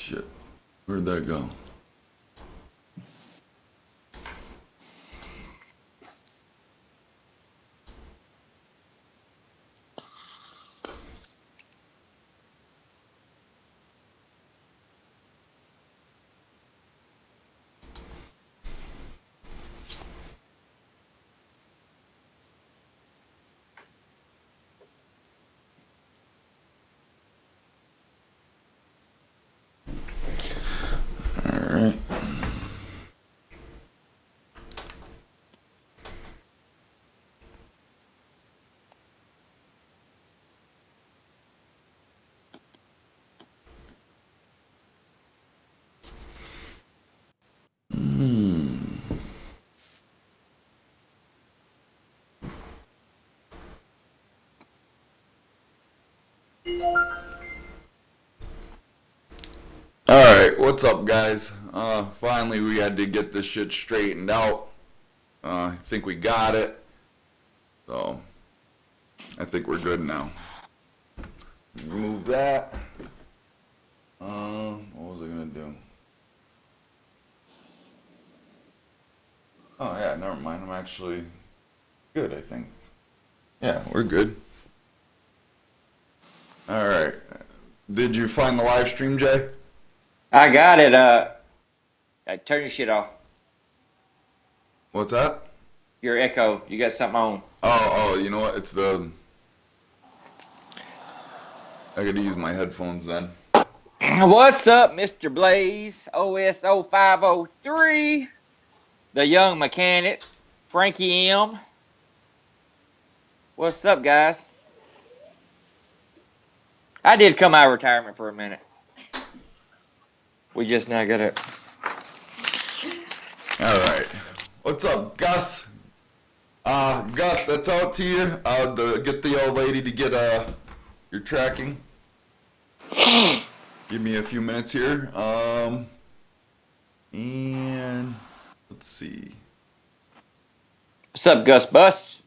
Shit. Where'd that go? Alright. Alright, what's up guys? Finally we had to get this shit straightened out. I think we got it. So, I think we're good now. Remove that. What was I gonna do? Oh yeah, never mind. I'm actually good, I think. Yeah, we're good. Alright. Did you find the live stream, Jay? I got it. Turn your shit off. What's that? Your echo. You got something on. Oh, you know what? It's the... I gotta use my headphones then. What's up, Mr. Blaze? OSO 503. The young mechanic. Frankie M. What's up, guys? I did come out of retirement for a minute. We just now got it. Alright. What's up, Gus? Gus, that's out to you. Get the old lady to get your tracking. Give me a few minutes here. And let's see. What's up, Gus Bus?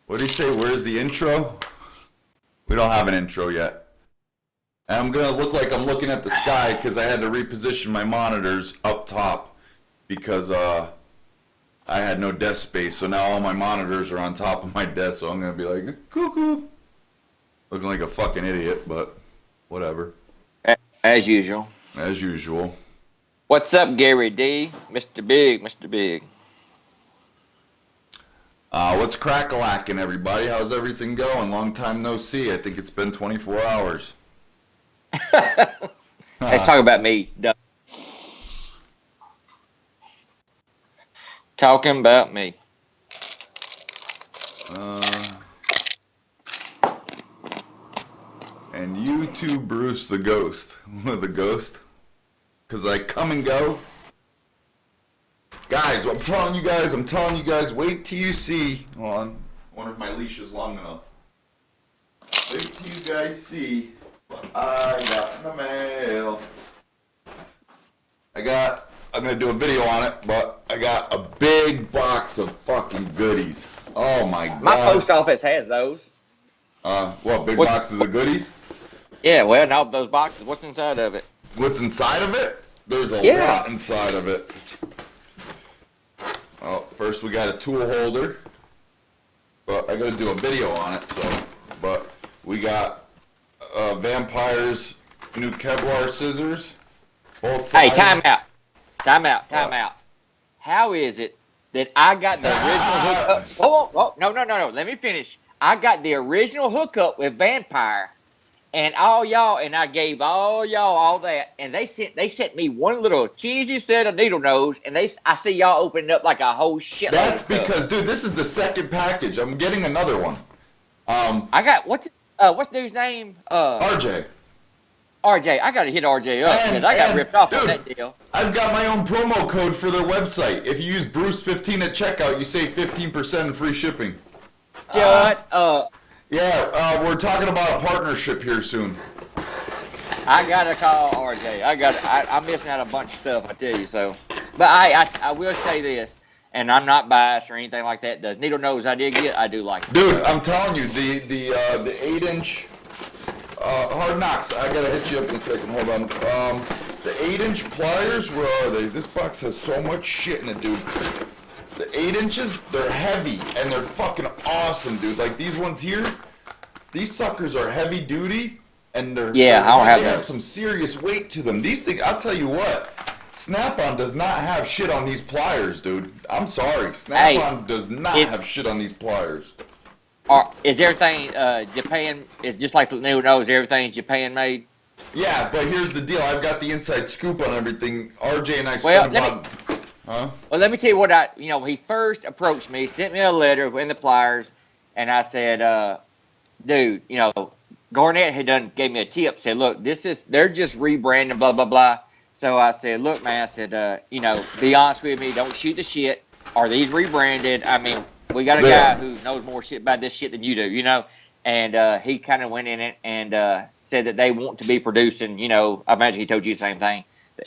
What did he say? Where's the intro? We don't have an intro yet. And I'm gonna look like I'm looking at the sky because I had to reposition my monitors up top because I had no desk space. So now all my monitors are on top of my desk. So I'm gonna be like cuckoo, looking like a fucking idiot, but whatever. As usual. As usual. What's up, Gary D? Mr. Big, Mr. Big. What's crack-a-lacking, everybody? How's everything going? Long time no see. I think it's been 24 hours. Let's talk about me. Talking about me. And you too, Bruce the Ghost. The Ghost. Because I come and go. Guys, I'm telling you guys, wait till you see. Hold on. I wonder if my leash is long enough. Wait till you guys see what I got in the mail. I'm going to do a video on it, but I got a big box of fucking goodies. Oh my God. My post office has those. What, big boxes of goodies? Yeah, well, now those boxes, what's inside of it? What's inside of it? There's a lot inside of it. Well, first we got a tool holder. But I gotta do a video on it, so. But we got Vampire's new Kevlar scissors. Both sides. Hey, time out. How is it that I got the original hookup? Oh, no. Let me finish. I got the original hookup with Vampire, and all y'all, and I gave all y'all all that, and they sent me one little cheesy set of needle nose, and I see y'all opening up like a whole shit. That's because, dude, this is the second package. I'm getting another one. I got what's dude's name? RJ. RJ. I gotta hit RJ up because I got ripped off on that deal. I've got my own promo code for their website. If you use Bruce15 at checkout, you save 15% in free shipping. Shut up. Yeah, we're talking about a partnership here soon. I gotta call RJ. I'm missing out a bunch of stuff, I tell you so. But I will say this, and I'm not biased or anything like that. The needle nose I did get, I do like it. Dude, I'm telling you, the 8-inch Hard Knocks, I gotta hit you up in a second, hold on. The 8-inch pliers, where are they? This box has so much shit in it, dude. The 8 inches, they're heavy, and they're fucking awesome, dude. Like, these ones here, these suckers are heavy duty, and I don't have they have those. some serious weight to them. These things, I'll tell you what, Snap-on does not have shit on these pliers, dude. I'm sorry, Snap-on does not have shit on these pliers. Is everything Japan? It's just like the new knows everything's Japan made. Yeah, but here's the deal. I've got the inside scoop on everything. RJ and I spent about... Huh? Well, let me tell you what he first approached me, sent me a letter with the pliers, and I said, dude, Garnett had gave me a tip, said, look, they're just rebranding, blah, blah, blah. So I said, look, man, I said, be honest with me, don't shoot the shit. Are these rebranded? I mean, we got a guy who knows more shit about this shit than you do, And he kind of went in it and said that they want to be producing, I imagine he told you the same thing.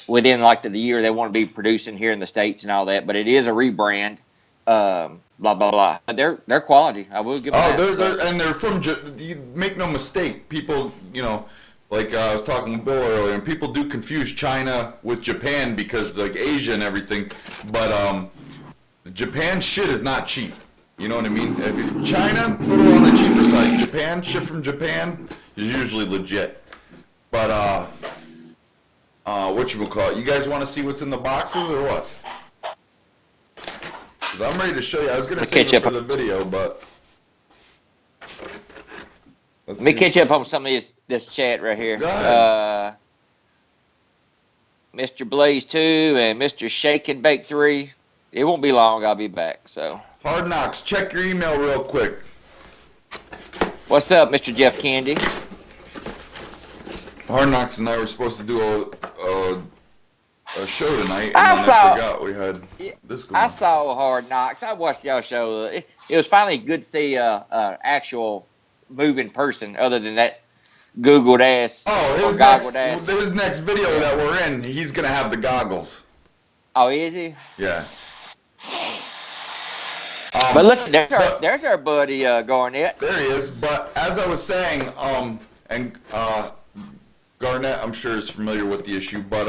Within like the year, they want to be producing here in the States and all that. But it is a rebrand, blah, blah, blah. But they're quality. I will give them that. And they're from, you make no mistake, people, like I was talking with Bill earlier, and people do confuse China with Japan because like Asia and everything. But Japan shit is not cheap. You know what I mean? If China, a little on the cheaper side. Japan, shit from Japan is usually legit. But, whatchamacallit, you guys want to see what's in the boxes or what? Because I'm ready to show you. I was going to save it for the video, but... Let me catch up on some of this chat right here. Go ahead. Mr. Blaze 2 and Mr. Shake and Bake 3. It won't be long. I'll be back, so... Hard Knocks, check your email real quick. What's up, Mr. Jeff Candy? Hard Knocks and I were supposed to do a show tonight, and I forgot we had this going on. I saw Hard Knocks. I watched y'all show. It was finally good to see actual moving person other than that Googled ass or goggled ass. His next video that we're in, he's going to have the goggles. Oh, is he? Yeah. But look, there's our buddy Garnett. There he is. But as I was saying, and Garnett, I'm sure, is familiar with the issue. But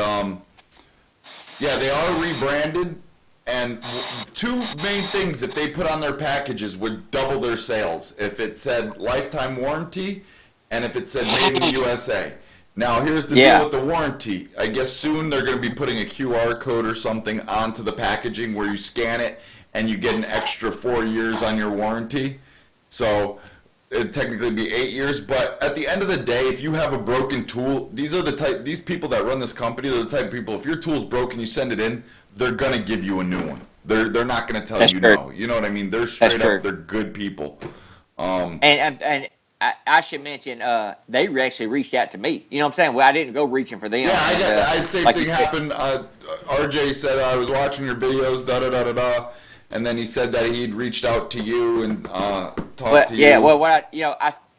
yeah, they are rebranded, and two main things that they put on their packages would double their sales if it said lifetime warranty, and if it said made in the USA. Now here's the deal with the warranty. I guess soon they're going to be putting a QR code or something onto the packaging where you scan it and you get an extra 4 years on your warranty. So it'd technically be 8 years, but at the end of the day, if you have a broken tool, these people that run this company, they're the type of people, if your tool's broken, you send it in, they're gonna give you a new one. They're not gonna tell you no. You know what I mean? They're straight up, they're good people. And I should mention, they actually reached out to me. You know what I'm saying? Well, I didn't go reaching for them. Yeah, I had same thing happen. RJ said, I was watching your videos, da-da-da-da-da. And then he said that he'd reached out to you and talked to you. Yeah, well,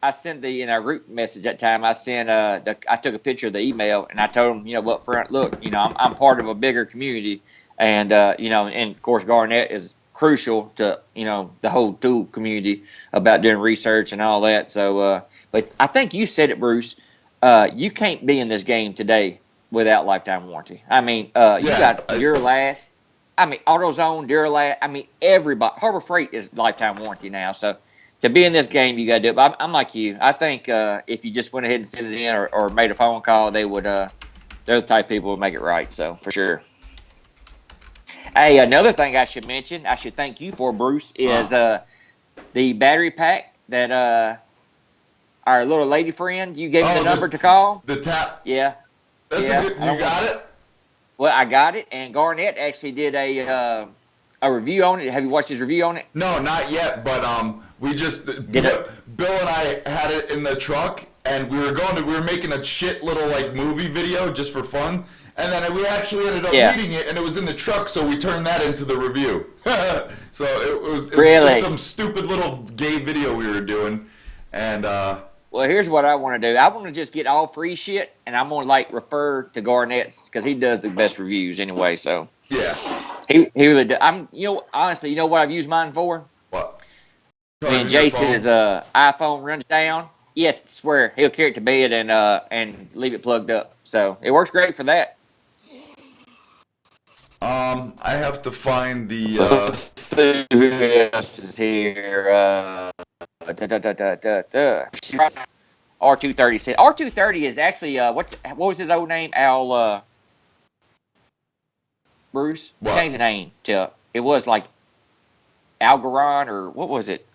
I sent the group message that time. I sent I took a picture of the email and I told him, up front, look, I'm part of a bigger community, and and of course Garnett is crucial to the whole tool community about doing research and all that. So, but I think you said it, Bruce. You can't be in this game today without lifetime warranty. I mean, you got Duralast. I mean, AutoZone, Duralast. I mean, everybody. Harbor Freight is lifetime warranty now. So to be in this game, you got to do it. But I'm like you. I think if you just went ahead and sent it in or made a phone call, they would. They're the type of people who would make it right. So for sure. Hey, another thing I should mention, I should thank you for, Bruce, is the battery pack that our little lady friend, you gave me the number to call. The tap. Yeah. That's a good. You got it. Well, I got it, and Garnett actually did a review on it. Have you watched his review on it? No, not yet, but we just Bill and I had it in the truck, and we were making a shit little movie video just for fun, and then we actually ended up reading it, and it was in the truck, so we turned that into the review. So it was just some stupid little gay video we were doing, and well, here's what I want to do. I want to just get all free shit, and I'm going to refer to Garnett's because he does the best reviews anyway. So yeah, he really does. Honestly, you know what I've used mine for? What? When Jason's iPhone runs down, Yes, it's where he'll carry it to bed and leave it plugged up. So it works great for that. I have to find the. Let's see who else is here. R230 said R230 is actually what was his old name? Bruce. What? Changed the name to it was like Algaron or what was it?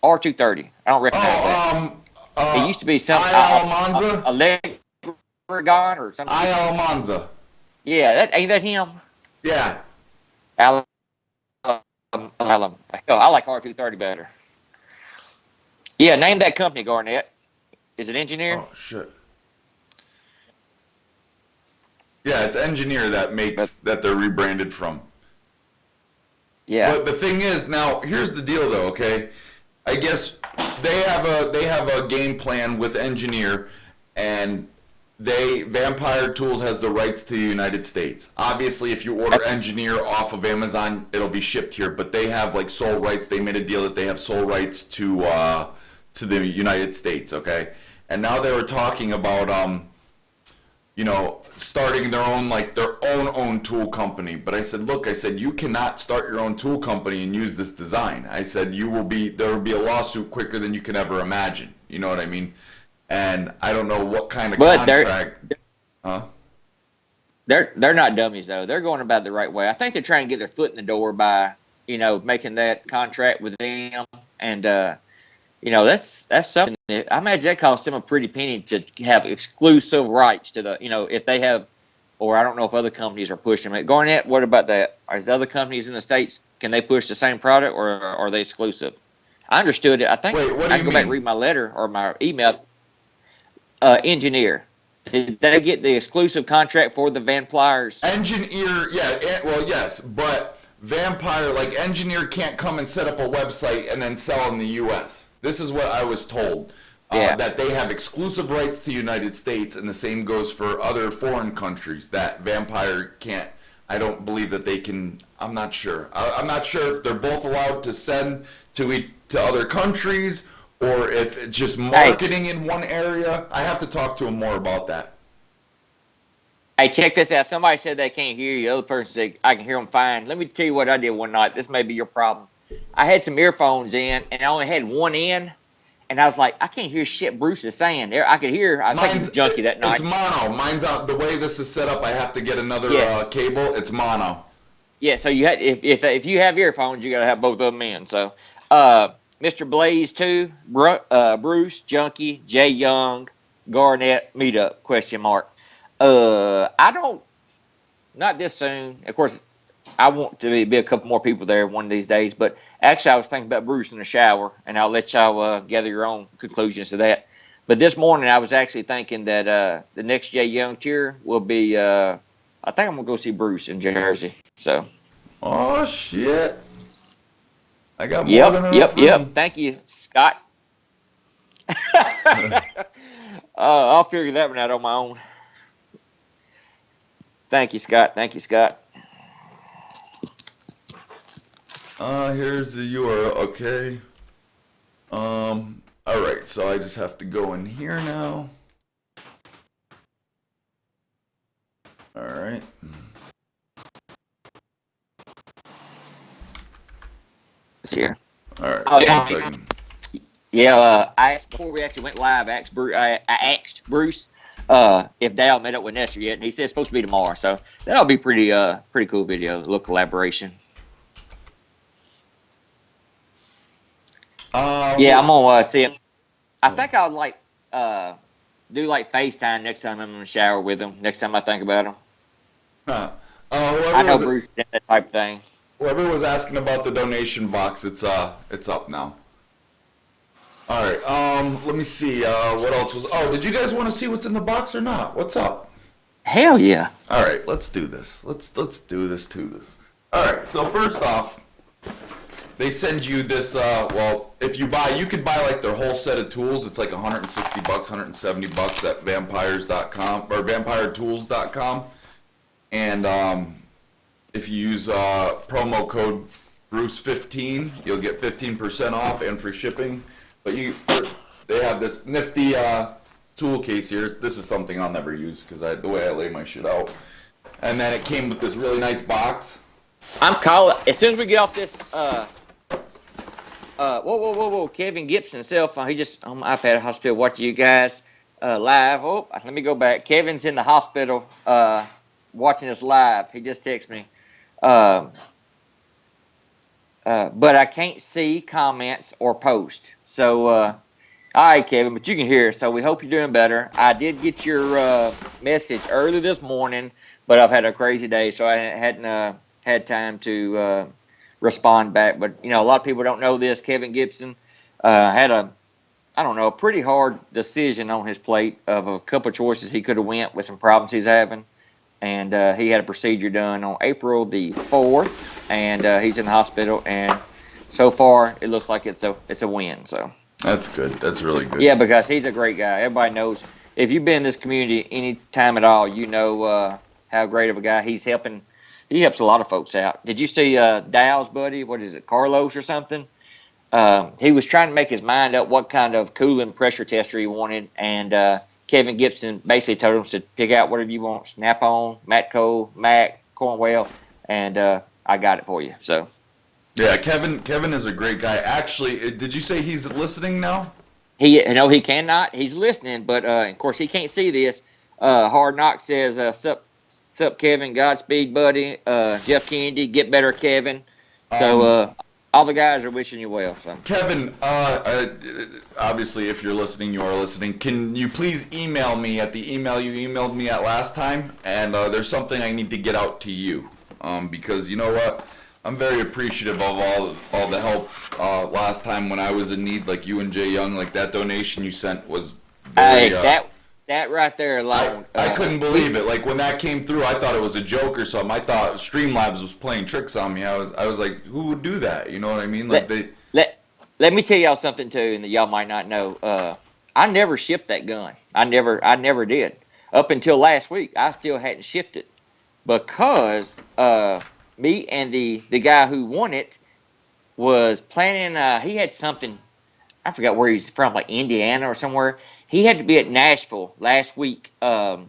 R230. I don't recognize that. It used to be some Monza. Electragon or something. Monza. Yeah, that ain't that him? Yeah. Hell, I like R230 better. Yeah, name that company, Garnett. Is it Engineer? Oh shit. Yeah, it's Engineer that makes that they're rebranded from. Yeah. But the thing is, now here's the deal, though. Okay, I guess they have a game plan with Engineer, and Vampire Tools has the rights to the United States. Obviously, if you order Engineer off of Amazon, it'll be shipped here. But they have like sole rights. They made a deal that they have sole rights to the United States. Okay, and now they were talking about starting their own tool company. But I said, look, you cannot start your own tool company and use this design. I said, there will be a lawsuit quicker than you can ever imagine. You know what I mean? And I don't know what kind of contract. They're not dummies though. They're going about it the right way. I think they're trying to get their foot in the door by making that contract with them, and that's something that I imagine that costs them a pretty penny to have exclusive rights to the if they have, or I don't know if other companies are pushing it. Garnett, what about that? Is the other companies in the States, can they push the same product, or are they exclusive? I understood it. I think Wait, what do I you can go back mean? and read my letter or my email. Engineer. Did they get the exclusive contract for the Vampires? Engineer, yeah, well, yes, but Vampire, like Engineer can't come and set up a website and then sell in the U.S. This is what I was told. That they have exclusive rights to the United States, and the same goes for other foreign countries. That Vampire can't. I don't believe that they can. I'm not sure. I'm not sure if they're both allowed to send to other countries, or if it's just marketing in one area. I have to talk to him more about that. Hey, check this out. Somebody said they can't hear you. The other person said, I can hear them fine. Let me tell you what I did one night. This may be your problem. I had some earphones in, and I only had one in, and I was like, I can't hear shit Bruce is saying. There, I could hear. I think it was junky that night. It's mono. Mine's out. The way this is set up, I have to get another cable. It's mono. Yeah, so you had if you have earphones, you got to have both of them in. So, Mr. Blaze 2, Bruce, Junkie, Jay Young, Garnett, meetup, ? I don't, not this soon. Of course, I want to be a couple more people there one of these days. But actually, I was thinking about Bruce in the shower, and I'll let y'all gather your own conclusions to that. But this morning, I was actually thinking that the next Jay Young tour will be, I think I'm going to go see Bruce in Jersey. So. Oh, shit. I got more than enough room. Yep. Thank you, Scott. I'll figure that one out on my own. Thank you, Scott. Here's the URL. Okay. All right. So I just have to go in here now. All right. It's here. All right. Oh, yeah. 1 second. Yeah, I asked before we actually went live. I asked Bruce if Dale met up with Nestor yet, and he said it's supposed to be tomorrow. So that'll be pretty cool video, a little collaboration. Yeah, I'm gonna see him. I think I'll do like FaceTime next time I'm in the shower with him. Next time I think about him. I know Bruce did that type of thing. Whoever was asking about the donation box, it's up now. All right. Let me see. What else was? Oh, did you guys want to see what's in the box or not? What's up? Hell yeah. All right. Let's do this. Let's do this to this. All right. So first off, they send you this. Well, if you buy, you could buy like their whole set of tools. It's like $160, $170 at vampires.com or vampiretools.com. And if you use promo code Bruce15, you'll get 15% off and free shipping. But they have this nifty tool case here. This is something I'll never use because the way I lay my shit out. And then it came with this really nice box. I'm calling as soon as we get off this. Whoa! Kevin Gibson's cell phone. He just on my iPad hospital watching you guys live. Oh, let me go back. Kevin's in the hospital watching us live. He just texted me. But I can't see comments or post. So, all right, Kevin, but you can hear. So we hope you're doing better. I did get your message early this morning, but I've had a crazy day, so I hadn't had time to respond back. But, a lot of people don't know this. Kevin Gibson had a pretty hard decision on his plate of a couple of choices he could have went with some problems he's having. And he had a procedure done on April the 4th, and he's in the hospital. And so far, it looks like it's a win. So that's good. That's really good. Yeah, because he's a great guy. Everybody knows. If you've been in this community any time at all, you know how great of a guy he's helping. He helps a lot of folks out. Did you see Dow's buddy? What is it, Carlos or something? He was trying to make his mind up what kind of cooling pressure tester he wanted, and Kevin Gibson basically told him to pick out whatever you want: Snap-on, Matco, Mac, Cornwell, and I got it for you. So, yeah, Kevin is a great guy. Actually, did you say he's listening now? He cannot. He's listening, but of course he can't see this. Hard Knock says, "Sup, Kevin? Godspeed, buddy. Jeff Kennedy, get better, Kevin." So all the guys are wishing you well. So Kevin, obviously, if you're listening, you are listening. Can you please email me at the email you emailed me at last time? And there's something I need to get out to you, because you know what? I'm very appreciative of all the help last time when I was in need, like you and Jay Young. Like that donation you sent was very, that right there alone. I couldn't believe it. Like when that came through, I thought it was a joke or something. I thought Streamlabs was playing tricks on me. I was like, who would do that? You know what I mean? Like let me tell y'all something too, and that y'all might not know. I never shipped that gun. I never did. Up until last week, I still hadn't shipped it because me and the guy who won it was planning. He had something. I forgot where he's from, like Indiana or somewhere. He had to be at Nashville last week for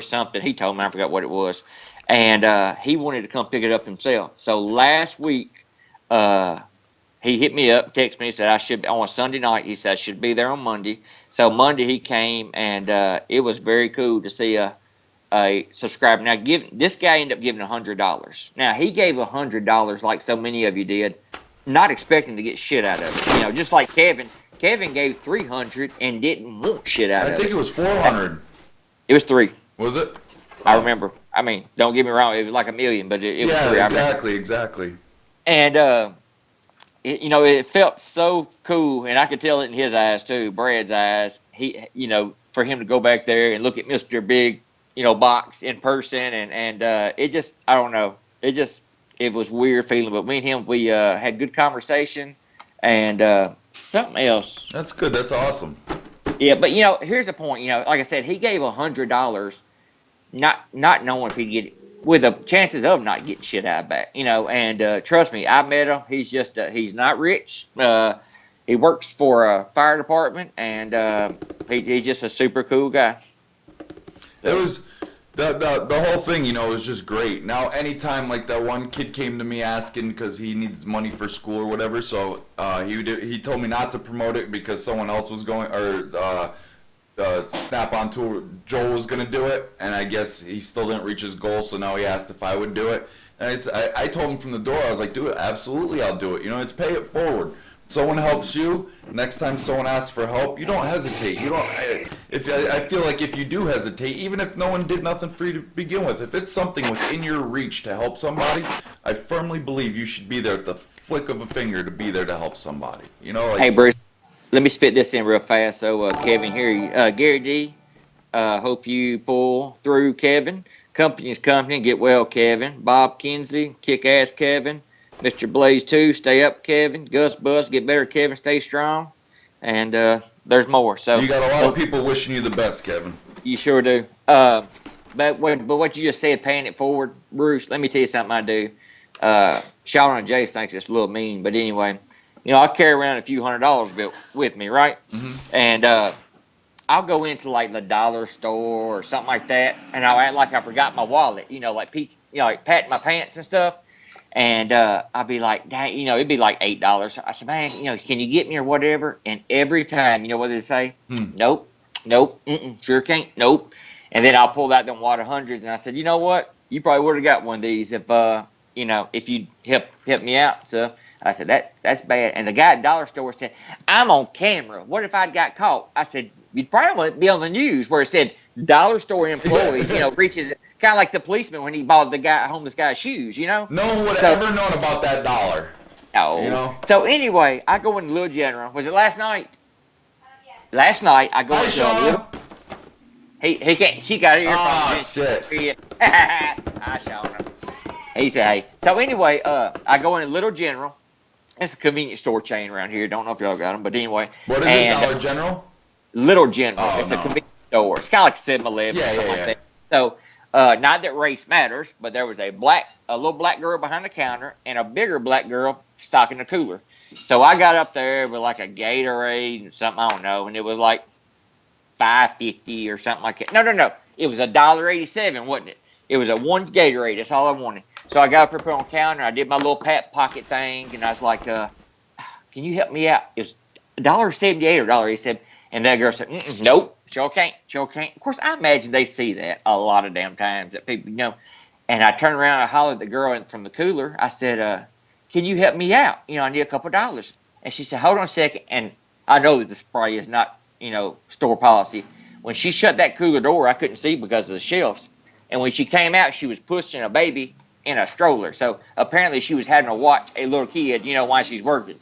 something. He told me, I forgot what it was. And he wanted to come pick it up himself. So last week, he hit me up, texted me, said I should, on a Sunday night, he said I should be there on Monday. So Monday he came, and it was very cool to see a subscriber. Now, this guy ended up giving $100. Now, he gave $100 like so many of you did, not expecting to get shit out of it. Just like Kevin. Kevin gave $300 and didn't want shit out of it. I think it was $400. It was $3. Was it? I remember. I mean, don't get me wrong. It was like $1 million, but it was $3. Yeah, exactly. And it felt so cool, and I could tell it in his eyes too, Brad's eyes. He, for him to go back there and look at Mr. Big, box in person, and it just, I don't know. It was weird feeling, but me and him, we had good conversation, and something else. That's good. That's awesome. Yeah, but here's the point. Like I said, he gave $100, not knowing if he'd get it, with the chances of not getting shit out of back. And trust me, I met him. He's just he's not rich. He works for a fire department, and he's just a super cool guy. It was the whole thing, was just great. Now, anytime like that one kid came to me asking because he needs money for school or whatever, so he told me not to promote it because someone else was going, or Snap-on tool, Joel was going to do it, and I guess he still didn't reach his goal, so now he asked if I would do it. And I told him from the door, I was like, do it, absolutely, I'll do it. It's pay it forward. Someone helps you, next time someone asks for help, you don't hesitate. I feel like if you do hesitate, even if no one did nothing for you to begin with, if it's something within your reach to help somebody, I firmly believe you should be there at the flick of a finger to be there to help somebody. Hey, Bruce, let me spit this in real fast. So, Kevin, here, Gary D, hope you pull through, Kevin. Company's company, get well, Kevin. Bob Kinsey, kick ass, Kevin. Mr. Blaze 2, stay up, Kevin. Gus Bus, get better, Kevin. Stay strong. And there's more. So you got a lot of people wishing you the best, Kevin. You sure do. But what you just said, paying it forward, Bruce, let me tell you something I do. Sean and Jace thinks it's a little mean, but anyway, I carry around a few $100s with me, right? And I'll go into like the dollar store or something like that, and I'll act like I forgot my wallet, like like patting my pants and stuff. And I'll be like, dang, it'd be like $8. I said, man, can you get me or whatever? And every time, what they say? Nope, nope, sure can't, nope. And then I'll pull out them water hundreds, and I said, you know what? You probably would have got one of these if if you help me out. So I said that's bad. And the guy at the dollar store said, I'm on camera. What if I'd got caught? I said, you'd probably be on the news where it said dollar store employees, reaches kind of like the policeman when he bought the homeless guy's shoes, No one would have ever known about that dollar. No. So anyway, I go in Little General. Was it last night? Yes. Last night I go into a little. He can't. She got earphones. Oh shit. I showed him. He said, hey. So anyway, I go in Little General. It's a convenience store chain around here. Don't know if y'all got them, but anyway. What is it, Dollar General? Little General. Oh, it's a convenience store. It's kind of like 7-Eleven or something like that. So, not that race matters, but there was a little black girl behind the counter and a bigger black girl stocking the cooler. So I got up there with like a Gatorade and something, I don't know, and it was like $5.50 or something like that. No. It was $1.87, wasn't it? It was a one Gatorade. That's all I wanted. So I got up there, put on the counter. I did my little pocket thing, and I was like, "Can you help me out?" It was $1.78 or $1.87, and that girl said, "Nope, sure can't." Of course, I imagine they see that a lot of damn times that people And I turned around and I hollered at the girl from the cooler. I said, "Can you help me out? I need a couple of dollars." And she said, "Hold on a second." And I know that this probably is not store policy. When she shut that cooler door, I couldn't see because of the shelves. And when she came out, she was pushing a baby in a stroller. So apparently she was having to watch a little kid, while she's working.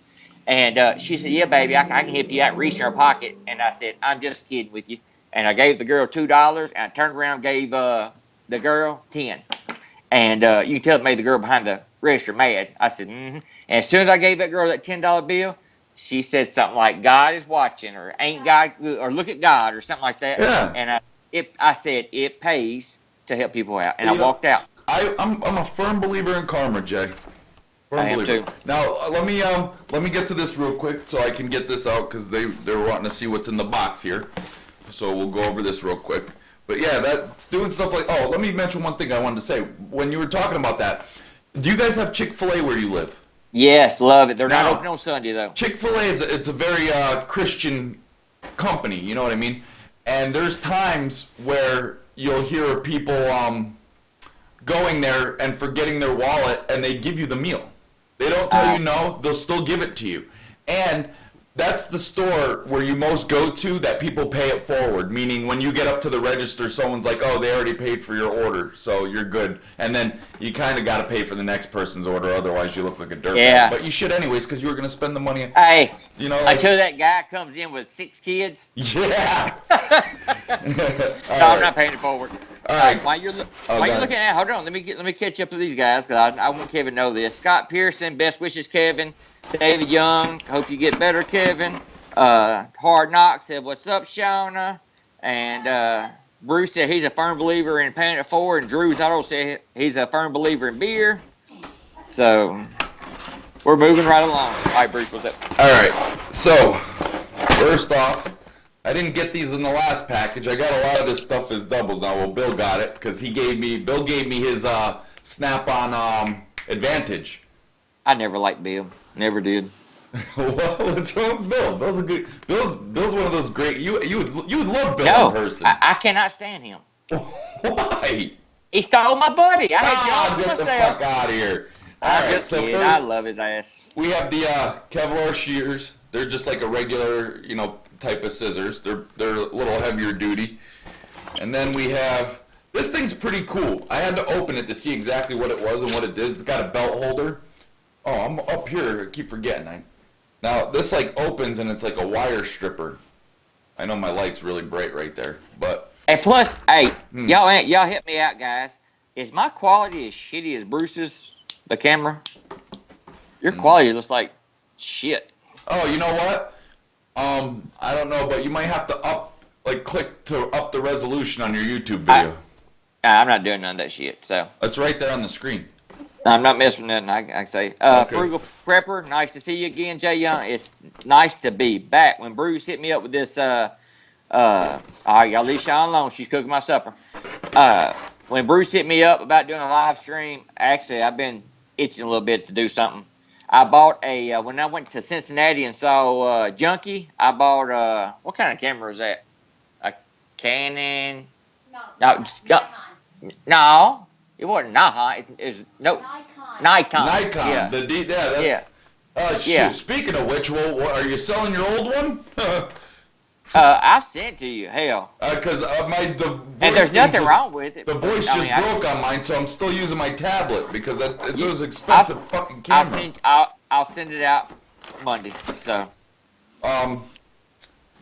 And she said, "Yeah, baby, I can help you out." Reached in her pocket. And I said, "I'm just kidding with you." And I gave the girl $2, and I turned around and gave the girl 10. And you can tell it made the girl behind the register mad. I said, And as soon as I gave that girl that $10 bill, she said something like, "God is watching," or "Ain't God good," or "Look at God," or something like that. Yeah. And I said, it pays to help people out. And I walked out. I'm a firm believer in karma, Jay. I am too. Now let me get to this real quick so I can get this out because they're wanting to see what's in the box here. So we'll go over this real quick. But yeah, that's doing stuff like. Oh, let me mention one thing I wanted to say. When you were talking about that, do you guys have Chick-fil-A where you live? Yes, love it. They're not open on Sunday though. Chick-fil-A it's a very Christian company. You know what I mean? And there's times where you'll hear people going there and forgetting their wallet, and they give you the meal. They don't tell you no, they'll still give it to you. And that's the store where you most go to that people pay it forward, meaning when you get up to the register, someone's like, "Oh, they already paid for your order, so you're good." And then you kind of got to pay for the next person's order, otherwise you look like a dirtbag. Yeah. But you should anyways, because you were going to spend the money. Hey, like, until that guy comes in with 6 kids. Yeah. I'm not paying it forward. All right. While you're looking at, hold on, let me catch up to these guys because I want Kevin to know this. Scott Pearson, best wishes, Kevin. David Young, hope you get better, Kevin. Hard Knock said, "What's up, Shauna?" And Bruce said he's a firm believer in paying it forward. And Drew's Auto said he's a firm believer in beer. So we're moving right along. All right, Bruce, what's up? All right. So first off, I didn't get these in the last package. I got a lot of this stuff as doubles now. Well, Bill got it because Bill gave me his Snap-on Advantage. I never liked Bill. Never did. What's wrong with Bill? Bill's one of those great. You would love Bill in person. I cannot stand him. Why? He stole my buddy. I had y'all to get myself. the fuck out of here. I'm just kidding. I love his ass. We have the Kevlar shears. They're just like a regular, type of scissors. They're a little heavier duty. And then we have this thing's pretty cool. I had to open it to see exactly what it was and what it is. It's got a belt holder. Oh, I'm up here. I keep forgetting. Now this opens and it's like a wire stripper. I know my light's really bright right there, but. And plus, y'all help me out, guys. Is my quality as shitty as Bruce's? The camera. Your quality looks like shit. Oh, you know what? I don't know, but you might have to click to up the resolution on your YouTube video. I'm not doing none of that shit. So. It's right there on the screen. I'm not messing with nothing. I say, Okay. Frugal Prepper. Nice to see you again, Jay Young. It's nice to be back. When Bruce hit me up with this, all right, y'all leave Sean alone. She's cooking my supper. When Bruce hit me up about doing a live stream, actually, I've been itching a little bit to do something. I bought when I went to Cincinnati and saw Junkie, I bought, what kind of camera is that? A Canon? No, no, it wasn't Naha. It's no, Nikon. Nikon. Yeah. That's. Yeah. Shoot. Yeah. Speaking of which, well, are you selling your old one? I sent to you. Hell. Because the voice And there's thing nothing just- wrong with it. The voice I just mean, broke on mine, so I'm still using my tablet because it was expensive fucking camera. I'll send it out Monday. So.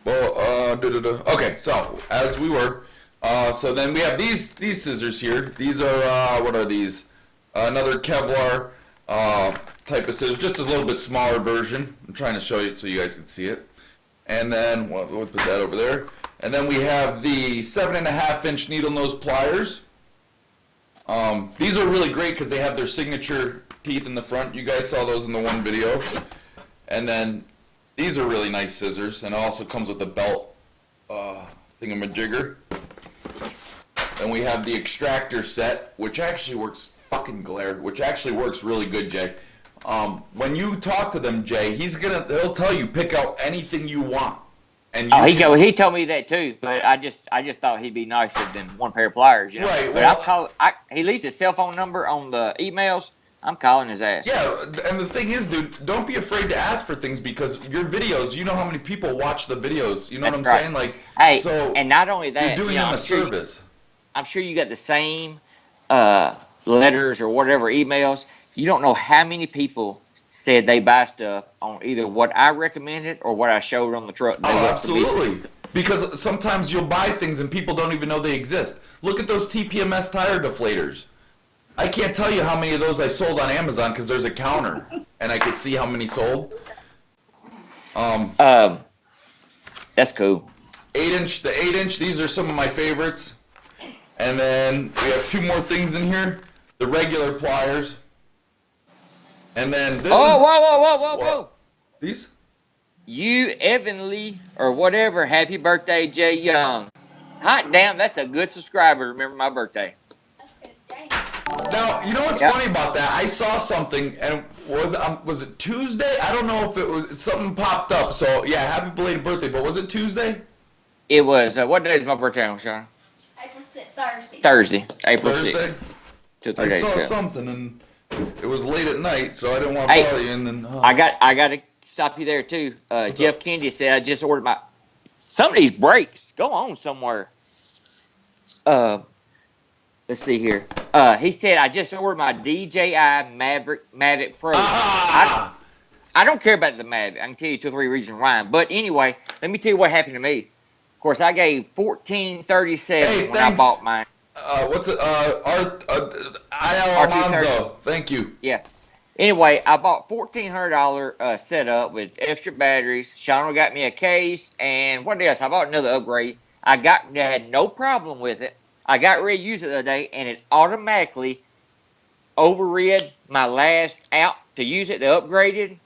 Okay, so as we were, so then we have these scissors here. These are what are these? Another Kevlar type of scissors, just a little bit smaller version. I'm trying to show you so you guys can see it. And then we'll put that over there. And then we have the 7.5-inch needle nose pliers. These are really great because they have their signature teeth in the front. You guys saw those in the one video. And then these are really nice scissors, and it also comes with a belt thingamajigger. And we have the extractor set, which actually works which actually works really good, Jay. When you talk to them, Jay, he'll tell you pick out anything you want. And He told me that too, but I just thought he'd be nicer than one pair of pliers, you know. Right. But he leaves his cell phone number on the emails. I'm calling his ass. Yeah, and the thing is, dude, don't be afraid to ask for things because your videos, you know how many people watch the videos. You know what I'm That's right. saying? Like, Hey, so and not only that, you're doing them a service. I'm sure you got the same letters or whatever emails. You don't know how many people said they buy stuff on either what I recommended or what I showed on the truck. Oh, absolutely. Because sometimes you'll buy things and people don't even know they exist. Look at those TPMS tire deflators. I can't tell you how many of those I sold on Amazon because there's a counter and I could see how many sold. That's cool. 8-inch, these are some of my favorites. And then we have two more things in here. The regular pliers. And then this Whoa. These? You, Evan Lee, or whatever, happy birthday, Jay Young. Hot damn, that's a good subscriber. Remember my birthday. Now, you know what's funny about that? I saw something, and was it Tuesday? I don't know if it was, something popped up. So, yeah, happy belated birthday, but was it Tuesday? It was, what day is my birthday on, Sean? April 6th, Thursday, April Thursday? 6th. 2 or 3 I days saw ago. something, and it was late at night, so I didn't want to Hey, bother you. And then, I got to stop you there, too. Jeff Kendi said, I just ordered some of these brakes. Go on somewhere. Let's see here. He said, I just ordered my DJI Mavic Pro. Ah! I don't care about the Mavic. I can tell you 2 or 3 reasons why. But anyway, let me tell you what happened to me. Of course, I gave $14.37 when I bought mine. What's it? Almanzo. Thank you. Yeah. Anyway, I bought $1,400 setup with extra batteries. Shauna got me a case, and what else? I bought another upgrade. I had no problem with it. I got ready to use it the other day, and it automatically overrid my last out to use it, to upgrade it,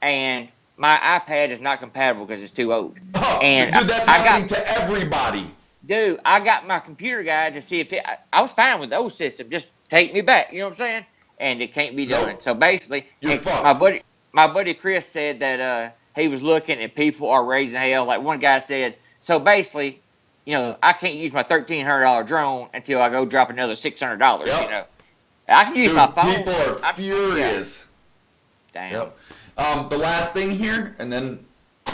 and my iPad is not compatible because it's too old. Oh, And dude, that's happening to everybody. Dude, I got my computer guy to see if I was fine with the old system. Just take me back, you know what I'm saying? And it can't be done. Nope. So basically, You're fucked. my buddy Chris said that he was looking and people are raising hell. Like one guy said, so basically, you know, I can't use my $1,300 drone until I go drop another $600. Yep. You know, I can use Dude, my phone. people are furious. Damn. Yep. The last thing here, and then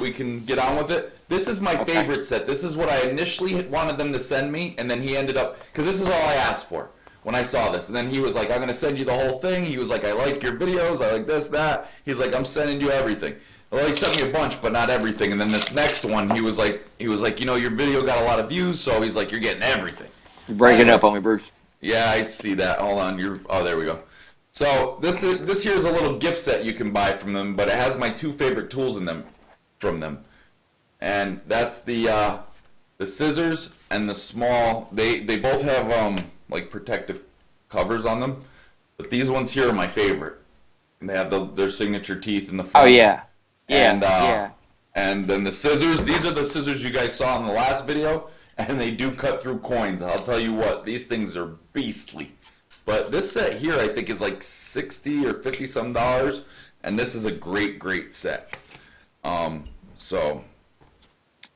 we can get on with it. This is my favorite set. This is what I initially wanted them to send me, and then he ended up, because this is all I asked for when I saw this. And then he was like, I'm going to send you the whole thing. He was like, I like your videos. I like this, that. He's like, I'm sending you everything. Well, he sent me a bunch, but not everything. And then this next one, he was like, you know, your video got a lot of views, so he's like, you're getting everything. You're breaking up on me, Bruce. Yeah, I see that. Hold on. Oh, there we go. So this here is a little gift set you can buy from them, but it has my 2 favorite tools in them from them. And that's the scissors and the small. They both have like protective covers on them. But these ones here are my favorite. And they have their signature teeth in the front. Oh yeah, yeah, And, yeah. And then the scissors. These are the scissors you guys saw in the last video, and they do cut through coins. I'll tell you what, these things are beastly. But this set here, I think, is like $60 or $50 some, and this is a great, great set. So.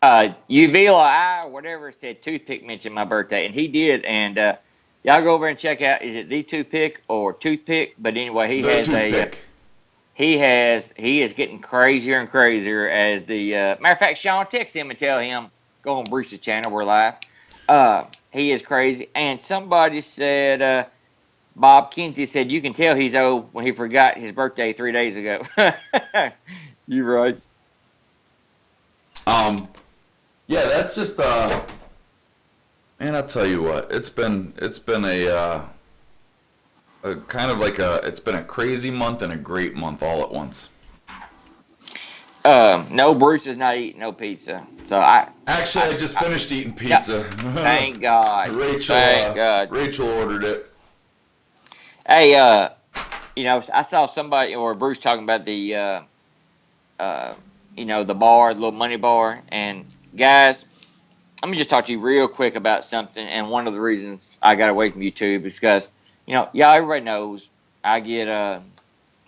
Uvila, whatever, said Toothpick mentioned my birthday, and he did. And y'all go over and check out. Is it the Toothpick or Toothpick? But anyway, he has Toothpick. he is getting crazier and crazier as the matter of fact. Sean, text him and tell him go on Bruce's channel. We're live. He is crazy. And somebody said, Bob Kinsey said, you can tell he's old when he forgot his birthday 3 days ago. You're right. Yeah, that's just man, I'll tell you what, it's been a kind of like it's been a crazy month and a great month all at once. No, Bruce is not eating no pizza. So I just finished eating pizza. Thank God. Thank God. Rachel ordered it. Hey, I saw somebody or Bruce talking about the the bar, the little money bar. And guys, let me just talk to you real quick about something. And one of the reasons I got away from YouTube is because, everybody knows I get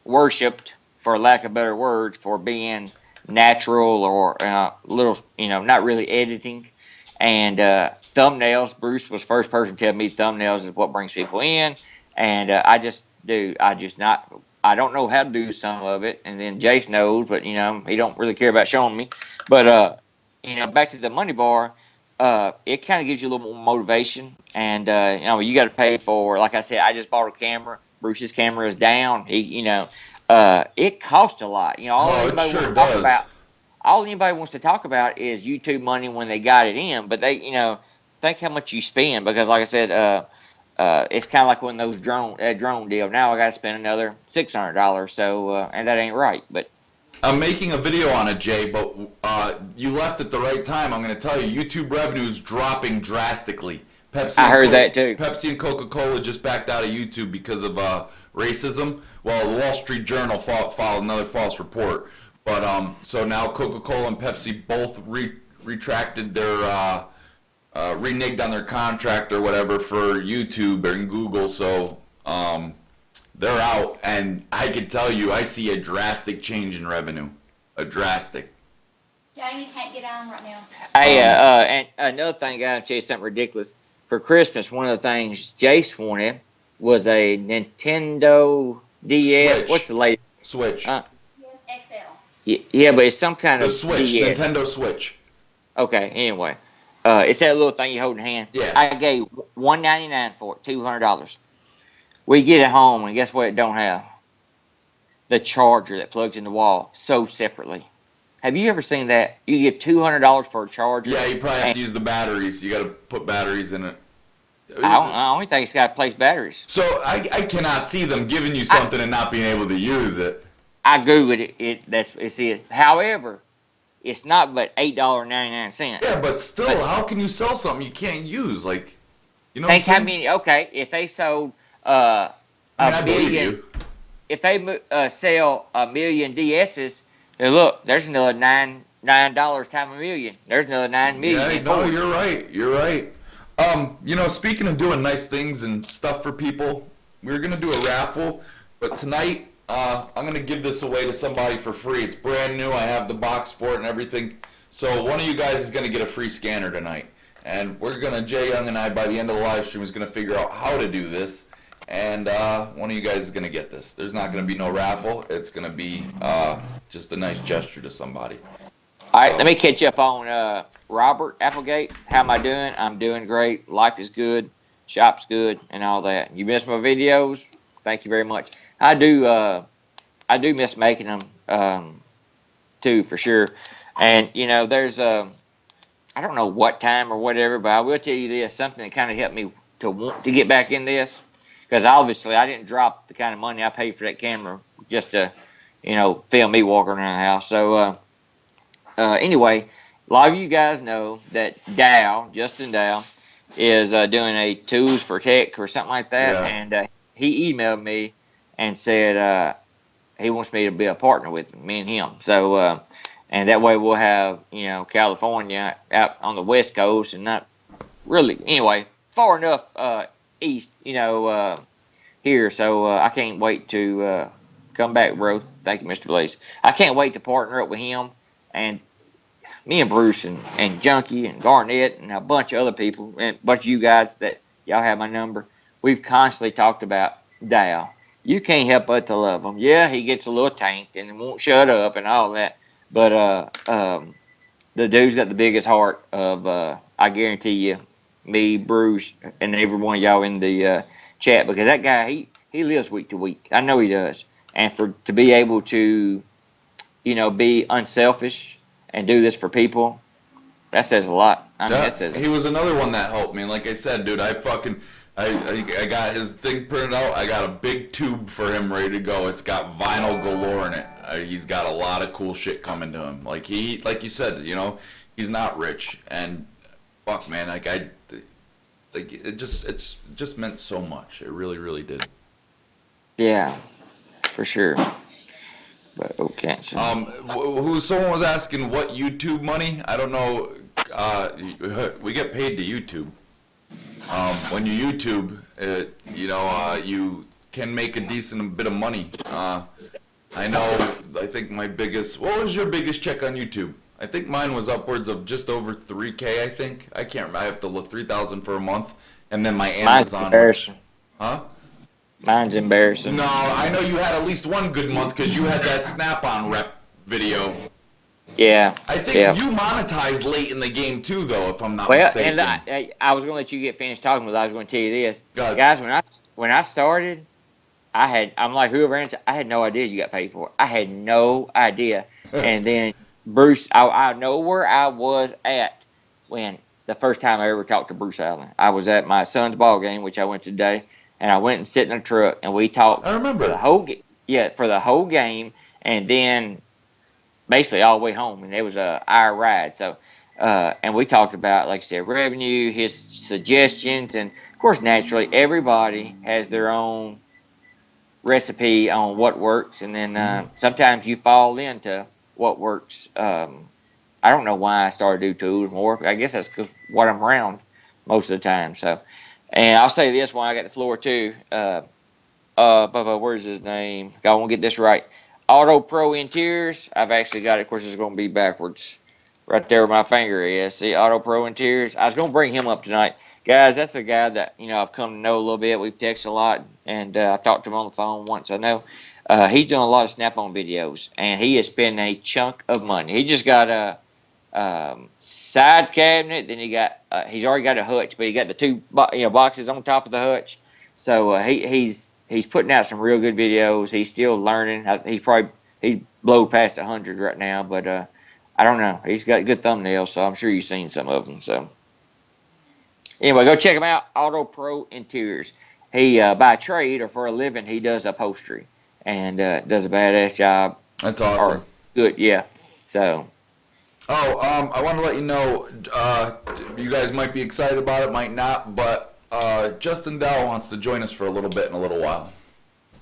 worshipped, for lack of better words, for being natural or little, not really editing. And thumbnails, Bruce was the first person to tell me thumbnails is what brings people in. And I don't know how to do some of it. And then Jace knows, but, he don't really care about showing me. But, back to the money bar, it kind of gives you a little more motivation. And, you got to pay for, like I said, I just bought a camera. Bruce's camera is down. It costs a lot. All anybody wants to talk about is YouTube money when they got it in. But they, think how much you spend. Because, like I said, it's kind of like when those drone deal. Now I got to spend another $600. So, and that ain't right. But I'm making a video on it, Jay, but you left at the right time. I'm going to tell you, YouTube revenue is dropping drastically. I heard that too. Pepsi and Coca-Cola just backed out of YouTube because of racism. Well, the Wall Street Journal filed another false report. But so now Coca-Cola and Pepsi both retracted their reneged on their contract or whatever for YouTube and Google. So they're out, and I can tell you, I see a drastic change in revenue. A drastic. Jamie can't get on right now. Hey, and another thing, I gotta tell you something ridiculous. For Christmas, one of the things Jace wanted was a Nintendo DS. Switch. What's the latest? Switch. Yes, XL. Yeah, but it's some kind The of Switch. DS. Nintendo Switch. Okay, anyway. It's that little thing you hold in hand. Yeah. I gave $199 for it, $200. We get it home, and guess what it don't have? The charger that plugs in the wall, sold separately. Have you ever seen that? You give $200 for a charger. Yeah, you probably have to use the batteries. You got to put batteries in it. I only think it's got to place batteries. So I cannot see them giving you something and not being able to use it. I googled it. It's it. However, it's not but $8.99. Yeah, but still, how can you sell something you can't use? Like, Think how many? Okay, if they sold I a believe million, you. if they sell a million DSs, then look, there's another $9 times a million. There's another 9 million. Yeah, no, you're right. You're right. Speaking of doing nice things and stuff for people, we're gonna do a raffle, but tonight I'm gonna give this away to somebody for free. It's brand new. I have the box for it and everything. So one of you guys is gonna get a free scanner tonight, and Jay Young and I, by the end of the live stream, is gonna figure out how to do this, and one of you guys is gonna get this. There's not gonna be no raffle. It's gonna be just a nice gesture to somebody. All right, let me catch up on Robert Applegate. How am I doing? I'm doing great. Life is good. Shop's good, and all that. You missed my videos? Thank you very much. I do miss making them too, for sure. And there's I don't know what time or whatever, but I will tell you this, something that kind of helped me to want to get back in this, because obviously I didn't drop the kind of money I paid for that camera just to film me walking around the house. So anyway, a lot of you guys know that Justin Dow, is doing a Tools for Tech or something like that. Yeah. And he emailed me and said he wants me to be a partner with him, me and him. So and that way we'll have, you know, California out on the West Coast and not really anyway far enough east, you know, here. So I can't wait to come back, bro. Thank you, Mr. Blaze. I can't wait to partner up with him and me and Bruce and Junkie and Garnett and a bunch of other people and a bunch of you guys that y'all have my number. We've constantly talked about Dow. You can't help but to love him. Yeah, he gets a little tanked and won't shut up and all that. But the dude's got the biggest heart of I guarantee you, me, Bruce, and every one of y'all in the chat, because that guy he lives week to week. I know he does. And to be able to, you know, be unselfish and do this for people, that says a lot. I mean, that says he was another one that helped me. And like I said, dude, I got his thing printed out. I got a big tube for him ready to go. It's got vinyl galore in it. He's got a lot of cool shit coming to him. Like you said, you know, he's not rich, and fuck, man, it just meant so much. It really, really did. Yeah, for sure. But okay. So. Someone was asking what YouTube money? I don't know. We get paid to YouTube. When you YouTube, you know, you can make a decent bit of money. I know. I think what was your biggest check on YouTube? I think mine was upwards of just over 3K. I think I can't remember. I have to look. 3,000 for a month, and then my Amazon. Mine's embarrassing. Huh? Mine's embarrassing. No, I know you had at least one good month because you had that Snap-on rep video. Yeah. I think you monetized late in the game too, though, if I'm not mistaken. And I was going to let you get finished talking, but I was going to tell you this, God. Guys. When I started, I'm like whoever answered, I had no idea you got paid for it. I had no idea. And then Bruce, I know where I was at when the first time I ever talked to Bruce Allen. I was at my son's ball game, which I went to today. And I went and sit in a truck, and we talked. I remember for the whole game, and then basically all the way home, and it was a hour ride. So, and we talked about, like I said, revenue, his suggestions, and of course, naturally, everybody has their own recipe on what works, and then sometimes you fall into what works. I don't know why I started to do tools more. I guess that's because what I'm around most of the time. So. And I'll say this while I got the floor too. Where's his name? I want to get this right. Auto Pro Interiors. I've actually got it. Of course, it's going to be backwards. Right there where my finger is. See, Auto Pro Interiors. I was going to bring him up tonight. Guys, that's the guy that, you know, I've come to know a little bit. We've texted a lot, and I talked to him on the phone once. I know he's doing a lot of Snap-on videos, and he is spending a chunk of money. He just got a side cabinet, then he's already got a hutch, but he got the two boxes on top of the hutch. So he's putting out some real good videos. He's still learning. He's blowed past 100 right now, but I don't know. He's got good thumbnails, so I'm sure you've seen some of them. So anyway, go check him out. Auto Pro Interiors. He by trade or for a living, he does upholstery and does a badass job. That's awesome. Good, yeah. So. I want to let you know, you guys might be excited about it, might not, but Justin Dow wants to join us for a little bit in a little while.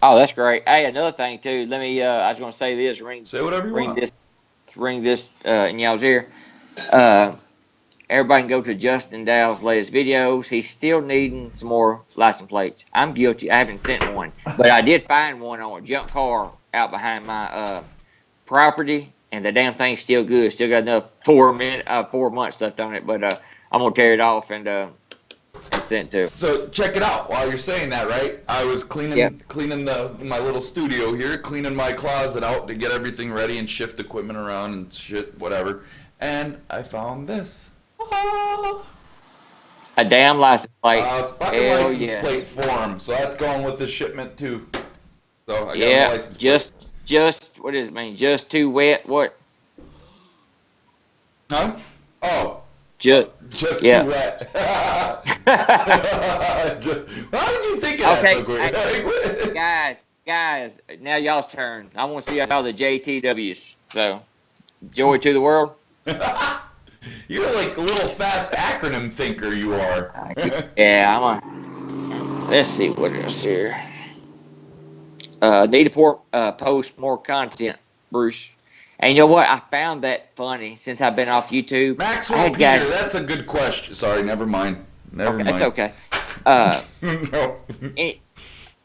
Oh, that's great. Hey, another thing too. Let me. I was going to say this. Say whatever you want. Ring this in y'all's ear. Everybody can go to Justin Dow's latest videos. He's still needing some more license plates. I'm guilty. I haven't sent one, but I did find one on a junk car out behind my property. And the damn thing's still good. Still got enough 4 months left on it. But I'm gonna tear it off and send it to. So check it out. While you're saying that, right? I was cleaning my little studio here, cleaning my closet out to get everything ready and shift equipment around and shit, whatever. And I found this. A damn license plate. Fucking license plate form. So that's going with the shipment too. So I got my license plate. Just what does it mean? Just too wet? What? Huh? Oh. Just too wet. How did you think of that so quick? Guys, now y'all's turn. I want to see all the JTWs. So, joy to the world. You're like a little fast acronym thinker, you are. Yeah, let's see what else here. Need to post more content, Bruce. And you know what? I found that funny since I've been off YouTube. Maxwell Peter, that's a good question. Sorry, never mind. Never mind. That's okay. No.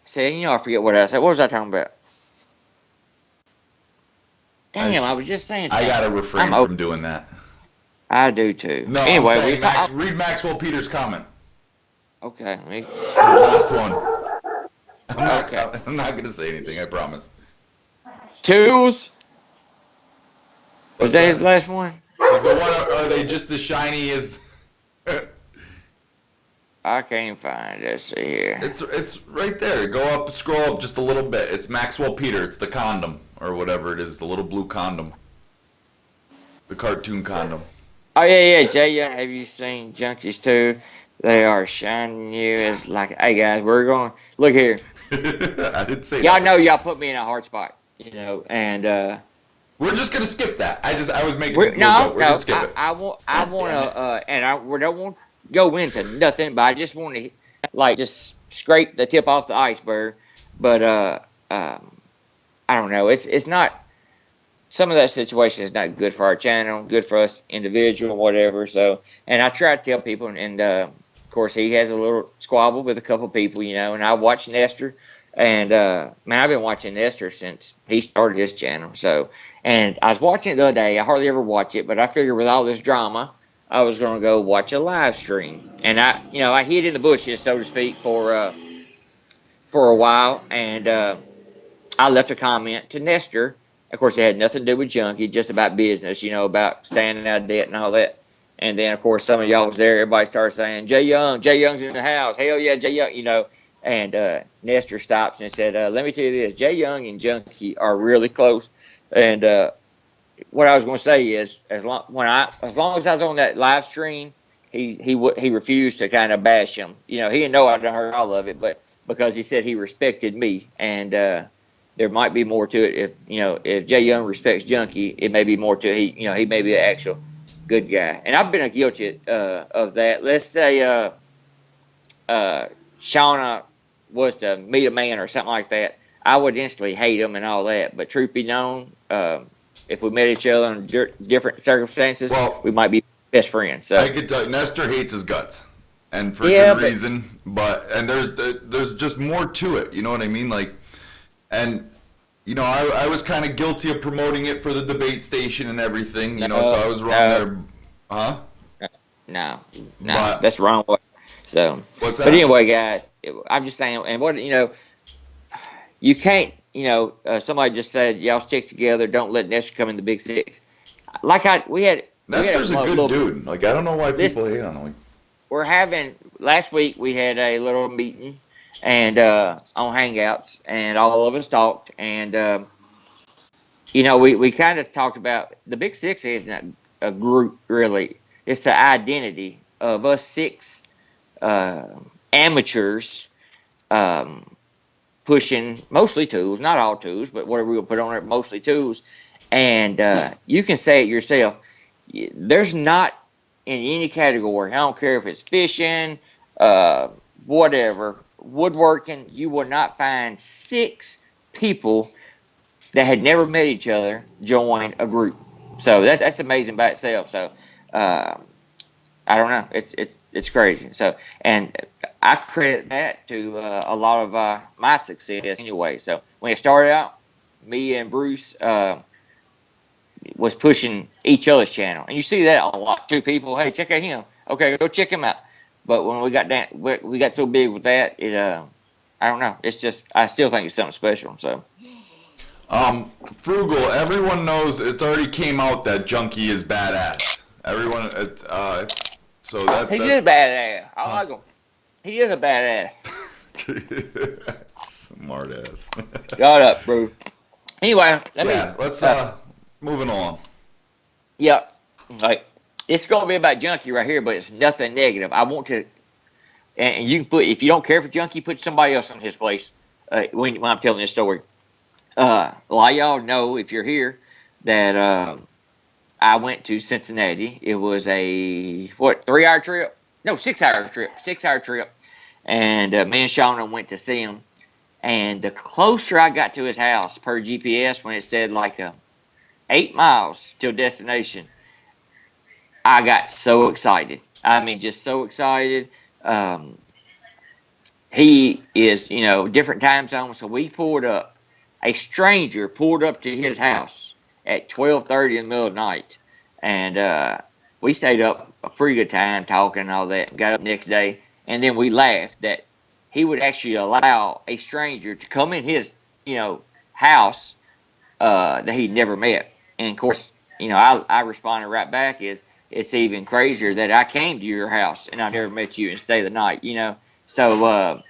See, I forget what I said. What was I talking about? Damn, I was just saying something. I gotta refrain from doing that. I do too. No, anyway, read Maxwell Peter's comment. Okay, The last one. Okay. I'm not gonna say anything. I promise. Tools. Was that his last one? Are they just as shiny as? I can't find it. Let's see here. It's right there. Go up, scroll up just a little bit. It's Maxwell Peter. It's the condom or whatever it is, the little blue condom, the cartoon condom. Oh yeah, Jay. Have you seen Junkies too? They are shining you as like, hey guys, we're going. Look here. I didn't say. Y'all know y'all put me in a hard spot, and we're just gonna skip that. I was making. We're gonna skip it. I want to, and we don't want to go into nothing, but I just want to just scrape the tip off the iceberg. But I don't know. It's not. Some of that situation is not good for our channel, good for us individual, whatever. So, and I try to tell people, and of course he has a little squabble with a couple people, and I watch Nestor, and man, I've been watching Nestor since he started his channel. So, and I was watching it the other day. I hardly ever watch it, but I figured with all this drama, I was going to go watch a live stream, and I hid in the bushes, so to speak, for a while, and I left a comment to Nestor. Of course, it had nothing to do with Junkie, just about business, about staying out of debt and all that. And then, of course, some of y'all was there. Everybody started saying, Jay Young's in the house. Hell yeah, Jay Young, And Nestor stops and said, let me tell you this, Jay Young and Junkie are really close. And what I was going to say is, as long as I was on that live stream, he refused to kind of bash him. He didn't know I'd heard all of it, but because he said he respected me, and there might be more to it. If Jay Young respects Junkie, it may be more to it. He may be an actual good guy. And I've been guilty of that. Let's say Shauna was to meet a man or something like that, I would instantly hate him and all that. But truth be known, if we met each other in different circumstances, we might be best friends. So I could tell you, Nestor hates his guts, and for good reason. But there's just more to it. You know what I mean? And I was kind of guilty of promoting it for the debate station and everything. So I was wrong there. Huh? No, that's wrong. So, what's that? But anyway, guys, I'm just saying, and what you can't. Somebody just said y'all stick together. Don't let Nestor come in the Big Six. Nestor's a good dude. I don't know why people hate on him. Last week we had a little meeting. And on Hangouts, and all of us talked, and we kind of talked about the Big Six isn't a group really. It's the identity of us 6 amateurs pushing mostly tools, not all tools, but whatever we'll put on it, mostly tools. And you can say it yourself. There's not in any category. I don't care if it's fishing, whatever. Woodworking, you will not find 6 people that had never met each other join a group. So that's amazing by itself. So I don't know, it's crazy. So, and I credit that to a lot of my success anyway. So when it started out, me and Bruce was pushing each other's channel, and you see that a lot. 2 people, hey, check out him. Okay, go check him out. But when we got so big with that, I don't know. It's just, I still think it's something special. So, Frugal, everyone knows it's already came out that Junkie is badass. Everyone, so that he is a badass. I like him. He is a badass. Smart ass. Shut up, bro. Anyway, let's moving on. Yep. It's going to be about Junkie right here, but it's nothing negative. I want to, and you can if you don't care for Junkie, put somebody else in his place when I'm telling this story. A lot of y'all know, if you're here, that I went to Cincinnati. It was a, 3-hour trip? No, 6-hour trip. 6-hour trip. And me and Shauna went to see him. And the closer I got to his house per GPS, when it said like 8 miles to a destination, I got so excited. I mean, just so excited. He is, different time zone. So we pulled up. A stranger pulled up to his house at 12:30 in the middle of the night, and we stayed up a pretty good time talking and all that. Got up next day, and then we laughed that he would actually allow a stranger to come in his, house that he'd never met. And of course, I responded right back is it's even crazier that I came to your house and I never met you and stay the night. So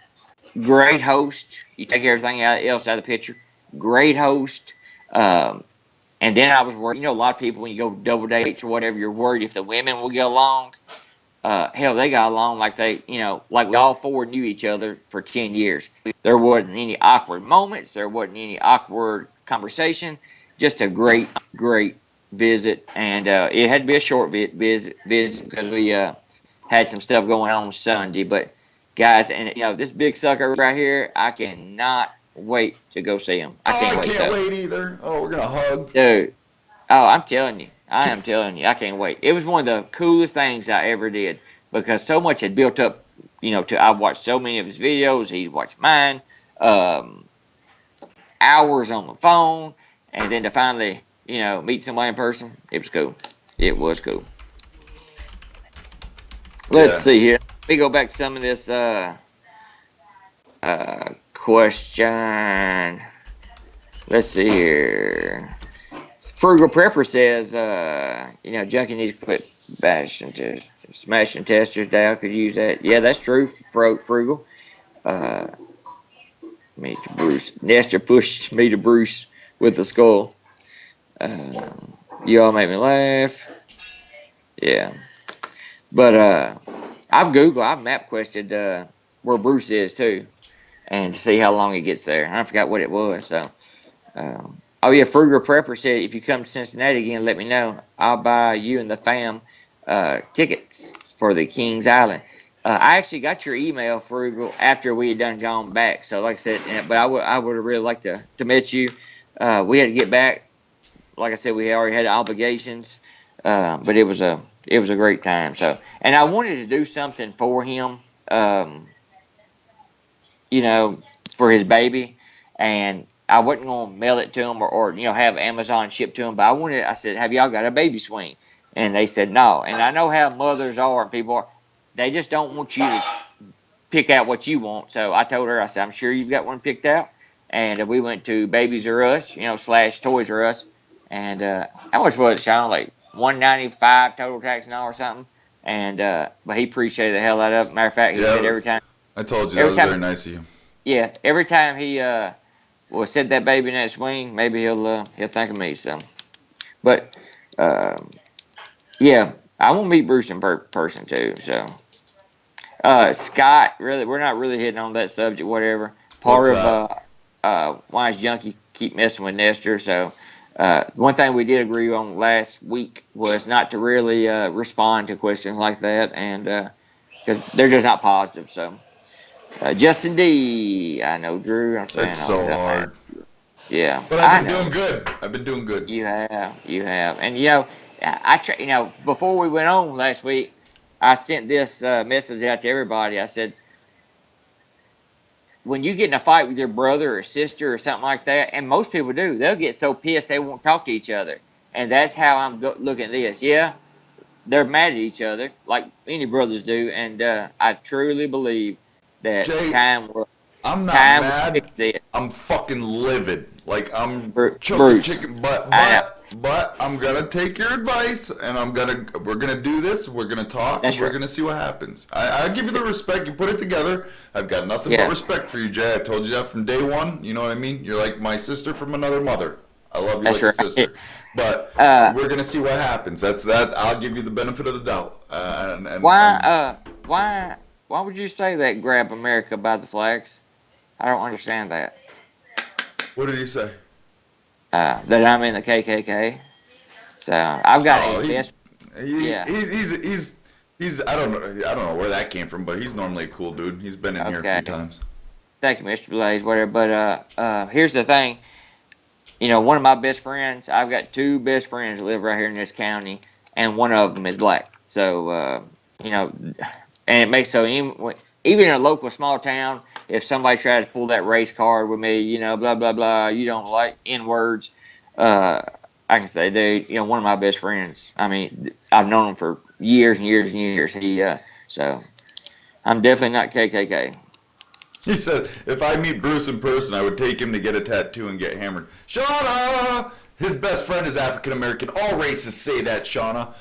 great host. You take everything else out of the picture. Great host. And then I was worried. A lot of people, when you go double dates or whatever, you're worried if the women will get along. Hell, they got along like like we all four knew each other for 10 years. There wasn't any awkward moments. There wasn't any awkward conversation. Just a great, great visit. And it had to be a short visit because we had some stuff going on Sunday. But guys, and this big sucker right here, I cannot wait to go see him. I can't wait either. Oh, we're gonna hug, dude. Oh, I'm telling you, I am. I can't wait. It was one of the coolest things I ever did because so much had built up. I've watched so many of his videos. He's watched mine. Hours on the phone, and then to finally, meet somebody in person, it was cool. It was cool. Let's see here. Let me go back to some of this question. Let's see here. Frugal Prepper says, Junkie needs to put smashing testers down. Could use that. Yeah, that's true, Frugal. Me to Bruce. Nestor pushed me to Bruce with the skull. You all make me laugh. Yeah. But I've map quested where Bruce is too, and to see how long he gets there. I forgot what it was. So, oh yeah, Frugal Prepper said if you come to Cincinnati again, let me know. I'll buy you and the fam tickets for the Kings Island. I actually got your email, Frugal, after we had gone back. So like I said, but I would have really liked to meet you. We had to get back. Like I said, we already had obligations, but it was a great time. So, and I wanted to do something for him, for his baby, and I wasn't going to mail it to him or have Amazon shipped to him. But I said, have y'all got a baby swing? And they said no. And I know how mothers are and people are. They just don't want you to pick out what you want. So I told her, I said, I'm sure you've got one picked out. And we went to Babies R Us, / Toys R Us. And how much was it, Sean? Like $195 total tax and all or something. And but he appreciated the hell out of it. Matter of fact, he said every time. I told you that was very nice of you. Yeah, every time he set that baby in that swing, maybe he'll think of me. So, but yeah, I want to meet Bruce in person too. So. Scott, really, we're not really hitting on that subject, whatever. Part of why is Junkie keep messing with Nestor. So, one thing we did agree on last week was not to really respond to questions like that, and because they're just not positive. So, Justin D, I know Drew. I'm saying it's so hard. Yeah, but I've been doing good. I've been doing good. You have, and before we went on last week. I sent this message out to everybody. I said, when you get in a fight with your brother or sister or something like that, and most people do, they'll get so pissed they won't talk to each other. And that's how I'm looking at this. Yeah, they're mad at each other like any brothers do. And I truly believe that time will. I'm not mad. I'm fucking livid. Like I'm choking chicken butt. But I'm gonna take your advice, and we're gonna do this. We're gonna talk. And we're gonna see what happens. I give you the respect. You put it together. I've got nothing but respect for you, Jay. I told you that from day one. You know what I mean? You're like my sister from another mother. I love you like a sister. But we're gonna see what happens. That's that. I'll give you the benefit of the doubt. Why would you say that? Grab America by the flags. I don't understand that. What did he say? That I'm in the KKK. So I've got he's I don't know where that came from, but he's normally a cool dude. He's been in here a few times. Thank you, Mr. Blaze, whatever. But here's the thing. You know, one of my best friends, I've got two best friends that live right here in this county, and one of them is black. So, you know, and it makes so even in a local small town, if somebody tries to pull that race card with me, you know, blah, blah, blah, you don't like N words, I can say, dude, you know, one of my best friends. I mean, I've known him for years and years and years. So I'm definitely not KKK. He said, if I meet Bruce in person, I would take him to get a tattoo and get hammered. Shauna! His best friend is African American. All races say that, Shauna.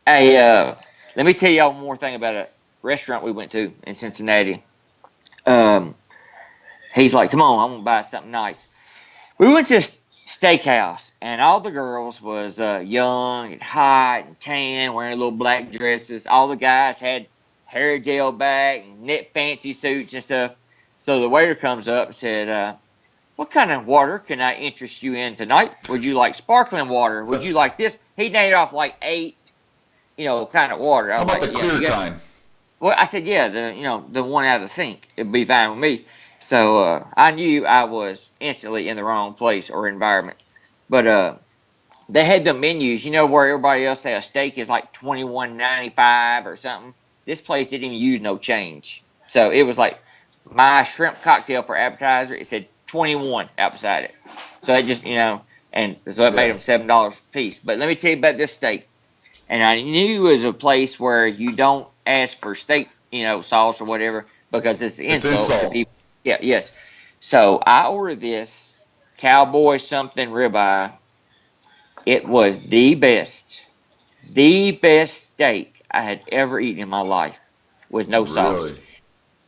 Hey, let me tell y'all one more thing about a restaurant we went to in Cincinnati. He's like, come on, I want to buy something nice. We went to a steakhouse, and all the girls was young and hot and tan, wearing little black dresses. All the guys had hair gel back and knit fancy suits and stuff. So the waiter comes up and said, what kind of water can I interest you in tonight? Would you like sparkling water? Would you like this? He named off like 8, you know, kind of water. I How was about like, the clear kind? Well, I said, yeah, the one out of the sink. It'd be fine with me. So I knew I was instantly in the wrong place or environment. But they had the menus, you know, where everybody else say a steak is like $21.95 or something. This place didn't even use no change. So it was like my shrimp cocktail for appetizer. It said 21 outside it. So it just, you know, and so it made them $7 a piece. But let me tell you about this steak. And I knew it was a place where you don't ask for steak, you know, sauce or whatever, because it's insult to people. Yeah, yes. So I ordered this cowboy something ribeye. It was the best steak I had ever eaten in my life with no sauce. Really?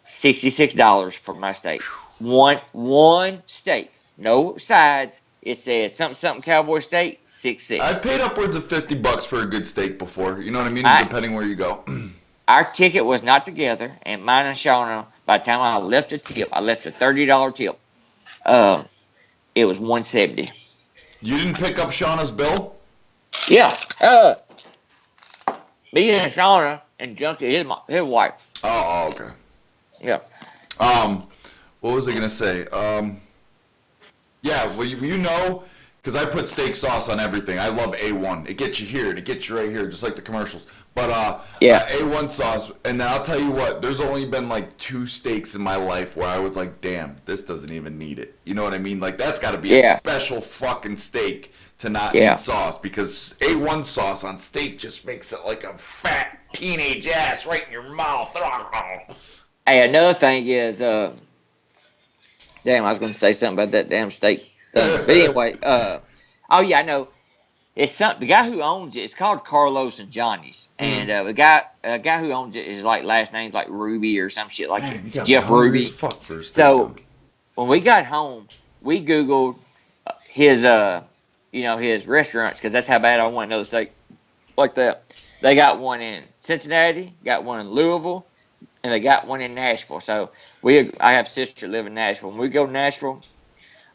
$66 for my steak. One steak, no sides. It said something cowboy steak, 6.6. I've paid upwards of $50 for a good steak before. You know what I mean? Depending where you go. Our ticket was not together, and mine and Shauna, by the time I left a tip, I left a $30 tip. It was $170. You didn't pick up Shauna's bill? Yeah. Me and Shauna and Junkie, his wife. Oh, okay. Yeah. What was I gonna say? Yeah, well, you know, because I put steak sauce on everything. I love A1. It gets you here, and it gets you right here, just like the commercials. But yeah, A1 sauce, and then I'll tell you what, there's only been like 2 steaks in my life where I was like, damn, this doesn't even need it. You know what I mean? Like, that's got to be a special fucking steak to not need sauce, because A1 sauce on steak just makes it like a fat teenage ass right in your mouth. Hey, another thing is, damn, I was going to say something about that damn steak thing. But anyway, oh yeah, I know. It's the guy who owns it. It's called Carlos and Johnny's, and the guy who owns it is like last name's like Ruby or some shit like Jeff Ruby. So when we got home, we Googled his you know, his restaurants, because that's how bad I want another steak like that. They got one in Cincinnati, got one in Louisville, and they got one in Nashville. So I have a sister live in Nashville. When we go to Nashville,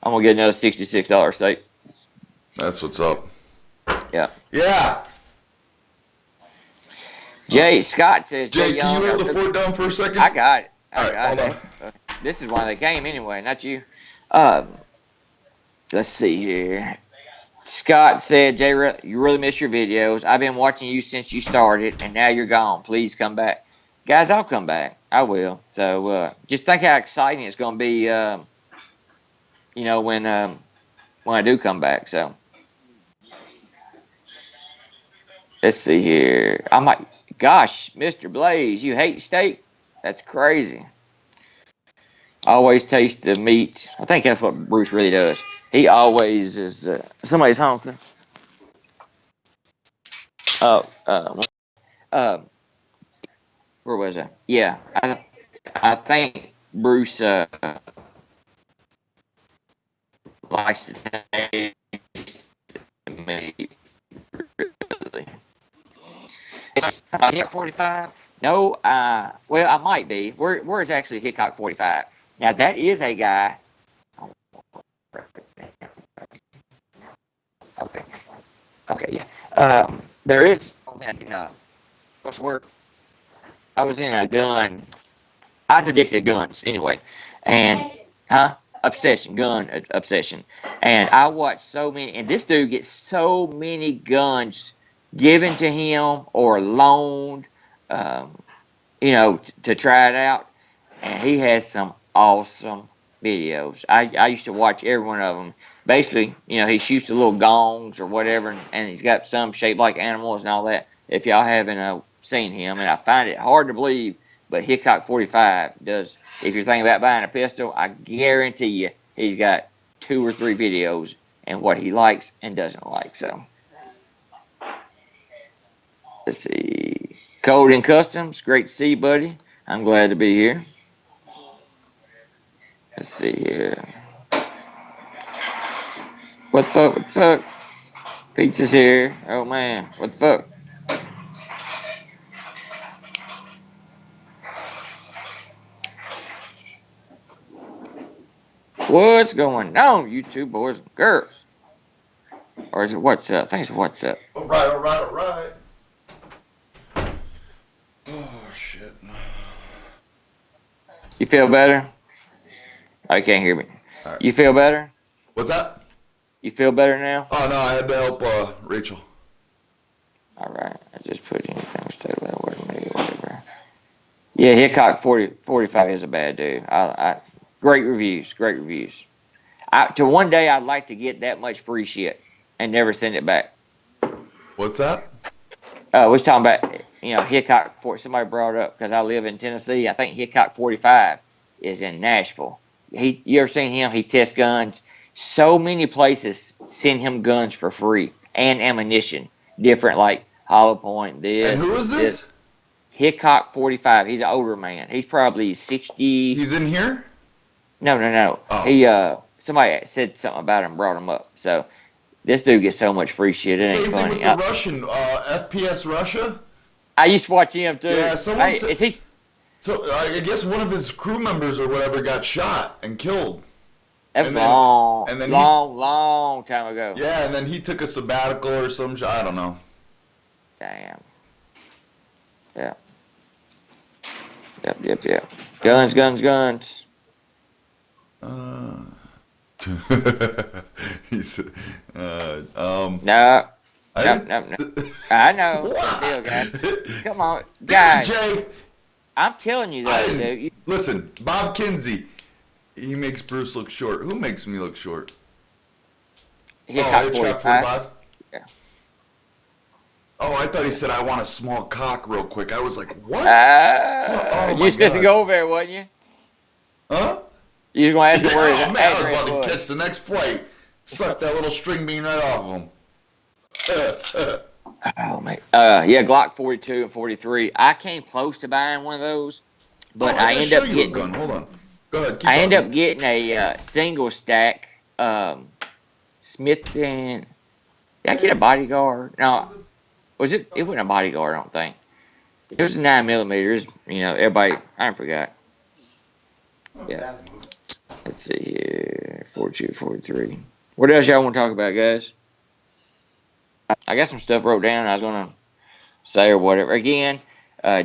I'm gonna get another $66 steak. That's what's up. Yeah. Yeah. Jay Scott says, Jay, can you hold the fort down for a second? I got it. All right, hold on. This is why they came anyway, not you. Let's see here. Scott said, Jay, you really miss your videos. I've been watching you since you started, and now you're gone. Please come back. Guys, I'll come back. I will. So just think how exciting it's going to be, you know, when I do come back. So let's see here. I might, gosh, Mr. Blaze, you hate steak? That's crazy. Always taste the meat. I think that's what Bruce really does. He always is. Somebody's honking. Where was I? Yeah, I think Bruce likes to taste the meat. Really. Am I at 45? No. Well, I might be. Where is actually Hickok 45? Now that is a guy. Okay, yeah. There is, what's the word? I was in a gun I was addicted to guns anyway, and gun obsession, and I watched so many, and this dude gets so many guns given to him or loaned, to try it out, and he has some awesome videos. I used to watch every one of them. Basically, he shoots the little gongs or whatever, and he's got some shaped like animals and all that. If y'all haven't seen him, and I find it hard to believe, but Hickok 45 does. If you're thinking about buying a pistol, I guarantee you he's got 2 or 3 videos and what he likes and doesn't like. So let's see. Code and Customs, great to see you, buddy. I'm glad to be here. Let's see here. What the fuck? What the fuck? Pizza's here. Oh man, what the fuck? What's going on, YouTube boys and girls? Or is it what's up? I think it's what's up. All right. Oh, shit. You feel better? Oh, you can't hear me. Right. You feel better? What's that? You feel better now? Oh, no, I had to help Rachel. All right. I just put anything, stay level with me, whatever. Yeah, Hickok 45 is a bad dude. Great reviews. To one day, I'd like to get that much free shit and never send it back. What's that? We was talking about, Hickok, somebody brought it up because I live in Tennessee. I think Hickok 45 is in Nashville. You ever seen him? He tests guns. So many places send him guns for free and ammunition. Different, like hollow point, this. And who is this? Hickok 45. He's an older man. He's probably 60. He's in here? No. Oh. He somebody said something about him, brought him up. So this dude gets so much free shit. It ain't Same funny. thing with the Russian FPS Russia. I used to watch him too. Yeah, someone Hey, said, is he? so I guess one of his crew members or whatever got shot and killed. That was and then- long, and then long time ago. Yeah, and then he took a sabbatical or some shit. I don't know. Damn. Yeah. Yep. Guns. He said, No. I know. Still, guys. Come on, guys. Jay, I'm telling you though, dude. listen, Bob Kinsey, he makes Bruce look short. Who makes me look short? Hickok 45. Yeah. Oh, I thought he said, I want a small cock real quick. I was like, what? You was supposed to go over there, wasn't you? Huh? You was going to ask him where his Oh, man, I was address about was. to catch the next flight. Suck that little string bean right off of him. Oh, man. Yeah, Glock 42 and 43. I came close to buying one of those, but I end up getting. Gun. Hold on. Go ahead. I end up getting a single stack Smith and. Did I get a bodyguard? No, was it? It wasn't a bodyguard. I don't think. It was a 9mm. Everybody. I forgot. Yeah. Let's see here. 42, 43. What else y'all want to talk about, guys? I got some stuff wrote down I was going to say or whatever. Again,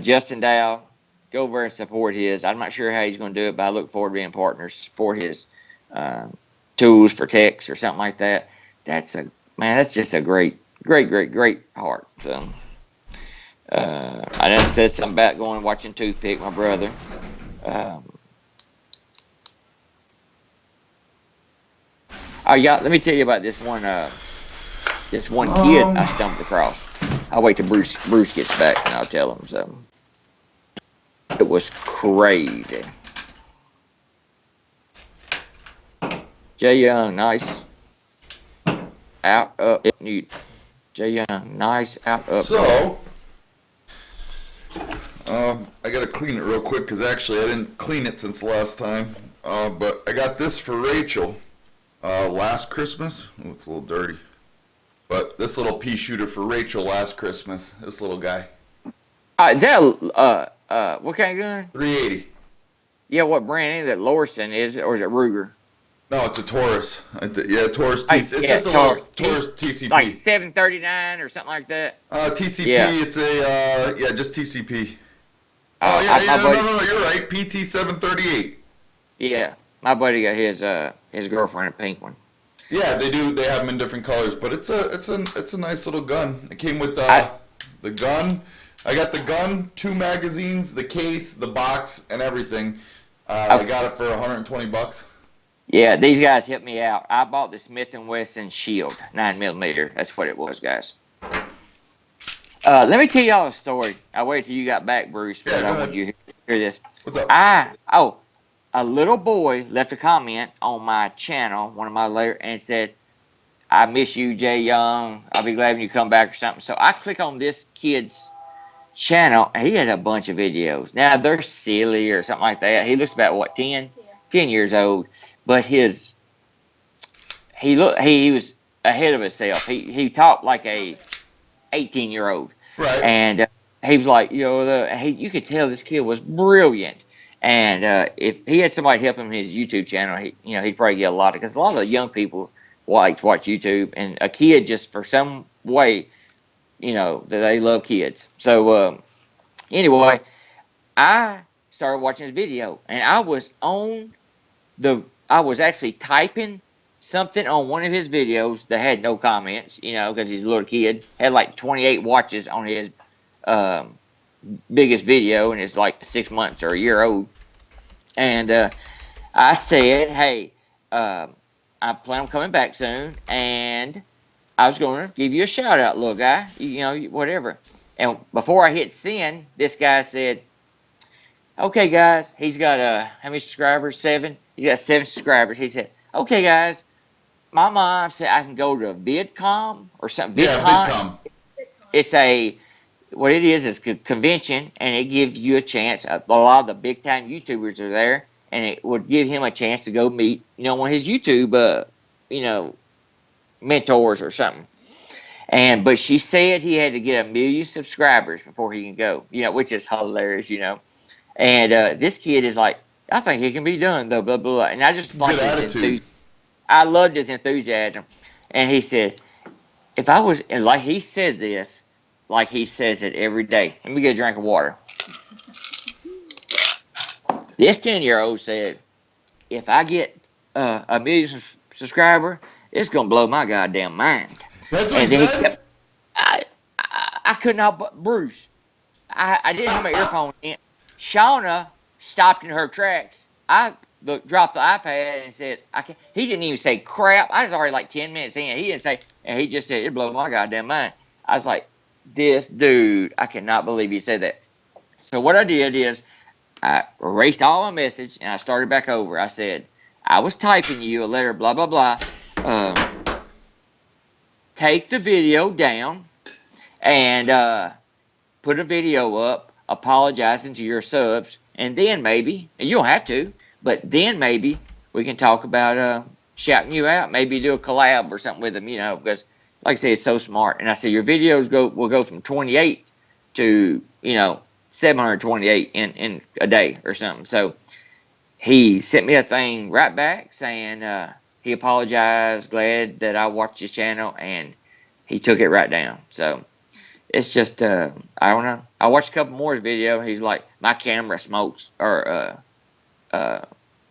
Justin Dow, go over and support his. I'm not sure how he's going to do it, but I look forward to being partners for his tools for techs or something like that. That's just a great heart. So, I done said something about going and watching Toothpick, my brother. Yeah, let me tell you about this one kid I stumbled across. I'll wait till Bruce gets back and I'll tell him. So it was crazy. Jay Young, nice. Out, up, mute. Jay Young, nice, out, up. So, I gotta clean it real quick because actually I didn't clean it since last time. But I got this for Rachel last Christmas. Oh, it's a little dirty. But this little pea shooter for Rachel last Christmas. This little guy. Is that what kind of gun? 380. Yeah, what brand is it? Lorson is it, or is it Ruger? No, it's a Taurus. Yeah, Taurus TCP. It's yeah, just a little Taurus TCP. Like 739 or something like that. TCP. Yeah. It's a just TCP. Oh, yeah, my buddy, no, you're right. PT 738. yeah, my buddy got his girlfriend a pink one. Yeah, they do. They have them in different colors, but it's a nice little gun. It came with the gun. I got the gun, 2 magazines, the case, the box, and everything. I got it for $120. Yeah, these guys helped me out. I bought the Smith & Wesson Shield 9mm. That's what it was, guys. Let me tell y'all a story. I waited till you got back, Bruce, because I want you to hear this. What's up? A little boy left a comment on my channel, one of my later, and said, "I miss you, Jay Young. I'll be glad when you come back," or something. So I click on this kid's channel, and he has a bunch of videos. Now they're silly or something like that. He looks about what, 10 years old, but he was ahead of himself. He talked like a 18-year-old, Right. and he was like, you could tell this kid was brilliant. And if he had somebody help him in his YouTube channel, he'd probably get a lot, because a lot of the young people like to watch YouTube, and a kid just for some way, that they love kids. So anyway, I started watching his video, and I was actually typing something on one of his videos that had no comments, because he's a little kid, had like 28 watches on his biggest video, and it's like 6 months or a year old. And I said, hey, I plan on coming back soon, and I was going to give you a shout out, little guy, whatever. And before I hit send, this guy said, okay, guys, he's got how many subscribers? 7. He's got 7 subscribers. He said, okay, guys, my mom said I can go to VidCon or something. Yeah, VidCon. It's what it is a convention, and it gives you a chance. A lot of the big time YouTubers are there, and it would give him a chance to go meet, one of his YouTube, mentors or something. But she said he had to get 1 million subscribers before he can go, which is hilarious, And this kid is like, I think he can be done, though, blah, blah, blah. And I just like his enthusiasm. I loved his enthusiasm. And he said, if I was, and like he said this, like he says it every day. Let me get a drink of water. This 10-year-old said, if I get 1 million subscriber, it's going to blow my goddamn mind. That's what he said? I couldn't help but, Bruce, I didn't have my earphone in. Shauna stopped in her tracks. I dropped the iPad and said, he didn't even say crap. I was already like 10 minutes in. He didn't say, and he just said, it blew my goddamn mind. I was like, this dude, I cannot believe he said that. So what I did is I erased all my message, and I started back over. I said, I was typing you a letter, blah, blah, blah. Take the video down and put a video up apologizing to your subs, and then maybe, and you don't have to, but then maybe we can talk about shouting you out, maybe do a collab or something with them, because like I said, it's so smart. And I said, your videos will go from 28 to, 728 in a day or something. So he sent me a thing right back saying he apologized, glad that I watched his channel, and he took it right down. So it's just, I don't know. I watched a couple more of his video. He's like, my camera smokes, or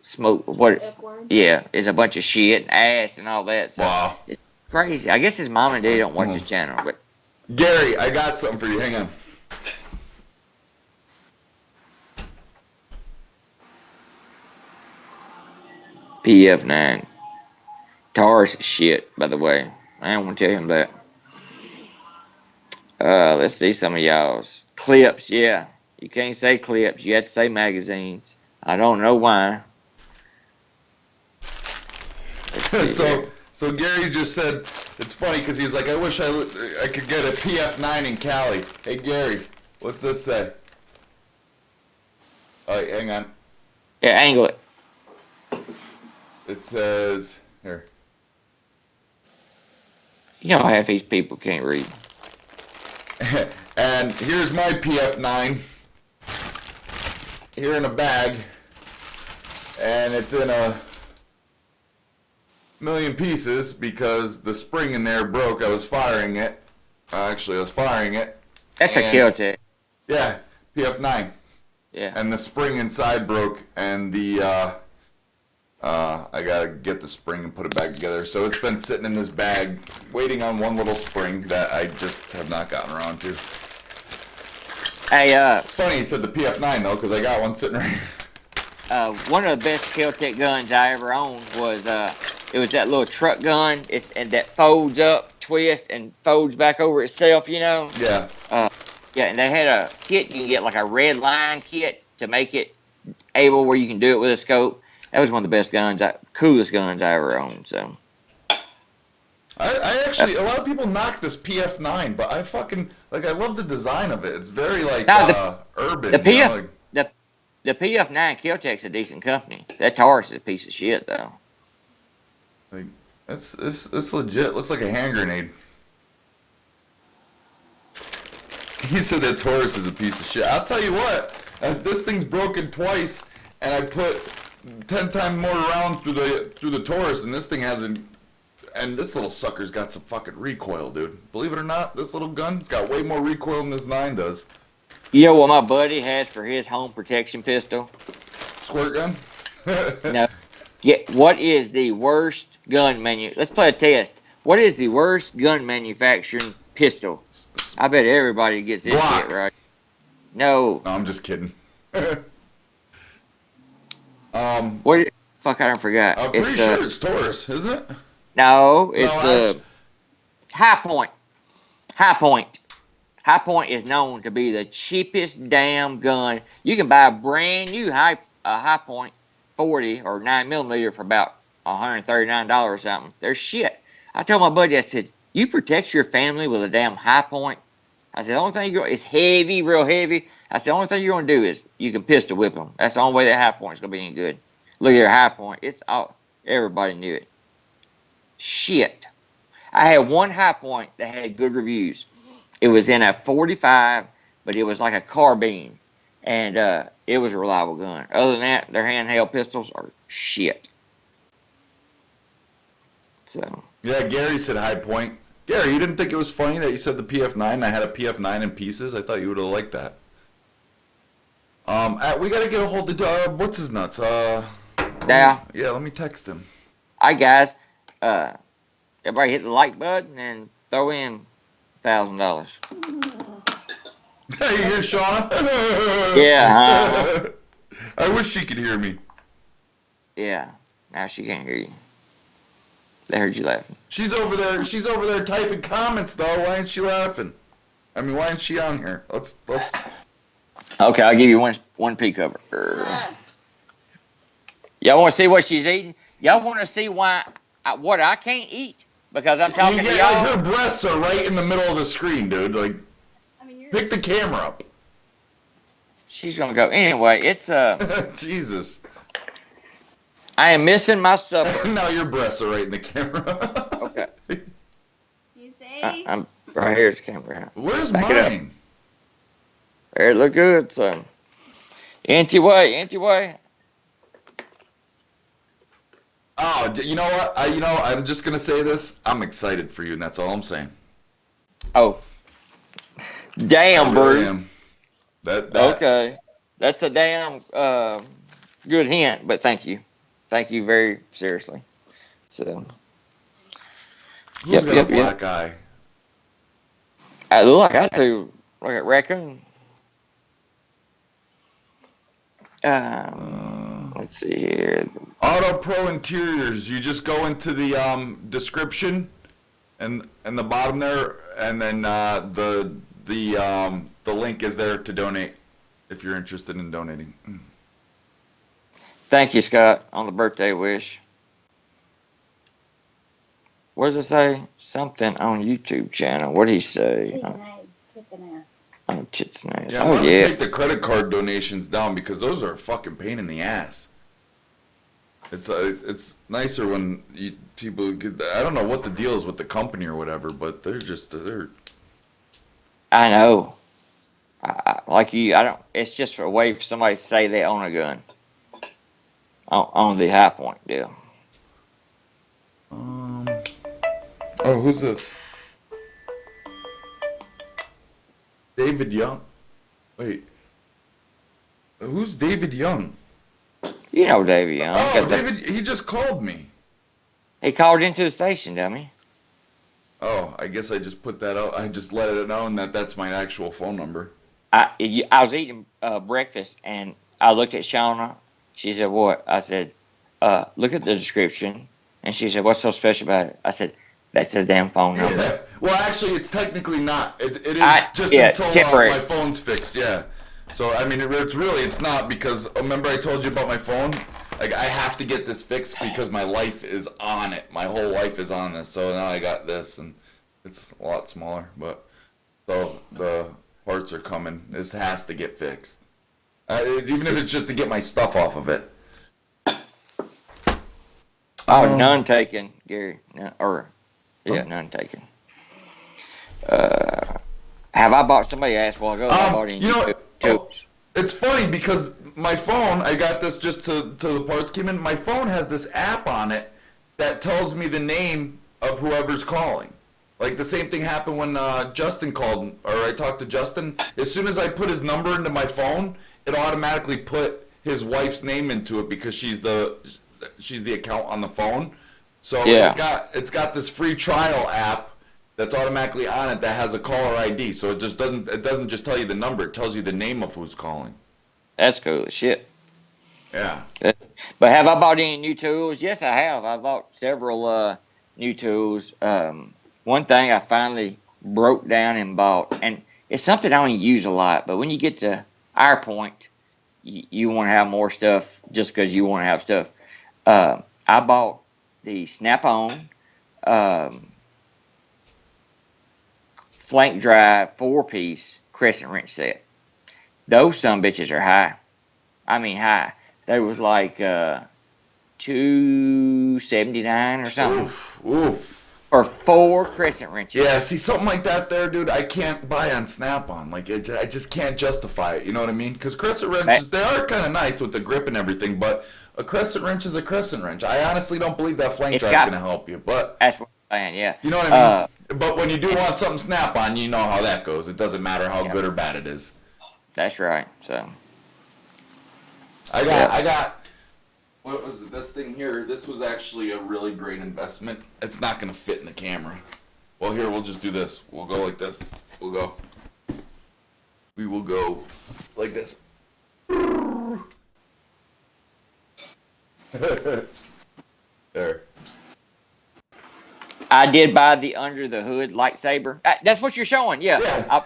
smoke, what? F-word. Yeah, it's a bunch of shit and ass and all that. So Wow. it's crazy. I guess his mom and dad don't watch his channel, but Gary, I got something for you. Hang on. PF9. Tar's shit, by the way. I don't want to tell him that. Let's see some of y'all's. Clips, yeah. You can't say clips. You have to say magazines. I don't know why. Let's see here. So Gary just said, it's funny because he's like, I wish I could get a PF9 in Cali. Hey Gary, what's this say? All right, hang on. Yeah, angle it. It says, here. Half these people can't read. And here's my PF9 here in a bag, and it's in 1,000,000 pieces because the spring in there broke. I was firing it. Actually, I was firing it. That's a kill tech. Yeah, PF9. Yeah. And the spring inside broke, and the I gotta get the spring and put it back together. So it's been sitting in this bag, waiting on one little spring that I just have not gotten around to. Hey, It's funny you said the PF9 though, because I got one sitting right here. one of the best Kel-Tec guns I ever owned was it was that little truck gun. And that folds up, twists, and folds back over itself. You know. Yeah. Yeah, and they had a kit you can get, like a red line kit, to make it able where you can do it with a scope. That was one of the best guns, coolest guns I ever owned. So. I actually, a lot of people knock this PF9, but I fucking, like, I love the design of it. It's very, like, urban. The PF, like, the PF9 Kel-Tec's a decent company. That Taurus is a piece of shit, though. like it's legit. Looks like a hand grenade. He said that Taurus is a piece of shit. I'll tell you what, this thing's broken twice, and I put 10 times more rounds through the Taurus, and this thing hasn't. And this little sucker's got some fucking recoil, dude. Believe it or not, this little gun's got way more recoil than this 9 does. You know what my buddy has for his home protection pistol? Squirt gun? No. What is the worst gun Let's play a test. What is the worst gun manufacturing pistol? I bet everybody gets this Glock. shit right. No. No, I'm just kidding. What? Fuck, I don't forgot. I'm pretty sure it's Taurus, isn't it? No, it's No, High Point. High Point. High Point is known to be the cheapest damn gun. You can buy a brand new High Point 40 or 9mm for about $139 or something. They're shit. I told my buddy, I said, you protect your family with a damn High Point? I said, the only thing it's heavy, real heavy. I said, the only thing you're going to do is you can pistol whip them. That's the only way that High Point's going to be any good. Look at their High Point. It's all, everybody knew it. Shit. I had one High Point that had good reviews. It was in a 45, but it was like a carbine. And it was a reliable gun. Other than that, their handheld pistols are shit. So. Yeah, Gary said High Point. Gary, you didn't think it was funny that you said the PF9? I had a PF9 in pieces. I thought you would have liked that. We gotta get a hold of what's his nuts? Yeah. Yeah, let me text him. All right, guys. Everybody hit the like button and throw in $1,000. Hey, you hear Shauna? Yeah. I wish she could hear me. Yeah. Now she can't hear you. They heard you laughing. She's over there. She's over there typing comments though. Why ain't she laughing? I mean, why ain't she on here? Let's. Okay, I'll give you one peek of her. Y'all want to see what she's eating? Y'all want to see what I can't eat because I'm talking to y'all? Like her breasts are right in the middle of the screen, dude. Like, pick the camera up. She's gonna go anyway. It's Jesus. I am missing my supper. Now your breasts are right in the camera. Okay. You see? I'm right here's the camera. Where's Back it up. mine? There, it look good. So, anyway. Oh, you know what? I'm just gonna say this. I'm excited for you, and that's all I'm saying. Oh, damn, I really Bruce. am. That. Okay, that's a damn good hint. But thank you very seriously. So, Who's got a black eye? I look like I do. Look at raccoon. Let's see here. Auto Pro Interiors. You just go into the description, and the bottom there, and then the link is there to donate if you're interested in donating. Thank you, Scott, on the birthday wish. What does it say? Something on YouTube channel. What did he say? Oh, tits and ass. Yeah, I'm Oh, gonna yeah. take the credit card donations down because those are a fucking pain in the ass. It's nicer when people get, I don't know what the deal is with the company or whatever, but they're. I know. Like you, I don't. It's just a way for somebody to say they own a gun. On the High Point deal. Oh, who's this? David Young. Wait. Who's David Young? You know Davey Young. Oh, David, he just called me. He called into the station, dummy. Oh, I guess I just put that out. I just let it known that that's my actual phone number. I was eating breakfast, and I looked at Shauna. She said, "What?" I said, "Look at the description." And she said, "What's so special about it?" I said, "That's his damn phone number." Yeah. Well, actually, it's technically not. It is just yeah, until temporary. my phone's fixed. Yeah. So I mean, it's not because remember I told you about my phone. Like I have to get this fixed because my life is on it. My whole life is on this. So now I got this, and it's a lot smaller. But so the parts are coming. This has to get fixed. Even if it's just to get my stuff off of it. Oh, none taken, Gary. None taken. Have I bought? Somebody asked a while ago. I bought any tools. It's funny because my phone, I got this just to the parts came in. My phone has this app on it that tells me the name of whoever's calling. Like the same thing happened when Justin called, or I talked to Justin. As soon as I put his number into my phone, it automatically put his wife's name into it because she's the account on the phone. So Yeah. it's got this free trial app that's automatically on it that has a caller ID. So it doesn't just tell you the number, it tells you the name of who's calling. That's cool as shit. Yeah. But have I bought any new tools? Yes, I have. I bought several new tools. One thing I finally broke down and bought, and it's something I don't use a lot, but when you get to our point, you want to have more stuff just because you want to have stuff. I bought the Snap-on flank drive 4-piece crescent wrench set. Those some bitches are high. I mean high. They was like $279 or something. Oof. For 4 crescent wrenches. Yeah, see something like that there, dude. I can't buy on Snap-on. Like I just can't justify it. You know what I mean? Because crescent wrenches, they are kind of nice with the grip and everything, but a crescent wrench is a crescent wrench. I honestly don't believe that flank drive is gonna help you, but that's what I'm saying. Yeah. You know what I mean? But when you do want something Snap-on, you know how that goes. It doesn't matter how good or bad it is. That's right. So I got. What was it? This thing here, this was actually a really great investment. It's not going to fit in the camera. Well, here, we'll just do this. We'll go like this. We will go like this. There. I did buy the under the hood lightsaber. That's what you're showing. Yeah.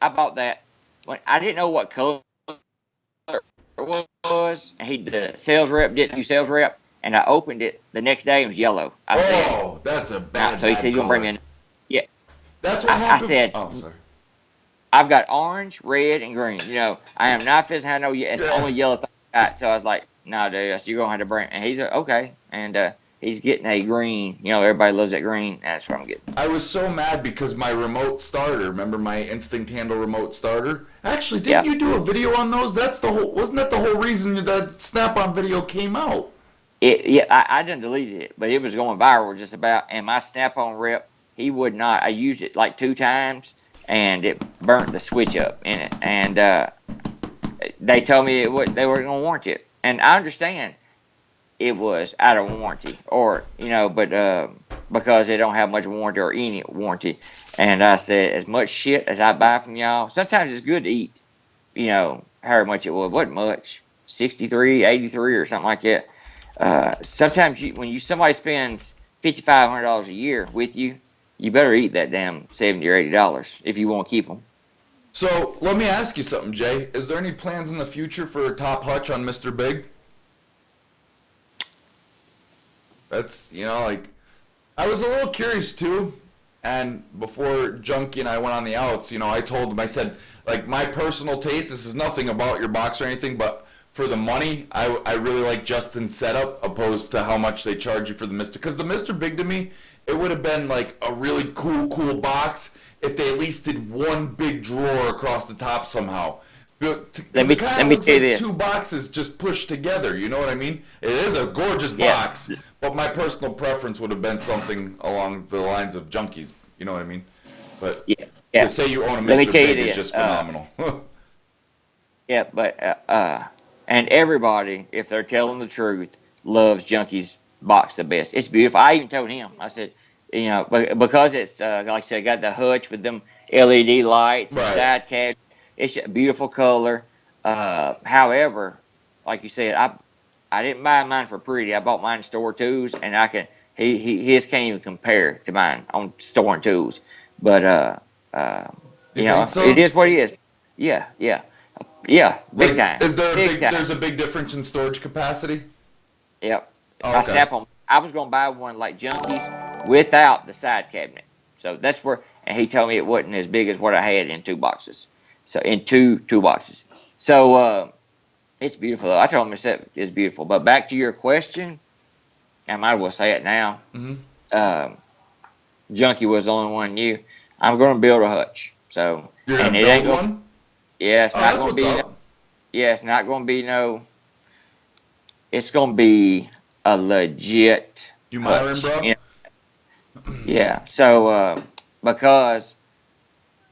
I bought that. When I didn't know what color it was. The sales rep didn't do sales rep, and I opened it the next day. It was yellow. I said, that's a bad. So he said he's gonna bring me in. Yeah. That's what happened. I said, oh, sorry. I've got orange, red, and green. You know, I am not fishing. I know it's only yellow thing I got. So I was like, no, dude, I said, you're gonna have to bring. And he's like, okay, and he's getting a green. You know, everybody loves that green. That's what I'm getting. I was so mad because my remote starter, remember my instinct handle remote starter? Actually, didn't you do a video on those? Wasn't that the whole reason that Snap-on video came out? I didn't delete it, but it was going viral just about. And my Snap-on rep, he would not. I used it like 2 times, and it burnt the switch up in it. And they told me they weren't going to warranty it. And I understand it was out of warranty, or but because they don't have much warranty or any warranty. And I said, as much shit as I buy from y'all, sometimes it's good to eat. However much it was, wasn't much, 63, 83, or something like that. Sometimes when somebody spends $5,500 a year with you, you better eat that damn $70 or $80 if you want to keep them. So let me ask you something, Jay. Is there any plans in the future for a top hutch on Mr. Big? That's, I was a little curious too. And before Junkie and I went on the outs, I told him, I said, like, my personal taste, this is nothing about your box or anything, but for the money, I really like Justin's setup opposed to how much they charge you for the Mr. Because the Mr. Big to me, it would have been like a really cool box if they at least did one big drawer across the top somehow. Let me tell you this. 2 boxes just pushed together, you know what I mean? It is a gorgeous box, but my personal preference would have been something along the lines of Junkies, you know what I mean? But to say you own a Mr. Big is just phenomenal. Yeah, but and everybody, if they're telling the truth, loves Junkie's box the best. It's beautiful. I even told him. I said, you know, because it's like I said, got the hutch with them LED lights and Right. side cab. It's a beautiful color. However, like you said, I didn't buy mine for pretty. I bought mine in store tools, and I can his can't even compare to mine on storing tools. But uh, You you think know, it so? is what it is. Yeah, yeah. Yeah, big Like, time. is there a Big big? time. There's a big difference in storage capacity. Yep. Oh, I okay. snap on. I was gonna buy one like Junkie's without the side cabinet. So that's where, and he told me it wasn't as big as what I had in two boxes. So in two boxes. So it's beautiful though. I told him it's beautiful. But back to your question, I might as well say it now. Hmm. Um, Junkie was the only one new. I'm gonna build a hutch. So You're and gonna it ain't build gonna. one? Yeah, it's Oh, not that's gonna what's be. up. Yeah, it's not gonna be no. It's gonna be a legit You Myron, hutch. bro? Yeah. So because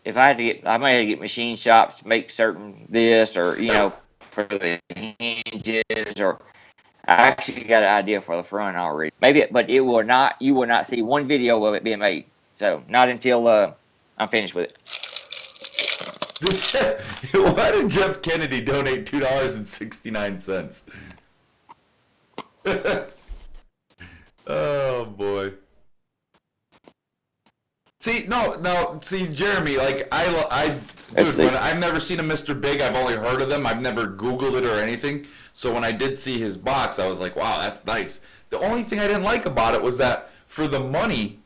if I had to get, I might have to get machine shops to make certain this, or for the hinges, or I actually got an idea for the front already. Maybe, but it will not. You will not see one video of it being made. So not until I'm finished with it. Why did Jeff Kennedy donate $2.69? Oh boy. See, no, see, Jeremy, like Let's dude, when see. I've never seen a Mr. Big, I've only heard of them. I've never Googled it or anything. So when I did see his box, I was like, wow, that's nice. The only thing I didn't like about it was that for the money,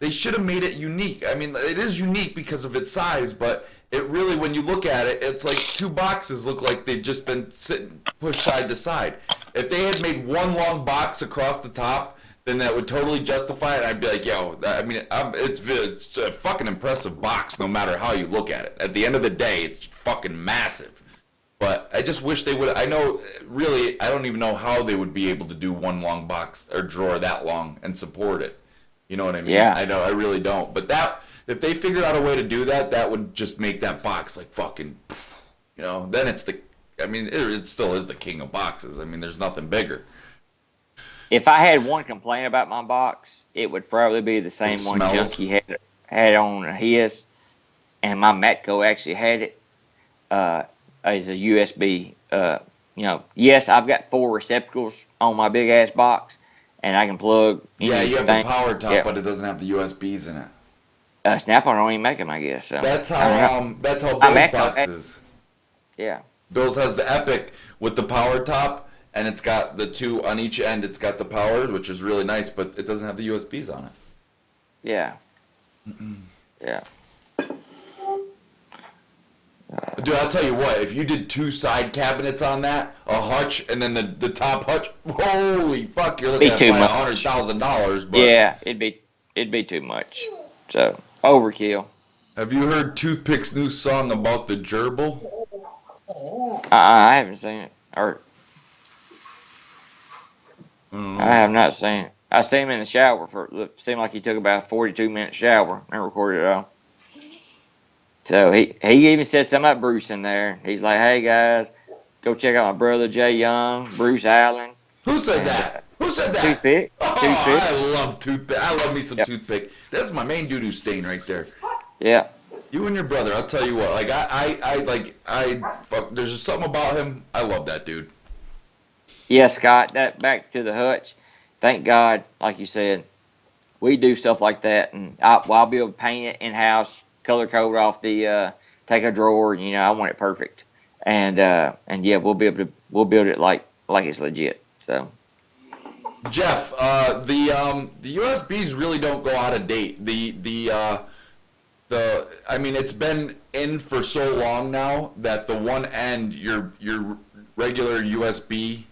they should have made it unique. I mean, it is unique because of its size, but it really, when you look at it, it's like two boxes look like they've just been sitting pushed side to side. If they had made one long box across the top, then that would totally justify it. I'd be like, yo, I mean, it's a fucking impressive box, no matter how you look at it. At the end of the day, it's fucking massive. But I just wish they would. I know, really, I don't even know how they would be able to do one long box or drawer that long and support it. You know what I mean? Yeah. I know, I really don't. But that, if they figured out a way to do that, that would just make that box like fucking, then it's the, I mean, it still is the king of boxes. I mean, there's nothing bigger. If I had one complaint about my box, it would probably be the It same one smells. Junkie had on his, and my Matco actually had it. As a USB. Yes, I've got four receptacles on my big ass box, and I can plug Yeah, you have the anything. power top, Yeah, but it doesn't have the USBs in it. Snap-on don't even make them, I guess. So That's I don't know. how My Bill's Matco, box is. yeah, Bill's has the Epic with the power top, and it's got the two on each end. It's got the power, which is really nice, but it doesn't have the USBs on it. yeah, yeah. Dude, I'll tell you what, if you did two side cabinets on that, a hutch, and then the top hutch, holy fuck, you're looking Be at too probably much. $100,000. But Yeah, it'd be too much. So overkill. have you heard Toothpick's new song about the gerbil? I haven't seen it, or I don't I know. have not seen it. I seen him in the shower it seemed like he took about a 42-minute shower and recorded it all. So he even said something about Bruce in there. He's like, "Hey guys, go check out my brother Jay Young, Bruce Allen, Who said and that? Who said that? Toothpick, Oh, Toothpick." I love Toothpick. I love me some Yep. Toothpick. That's my main doo-doo stain right there. Yeah. You and your brother, I'll tell you what. Like fuck. There's just something about him. I love that dude. Yeah, Scott. That back to the hutch. Thank God, like you said, we do stuff like that, and I'll be able to paint it in house, color code off the take a drawer. I want it perfect, and yeah, we'll build it like it's legit. So Jeff, the USBs really don't go out of date. I mean, it's been in for so long now that the one end, your regular USB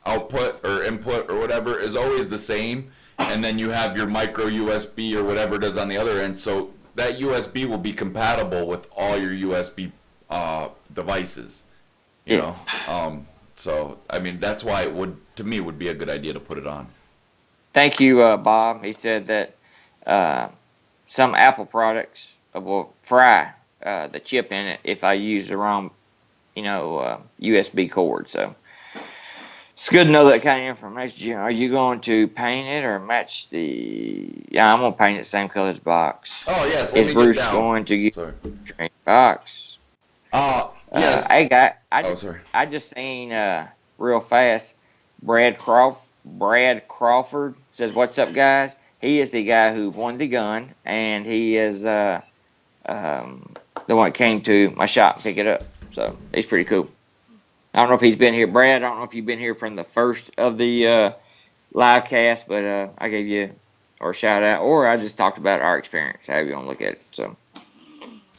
output or input or whatever is always the same, and then you have your micro USB or whatever it is on the other end. So that USB will be compatible with all your USB devices. You yeah. know, so I mean that's why it would be a good idea to put it on. Thank you, Bob. He said that some Apple products will fry the chip in it if I use the wrong USB cord. So it's good to know that kind of information. Are you going to paint it or match the? Yeah, I'm gonna paint it same color as the box. Oh yes, let Is me Bruce get down. going to get Sorry. a box? Yes. Hey, guy, Oh, sorry. I just seen real fast. Brad Crawford says, "What's up, guys?" He is the guy who won the gun, and he is the one that came to my shop and pick it up. So he's pretty cool. I don't know if he's been here, Brad. I don't know if you've been here from the first of the live cast, but I gave you or shout out, or I just talked about our experience. However you want to look at it. So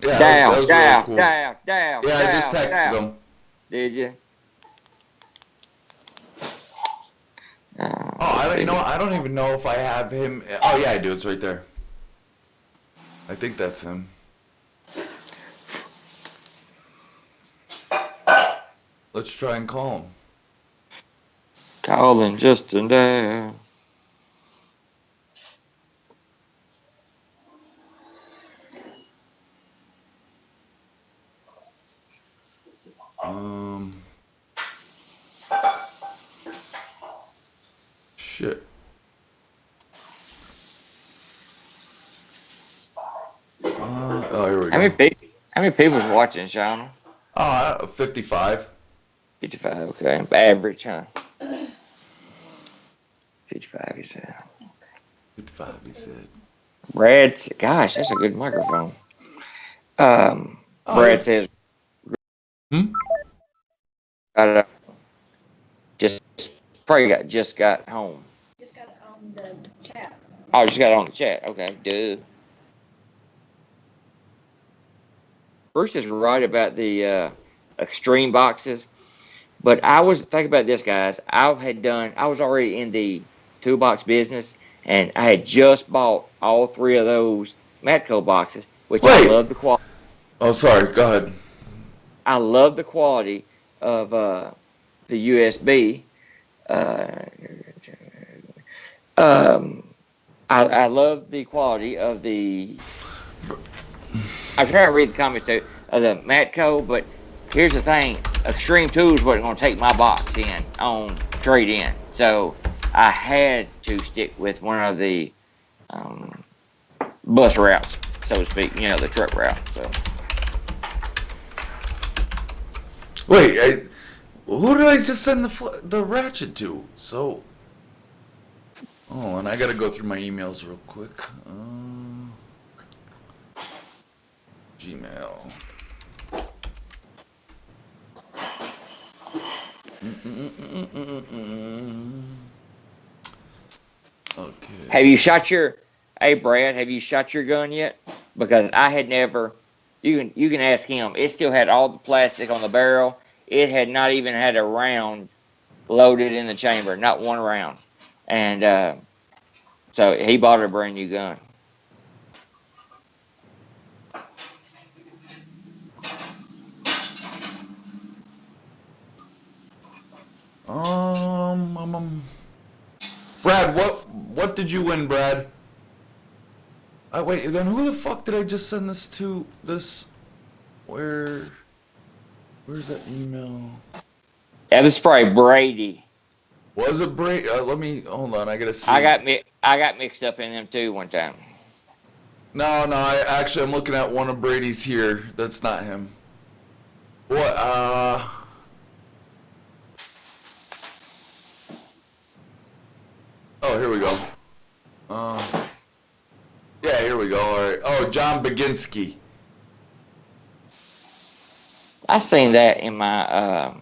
Yeah, down, that was down, really cool. down, down. Yeah, I just down, texted down. them. Did you? You know what? I don't even know if I have him. Oh yeah, I do. It's right there. I think that's him. Let's try and call him. Calling Justin down. Shit. Oh, here we go. How many people's watching, Sean? 55. 55, okay. Average, huh? 55, he said. 55, he said. Brad, gosh, that's a good microphone. Brad yeah. says, Hmm? just got home. Just got it on the chat. Oh, just got it on the chat. Okay, duh. Bruce is right about the extreme boxes, but I was thinking about this, guys. I was already in the toolbox business, and I had just bought all three of those Matco boxes, which I love the quality. Oh, sorry. Go ahead. I love the quality of the USB. I love the quality of the. I was trying to read the comments too of the Matco, but here's the thing: Extreme Tools wasn't going to take my box in on trade in, so I had to stick with one of the bus routes, so to speak. The truck route. So. Wait, who did I just send the ratchet to? So, and I gotta go through my emails real quick. Gmail. Okay. Hey Brad, have you shot your gun yet? Because I had never. You can ask him. It still had all the plastic on the barrel. It had not even had a round loaded in the chamber, not one round. And so he bought a brand new gun. Brad, what did you win, Brad? Wait, then who the fuck did I just send this to? Where's that email? That was probably Brady. Was it Brady? Let me hold on. I gotta see. I got mixed up in them too one time. No, I'm looking at one of Brady's here. That's not him. What? Oh, here we go. Yeah, here we go. All right. Oh, John Baginski. I seen that in my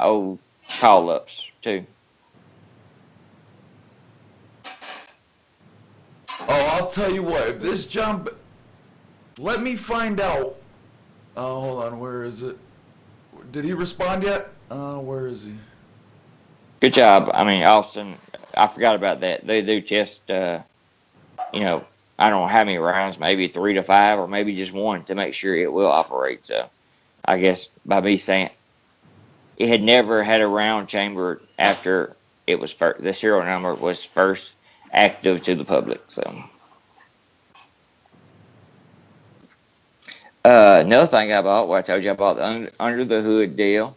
old call ups too. Oh, I'll tell you what. If this John, let me find out. Oh, hold on. Where is it? Did he respond yet? Where is he? Good job. I mean, Austin. I forgot about that. They do test. I don't know how many rounds, maybe 3 to 5, or maybe just one to make sure it will operate. So, I guess by me saying it had never had a round chamber after it was the serial number was first active to the public. So, Another thing I bought, what I told you I bought the under the hood deal.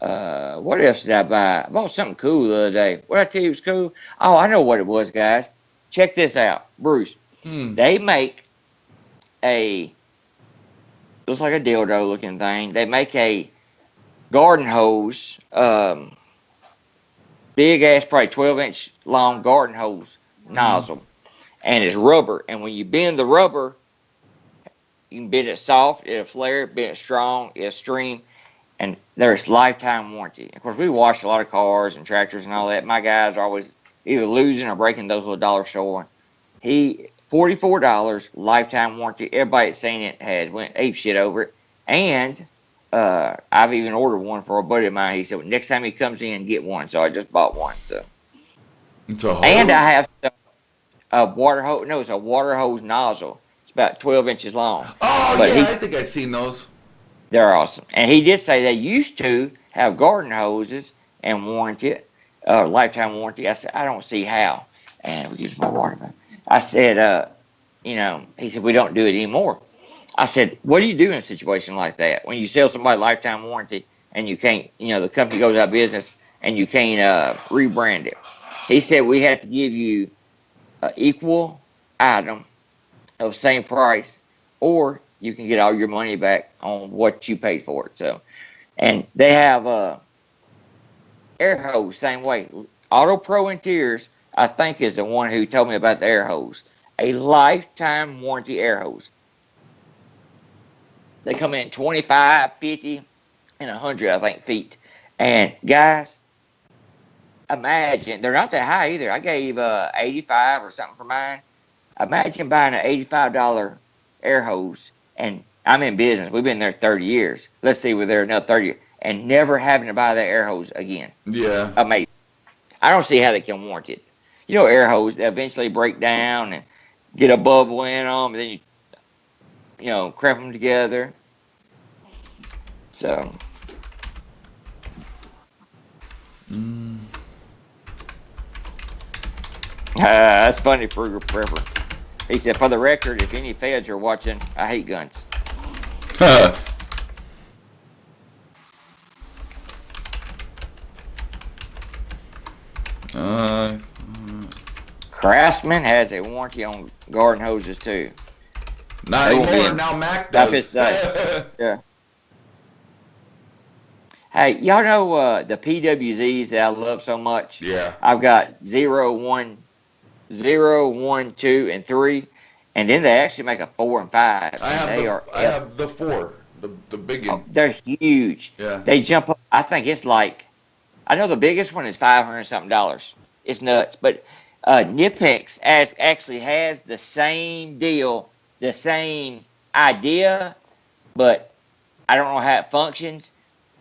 What else did I buy? I bought something cool the other day. What I tell you was cool? Oh, I know what it was, guys. Check this out, Bruce. They make a looks like a dildo looking thing. They make a garden hose, big ass, probably 12-inch long garden hose nozzle, and it's rubber. And when you bend the rubber, you can bend it soft, it'll flare. Bend it strong, it'll stream. And there's lifetime warranty. Of course, we wash a lot of cars and tractors and all that. My guys are always either losing or breaking those little dollar store. $44 lifetime warranty. Everybody that's seen it has went ape shit over it. And I've even ordered one for a buddy of mine. He said next time he comes in, get one. So I just bought one. So. It's a hose? And I have a water hose. No, it's a water hose nozzle. It's about 12 inches long. Oh, but yeah, I think I've seen those. They're awesome. And he did say they used to have garden hoses and warranty it, lifetime warranty. I said, I don't see how. And we use my water. I said, he said, we don't do it anymore. I said, what do you do in a situation like that? When you sell somebody lifetime warranty and you can't, the company goes out of business and you can't rebrand it. He said, we have to give you an equal item of same price, or you can get all your money back on what you paid for it. So, and they have air hose, same way. Auto Pro Interiors, I think, is the one who told me about the air hose. A lifetime warranty air hose. They come in 25, 50, and 100, I think, feet. And guys, imagine, they're not that high either. I gave 85 or something for mine. Imagine buying an $85 air hose, and I'm in business. We've been there 30 years. Let's see, we're there another 30 years, and never having to buy that air hose again. Yeah. Amazing. I don't see how they can warrant it. Air hose, they eventually break down and get a bubble in them, and then you cramp them together. So. That's funny, Frugal Prepper. He said, for the record, if any feds are watching, I hate guns. Craftsman has a warranty on garden hoses too. Not anymore. Now Mac does. Yeah. Hey, y'all know the PWZs that I love so much? Yeah. I've got 0, 1, 2, and 3, and then they actually make a 4 and 5. I have the 4, the big one. Oh, they're huge. Yeah. They jump up. I think it's like, I know the biggest one is $500 something. It's nuts. But Nipex actually has the same deal, the same idea, but I don't know how it functions.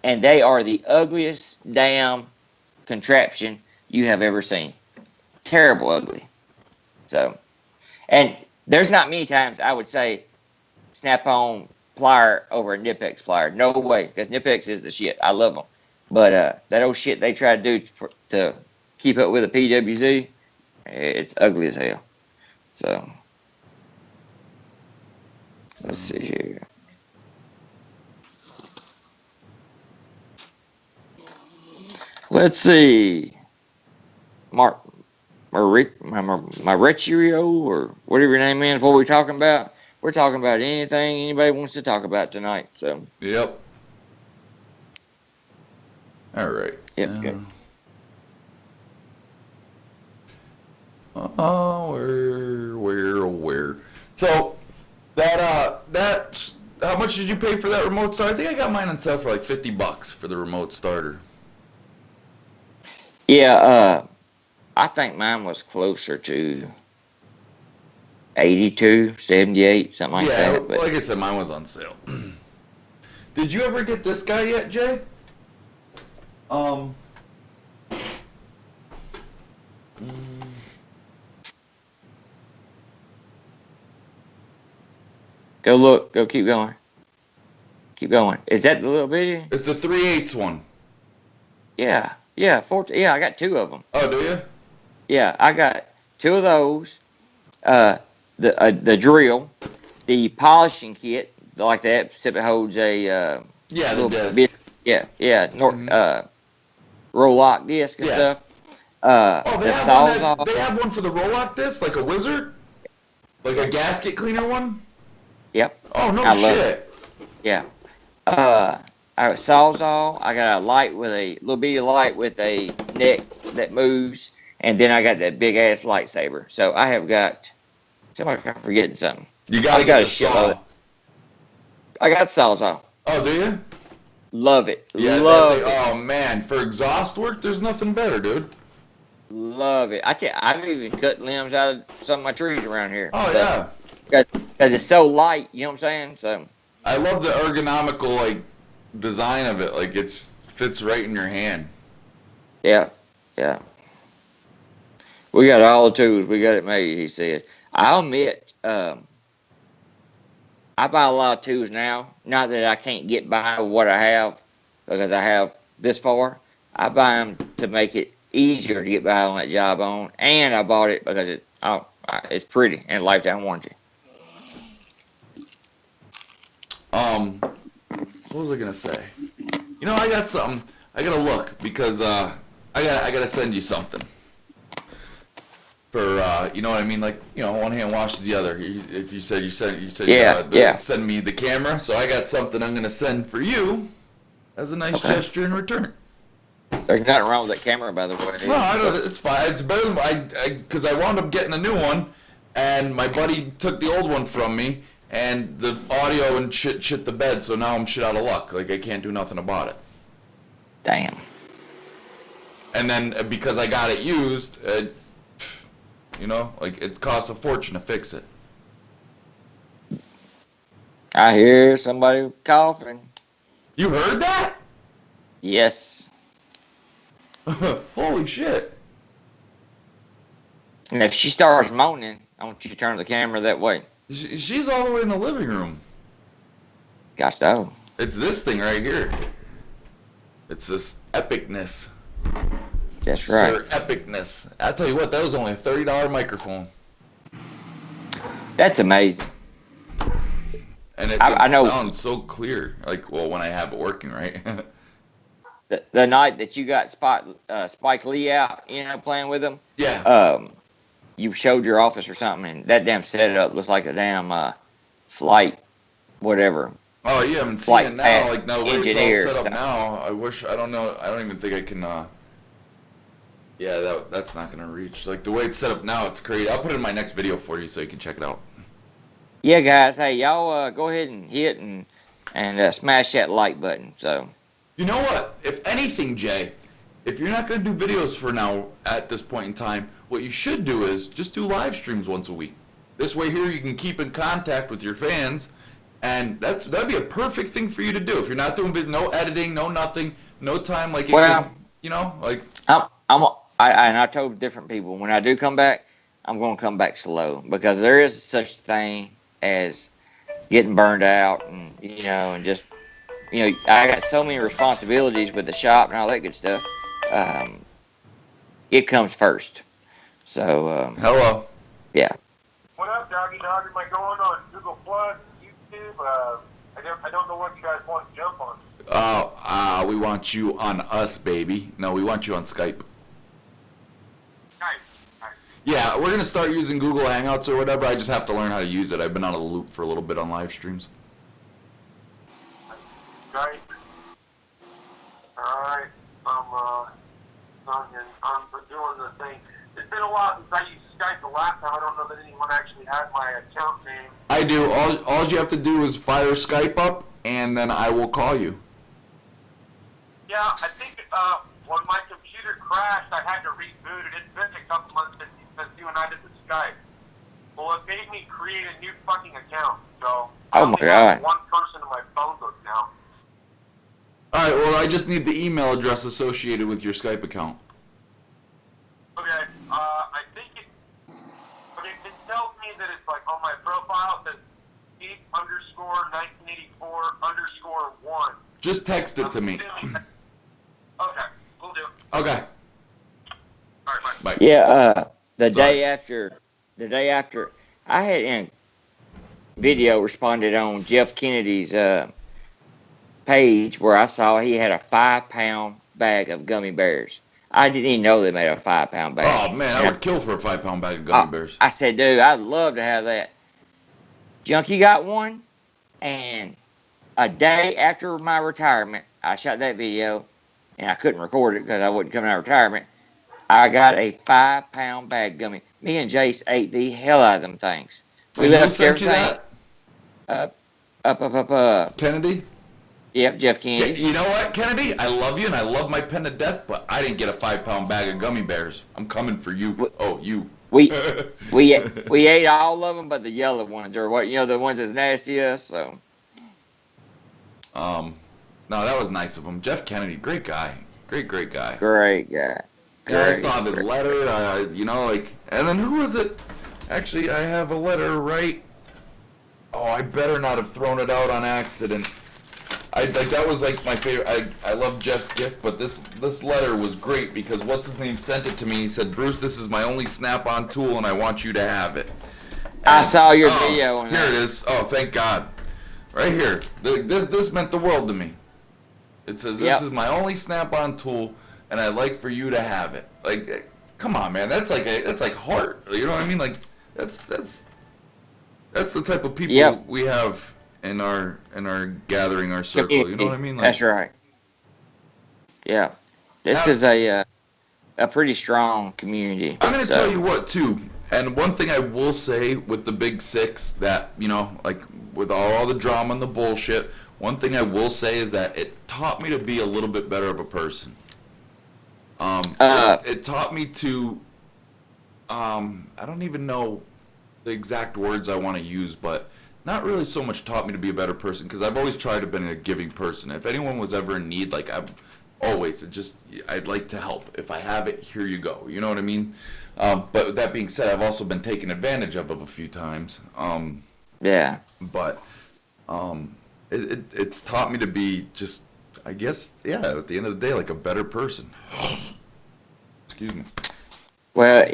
And they are the ugliest damn contraption you have ever seen. Terrible ugly. So, and there's not many times I would say snap-on plier over a Nipex plier. No way, because Nipex is the shit. I love them. But that old shit they try to do to keep up with a PWZ, it's ugly as hell. So, let's see here. Let's see. Mauricio, or whatever your name is, what are we talking about? We're talking about anything anybody wants to talk about tonight. So. Yep. All right. Yep. Good. Where? So that's how much did you pay for that remote starter? I think I got mine on sale for like $50 for the remote starter. Yeah, I think mine was closer to 82, 78, something like that. Yeah, like I said, mine was on sale. Did you ever get this guy yet, Jay? Go look. Go keep going. Keep going. Is that the little bitty? It's the 3/8 one. Yeah. 14. Yeah, I got 2 of them. Oh, do you? Yeah, I got 2 of those. The drill, the polishing kit, like that, except it holds a Yeah, the little disc. bit. Yeah. Roll lock disc and Yeah. stuff. Oh, The Sawzall. they have one for the roll-lock disc, like a Wizard? Like a gasket cleaner one? Yep. Oh, no I love shit. Yeah. I have a Sawzall. I got a light with a little bitty light with a neck that moves, and then I got that big ass lightsaber. So I have got. Somebody I'm forgetting something. You gotta I've got get a the shitload. saw. I got Sawzall. Oh, do you? Love it. Yeah, Love it. oh man, for exhaust work, there's nothing better, dude. Love it. I've even cut limbs out of some of my trees around here. Oh yeah. Because it's so light, you know what I'm saying? So I love the ergonomical like design of it. Like it's fits right in your hand. yeah. We got all the tools. We got it made, he said. I'll admit, I buy a lot of tools now. Not that I can't get by with what I have, because I have this far. I buy them to make it easier to get by on that job on, and I bought it because it's pretty and lifetime warranty. What was I gonna say? You know, I got something. I gotta look because I gotta send you something. For you know what I mean? Like, you know, one hand washes the other. If you said Yeah. send me the camera, so I got something I'm gonna send for you as a nice gesture in return. There's nothing wrong with that camera, by the way. No, I don't. It's fine. It's better than because I wound up getting a new one, and my buddy took the old one from me, and the audio and shit the bed. So now I'm shit out of luck. Like I can't do nothing about it. Damn. And then because I got it used, you know, like it costs a fortune to fix it. I hear somebody coughing. You heard that? Yes. Holy shit. And if she starts moaning, I want you to turn the camera that way. She's all the way in the living room. Gosh, no. It's this thing right here. It's this epicness. That's right. Sir, epicness. I tell you what, that was only a $30 microphone. That's amazing. And it I know. sounds so clear. Like, well, when I have it working, right? The night that you got Spike Lee out, you know, playing with him. Yeah. You showed your office or something, and that damn setup looks like a damn flight, whatever. Oh, you haven't seen Flight it now. path Like, no, where it's engineer, all set up so. now. I don't know. I don't even think I can, yeah, that's not going to reach. Like, the way it's set up now, it's crazy. I'll put it in my next video for you so you can check it out. Yeah, guys. Hey, y'all go ahead and hit and smash that like button. So. You know what? If anything, Jay, if you're not going to do videos for now at this point in time, what you should do is just do live streams once a week. This way here you can keep in contact with your fans, and that'd be a perfect thing for you to do. If you're not doing no editing, no nothing, no time, like, you know, like. I told different people, when I do come back, I'm going to come back slow, because there is such a thing as getting burned out, and, you know, and just, you know, I got so many responsibilities with the shop and all that good stuff. It comes first. So, Hello. yeah. What up, Doggy Dog? Am I going on Google Plus, YouTube? I don't know what you guys want to jump on. We want you on us, baby. No, we want you on Skype. Nice. Yeah, we're going to start using Google Hangouts or whatever. I just have to learn how to use it. I've been out of the loop for a little bit on live streams. Right. Alright. I'm doing the thing. It's been a while since I used Skype the last time. I don't know that anyone actually had my account name. I do. All you have to do is fire Skype up, and then I will call you. Yeah, I think when my computer crashed, I had to reboot it. It's been a couple months since you and I did the Skype. Well, it made me create a new fucking account. So I Oh my only have God. one person in my phone book now. All right, well, I just need the email address associated with your Skype account. Okay, I think it tells me that it's like on my profile that Steve _1984_1. Just text it to me. Okay, we'll do. Okay. All right, bye. Bye. Yeah, the Sorry. day after, I had video responded on Jeff Kennedy's page where I saw he had a 5-pound bag of gummy bears. I didn't even know they made a 5-pound bag. Oh man, I would kill for a 5-pound bag of I, gummy bears. I said, dude, I'd love to have that. Junkie got one, and a day after my retirement, I shot that video, and I couldn't record it because I wasn't coming out of retirement. I got a 5-pound bag gummy. Me and Jace ate the hell out of them things. We And who left sent you everything that? up. Kennedy? Yep, Jeff Kennedy. You know what, Kennedy? I love you and I love my pen to death, but I didn't get a 5-pound bag of gummy bears. I'm coming for you. Oh, you. We ate all of them, but the yellow ones, or what, the ones that's nastiest. So. No, that was nice of him. Jeff Kennedy, great guy. Great guy. Great guy. Yeah, I still have his letter, and then who was it? Actually, I have a letter right. Oh, I better not have thrown it out on accident. That was like my favorite. I love Jeff's gift, but this letter was great because what's his name sent it to me. He said, "Bruce, this is my only Snap-on tool, and I want you to have it." I saw your video on here that. it is. Oh, thank God. Right here. This meant the world to me. It says, "This is my only Snap-on tool, and I'd like for you to have it." Like, come on, man. That's like heart. You know what I mean? Like, that's the type of people we have in our gathering, our circle. You know what I mean? Like, that's right. Yeah, this is a pretty strong community. I'm gonna tell you what too, and one thing I will say with the Big Six that like with all the drama and the bullshit, one thing I will say is that it taught me to be a little bit better of a person. It taught me to, I don't even know the exact words I want to use, but not really so much taught me to be a better person, because I've always tried to be a giving person. If anyone was ever in need, like I'd like to help. If I have it, here you go. You know what I mean? But with that being said, I've also been taken advantage of a few times. Yeah. But it's taught me to be just, I guess, at the end of the day, like a better person. Excuse me. Well,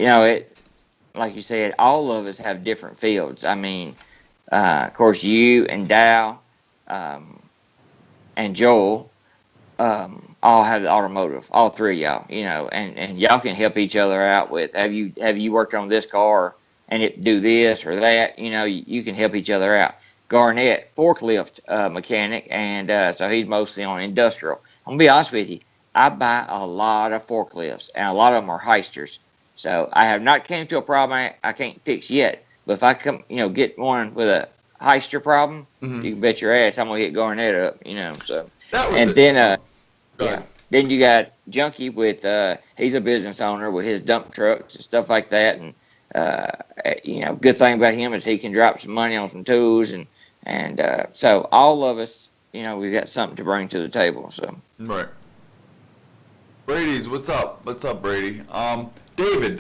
like you said, all of us have different fields. I mean, of course, you and Dow and Joel all have the automotive. All three of y'all, and y'all can help each other out with. Have you worked on this car and it do this or that? You can help each other out. Garnett, forklift mechanic, and so he's mostly on industrial. I'm gonna be honest with you. I buy a lot of forklifts, and a lot of them are heisters. So I have not came to a problem I can't fix yet. But if I come, get one with a heister problem, you can bet your ass I'm gonna hit Garnett up. So then you got Junkie with he's a business owner with his dump trucks and stuff like that, and good thing about him is he can drop some money on some tools, and so all of us, we've got something to bring to the table. So right. Brady's, what's up? What's up, Brady? David,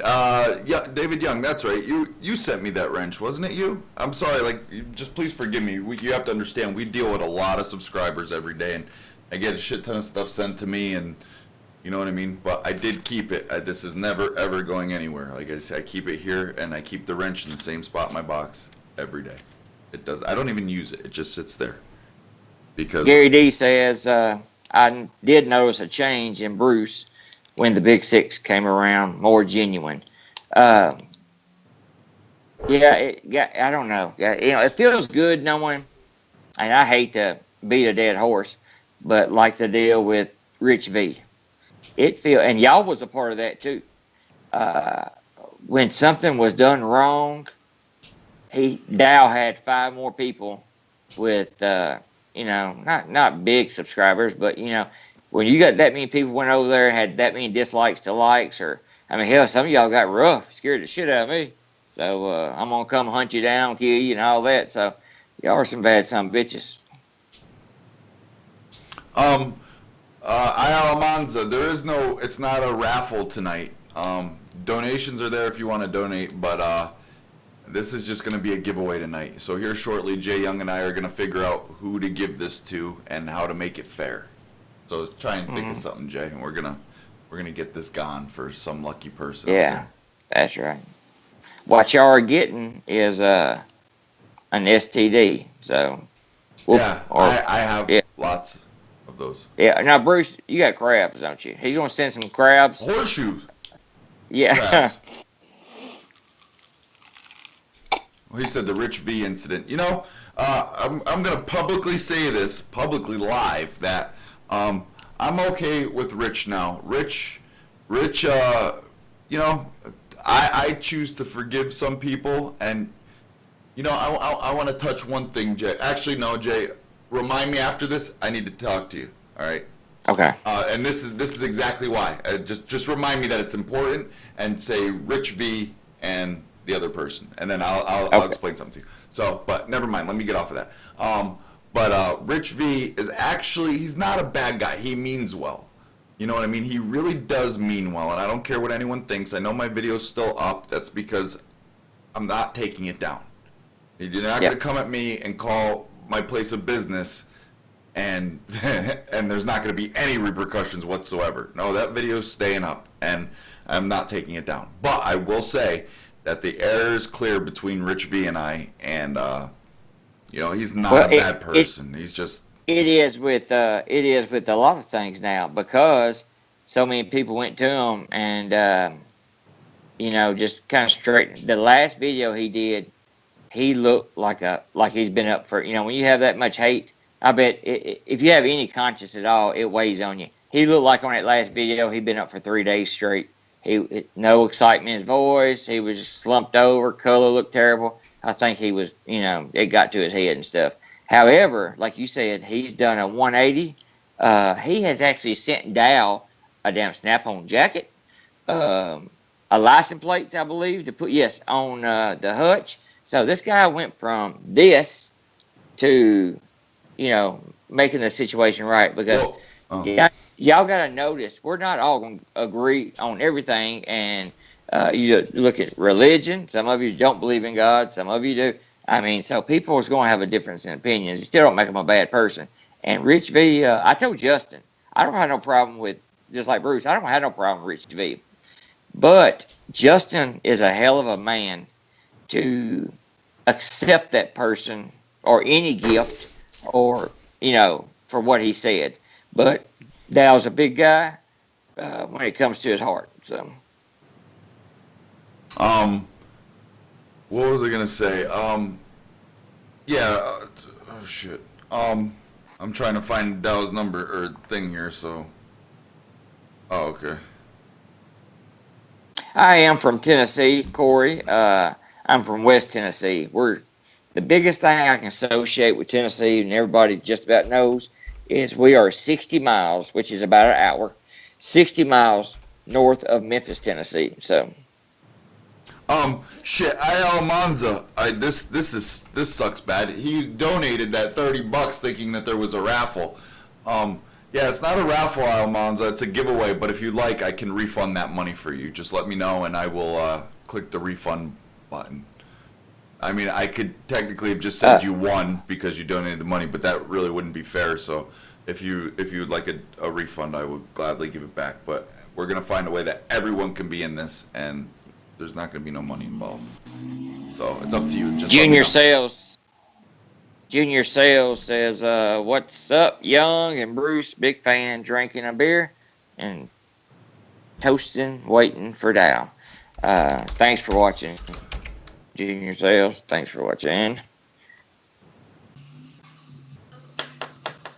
David Young, that's right. You sent me that wrench, wasn't it you? I'm sorry, just please forgive me. You have to understand, we deal with a lot of subscribers every day, and I get a shit ton of stuff sent to me, and you know what I mean? But I did keep it. This is never, ever going anywhere. Like I said, I keep it here, and I keep the wrench in the same spot in my box every day. It does. I don't even use it. It just sits there. Because Gary D says, I did notice a change in Bruce when the Big Six came around, more genuine. I don't know. It feels good knowing, and I hate to beat a dead horse, but like the deal with Rich V. And y'all was a part of that too. When something was done wrong, Dow had 5 more people with, not big subscribers, but when you got that many people went over there and had that many dislikes to likes, or hell, some of y'all got rough, scared the shit out of me. So I'm gonna come hunt you down, kill you, and all that. So y'all are some bad son of bitches. Almanza, it's not a raffle tonight. Donations are there if you want to donate, but this is just going to be a giveaway tonight. So here shortly, Jay Young and I are going to figure out who to give this to and how to make it fair. So try and think of something, Jay, and we're gonna get this gone for some lucky person. Yeah, that's right. What y'all are getting is an STD. So, I have yeah. lots of those. Yeah. Now, Bruce, you got crabs, don't you? He's gonna send some crabs. Horseshoes. Yeah. Crabs. Well, he said the Rich V incident. You know, I'm gonna publicly say this, publicly live, that I'm okay with Rich now. Rich, you know, I choose to forgive some people, and you know, I want to touch one thing, Jay. Actually, no, Jay. Remind me after this. I need to talk to you. All right. Okay. And this is exactly why. Just remind me that it's important, and say Rich V and the other person, and then I'll explain something to you. So, but never mind. Let me get off of that. But Rich V is actually, he's not a bad guy. He means well. You know what I mean? He really does mean well, and I don't care what anyone thinks. I know my video's still up. That's because I'm not taking it down. You're not going to come at me and call my place of business, and and there's not going to be any repercussions whatsoever. No, that video's staying up, and I'm not taking it down. But I will say that the air is clear between Rich V and I, and you know, he's not a bad person. He's just it is with a lot of things now, because so many people went to him and you know, just kind of straightened. The last video he did, he looked like he's been up for, you know, when you have that much hate, I bet if you have any conscience at all, it weighs on you. He looked like on that last video he'd been up for 3 days straight. No excitement in his voice. He was slumped over. Color looked terrible. I think he was, you know, it got to his head and stuff. However, like you said, he's done a 180. He has actually sent Dow a damn snap-on jacket, a license plates, I believe, to put on the hutch. So this guy went from this to, you know, making the situation right, because y'all got to notice, we're not all going to agree on everything, and you look at religion. Some of you don't believe in God. Some of you do. I mean, so people is going to have a difference in opinions. You still don't make them a bad person. And Rich V, I told Justin, I don't have no problem with, just like Bruce, I don't have no problem with Rich V. But Justin is a hell of a man to accept that person or any gift, or, you know, for what he said. But Dow's a big guy when it comes to his heart. So, what was I gonna say? Oh shit. I'm trying to find Dow's number or thing here. So, oh, okay. I am from Tennessee, Corey. I'm from West Tennessee. The biggest thing I can associate with Tennessee, and everybody just about knows, is we are 60 miles, which is about an hour, 60 miles north of Memphis, Tennessee. So, shit, Almanza, this sucks bad. He donated that $30 thinking that there was a raffle. Yeah, it's not a raffle, Almanza. It's a giveaway. But if you'd like, I can refund that money for you. Just let me know, and I will click the refund button. I mean, I could technically have just said you won because you donated the money, but that really wouldn't be fair. So, if you'd like a refund, I would gladly give it back. But we're gonna find a way that everyone can be in this, and there's not gonna be no money involved. So it's up to you. Just Junior Sales says, "What's up, Young and Bruce? Big fan. Drinking a beer and toasting, waiting for Dow. Thanks for watching." Junior Sales, thanks for watching.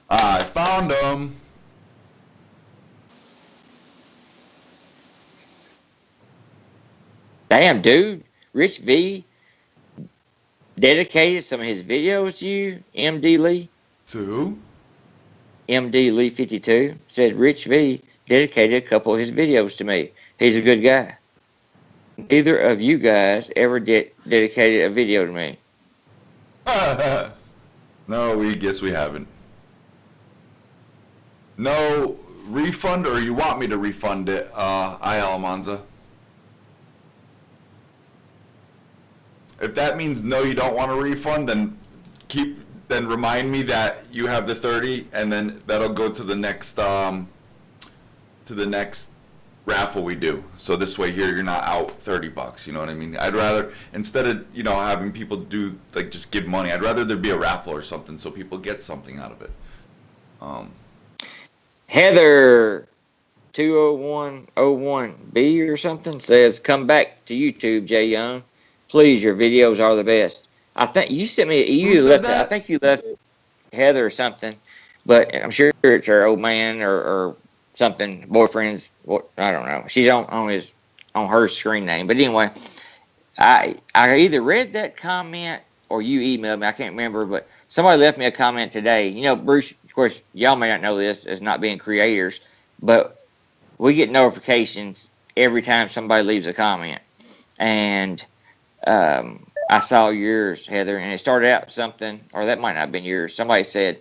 I found them. Damn, dude. Rich V dedicated some of his videos to you, MD Lee. To who? MD Lee 52 said Rich V dedicated a couple of his videos to me. He's a good guy. Neither of you guys ever dedicated a video to me. No, we guess we haven't. No refund, or you want me to refund it, Almanza? If that means no, you don't want a refund, then remind me that you have the 30, and then that'll go to the next raffle we do. So this way here, you're not out $30. You know what I mean? I'd rather, instead of, having people do, like, just give money, I'd rather there be a raffle or something so people get something out of it. Heather 20101B or something says, come back to YouTube, Jay Young. Please, your videos are the best. I think you sent me, I think you left Heather or something, but I'm sure it's her old man or something, boyfriend's, I don't know. She's on her screen name. But anyway, I either read that comment or you emailed me. I can't remember, but somebody left me a comment today. Bruce, of course, y'all may not know this as not being creators, but we get notifications every time somebody leaves a comment. And I saw yours, Heather, and it started out something, or that might not have been yours. Somebody said,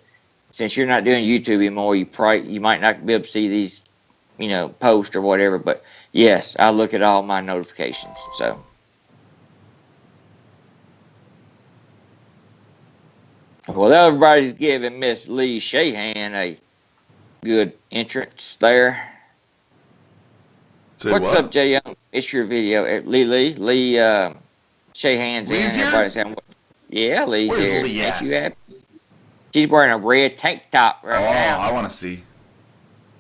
since you're not doing YouTube anymore, you might not be able to see these, posts or whatever. But yes, I look at all my notifications. So. Well, everybody's giving Miss Lee Shahan a good entrance there. What's up, Jay Young? It's your video. Lee Shahan's in. Everybody's saying, yeah, Lee's here. Where's Lee at? Ain't you happy? She's wearing a red tank top right now. Oh, I want to see.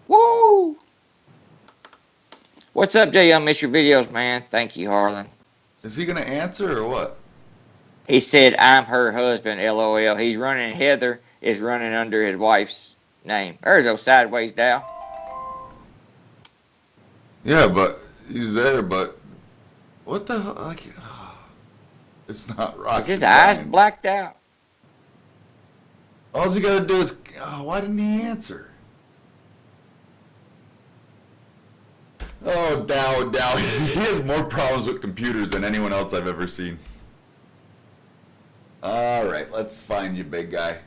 Woo! What's up, Jay Young? Miss your videos, man. Thank you, Harlan. Is he going to answer or what? He said, I'm her husband, LOL. He's running, Heather is running under his wife's name. There's those sideways, Dow. Yeah, but he's there, but what the hell? It's not rocket Is his science. eyes blacked out? All you got to do is, why didn't he answer? Oh, Dow. He has more problems with computers than anyone else I've ever seen. All right, let's find you, big guy.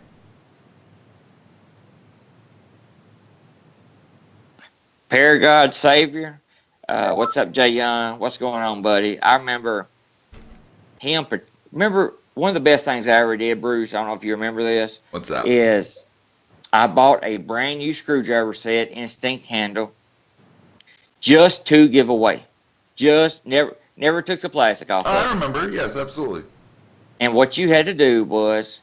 Paragod Savior. What's up, Jay Young? What's going on, buddy? I remember him. Remember one of the best things I ever did, Bruce? I don't know if you remember this. What's that? Is I bought a brand new screwdriver set, instinct handle, just to give away. Just never took the plastic off. I remember. Yes, absolutely. And what you had to do was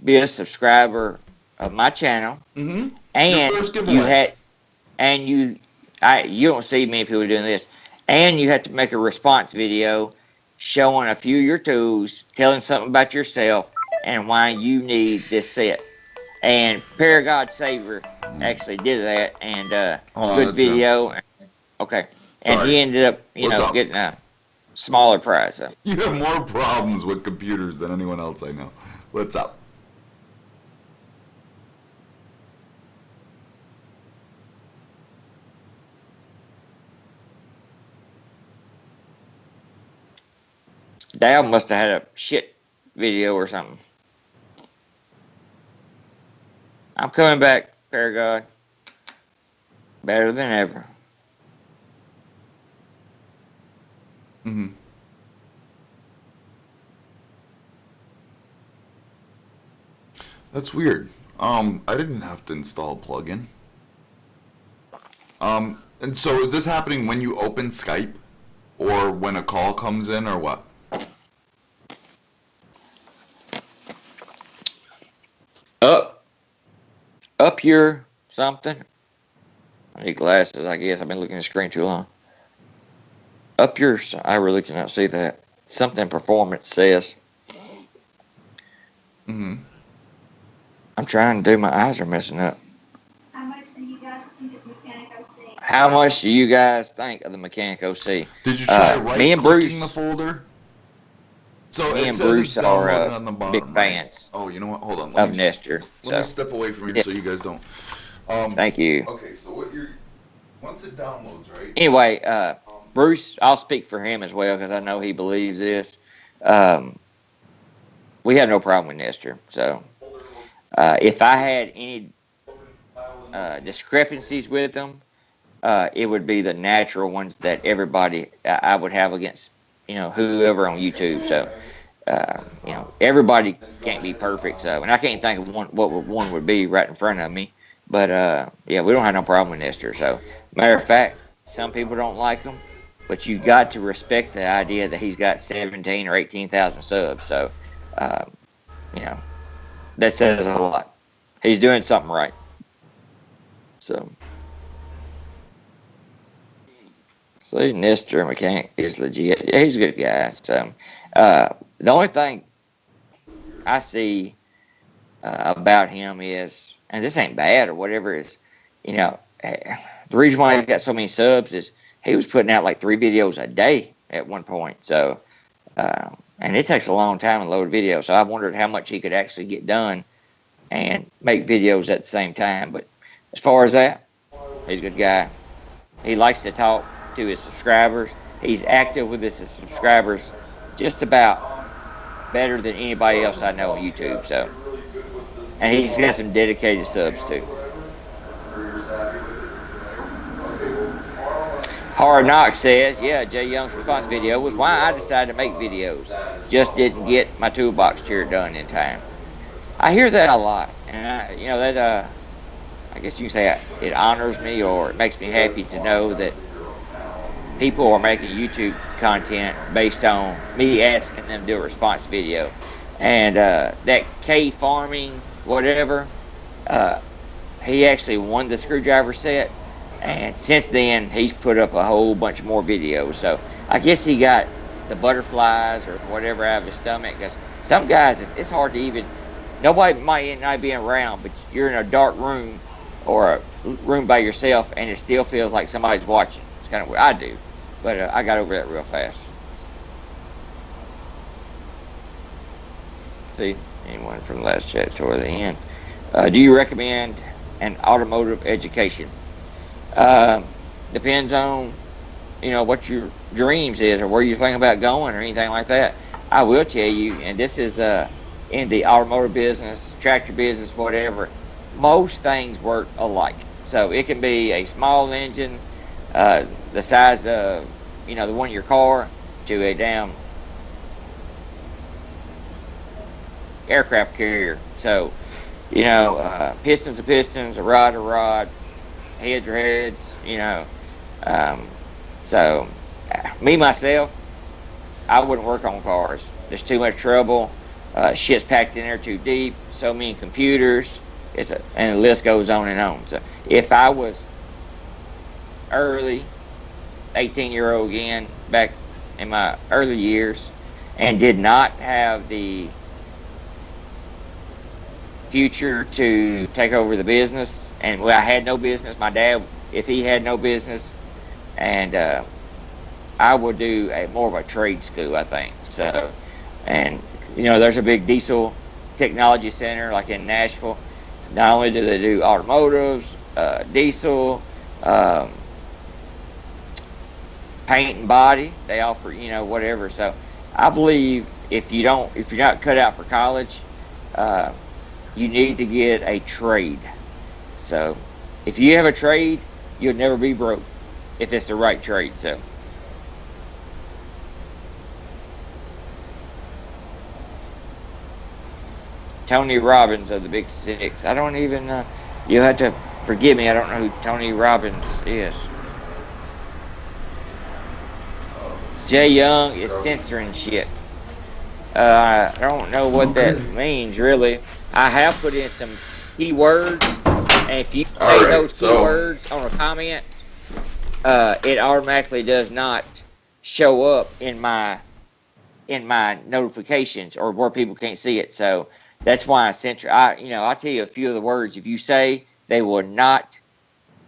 be a subscriber of my channel, Mm-hmm. and you don't see many people doing this, and you have to make a response video showing a few of your tools, telling something about yourself, and why you need this set. And Paragod Savior actually did that, and good video. Okay, and Sorry. he ended up, getting a smaller prize. So. You have more problems with computers than anyone else I know. What's up? Dow must have had a shit video or something. I'm coming back, Paragod. Better than ever. Mm-hmm. That's weird. I didn't have to install a plugin. And so is this happening when you open Skype? Or when a call comes in, or what? Up your something. I need glasses, I guess. I've been looking at the screen too long. Up your, I really cannot see that. Something performance says. Mm-hmm. I'm trying to do, my eyes are messing up. How much do you guys think of Mechanic OC? How much do you guys think of the Mechanic OC? Did you try me and Bruce, right-clicking the folder? So me it and says Bruce it's are downloaded on the bottom, big right? fans Oh, you know what? Hold on. of Nestor. Let me step away from here so you guys don't. Thank you. Okay, so once it downloads, right? Anyway, Bruce, I'll speak for him as well because I know he believes this. We have no problem with Nestor. So if I had any discrepancies with them, it would be the natural ones that everybody I would have against, whoever on YouTube. So, everybody can't be perfect. So, and I can't think of what one would be right in front of me. But yeah, we don't have no problem with Nestor. So, matter of fact, Some people don't like him, but you got to respect the idea that he's got 17 or 18,000 subs. So, you know, that says a lot. He's doing something right. So, see, Nestor Mechanic is legit. Yeah, he's a good guy. So, the only thing I see about him is, and this ain't bad or whatever, is, you know, the reason why he got so many subs is he was putting out like 3 videos a day at one point. So, and it takes a long time to load a video. So I wondered how much he could actually get done and make videos at the same time. But as far as that, he's a good guy. He likes to talk to his subscribers. He's active with his subscribers just about better than anybody else I know on YouTube. So, and he's got some dedicated subs too. Hard Knox says, yeah, Jay Young's response video was why I decided to make videos. Just didn't get my toolbox chair done in time. I hear that a lot, and you know, that I guess you can say it honors me, or it makes me happy to know that people are making YouTube content based on me asking them to do a response video. And that K Farming whatever, he actually won the screwdriver set, and since then he's put up a whole bunch more videos. So I guess he got the butterflies or whatever out of his stomach, because some guys, it's hard to even, nobody might not be around, but you're in a dark room or a room by yourself and it still feels like somebody's watching. It's kind of weird. I do, but I got over that real fast. See, anyone from the last chat toward the end. Do you recommend an automotive education? Depends on, you know, what your dreams is or where you think about going or anything like that. I will tell you, and this is in the automotive business, tractor business, whatever, most things work alike. So it can be a small engine, the size of, you know, the one in your car, to a damn aircraft carrier. So, you know, pistons are pistons, a rod, heads are heads, you know. So, me, myself, I wouldn't work on cars. There's too much trouble. Shit's packed in there too deep. So many computers. And the list goes on and on. So, if I was early, 18-year-old again, back in my early years, and did not have the future to take over the business, and well, I had no business. My dad, if he had no business, and I would do more of a trade school, I think. So, and you know, there's a big diesel technology center like in Nashville. Not only do they do automotives, diesel, paint and body, they offer, you know, whatever. So I believe if you're not cut out for college, you need to get a trade. So if you have a trade, you'll never be broke if it's the right trade. So Tony Robbins of the Big Six. I don't even you'll have to forgive me, I don't know who Tony Robbins is. Jay Young is censoring shit. I don't know what that means, really. I have put in some keywords, and if you say those keywords on a comment, it automatically does not show up in my notifications or where people can't see it. So that's why I censor. I'll tell you a few of the words. If you say, they will not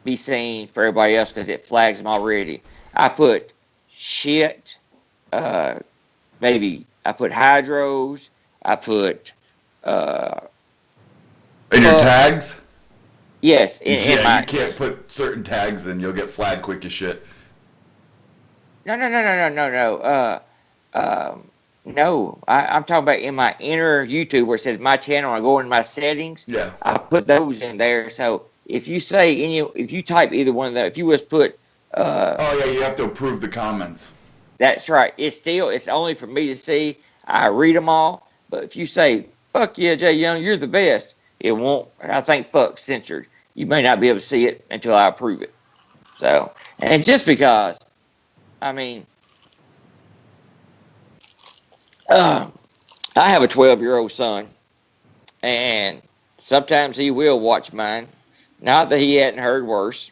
be seen for everybody else because it flags them already. I put shit. Maybe I put hydros. I put in your tags? Yes. You can't put certain tags in. You'll get flagged quick as shit. No. No. I'm talking about in my inner YouTube where it says my channel. I go in my settings. Yeah. I put those in there. So if you say if you type either one of those, if you just put. Oh yeah, you have to approve the comments. That's right. It's only for me to see. I read them all. But if you say, fuck yeah, Jay Young, you're the best, it won't. I think fuck censored. You may not be able to see it until I approve it. So, and just because, I mean, I have a 12-year-old son, and sometimes he will watch mine. Not that he hadn't heard worse.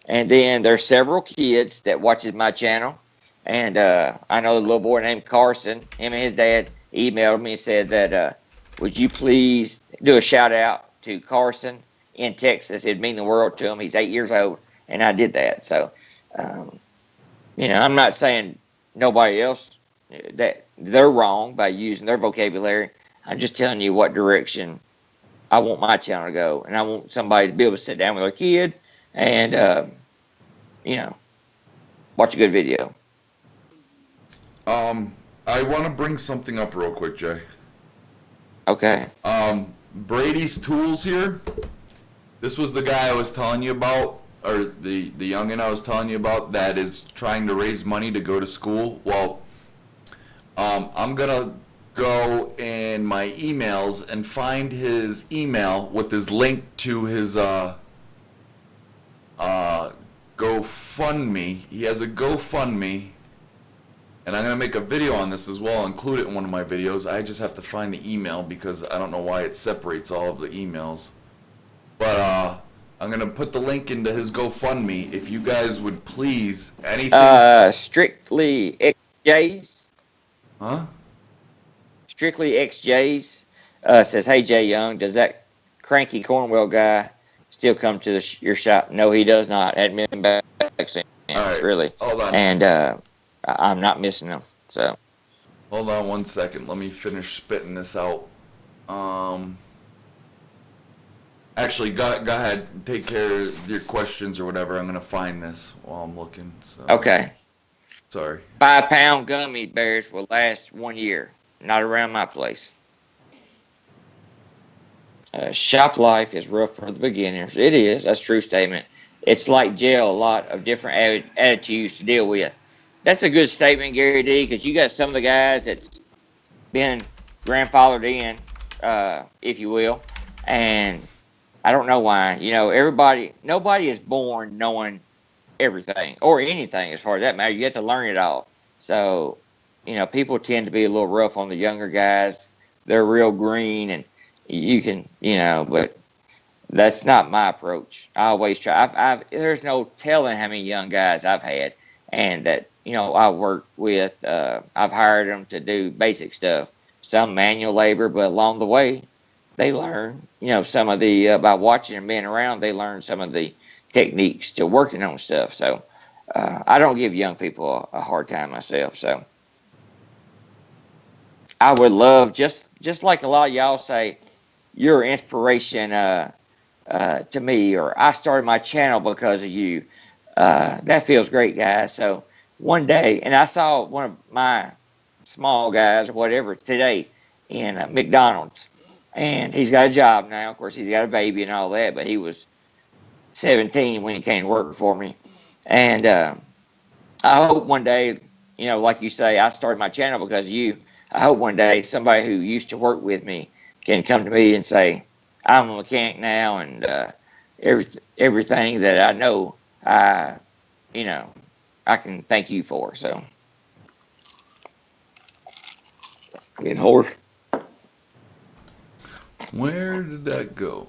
And then there's several kids that watches my channel. And I know a little boy named Carson, him and his dad emailed me and said that, would you please do a shout out to Carson in Texas? It'd mean the world to him. He's 8 years old, and I did that. So, you know, I'm not saying nobody else that they're wrong by using their vocabulary. I'm just telling you what direction I want my channel to go, and I want somebody to be able to sit down with a kid and, you know, watch a good video. I want to bring something up real quick, Jay. Okay. Brady's Tools here. This was the guy I was telling you about, or the youngin' I was telling you about that is trying to raise money to go to school. Well, I'm gonna go in my emails and find his email with his link to his GoFundMe. He has a GoFundMe, and I'm gonna make a video on this as well, include it in one of my videos. I just have to find the email because I don't know why it separates all of the emails. But I'm gonna put the link into his GoFundMe. If you guys would please, anything. Strictly XJs. Huh? Strictly XJs says, "Hey Jay Young, does that cranky Cornwell guy still come to your shop?" No, he does not. Hadn't been back since, right, really. hold on. And I'm not missing him. So Hold on 1 second. Let me finish spitting this out. Actually, go ahead. Take care of your questions or whatever. I'm gonna find this while I'm looking. So. okay. Sorry. 5-pound gummy bears will last 1 year. Not around my place. Shop life is rough for the beginners. It is. That's a true statement. It's like jail, a lot of different attitudes to deal with. That's a good statement, Gary D, because you got some of the guys that's been grandfathered in, if you will, and I don't know why. You know, nobody is born knowing everything or anything as far as that matter. You have to learn it all. So, you know, people tend to be a little rough on the younger guys. They're real green, and you can, you know, but that's not my approach. I always try. There's no telling how many young guys I've had, and that, you know, I work with. I've hired them to do basic stuff, some manual labor, but along the way, they learn, you know, some of the, by watching and being around, they learn some of the techniques to working on stuff. So I don't give young people a hard time myself. So I would love, just like a lot of y'all say, you're an inspiration to me, or I started my channel because of you. That feels great, guys. So one day, and I saw one of my small guys or whatever today in McDonald's, and he's got a job now. Of course, he's got a baby and all that, but he was 17 when he came to work for me. And I hope one day, you know, like you say, I started my channel because of you. I hope one day somebody who used to work with me can come to me and say, I'm a mechanic now, and everything that I know, you know, I can thank you for. So, good horse. Where did that go?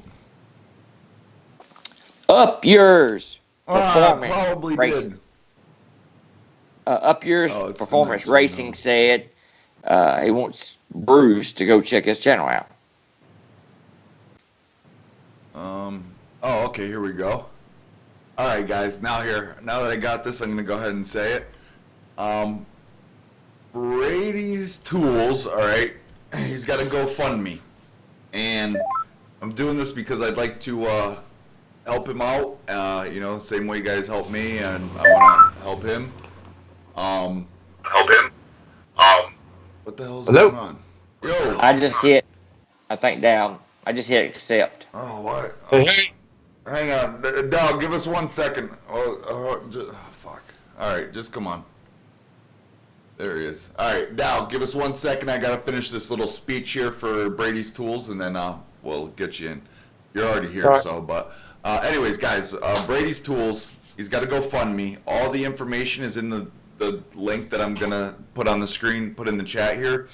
Up yours. Performance probably racing. did. Up yours. Oh, Performance Racing said he wants Bruce to go check his channel out. Oh, okay, here we go. All right, guys, now that I got this, I'm going to go ahead and say it. Brady's Tools, all right, he's got a GoFundMe. And I'm doing this because I'd like to help him out, you know, same way you guys help me, and I want to help him. What the hell's going on? Yo! I think down. I just hit accept. Oh, what? Hey. Hang on, Dog, give us 1 second. Fuck. Alright, just come on. There he is. Alright, Dog, give us 1 second. I gotta finish this little speech here for Brady's Tools, and then we'll get you in. You're already here, Right. so, but anyways, guys, Brady's Tools, He's got a GoFundMe. All the information is in the link that I'm gonna put on the screen, put in the chat here.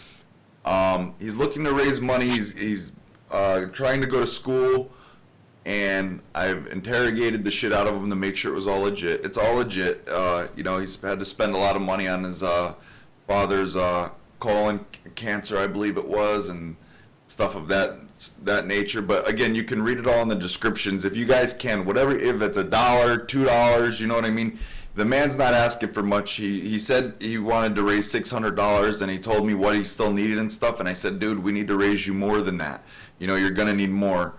He's looking to raise money. He's trying to go to school, and I've interrogated the shit out of him to make sure it was all legit. It's all legit. You know, he's had to spend a lot of money on his father's colon cancer, I believe it was, and stuff of that nature. But again, you can read it all in the descriptions if you guys can. Whatever, if it's $1, $2, you know what I mean. The man's not asking for much. He said he wanted to raise $600, and he told me what he still needed and stuff. And I said, dude, we need to raise you more than that. You know, you're gonna need more.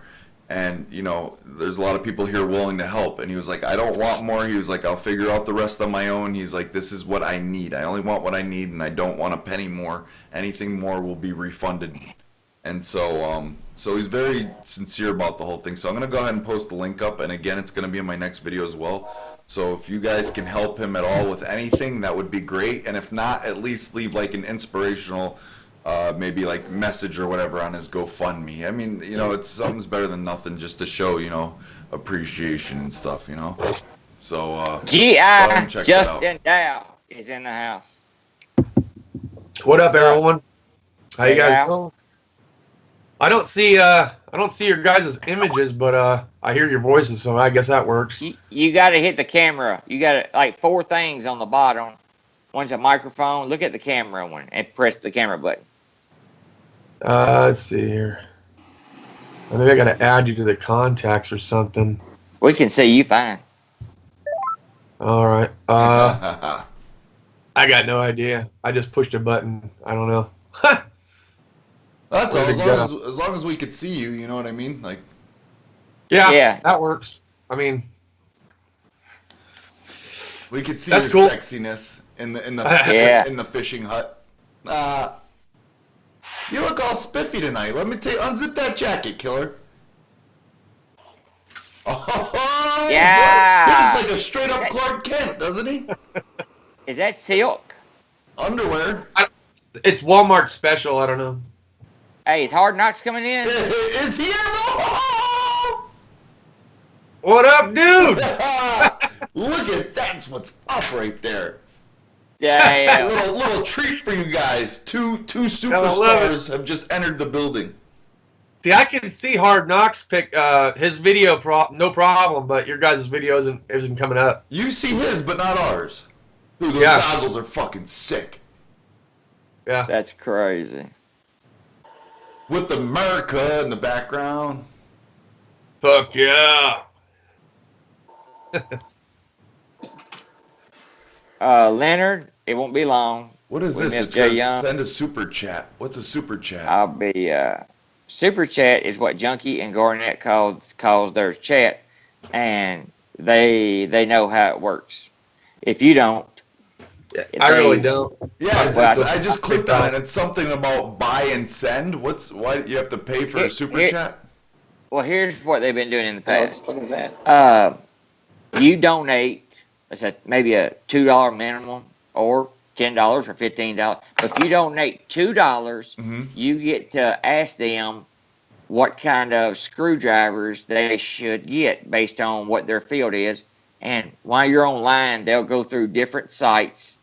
And you know, there's a lot of people here willing to help. And he was like, I don't want more. He was like, I'll figure out the rest on my own. He's like, this is what I need. I only want what I need, and I don't want a penny more. Anything more will be refunded. And so, so he's very sincere about the whole thing. So I'm gonna go ahead and post the link up. And again, it's gonna be in my next video as well. So if you guys can help him at all with anything, that would be great. And if not, at least leave like an inspirational, maybe like message or whatever on his GoFundMe. I mean, you know, it's something's better than nothing, just to show, you know, appreciation and stuff, you know. So G.I. Justin Dow is in the house. What up, everyone? How you guys Dow? doing? I don't see your guys' images, but I hear your voices, so I guess that works. You got to hit the camera. You got like 4 things on the bottom. One's a microphone. Look at the camera one and press the camera button. Let's see here. I think I got to add you to the contacts or something. We can see you fine. All right. I got no idea. I just pushed a button. I don't know. that's all. Where'd it As long as we could see you, you know what I mean? Like, Yeah, that works. I mean, we could see That's your cool. sexiness in the Yeah. in the fishing hut. You look all spiffy tonight. Let me tell you, unzip that jacket, killer. Oh, Yeah. He looks like a straight up Clark Kent, doesn't he? Is that silk? Underwear. it's Walmart special. I don't know. Hey, is Hard Knocks coming in? Is he ever? What up, dude? Look at that's what's up right there. A Damn. little treat for you guys. Two love superstars have just entered the building. See, I can see Hard Knocks pick his video, no problem, but your guys' video isn't coming up. You see his, but not ours. Dude, those Yeah. goggles are fucking sick. Yeah. That's crazy. With the America in the background. Fuck yeah. Leonard, it won't be long. What is We this? missed It Jay says Young. send a super chat. What's a super chat? I'll be super chat is what Junkie and Garnett calls their chat, and they know how it works. If you don't, I really don't. Yeah, Well, I just clicked on it. It's something about buy and send. Why you have to pay for a super chat? Well, here's what they've been doing in the past. Look at that. You donate, let's say maybe a $2 minimum or $10 or $15. But if you donate $2, you get to ask them what kind of screwdrivers they should get based on what their field is. And while you're online, they'll go through different sites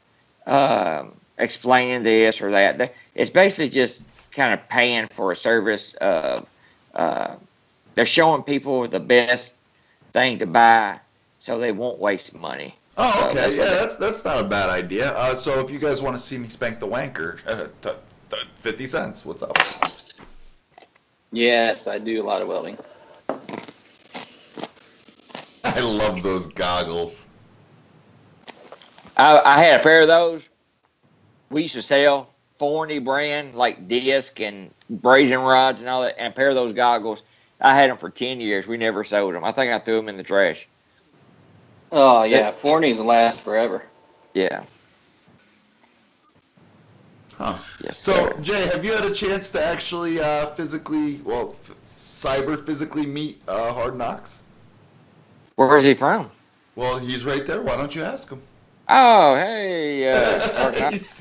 explaining this or that. It's basically just kind of paying for a service of they're showing people the best thing to buy so they won't waste money. Oh, So okay. that's what Yeah, that's not a bad idea. So if you guys want to see me spank the wanker, 50 cents. What's up? Yes, I do a lot of welding. I love those goggles. I had a pair of those. We used to sell Forney brand, like disc and brazen rods and all that, and a pair of those goggles. I had them for 10 years. We never sold them. I think I threw them in the trash. Oh, yeah, Forney's last forever. Yeah. Huh. Yes, So, sir. Jay, have you had a chance to actually cyber physically meet Hard Knocks? Where is he from? Well, he's right there. Why don't you ask him? Oh, hey. Hard Knocks.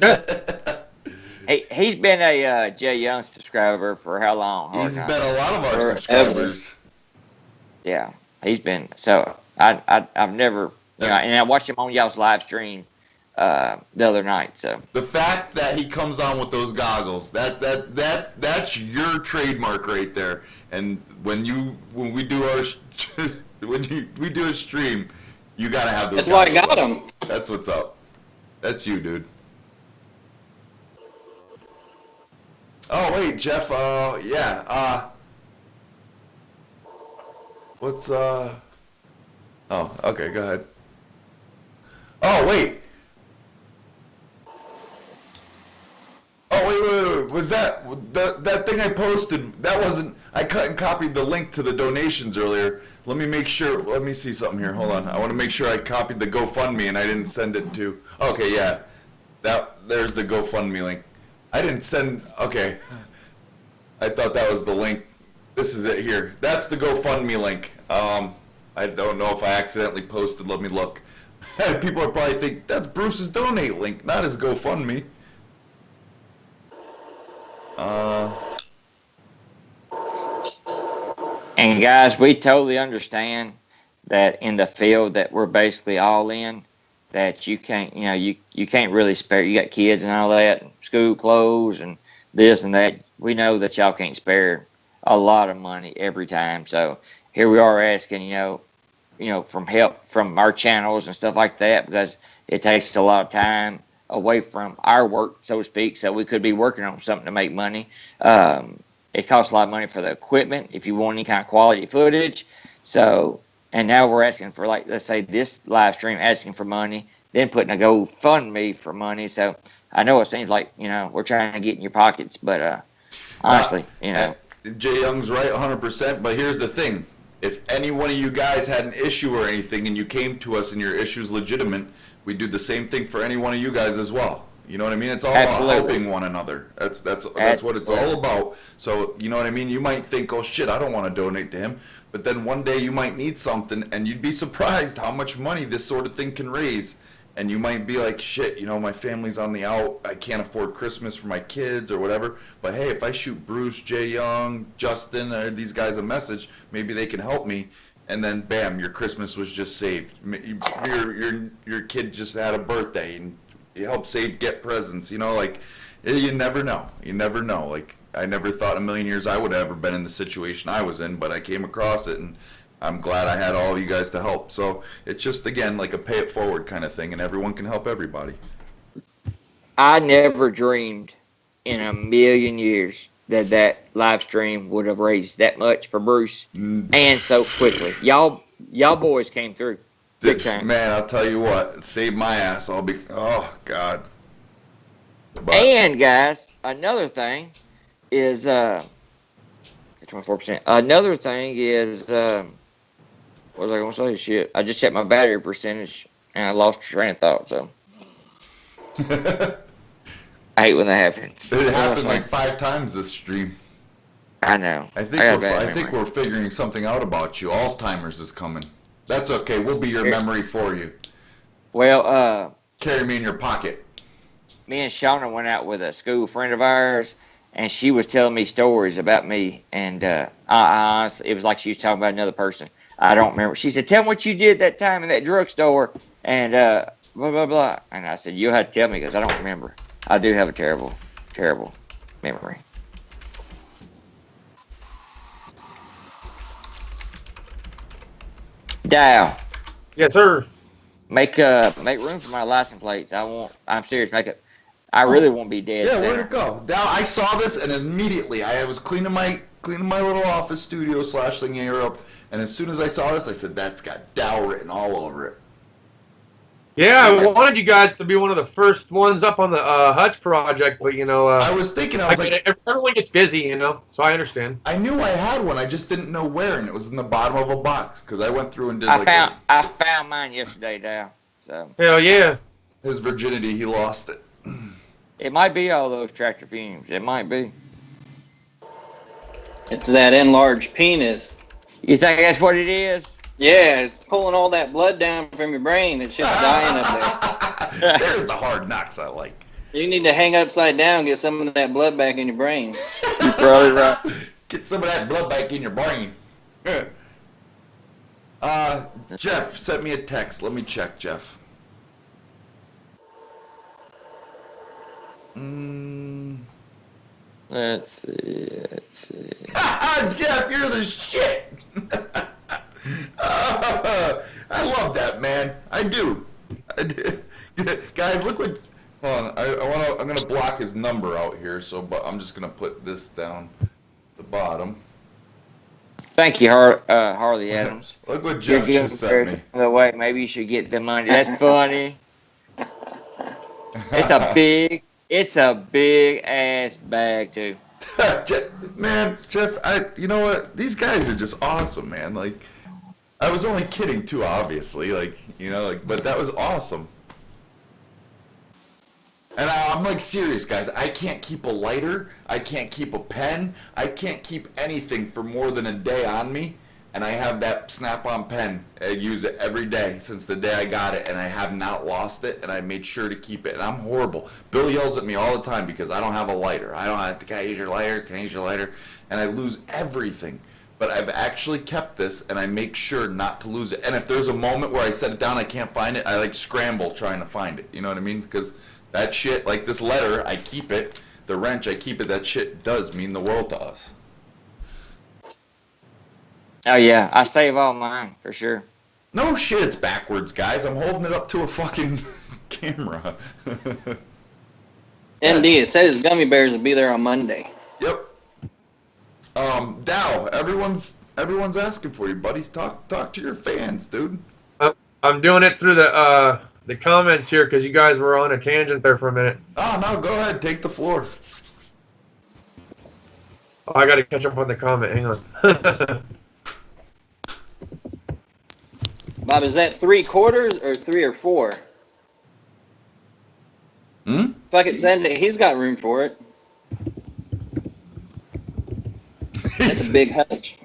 He's been a Jay Young subscriber for how long? Hard He's Knocks? been a lot of our Forever. subscribers. Yeah, he's been. So I've never You know, and I watched him on y'all's live stream the other night. So The fact that he comes on with those goggles, that's your trademark right there. And when we do our we do a stream, you gotta have those. That's why I goggles got on. them. That's what's up. That's you, dude. Oh wait, Jeff. Yeah. What's Oh, okay. Go ahead. Oh wait. Oh wait. Was that thing I posted? That wasn't. I cut and copied the link to the donations earlier. Let me make sure. Let me see something here. Hold on. I want to make sure I copied the GoFundMe and I didn't send it to. Okay, yeah. There's the GoFundMe link. I didn't send. Okay. I thought that was the link. This is it here. That's the GoFundMe link. I don't know if I accidentally posted. Let me look. People are probably think that's Bruce's donate link, not his GoFundMe. And guys, we totally understand that in the field that we're basically all in, that you can't, you know, you can't really spare. You got kids and all that, school clothes and this and that. We know that y'all can't spare a lot of money every time. So here we are asking, you know, from help from our channels and stuff like that, because it takes a lot of time away from our work, so to speak. So we could be working on something to make money. It costs a lot of money for the equipment if you want any kind of quality footage. So, and now we're asking for, like, let's say this live stream, asking for money, then putting a GoFundMe for money. So I know it seems like, you know, we're trying to get in your pockets, but honestly, you know. Jay Young's right 100%, but here's the thing. If any one of you guys had an issue or anything and you came to us and your issue's legitimate, we do the same thing for any one of you guys as well. You know what I mean? It's all Absolutely. about helping one another. That's what it's all about. So, you know what I mean? You might think, oh shit, I don't want to donate to him. But then one day you might need something and you'd be surprised how much money this sort of thing can raise. And you might be like, shit, you know, my family's on the out. I can't afford Christmas for my kids or whatever. But hey, if I shoot Bruce, Jay Young, Justin, or these guys a message, maybe they can help me. And then, bam, your Christmas was just saved. Your kid just had a birthday, and you helped get presents. You know, like, you never know. You never know. Like, I never thought in a million years I would have ever been in the situation I was in, but I came across it, and I'm glad I had all of you guys to help. So it's just, again, like a pay it forward kind of thing, and everyone can help everybody. I never dreamed in a million years that live stream would have raised that much for Bruce and so quickly. Y'all boys came through big time. Man, I'll tell you what, it saved my ass. Oh God. But, And guys, another thing is 24%. Another thing is what was I gonna say? Shit, I just checked my battery percentage and I lost train of thought. So I hate when that happens. it happened like 5 times this stream. I know. I think we're figuring something out about you. Alzheimer's is coming. That's okay. We'll be your memory for you. Well, Carry me in your pocket. me and Shauna went out with a school friend of ours, and she was telling me stories about me. And I honestly, it was like she was talking about another person. I don't remember. She said, "Tell me what you did that time in that drugstore," and blah blah blah. And I said, "You'll have to tell me because I don't remember. I do have a terrible, terrible memory." Dow, Yes, sir. make room for my license plates. I'm serious. I really won't be dead. Yeah, center. where'd it go? Now I saw this and immediately I was cleaning my little office studio / thing here up, and as soon as I saw this, I said, "That's got Dow written all over it." Yeah, I wanted you guys to be one of the first ones up on the Hutch project, but you know, I was thinking, I was like, everyone gets busy, you know, so I understand. I knew I had one, I just didn't know where, and it was in the bottom of a box because I went through and did I found mine yesterday, Dow. So Hell yeah. his virginity, he lost it. it might be all those tractor fumes. It might be. It's that enlarged penis. You think that's what it is? Yeah, it's pulling all that blood down from your brain. That shit's dying up there. There's the hard knocks I like. You need to hang upside down, get some of that blood back in your brain. You're probably right. Get some of that blood back in your brain. Jeff sent me a text. Let me check, Jeff. Let's see. Jeff, you're the shit. I love that, man. I do. Guys, look what. Hold on. I'm gonna block his number out here. But I'm just gonna put this down the bottom. Thank you, Harley Adams. Look what You're Jeff giving just sent me. by the way, maybe you should get the money. That's funny. It's a big ass bag too. Jeff, you know what? These guys are just awesome, man. Like, I was only kidding too, obviously. But that was awesome. And I'm like serious, guys. I can't keep a lighter. I can't keep a pen. I can't keep anything for more than a day on me. And I have that Snap-on pen. I use it every day since the day I got it, and I have not lost it. And I made sure to keep it. And I'm horrible. Bill yells at me all the time because I don't have a lighter. I don't have. Can I use your lighter? Can I use your lighter? And I lose everything. But I've actually kept this, and I make sure not to lose it. And if there's a moment where I set it down, I can't find it, I scramble trying to find it. You know what I mean? Because that shit, like this letter, I keep it. The wrench, I keep it. That shit does mean the world to us. Oh yeah, I save all mine for sure. No shit, it's backwards, guys. I'm holding it up to a fucking camera. ND, it says gummy bears will be there on Monday. Yep. Dow, everyone's asking for you, buddy. Talk to your fans, dude. I'm doing it through the comments here because you guys were on a tangent there for a minute. Oh no, go ahead, take the floor. Oh, I got to catch up on the comment. Hang on. Bob, is that 3/4 or 3 or 4? If I could send it, he's got room for it. That's a big hutch.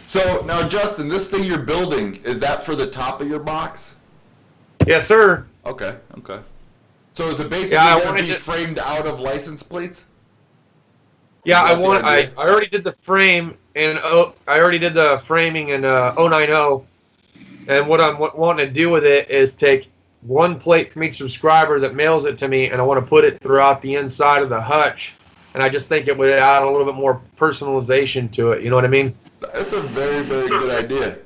So now, Justin, this thing you're building, is that for the top of your box? Yes, sir. Okay. So is it basically going to be framed out of license plates? Yeah, I already did the frame and I already did the framing in 090. And what I'm wanting to do with it is take one plate from each subscriber that mails it to me, and I want to put it throughout the inside of the hutch. And I just think it would add a little bit more personalization to it. You know what I mean? That's a very, very good idea.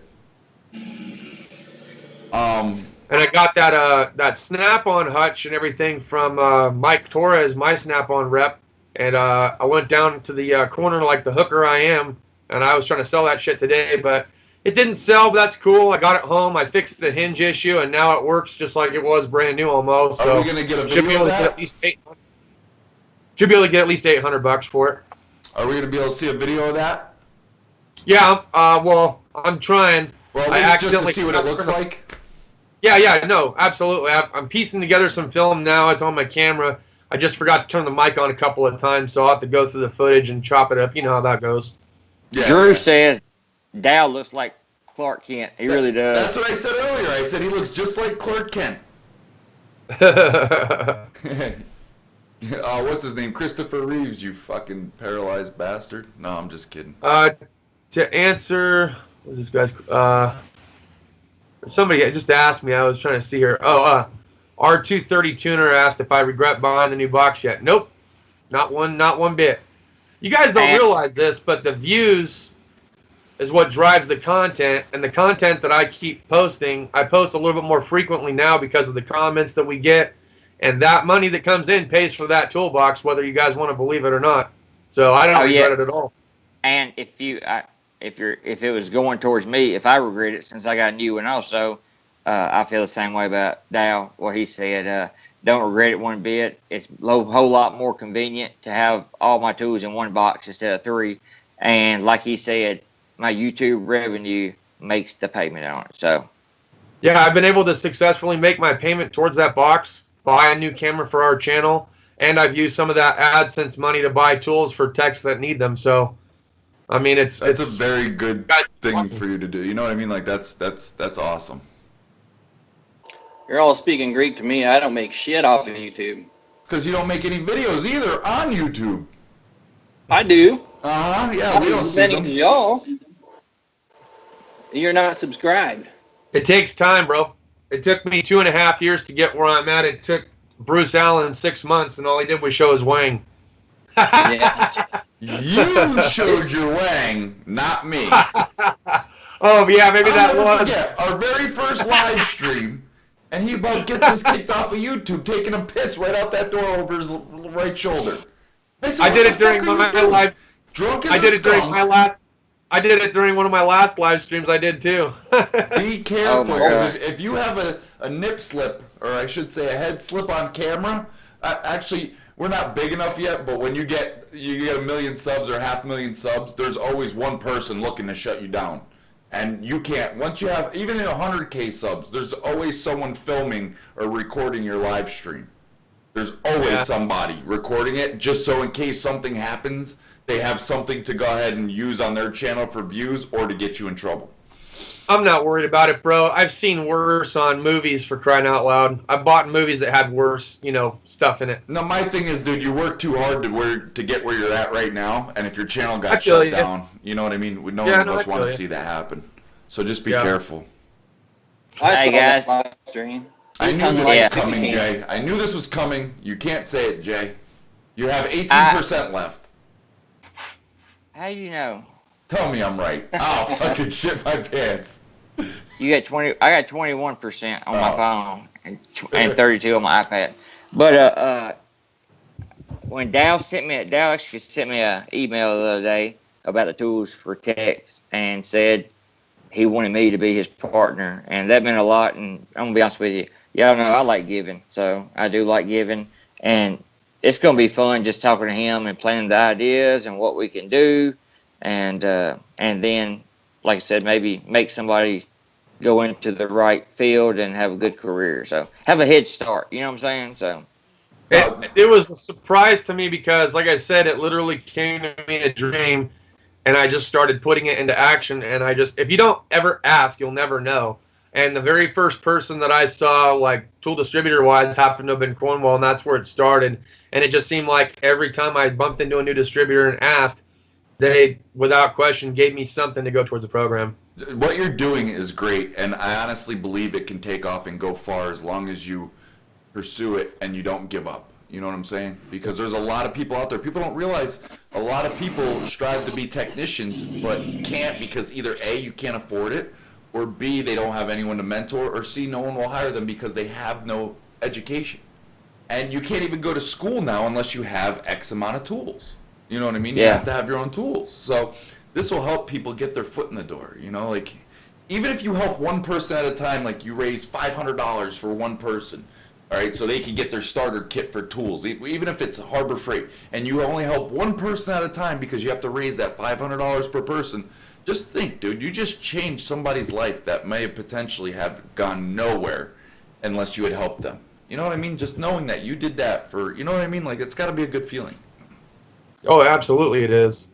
And I got that Snap-on hutch and everything from Mike Torres, my Snap-on rep. And I went down to the corner like the hooker I am, and I was trying to sell that shit today, but it didn't sell, but that's cool. I got it home, I fixed the hinge issue, and now it works just like it was brand new almost. Are we going to get a video of that? Should be able to get at least $800 for it. Are we going to be able to see a video of that? Yeah, well, I'm trying. Well, at least just to see what it looks like? Yeah, no, absolutely. I'm piecing together some film now. It's on my camera. I just forgot to turn the mic on a couple of times, so I'll have to go through the footage and chop it up. You know how that goes. Yeah. Drew says Dow looks like Clark Kent. He really does. That's what I said earlier. I said he looks just like Clark Kent. What's his name? Christopher Reeves, you fucking paralyzed bastard. No, I'm just kidding. To answer, what's this guy's? Somebody just asked me. I was trying to see here. R230 Tuner asked if I regret buying the new box yet. Nope, not one bit. You guys don't realize this, but the views is what drives the content, and the content that I keep posting, I post a little bit more frequently now because of the comments that we get, and that money that comes in pays for that toolbox, whether you guys want to believe it or not. So I don't regret it at all. And if it was going towards me, if I regret it, since I got a new one also, I feel the same way about Dow. What he said, don't regret it one bit. It's a whole lot more convenient to have all my tools in one box instead of 3. And like he said, my YouTube revenue makes the payment on it. So, yeah, I've been able to successfully make my payment towards that box, buy a new camera for our channel, and I've used some of that AdSense money to buy tools for techs that need them. So, I mean, it's a very good thing for you to do. You know what I mean? Like that's awesome. You're all speaking Greek to me. I don't make shit off of YouTube. Because you don't make any videos either on YouTube. I do. Yeah, we don't see them. Y'all. You're not subscribed. It takes time, bro. It took me 2.5 years to get where I'm at. It took Bruce Allen 6 months, and all he did was show his wang. Yeah. You showed your wang, not me. Oh, yeah, maybe I'll that never was. forget our very first live stream, and he about gets us kicked off of YouTube, taking a piss right out that door over his right shoulder. I did it during my live. Drunk as I a did it during skunk. my last. I did it during one of my last live streams. I did too. Be careful, Oh my 'cause God. if you have a nip slip, or I should say a head slip on camera, actually, we're not big enough yet, but when you get 1 million subs or 500,000 subs, there's always one person looking to shut you down. And you can't, once you have, even in 100K subs, there's always someone filming or recording your live stream. There's always somebody recording it, just so in case something happens, they have something to go ahead and use on their channel for views or to get you in trouble. I'm not worried about it, bro. I've seen worse on movies, for crying out loud. I bought movies that had worse, stuff in it. No, my thing is, dude, you work too hard to get where you're at right now, and if your channel I got feel shut you. down, you know what I mean? No Yeah, one no, of I us want feel to you. see that happen. So just be Yeah. careful. I Hey, saw guys. that live stream. I He's knew hung this like was 50 coming, cans. Jay. I knew this was coming. You can't say it, Jay. You have 18% left. How you know? Tell me I'm right. I'll fucking shit my pants. You got 20. I got 21% on my Oh. phone and 32 on my iPad. But when Dow actually sent me an email the other day about the tools for techs and said he wanted me to be his partner, and that meant a lot. And I'm gonna be honest with you, y'all know I like giving, so I do like giving, and it's gonna be fun just talking to him and planning the ideas and what we can do, and then, like I said, maybe make somebody go into the right field and have a good career. So have a head start. You know what I'm saying? So It was a surprise to me because, like I said, it literally came to me in a dream, and I just started putting it into action. And if you don't ever ask, you'll never know. And the very first person that I saw, like tool distributor wise, happened to have been Cornwall, and that's where it started. And it just seemed like every time I bumped into a new distributor and asked, they, without question, gave me something to go towards the program. What you're doing is great, and I honestly believe it can take off and go far as long as you pursue it and you don't give up. You know what I'm saying? Because there's a lot of people out there. People don't realize a lot of people strive to be technicians but can't because either A, you can't afford it, or B, they don't have anyone to mentor, or C, no one will hire them because they have no education. And you can't even go to school now unless you have X amount of tools. You know what I mean? You Yeah. have to have your own tools. So this will help people get their foot in the door, like even if you help one person at a time, like you raise $500 for one person, all right, so they can get their starter kit for tools, even if it's Harbor Freight, and you only help one person at a time because you have to raise that $500 per person. Just think, dude, you just changed somebody's life that may have potentially have gone nowhere unless you had helped them. You know what I mean? Just knowing that you did that for, you know what I mean? Like, it's got to be a good feeling. Oh, absolutely it is.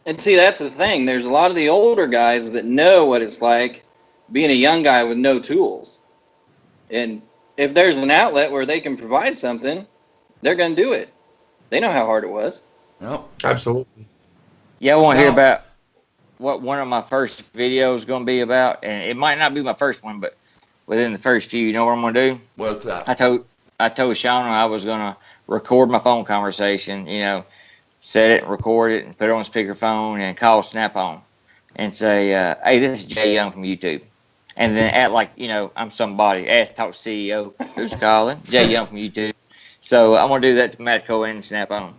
And see, that's the thing. There's a lot of the older guys that know what it's like being a young guy with no tools. And if there's an outlet where they can provide something, they're going to do it. They know how hard it was. Yep. Absolutely. yeah, I want to hear Now- about what one of my first videos is going to be about, and it might not be my first one, but within the first few, you know what I'm going to do? What's that? I told Shauna I was going to record my phone conversation, set it, record it, and put it on speakerphone and call Snap-on and say, hey, this is Jay Young from YouTube. And then act like, I'm somebody. Ask, talk to CEO. Who's calling? Jay Young from YouTube. So I'm going to do that to Matco and Snap-on.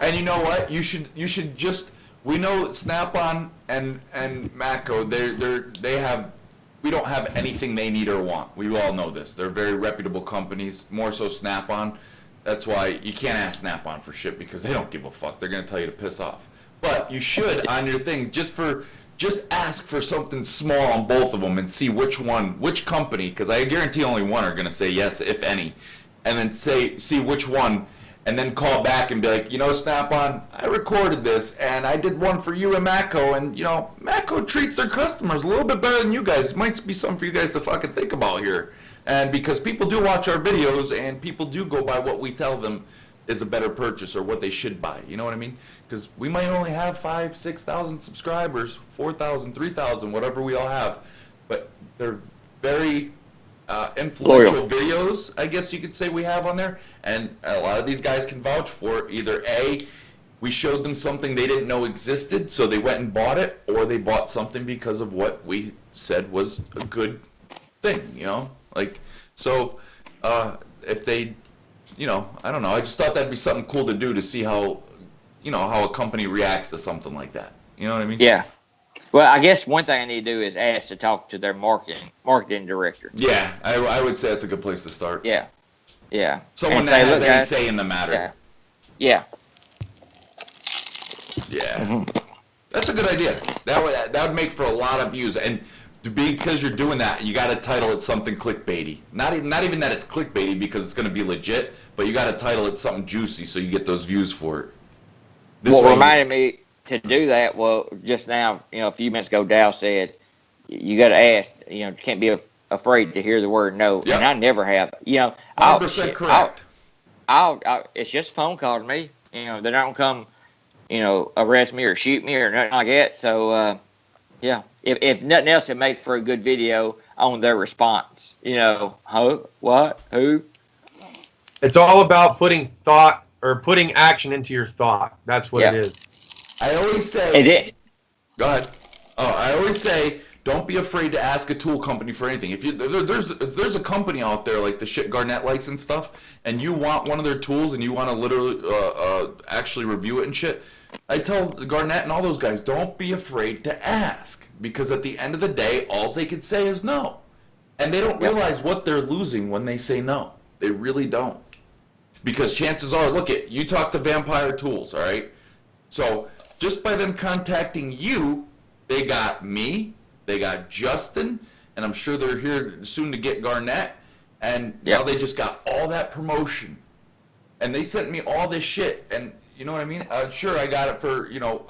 And you know what? You should just, we know Snap-on and Matco, we don't have anything they need or want. We all know this. They're very reputable companies, more so Snap-on. That's why you can't ask Snap-on for shit because they don't give a fuck. They're going to tell you to piss off. But you should on your thing, just ask for something small on both of them and see which company, because I guarantee only one are going to say yes, if any. And then see which one, and then call back and be like, Snap-on, I recorded this, and I did one for you and Matco, and, Matco treats their customers a little bit better than you guys. It might be something for you guys to fucking think about here. And because people do watch our videos, and people do go by what we tell them, is a better purchase or what they should buy. You know what I mean? Because we might only have 5,000, 6,000 subscribers, 4,000, 3,000, whatever we all have, but they're very influential videos, I guess you could say, we have on there, and a lot of these guys can vouch for either A, we showed them something they didn't know existed, so they went and bought it, or they bought something because of what we said was a good thing, you know? Like, so, if they, you know, I don't know, I just thought that'd be something cool to do to see how, you know, how a company reacts to something like that. You know what I mean? Yeah. Well, I guess one thing I need to do is ask to talk to their marketing director. Yeah, I would say that's a good place to start. Yeah. Yeah. Someone And that say, has "Look, any guys," say in the matter. Yeah. Yeah. That's a good idea. That would make for a lot of views, and because you're doing that, you got to title it something clickbaity. Not even that it's clickbaity because it's going to be legit, but you got to title it something juicy so you get those views for it. What reminded me to do that, well, just now, you know, a few minutes ago, Dow said, you got to ask, you know, can't be afraid to hear the word no. Yep. And I never have. You know, 100% correct. It's just a phone call to me. You know, they don't come, you know, arrest me or shoot me or nothing like that. So, yeah, if nothing else, it make for a good video on their response. You know, what, who? It's all about putting thought or putting action into your thought. That's what it is. I always say. It. Go ahead. Oh, I always say, don't be afraid to ask a tool company for anything. If there's a company out there like the shit Garnett likes and stuff, and you want one of their tools and you want to literally actually review it and shit, I tell Garnett and all those guys, don't be afraid to ask, because at the end of the day, all they can say is no, and they don't realize what they're losing when they say no. They really don't, because chances are, look at you talk to Vampire Tools, all right? So just by them contacting you, they got me, they got Justin, and I'm sure they're here soon to get Garnett, and now they just got all that promotion, and they sent me all this shit, and you know what I mean? Sure, I got it for, you know,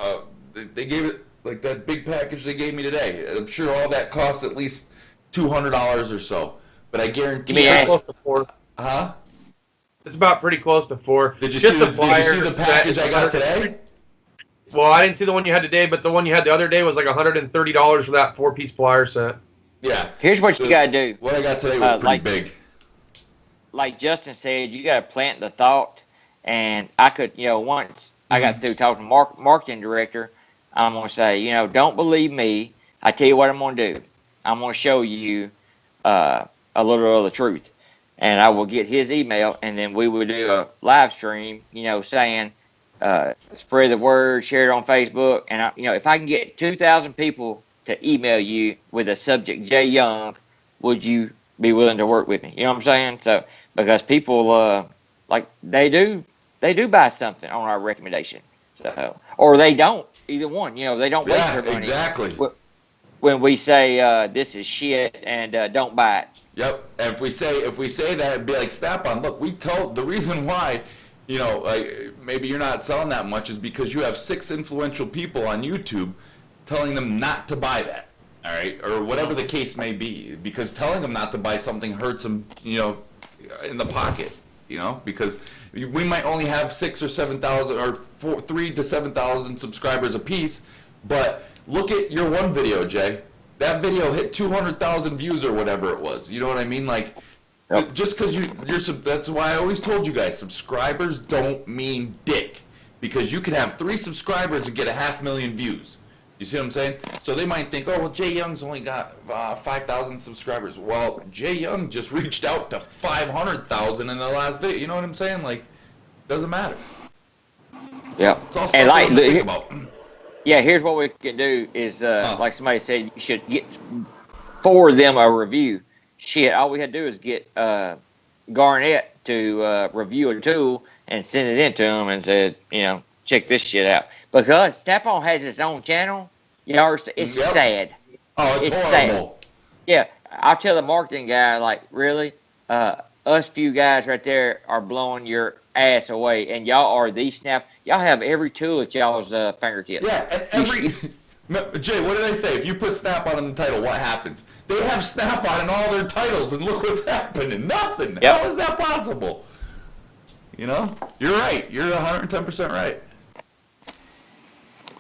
they gave it, like that big package they gave me today. I'm sure all that cost at least $200 or so, but I guarantee you. Close to $4. Huh? It's about pretty close to $4. Did you see the package I got today? Well, I didn't see the one you had today, but the one you had the other day was like $130 for that 4-piece plier set. Yeah. Here's what you gotta do. What I got today was pretty big. Like Justin said, you gotta plant the thought. And I could, you know, once I got through talking to marketing director, I'm gonna say, you know, don't believe me. I tell you what I'm gonna do. I'm gonna show you a little of the truth, and I will get his email, and then we will do a live stream, you know, saying, spread the word, share it on Facebook, and you know, if I can get 2,000 people to email you with a subject Jay Young, would you be willing to work with me? You know what I'm saying? So because people like they do buy something on our recommendation, so or they don't. Either one, you know, they don't waste their money. Exactly. When we say this is shit and don't buy it. Yep. And if we say that, it'd be like Snap-on. Look, we told the reason why, you know, like maybe you're not selling that much is because you have 6 influential people on YouTube telling them not to buy that. All right, or whatever the case may be, because telling them not to buy something hurts them, you know, in the pocket. You know, because we might only have 6,000 or 7,000 or 3,000 to 7,000 subscribers a piece, but look at your one video, Jay. That video hit 200,000 views or whatever it was. You know what I mean? Like, just because that's why I always told you guys, subscribers don't mean dick, because you can have 3 subscribers and get 500,000 views. You see what I'm saying? So they might think, oh, well, Jay Young's only got 5,000 subscribers. Well, Jay Young just reached out to 500,000 in the last video. You know what I'm saying? Like, doesn't matter. Yeah. It's all stuff to think about. Yeah, here's what we can do is, like somebody said, you should forward them a review. Shit, all we had to do is get Garnett to review a tool and send it in to them and said, you know, check this shit out. Because Snap-on has its own channel, you know, it's sad. Oh, it's horrible. Sad. Yeah, I'll tell the marketing guy, like, really, us few guys right there are blowing your ass away, and y'all are the y'all have every tool at y'all's fingertips. Yeah, and Jay, what did I say? If you put Snap-on in the title, what happens? They have Snap-on in all their titles, and look what's happening. Nothing. Yep. How is that possible? You know, you're right. You're 110% right.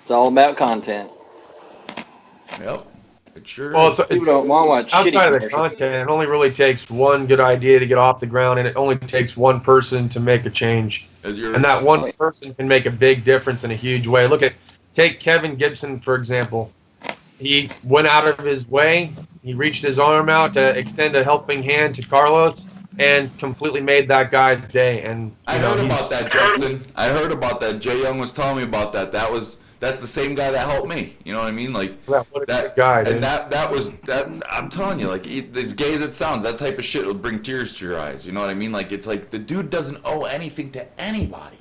It's all about content. Yep. It sure Well, is. People don't want to watch shitty outside of the commercials. content, it only really takes one good idea to get off the ground, and it only takes one person to make a change. And that one person can make a big difference in a huge way. Take Kevin Gibson, for example. He went out of his way. He reached his arm out to extend a helping hand to Carlos and completely made that guy's day. And I heard about that, Justin. I heard about that. Jay Young was telling me about that. That's the same guy that helped me. You know what I mean? Like what a good guy, dude. and that was. I'm telling you, like as gay as it sounds, that type of shit will bring tears to your eyes. You know what I mean? Like it's like the dude doesn't owe anything to anybody.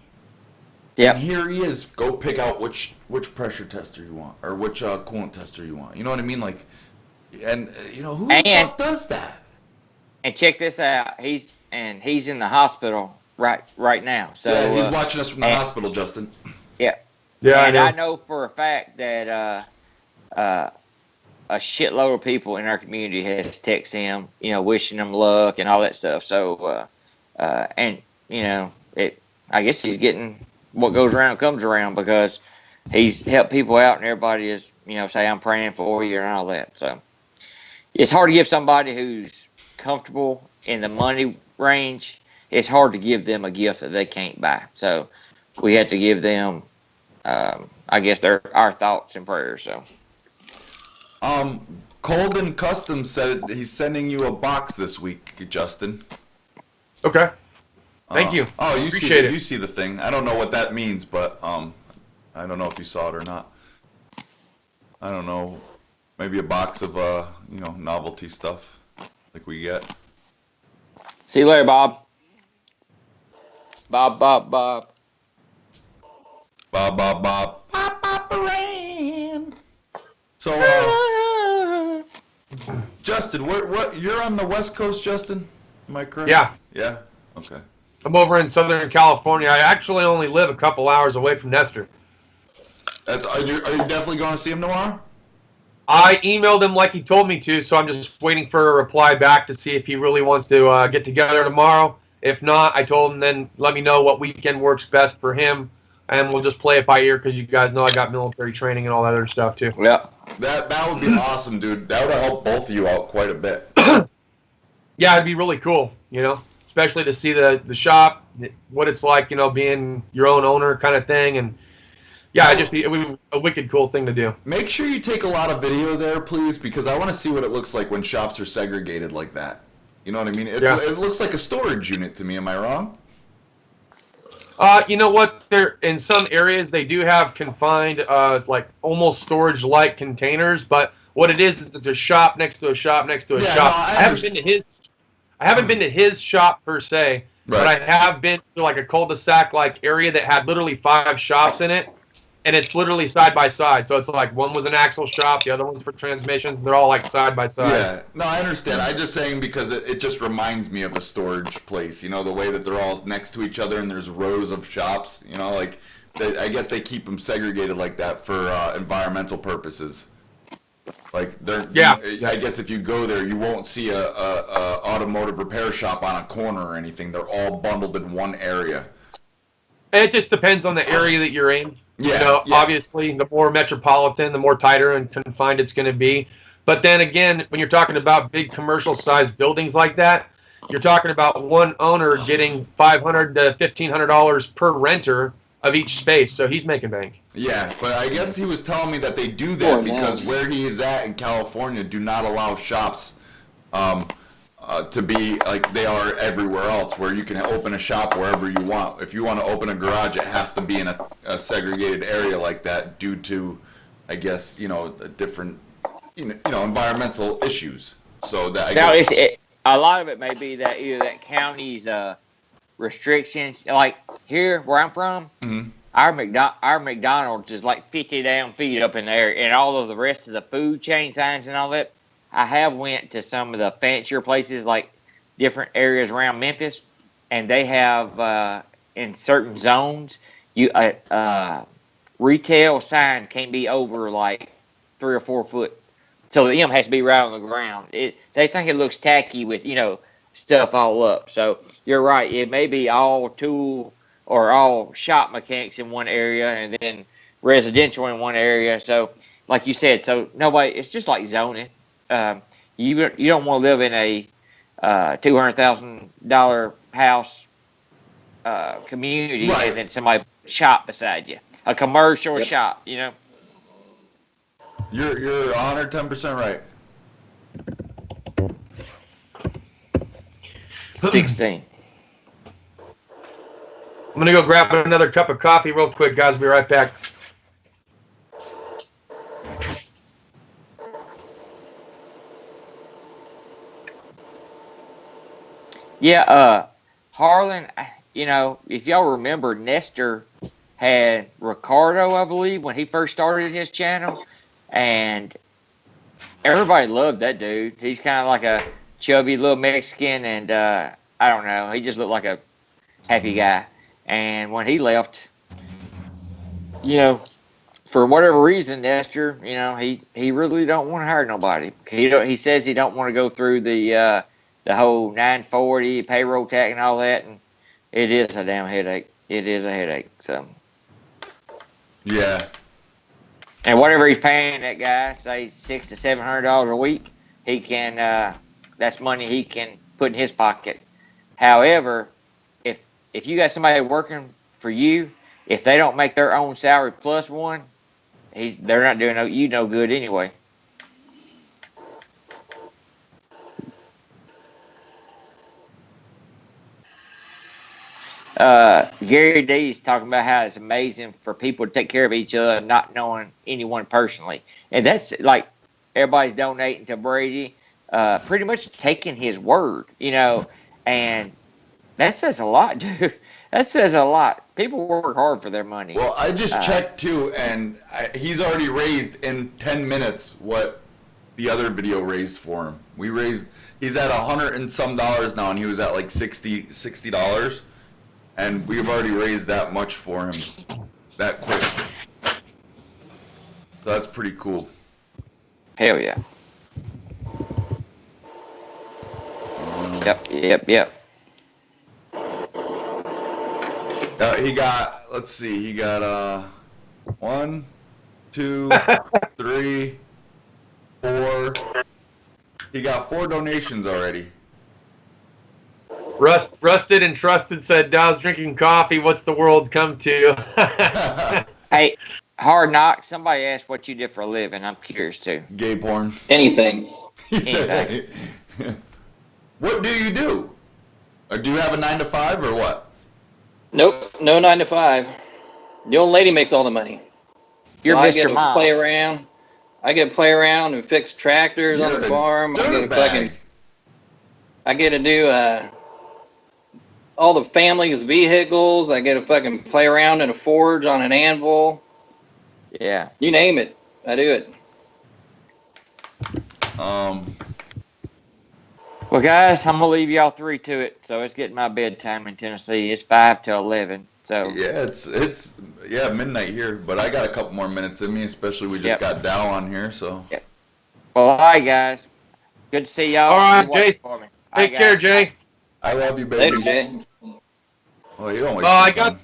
Yeah. And here he is. Go pick out which pressure tester you want or which coolant tester you want. You know what I mean? Like, and you know who the fuck does that? And check this out. He's in the hospital right now. So yeah, he's watching us from the hospital, Justin. Yeah. Yeah, and I know for a fact that a shitload of people in our community has texted him, you know, wishing him luck and all that stuff. So, and you know, I guess he's getting what goes around comes around because he's helped people out and everybody is, you know, say I'm praying for you and all that. So it's hard to give somebody who's comfortable in the money range. It's hard to give them a gift that they can't buy. So we have to give them, I guess, our thoughts and prayers. So, Colden Customs said he's sending you a box this week, Justin. Okay. Thank you. Oh, Appreciate it. You see the thing. I don't know what that means, but I don't know if you saw it or not. I don't know. Maybe a box of you know, novelty stuff like we get. see you later, Bob. Bob. Bob, Bob, Bob. Bob, Bob, Baran. So, Justin, what? You're on the West Coast, Justin? Am I correct? Yeah. Yeah. Okay. I'm over in Southern California. I actually only live a couple hours away from Nestor. Are you definitely going to see him tomorrow? I emailed him like he told me to, so I'm just waiting for a reply back to see if he really wants to get together tomorrow. If not, I told him then let me know what weekend works best for him, and we'll just play it by ear because you guys know I got military training and all that other stuff too. Yeah. That would be awesome, dude. That would help both of you out quite a bit. Yeah, it'd be really cool, you know, especially to see the shop, what it's like, you know, being your own owner kind of thing, and yeah, it would be a wicked cool thing to do. Make sure you take a lot of video there, please, because I want to see what it looks like when shops are segregated like that. You know what I mean? It looks like a storage unit to me. Am I wrong? You know what? There in some areas they do have confined, like almost storage-like containers. But what it is it's a shop next to a shop next to a shop. No, I haven't been to his shop per se, but I have been to like a cul-de-sac-like area that had literally 5 shops in it, and it's literally side by side. So it's like one was an axle shop, the other one's for transmissions. They're all like side by side. Yeah, no, I understand. I'm just saying because it just reminds me of a storage place. You know, the way that they're all next to each other and there's rows of shops. You know, like I guess they keep them segregated like that for environmental purposes. Like I guess if you go there, you won't see a automotive repair shop on a corner or anything. They're all bundled in one area. And it just depends on the area that you're in. Yeah, you know, obviously, the more metropolitan, the more tighter and confined it's going to be. But then again, when you're talking about big commercial-sized buildings like that, you're talking about one owner getting $500 to $1,500 per renter of each space. So he's making bank. Yeah, but I guess he was telling me that they do that because where he is at in California do not allow shops to be like they are everywhere else, where you can open a shop wherever you want. If you want to open a garage, it has to be in a segregated area like that due to, I guess, you know, different, you know, environmental issues. So that a lot of it may be that either that county's restrictions, like here where I'm from, our McDonald's is like 50 damn feet up in there, and all of the rest of the food chain signs and all that. I have went to some of the fancier places, like different areas around Memphis, and they have in certain zones, retail sign can't be over like 3 or 4 foot, so the M has to be right on the ground. They think it looks tacky with, you know, stuff all up. So you're right. It may be all tool or all shop mechanics in one area and then residential in one area. So like you said, so nobody, it's just like zoning. You don't want to live in a $200,000 house community Right. and then somebody shop beside you, a commercial shop, you know. You're 110% right. 16. I'm gonna go grab another cup of coffee real quick, guys. Be right back. Yeah, Harlan, you know, if y'all remember, Nestor had Ricardo, I believe, when he first started his channel, and everybody loved that dude. He's kind of like a chubby little Mexican, and I don't know, he just looked like a happy guy. And when he left, you know, for whatever reason, Nestor, you know, he really don't want to hire nobody. He says he don't want to go through the whole 940 payroll tax and all that, and it is a damn headache. It is a headache. So Yeah. and whatever he's paying that guy, say $600 to $700 a week, he can that's money he can put in his pocket. However, if you got somebody working for you, if they don't make their own salary plus one, they're not doing you no good anyway. Gary D is talking about how it's amazing for people to take care of each other, not knowing anyone personally, and that's like everybody's donating to Brady, pretty much taking his word, you know, and that says a lot, dude. That says a lot. People work hard for their money. Well, I just checked too, and he's already raised in 10 minutes what the other video raised for him. He's at $100 and some now, and he was at like $60. And we've already raised that much for him that quick. So that's pretty cool. Hell yeah. Yep. He got, let's see, he got 1, 2, 3, 4. He got 4 donations already. Rusted and Trusted said, Dow's drinking coffee. What's the world come to? Hey, Hard Knock, somebody asked what you did for a living. I'm curious too. Gay porn. Anything. He said, what do you do? Or do you have a 9 to 5 or what? Nope, no 9 to 5. The old lady makes all the money. You're So I get Mr. to Mom. play around. I get to play around and fix tractors on You're the a farm. dirtbag. I get to do all the family's vehicles. I get to fucking play around in a forge on an anvil. Yeah. You name it, I do it. Well, guys, I'm gonna leave y'all 3 to it. So it's getting my bedtime in Tennessee. It's 5 to 11. So Yeah, it's midnight here, but I got a couple more minutes in me, especially we just Yep. got Dow on here, so. well, all right, guys. Good to see y'all. All right, Be watching Jay. for me. All Take right, care, guys. Jay. I love you, baby. Later, Jay. Oh, you don't waste I your time.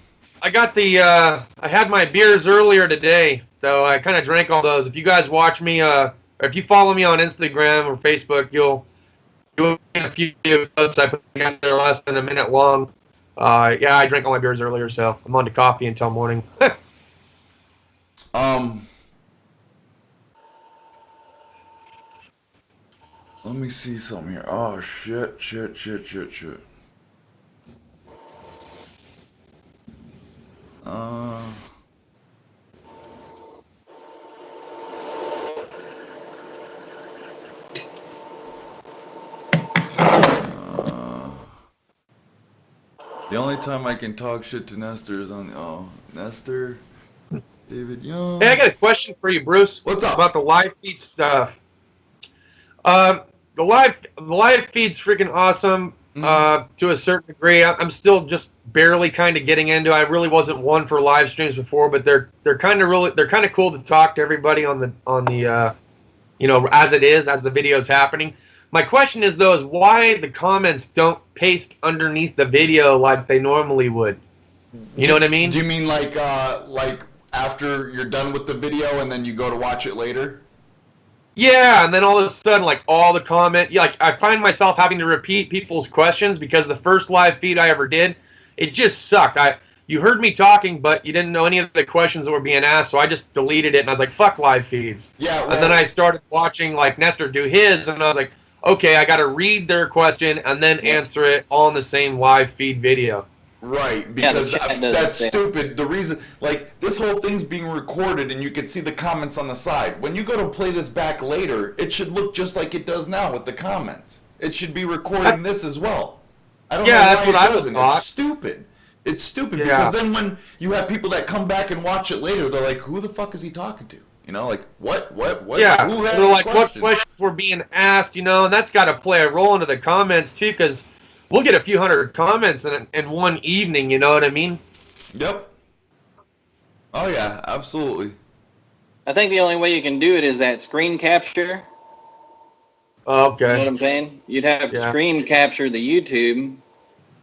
got the I had my beers earlier today, so I kind of drank all those. If you guys watch me, or if you follow me on Instagram or Facebook, you'll see a few clips I put together less than a minute long. Yeah, I drank all my beers earlier, so I'm on to coffee until morning. Let me see something here. Oh, shit. The only time I can talk shit to Nestor is on Nestor, David Young. Hey, I got a question for you, Bruce. What's up? About the live feed stuff. The live feed's freaking awesome to a certain degree. I'm still just barely kind of getting into. I really wasn't one for live streams before, but they're kind of cool to talk to everybody on the you know, as the video's happening. My question is though, is why the comments don't paste underneath the video like they normally would. You know what I mean? Do you mean like after you're done with the video and then you go to watch it later? Yeah, and then all of a sudden, like all the like I find myself having to repeat people's questions because the first live feed I ever did, it just sucked. You heard me talking, but you didn't know any of the questions that were being asked, so I just deleted it, and I was like, fuck live feeds. Yeah. Well, and then I started watching like Nestor do his, and I was like, okay, I got to read their question and then answer it all in the same live feed video. Right, because Yeah, that's stupid. The reason, like, this whole thing's being recorded and you can see the comments on the side. When you go to play this back later, it should look just like it does now with the comments. It should be recording this as well. I don't know why that's what I was thought. It's stupid. It's stupid because then when you have people that come back and watch it later, they're like, who the fuck is he talking to? You know, like, what? Yeah, who has so like the what questions were being asked, you know, and that's got to play a role into the comments too, because we'll get a few hundred comments in one evening, you know what I mean? Yep. Oh, yeah, absolutely. I think the only way you can do it is that screen capture. Okay. You know what I'm saying? You'd have to screen capture the YouTube,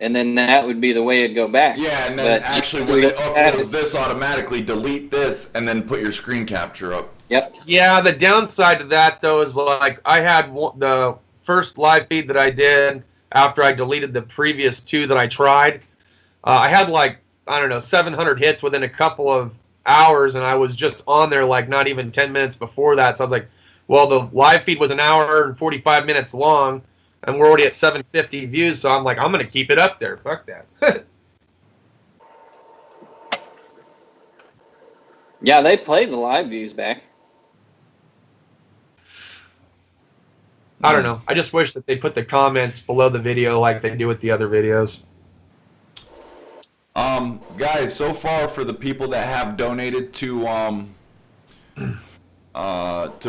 and then that would be the way it'd go back. Yeah, and then actually when it uploads this, automatically delete this and then put your screen capture up. Yep. Yeah, the downside to that, though, is like I had the first live feed that I did after I deleted the previous two that I tried. I had like, I don't know, 700 hits within a couple of hours, and I was just on there like not even 10 minutes before that. So I was like, well, the live feed was an hour and 45 minutes long, and we're already at 750 views, so I'm like, I'm going to keep it up there. Fuck that. Yeah, they play the live views back. I don't know. I just wish that they put the comments below the video like they do with the other videos. Guys, so far for the people that have donated to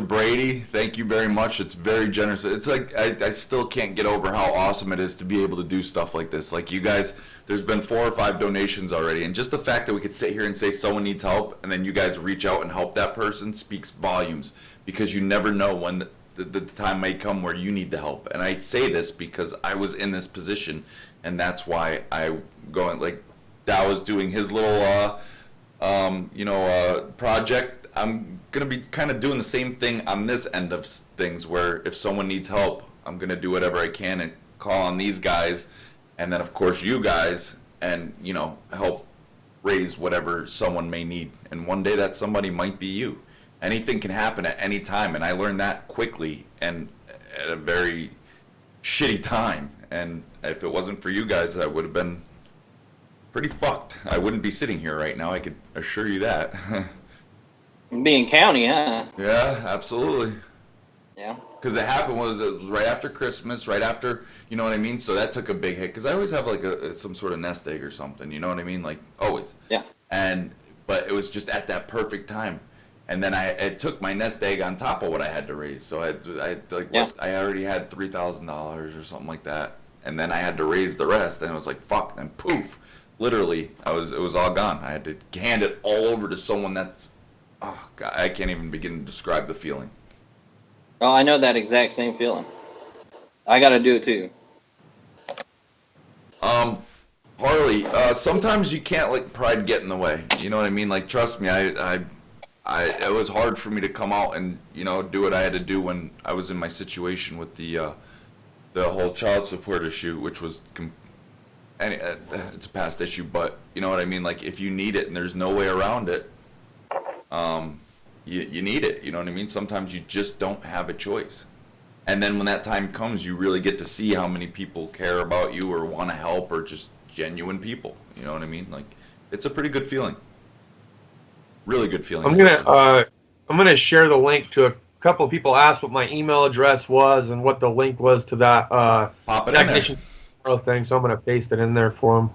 Brady, thank you very much. It's very generous. It's like I still can't get over how awesome it is to be able to do stuff like this. Like you guys, there's been 4 or 5 donations already, and just the fact that we could sit here and say someone needs help, and then you guys reach out and help that person speaks volumes, because you never know when the time may come where you need the help. And I say this because I was in this position, and that's why I go like Dow was doing his little project. I'm gonna be kind of doing the same thing on this end of things, where if someone needs help, I'm gonna do whatever I can and call on these guys, and then of course you guys, and help raise whatever someone may need. And one day that somebody might be you. Anything can happen at any time, and I learned that quickly and at a very shitty time. And if it wasn't for you guys, I would have been pretty fucked. I wouldn't be sitting here right now, I could assure you that. Being county, huh? Yeah, absolutely. Yeah. Because it was right after Christmas, right after, you know what I mean? So that took a big hit, because I always have like some sort of nest egg or something, you know what I mean? Like, always. Yeah. But it was just at that perfect time. And then I took my nest egg on top of what I had to raise. So I already had $3,000 or something like that. And then I had to raise the rest, and it was like, fuck, and poof. Literally, it was all gone. I had to hand it all over to someone that's, oh God, I can't even begin to describe the feeling. Oh, I know that exact same feeling. I got to do it too. Harley, sometimes you can't let pride get in the way. You know what I mean? Like, trust me, it was hard for me to come out and, do what I had to do when I was in my situation with the whole child support issue, which was, it's a past issue, but you know what I mean? Like, if you need it and there's no way around it, you need it, you know what I mean? Sometimes you just don't have a choice. And then when that time comes, you really get to see how many people care about you or want to help, or just genuine people, you know what I mean? Like, it's a pretty good feeling. Really good feeling. I'm gonna share the link to a couple of people asked what my email address was and what the link was to that Pop it in there. Thing, so I'm gonna paste it in there for them.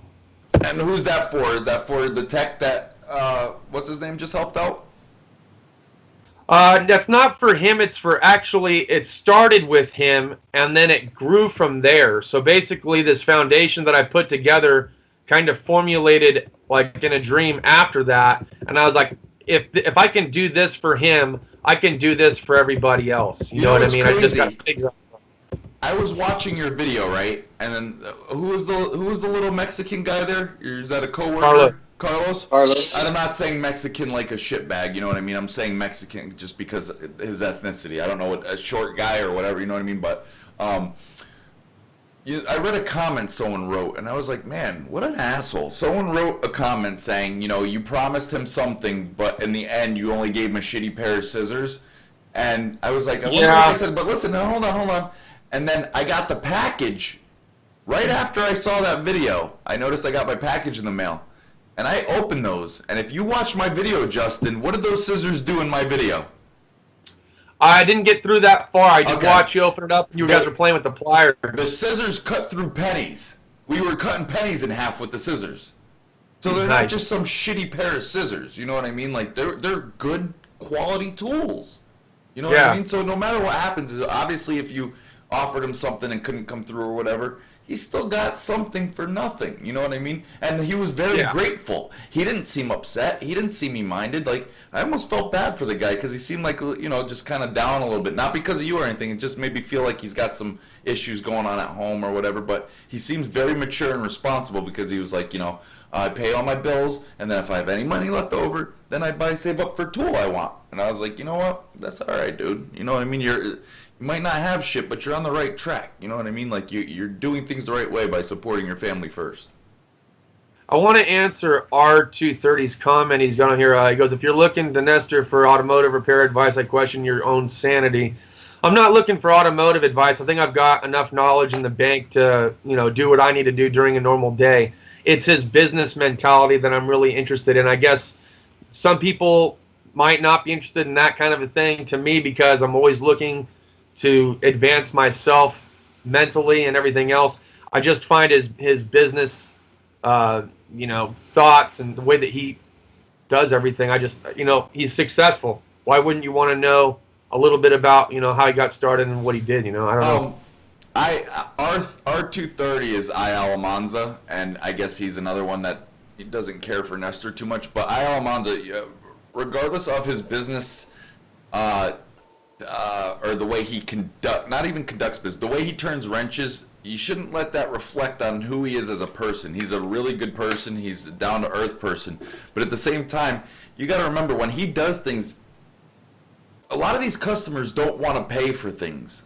And who's that for? Is that for the tech that what's his name just helped out? That's not for him. It's for it started with him and then it grew from there. So basically, this foundation that I put together kind of formulated like in a dream after that, and I was like, if I can do this for him, I can do this for everybody else. You know what I mean? Crazy? I just got figured out. I was watching your video, right? And then who was the little Mexican guy there? Is that a coworker? Carlos? Carlos. I'm not saying Mexican like a shitbag, you know what I mean? I'm saying Mexican just because his ethnicity. I don't know what a short guy or whatever, you know what I mean? But I read a comment someone wrote, and I was like, man, what an asshole. Someone wrote a comment saying, you know, you promised him something, but in the end, you only gave him a shitty pair of scissors. And I was like, I said, but listen, hold on. And then I got the package. Right after I saw that video, I noticed I got my package in the mail. And I opened those. And if you watch my video, Justin, what did those scissors do in my video? I didn't get through that far. I just watched you open it up, and you guys were playing with the pliers. The scissors cut through pennies. We were cutting pennies in half with the scissors. So they're not just some shitty pair of scissors. You know what I mean? Like, they're good quality tools. You know what I mean? So no matter what happens, obviously if you offered him something and couldn't come through or whatever, he still got something for nothing. You know what I mean? And he was very grateful. He didn't seem upset. He didn't seem me-minded. Like, I almost felt bad for the guy because he seemed like, you know, just kind of down a little bit. Not because of you or anything. It just made me feel like he's got some issues going on at home or whatever. But he seems very mature and responsible because he was like, you know, I pay all my bills, and then if I have any money left over, then I save up for a tool I want. And I was like, you know what? That's all right, dude. You know what I mean? You might not have shit, but you're on the right track. You know what I mean? Like, you're doing things the right way by supporting your family first. I want to answer R230's comment. He's got on here. He goes, if you're looking to Nestor for automotive repair advice, I question your own sanity. I'm not looking for automotive advice. I think I've got enough knowledge in the bank to, you know, do what I need to do during a normal day. It's his business mentality that I'm really interested in. I guess some people might not be interested in that kind of a thing to me because I'm always looking to advance myself mentally and everything else. I just find his business, you know, thoughts and the way that he does everything. I just, you know, he's successful. Why wouldn't you want to know a little bit about, you know, how he got started and what he did? You know, I don't know. R230 is Almanza, and I guess he's another one that he doesn't care for Nestor too much. But Almanza, regardless of his business, or the way he not even conducts business, the way he turns wrenches, you shouldn't let that reflect on who he is as a person. He's a really good person. He's a down-to-earth person. But at the same time, you got to remember, when he does things, a lot of these customers don't want to pay for things.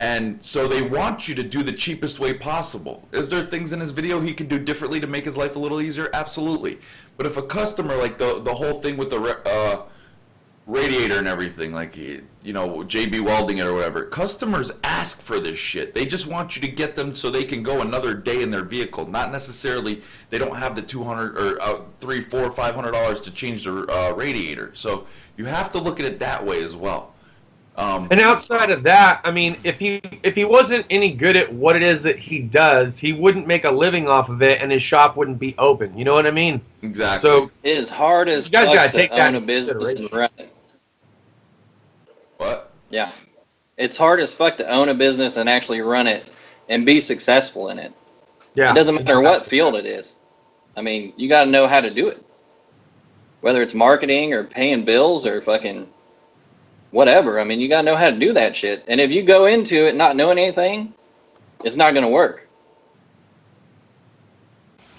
And so they want you to do the cheapest way possible. Is there things in his video he can do differently to make his life a little easier? Absolutely. But if a customer, like the whole thing with the radiator and everything, like, you know, JB welding it or whatever, customers ask for this shit. They just want you to get them so they can go another day in their vehicle. Not necessarily they don't have the $200 or $300, $400, $500 to change the radiator. So you have to look at it that way as well. And outside of that, I mean, if he wasn't any good at what it is that he does, he wouldn't make a living off of it, and his shop wouldn't be open. You know what I mean? Exactly. So It is hard as you guys fuck gotta to take that own a into business and consideration. run it. What? Yeah. It's hard as fuck to own a business and actually run it and be successful in it. yeah, It doesn't matter what field it is. I mean, you got to know how to do it. Whether it's marketing or paying bills or fucking whatever. I mean, you got to know how to do that shit. And if you go into it not knowing anything, it's not going to work.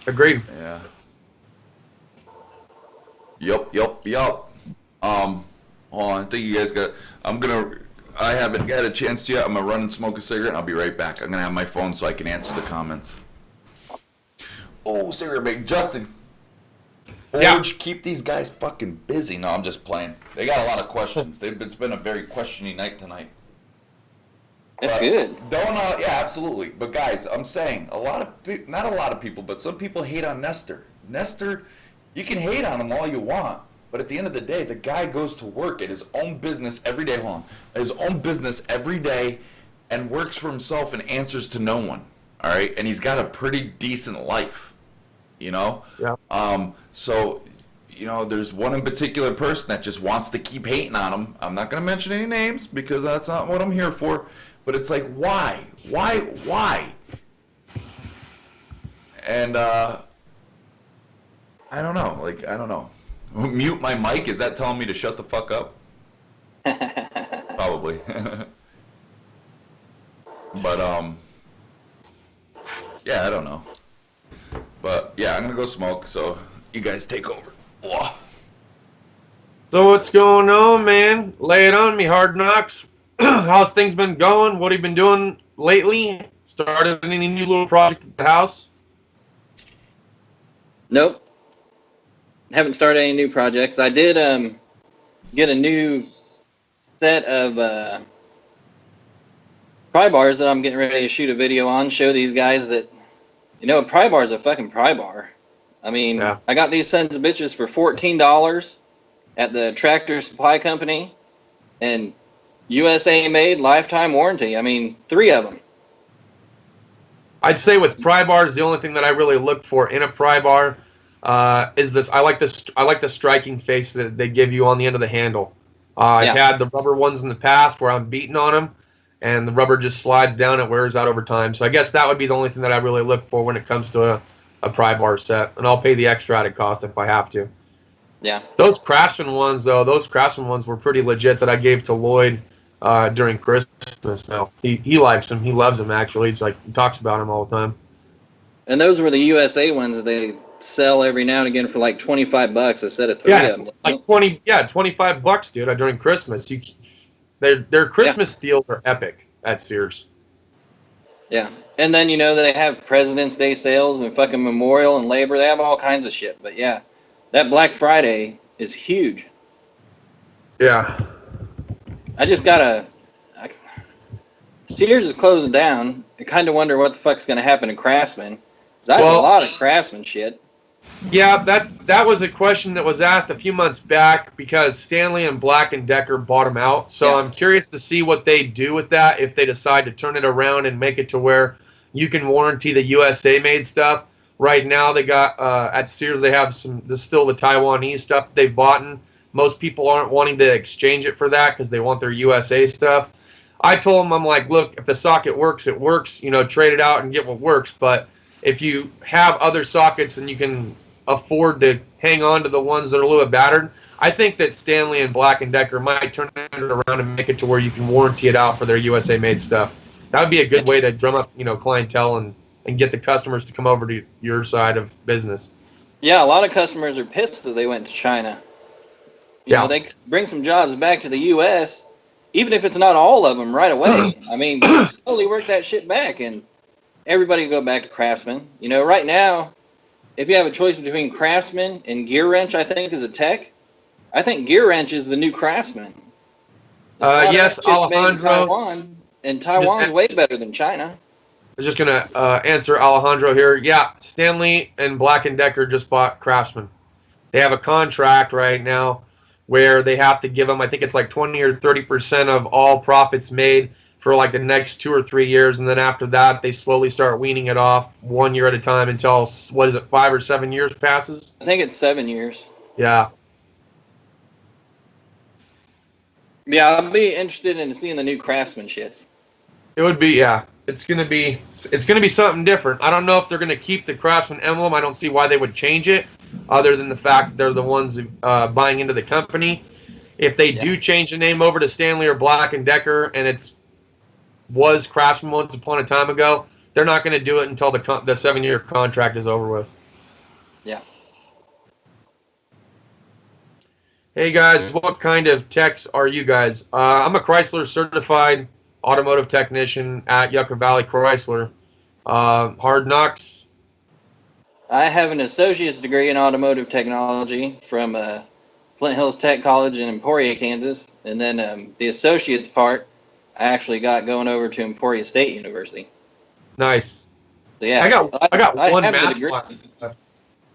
Agreed. Yeah. Yup. Hold on, I think you guys got, I haven't got a chance yet. I'm gonna run and smoke a cigarette and I'll be right back. I'm gonna have my phone so I can answer the comments. Oh, cigarette break. Justin. Forge, keep these guys fucking busy. No, I'm just playing. They got a lot of questions. It's been a very questioning night tonight. That's good. Yeah, absolutely. But guys, I'm saying not a lot of people, but some people hate on Nestor. Nestor, you can hate on him all you want, but at the end of the day, the guy goes to work at his own business every day. His own business every day, and works for himself and answers to no one. All right, and he's got a pretty decent life. You know. Yeah. So, you know, there's one in particular person that just wants to keep hating on him. I'm not gonna mention any names because that's not what I'm here for. But it's like, why? And I don't know. Like, I don't know. Mute my mic? Is that telling me to shut the fuck up? Probably. But yeah, I don't know. But yeah, I'm gonna go smoke. So you guys take over. Whoa. So what's going on, man? Lay it on me, Hard Knocks. How's things been going? What have you been doing lately? Started any new little projects at the house? Nope. Haven't started any new projects. I did get a new set of pry bars that I'm getting ready to shoot a video on. Show these guys that, you know, a pry bar is a fucking pry bar. I mean, Yeah. I got these sons of bitches for $14 at the Tractor Supply Company, and USA made, lifetime warranty. I mean, 3 of them. I'd say with pry bars, the only thing that I really look for in a pry bar is this. I like the striking face that they give you on the end of the handle. I've had the rubber ones in the past where I'm beating on them, and the rubber just slides down and wears out over time. So I guess that would be the only thing that I really look for when it comes to a pry bar set, and I'll pay the extra added cost if I have to. Yeah. Those Craftsman ones, though, were pretty legit that I gave to Lloyd during Christmas. Now he likes them. He loves them, actually. It's like he talks about them all the time. And those were the USA ones that they sell every now and again for like $25 a set of 3 of them. Like $25, dude, during Christmas. Their Christmas deals are epic at Sears. Yeah. And then, you know, they have President's Day sales and fucking Memorial and Labor. They have all kinds of shit. But yeah, that Black Friday is huge. Yeah. I just got Sears is closing down. I kind of wonder what the fuck's going to happen to Craftsman. 'Cause I have a lot of Craftsman shit. Yeah, that was a question that was asked a few months back because Stanley and Black & Decker bought them out. So I'm curious to see what they do with that if they decide to turn it around and make it to where you can warranty the USA-made stuff. Right now, they got at Sears they have still the Taiwanese stuff that they've bought. Most people aren't wanting to exchange it for that because they want their USA stuff. I told them, I'm like, look, if the socket works, it works. You know, trade it out and get what works. But if you have other sockets and you can afford to hang on to the ones that are a little bit battered, I think that Stanley and Black & Decker might turn it around and make it to where you can warranty it out for their USA-made stuff. That would be a good way to drum up, you know, clientele and get the customers to come over to your side of business. Yeah, a lot of customers are pissed that they went to China. You know, they bring some jobs back to the U.S., even if it's not all of them right away. I mean, slowly work that shit back, and everybody go back to Craftsman. You know, right now, if you have a choice between Craftsman and Gear Wrench, I think, is a tech, I think Gear Wrench is the new Craftsman. Yes, Alejandro. Taiwan, and Taiwan's way better than China. I was just going to answer Alejandro here. Yeah, Stanley and Black & Decker just bought Craftsman. They have a contract right now where they have to give them, I think it's like 20 or 30% of all profits made for like the next 2 or 3 years. And then after that, they slowly start weaning it off 1 year at a time until, 5 or 7 years passes? I think it's 7 years. Yeah. Yeah, I'll be interested in seeing the new Craftsman shit. It would be, yeah. It's gonna be something different. I don't know if they're gonna keep the Craftsman emblem. I don't see why they would change it, other than the fact that they're the ones buying into the company. If they do change the name over to Stanley or Black & Decker, and was Craftsman once upon a time ago, they're not gonna do it until the 7-year contract is over with. Yeah. Hey guys, what kind of techs are you guys? I'm a Chrysler certified automotive technician at Yucca Valley Chrysler. Hard Knocks. I have an associate's degree in automotive technology from Flint Hills Tech College in Emporia, Kansas, and then the associate's part I actually got going over to Emporia State University. Nice. So, yeah, I got one have math class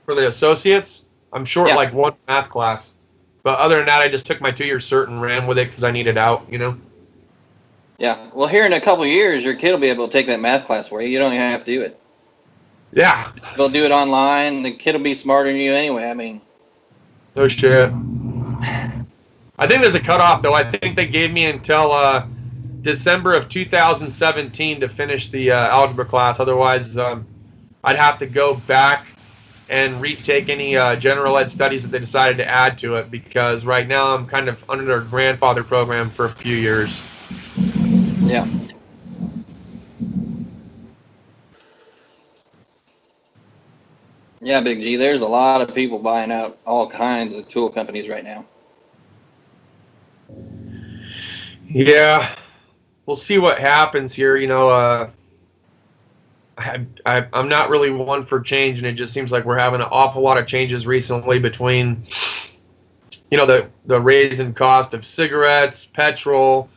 for the associates. I'm short like one math class, but other than that, I just took my 2-year cert and ran with it because I needed out. You know. Yeah, well, here in a couple of years, your kid will be able to take that math class for you. You don't even have to do it. Yeah. They'll do it online. The kid will be smarter than you anyway. I mean. No shit. I think there's a cutoff, though. I think they gave me until December of 2017 to finish the algebra class. Otherwise, I'd have to go back and retake any general ed studies that they decided to add to it, because right now I'm kind of under their grandfather program for a few years. Yeah. Yeah, Big G. There's a lot of people buying out all kinds of tool companies right now. Yeah, we'll see what happens here. You know, I'm not really one for change, and it just seems like we're having an awful lot of changes recently between, you know, the raise in cost of cigarettes, petrol,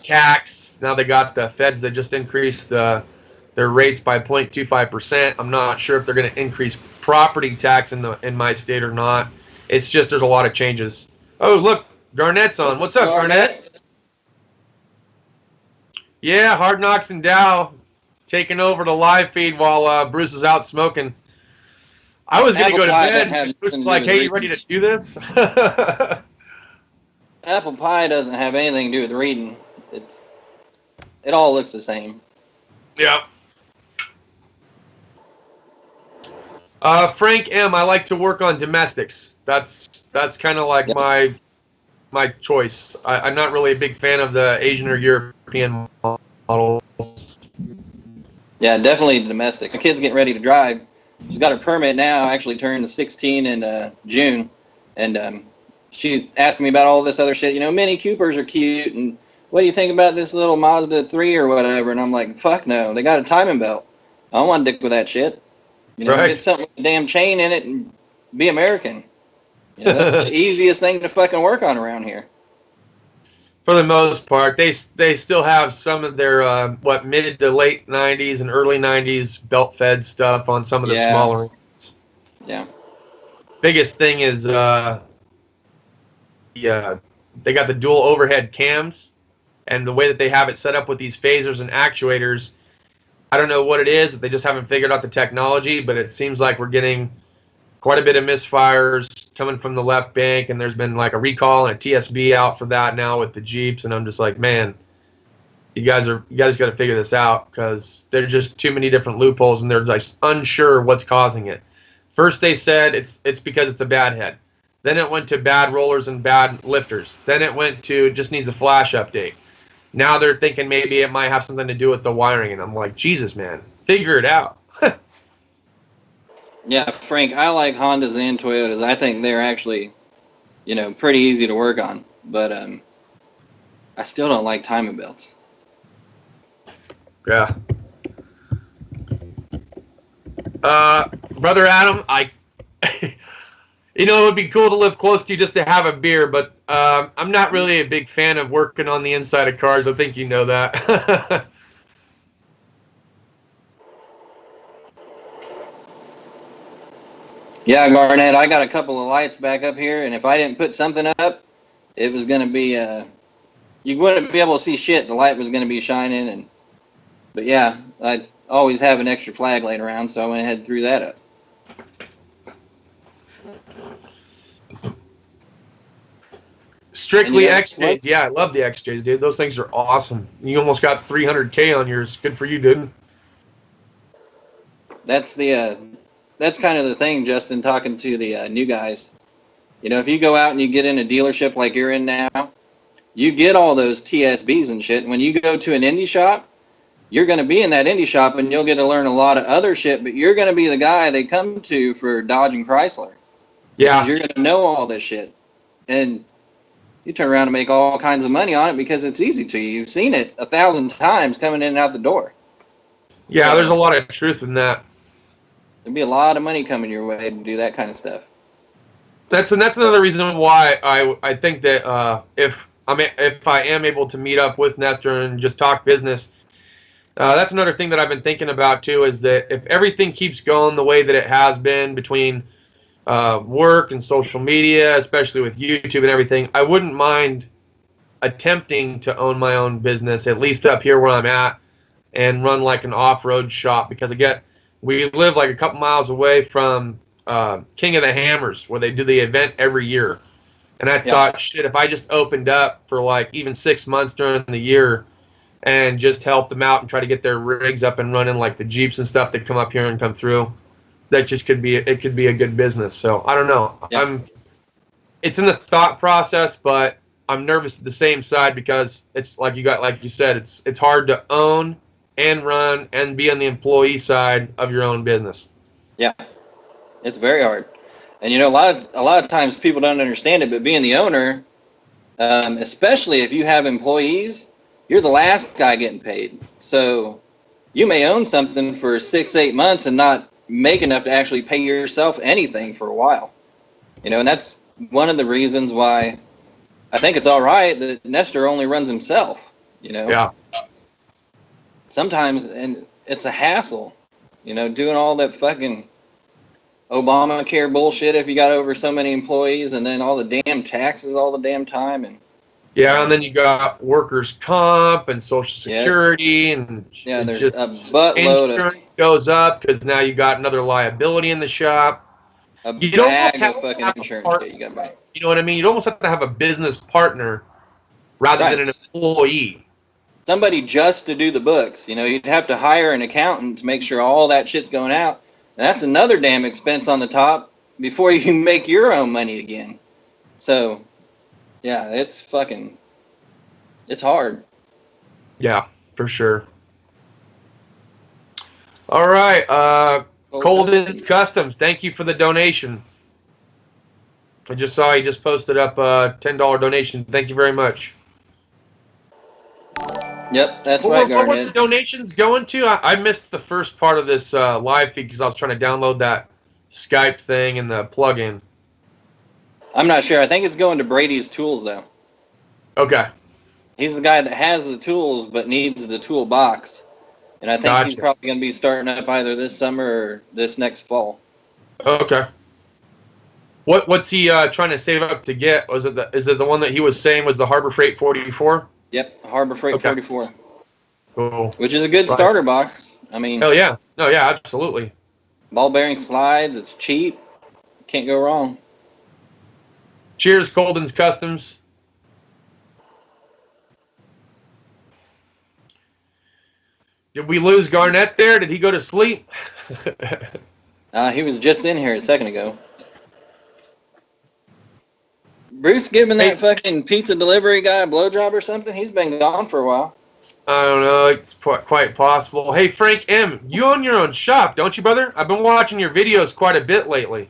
tax. Now they got the feds that just increased their rates by 0.25%. I'm not sure if they're going to increase property tax in my state or not. It's just there's a lot of changes. Oh, look, Garnett's on. What's up, Garnett? Yeah, Hard Knocks and Dow taking over the live feed while Bruce is out smoking. I was going to go to bed. Bruce was like, hey, you ready to do this? Apple pie doesn't have anything to do with reading. It all looks the same. Yeah. Frank M., I like to work on domestics. That's kind of like my choice. I'm not really a big fan of the Asian or European models. Yeah, definitely domestic. My kid's getting ready to drive. She's got her permit now, actually turned 16 in June. And she's asking me about all this other shit. You know, Mini Coopers are cute. And what do you think about this little Mazda 3 or whatever? And I'm like, fuck no. They got a timing belt. I don't want to dick with that shit. You know, get something with a damn chain in it and be American. You know, that's the easiest thing to fucking work on around here. For the most part, they still have some of their mid to late 90s and early 90s belt fed stuff on some of the smaller ones. Yeah. Biggest thing is they got the dual overhead cams, and the way that they have it set up with these phasers and actuators, I don't know what it is. They just haven't figured out the technology, but it seems like we're getting quite a bit of misfires coming from the left bank, and there's been like a recall and a TSB out for that now with the Jeeps, and I'm just like, man, you guys got to figure this out, because there's just too many different loopholes, and they're like unsure what's causing it. First they said it's because it's a bad head. Then it went to bad rollers and bad lifters. Then it went to just needs a flash update. Now they're thinking maybe it might have something to do with the wiring, and I'm like, Jesus, man, figure it out. Yeah, Frank, I like Hondas and Toyotas. I think they're actually, you know, pretty easy to work on. But I still don't like timing belts. Yeah. Brother Adam, you know, it would be cool to live close to you just to have a beer, but I'm not really a big fan of working on the inside of cars. I think you know that. Yeah, Garnett, I got a couple of lights back up here, and if I didn't put something up, it was going to be, you wouldn't be able to see shit. The light was going to be shining, but yeah, I always have an extra flag laying around, so I went ahead and threw that up. Strictly XJs. Yeah, I love the XJs, dude. Those things are awesome. You almost got 300K on yours. Good for you, dude. That's kind of the thing, Justin, talking to the new guys. You know, if you go out and you get in a dealership like you're in now, you get all those TSBs and shit. When you go to an indie shop, you're going to be in that indie shop and you'll get to learn a lot of other shit, but you're going to be the guy they come to for Dodge and Chrysler. Yeah. Because you're going to know all this shit. And you turn around and make all kinds of money on it because it's easy to you. You've seen it 1,000 times coming in and out the door. Yeah, there's a lot of truth in that. There'd be a lot of money coming your way to do that kind of stuff. That's another reason why I think that if I am able to meet up with Nestor and just talk business, that's another thing that I've been thinking about too, is that if everything keeps going the way that it has been between work and social media, especially with YouTube and everything, I wouldn't mind attempting to own my own business, at least up here where I'm at, and run like an off-road shop, because we live like a couple miles away from King of the Hammers, where they do the event every year. And I thought, shit, if I just opened up for like even 6 months during the year and just help them out and try to get their rigs up and running, like the Jeeps and stuff that come up here and come through, that just could be a good business. So I don't know. Yeah. It's in the thought process, but I'm nervous at the same side, because it's like you said, it's hard to own and run and be on the employee side of your own business. Yeah. It's very hard. And a lot of times people don't understand it, but being the owner, especially if you have employees, you're the last guy getting paid. So you may own something for 6-8 months and not make enough to actually pay yourself anything for a while. And that's one of the reasons why I think it's all right that Nestor only runs himself. Yeah. Sometimes, and it's a hassle, doing all that fucking Obamacare bullshit if you got over so many employees, and then all the damn taxes all the damn time. And yeah, and then you got workers' comp and Social Security, and yeah, there's just a buttload insurance goes up because now you got another liability in the shop. You bag of fucking insurance that you got to buy. You know what I mean? You'd almost have to have a business partner rather than an employee. Somebody just to do the books. You'd have to hire an accountant to make sure all that shit's going out. And that's another damn expense on the top before you make your own money again. So, yeah, it's hard. Yeah, for sure. All right, Colden Customs, thank you for the donation. I just saw he just posted up a $10 donation. Thank you very much. Yep, that's What right, were Garnet. the donations going to? I missed the first part of this live feed because I was trying to download that Skype thing and the plugin. I'm not sure. I think it's going to Brady's Tools, though. Okay. He's the guy that has the tools but needs the toolbox. And I think he's probably going to be starting up either this summer or this next fall. Okay. What's he trying to save up to get? Is it the one that he was saying was the Harbor Freight 44? Yep, Harbor Freight 44. Cool. Which is a good starter box. I mean, hell yeah. No, yeah, absolutely. Ball bearing slides, it's cheap. Can't go wrong. Cheers, Colden's Customs. Did we lose Garnett there? Did he go to sleep? He was just in here a second ago. Bruce giving that fucking pizza delivery guy a blowjob or something? He's been gone for a while. I don't know. It's quite possible. Hey, Frank M., you own your own shop, don't you, brother? I've been watching your videos quite a bit lately.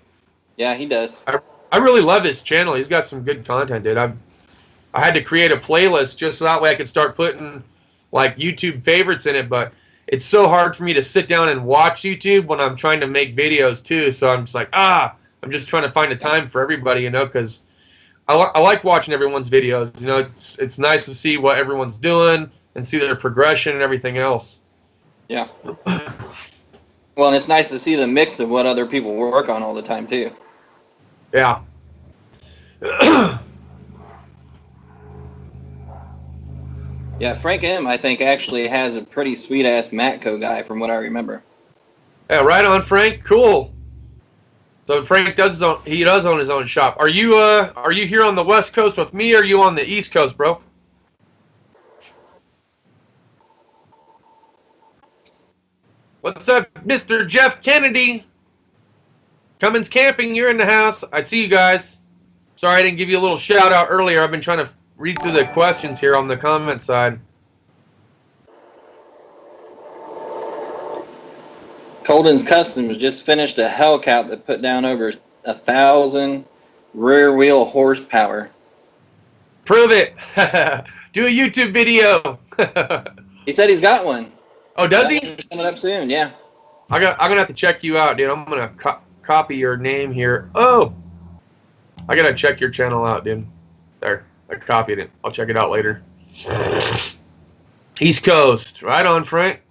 Yeah, he does. I really love his channel. He's got some good content, dude. I had to create a playlist just so that way I could start putting, like, YouTube favorites in it, but it's so hard for me to sit down and watch YouTube when I'm trying to make videos, too. So I'm just like, I'm just trying to find a time for everybody, because I like watching everyone's videos. It's nice to see what everyone's doing and see their progression and everything else. Yeah. Well, and it's nice to see the mix of what other people work on all the time, too. Yeah. Yeah, Frank M., I think, actually has a pretty sweet-ass Matco guy, from what I remember. Yeah, right on, Frank. Cool. So Frank does own his own shop. Are you here on the West Coast with me, or are you on the East Coast, bro? What's up, Mr. Jeff Kennedy? Cummins Camping, you're in the house. I see you guys. Sorry I didn't give you a little shout out earlier. I've been trying to read through the questions here on the comment side. Colden's Customs just finished a Hellcat that put down over 1,000 rear wheel horsepower. Prove it. Do a YouTube video. He said he's got one. Oh, does he? Coming up soon, yeah. I'm gonna have to check you out, dude. I'm gonna copy your name here. Oh, I gotta check your channel out, dude. There, I copied it. I'll check it out later. East Coast, right on, Frank.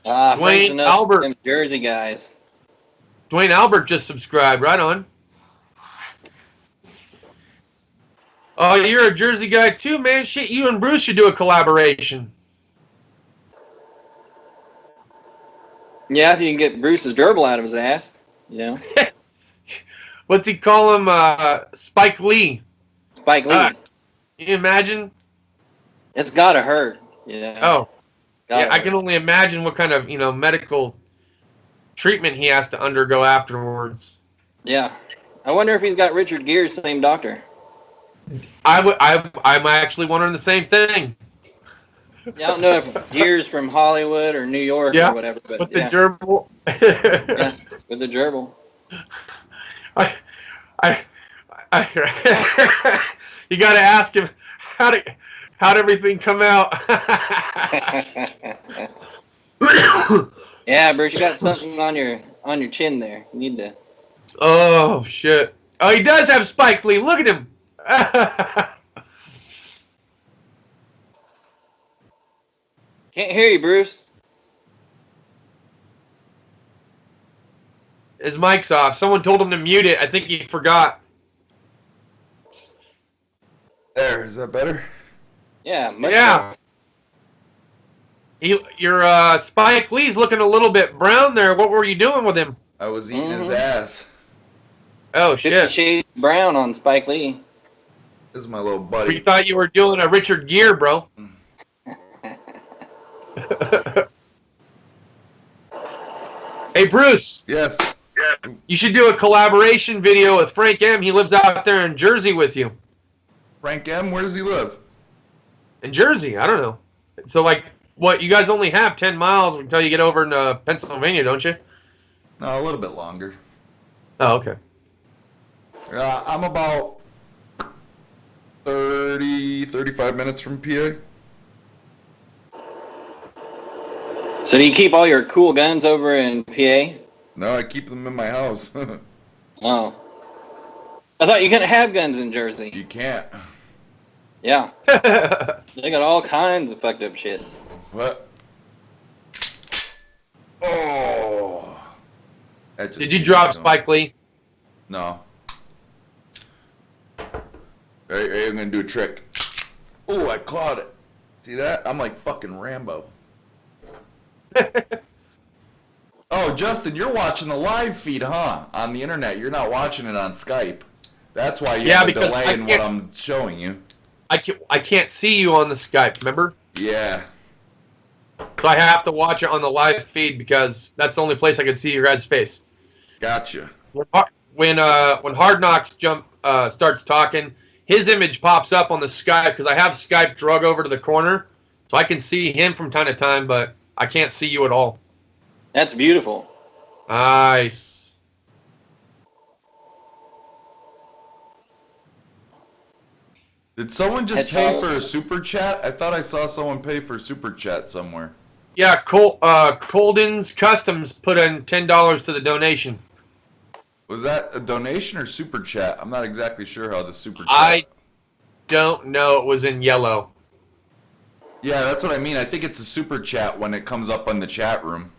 Dwayne Albert. Them Jersey guys. Dwayne Albert just subscribed. Right on. Oh, you're a Jersey guy too, man. Shit, you and Bruce should do a collaboration. Yeah, if you can get Bruce's gerbil out of his ass, What's he call him? Spike Lee. Spike Lee. Can you imagine? It's gotta hurt. Oh. Yeah, I can only imagine what kind of, medical treatment he has to undergo afterwards. Yeah. I wonder if he's got Richard Gere's same doctor. I'm actually wondering the same thing. don't know if Gear's from Hollywood or New York Yeah, or whatever, but with the yeah, gerbil. yeah, with the gerbil. I, you got to ask him how'd everything come out. Yeah, Bruce, you got something on your chin there. You need to. Oh shit! Oh, he does have Spike Lee. Look at him. Can't hear you, Bruce. His mic's off. Someone told him to mute it. I think he forgot. There, is that better? Yeah, much Yeah. Your Spike Lee's looking a little bit brown there. What were you doing with him? I was eating his Mhm. ass. Oh 50 shit! Shades of Brown on Spike Lee. This is my little We buddy. thought you were doing a Richard Gere, bro. Hey Bruce, Yes. you should do a collaboration video with Frank M. He lives out there in Jersey with you. Frank M, where does he live? In Jersey, I don't know. So like, what? You guys only have 10 miles until you get over in Pennsylvania, don't you? No, a little bit longer. Oh, okay. I'm about 35 minutes from PA. So do you keep all your cool guns over in PA? No, I keep them in my house. Oh. I thought you couldn't have guns in Jersey. You can't. Yeah. They got all kinds of fucked up shit. What? Oh. That just Did you keeps drop going. Spike Lee? No. Hey, I'm gonna do a trick. Oh, I caught it. See that? I'm like fucking Rambo. Oh, Justin, you're watching the live feed, huh? On the internet. You're not watching it on Skype. That's why you Yeah, have a because delay I in what can't- I'm showing you. I can't see you on the Skype, remember? Yeah. So I have to watch it on the live feed because that's the only place I can see your guys' face. Gotcha. When Hard Knocks starts talking, his image pops up on the Skype because I have Skype drug over to the corner, so I can see him from time to time, but I can't see you at all. That's beautiful. Nice. Did someone just Headshot. pay for a super chat? I thought I saw someone pay for a super chat somewhere. Yeah, Colden's Customs put in $10 to the donation. Was that a donation or super chat? I'm not exactly sure how the super chat. I don't know. It was in yellow. Yeah, that's what I mean. I think it's a super chat when it comes up on the chat room.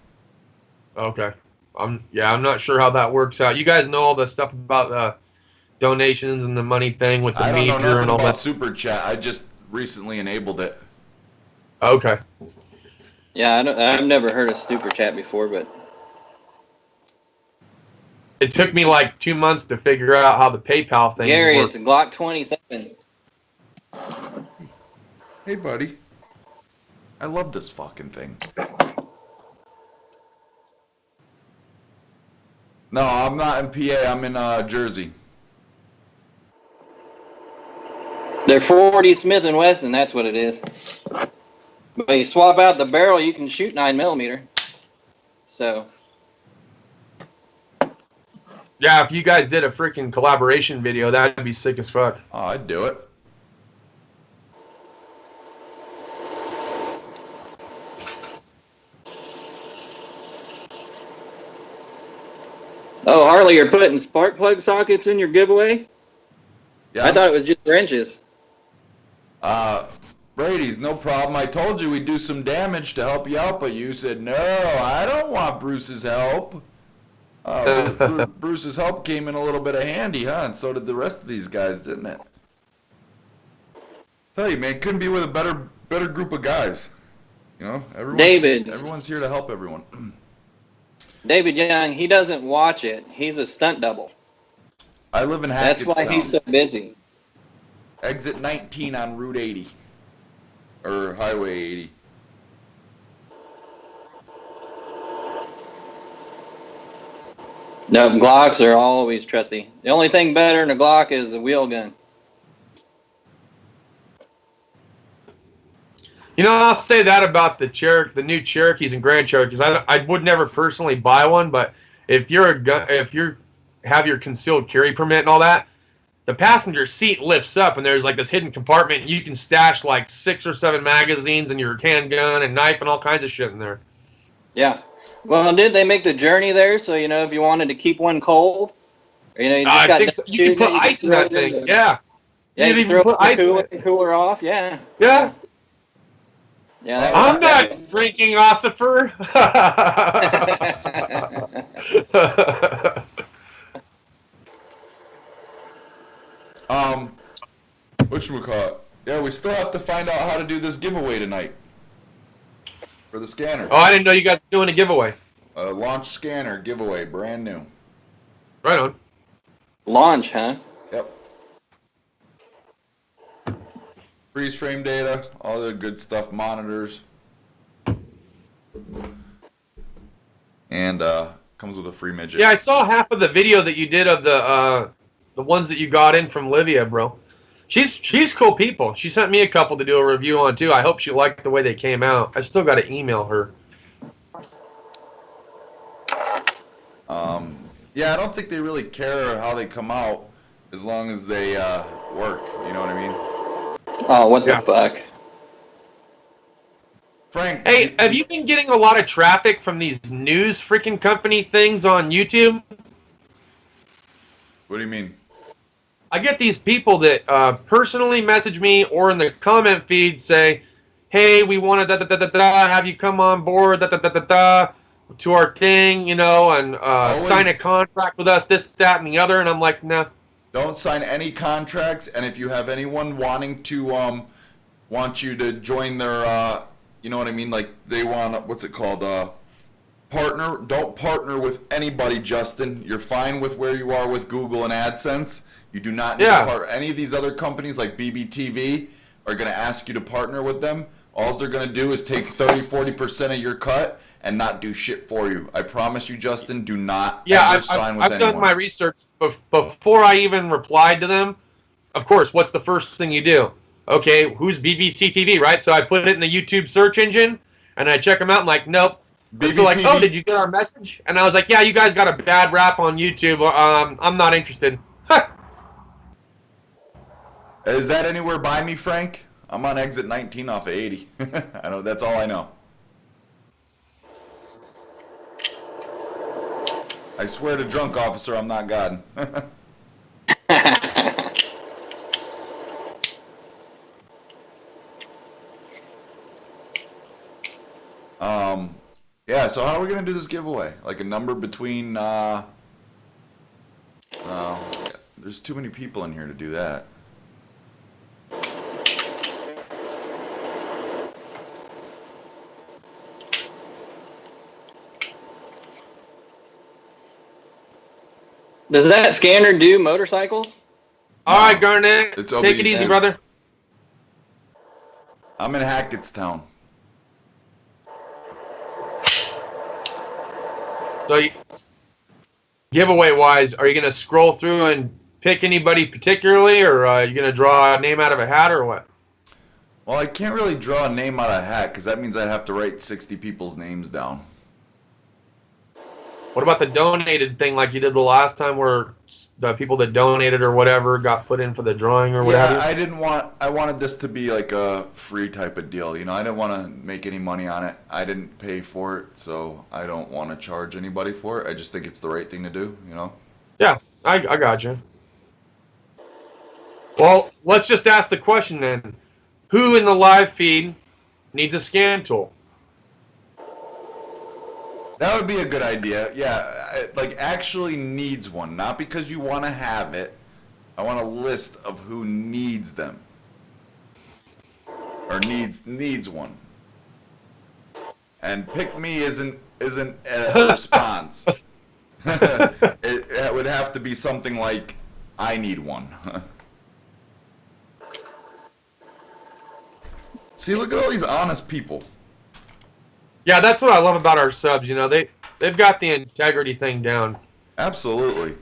Okay. I'm not sure how that works out. You guys know all the stuff about donations and the money thing with the I don't know meter nothing and all about that. super chat. I just recently enabled it. Okay. Yeah, I've never heard of Super Chat before, but It took me like 2 months to figure out how the PayPal thing Gary, works. it's a Glock 27. Hey, buddy. I love this fucking thing. No, I'm not in PA. I'm in Jersey. They're 40 Smith & Wesson, that's what it is. But you swap out the barrel, you can shoot 9mm. So, Yeah, if you guys did a freaking collaboration video, that'd be sick as fuck. Oh, I'd do it. oh, Harley, you're putting spark plug sockets in your giveaway? Yeah. I thought it was just wrenches. Brady's, no problem. I told you we'd do some damage to help you out, but you said, no, I don't want Bruce's help. Bruce's help came in a little bit of handy, huh? And so did the rest of these guys, didn't it? Tell you, man, couldn't be with a better group of guys. You know, everyone's here to help everyone. David Young, he doesn't watch it. He's a stunt double. I live in That's why HACKETTSTOWN. he's so busy. Exit 19 on Route 80. Or Highway 80. No, Glocks are always trusty. The only thing better than a Glock is a wheel gun. You know, I'll say that about the new Cherokees and Grand Cherokees. I would never personally buy one, but if you have your concealed carry permit and all that, the passenger seat lifts up and there's like this hidden compartment. And you can stash like 6 or 7 magazines and your handgun and knife and all kinds of shit in there. Yeah. Well, did they make the journey there? So if you wanted to keep one cold, or, you just I got think so. You can put ice in that thing. Yeah. Yeah, you can can throw put ice in the cooler off. Yeah. Yeah. Yeah. I'm not drinking, Ossifer. Whatchamacallit? Yeah, we still have to find out how to do this giveaway tonight. For the scanner. Oh, I didn't know you guys were doing a giveaway. Launch scanner giveaway, brand new. Right on. Launch, huh? Yep. Freeze frame data, all the good stuff, monitors. And comes with a free midget. Yeah, I saw half of the video that you did of the ones that you got in from Livia, bro. She's cool people. She sent me a couple to do a review on too. I hope she liked the way they came out. I still got to email her. Yeah, I don't think they really care how they come out as long as they work. You know what I mean? Oh, what the fuck? Frank. Hey, have you been getting a lot of traffic from these news freaking company things on YouTube? What do you mean? I get these people that personally message me or in the comment feed say, hey, we want to have you come on board to our thing, and sign a contract with us, this, that, and the other. And I'm like, no. Don't sign any contracts. And if you have anyone wanting to want you to join their, you know what I mean? Like they want, what's it called? Partner. Don't partner with anybody, Justin. You're fine with where you are with Google and AdSense. You do not need to partner. Any of these other companies like BBTV are going to ask you to partner with them. All they're going to do is take 30-40% of your cut and not do shit for you. I promise you, Justin, do not ever sign with anyone. I've done my research before I even replied to them. Of course, what's the first thing you do? Okay, who's BBC TV, right? So I put it in the YouTube search engine, and I check them out. I'm like, nope. So like, oh, did you get our message? And I was like, yeah, you guys got a bad rap on YouTube. I'm not interested. Is that anywhere by me, Frank? I'm on exit 19 off of 80. I know, that's all I know. I swear to drunk officer, I'm not God. Yeah, so how are we going to do this giveaway? Like a number between, there's too many people in here to do that. Does that scanner do motorcycles? All right, Garnett. It's take it easy, brother. I'm in HACKETTSTOWN. So, giveaway-wise, are you going to scroll through and pick anybody particularly, or are you going to draw a name out of a hat, or what? Well, I can't really draw a name out of a hat, because that means I'd have to write 60 people's names down. What about the donated thing like you did the last time where the people that donated or whatever got put in for the drawing or whatever? Yeah, I wanted this to be like a free type of deal. You know, I didn't want to make any money on it. I didn't pay for it, so I don't want to charge anybody for it. I just think it's the right thing to do, you know? Yeah, I got you. Well, let's just ask the question then. Who in the live feed needs a scan tool? That would be a good idea. Yeah, like actually needs one. Not because you want to have it. I want a list of who needs them. Or needs one. And pick me isn't a response. It would have to be something like, I need one. See, look at all these honest people. Yeah, that's what I love about our subs. You know, they've got the integrity thing down. Absolutely.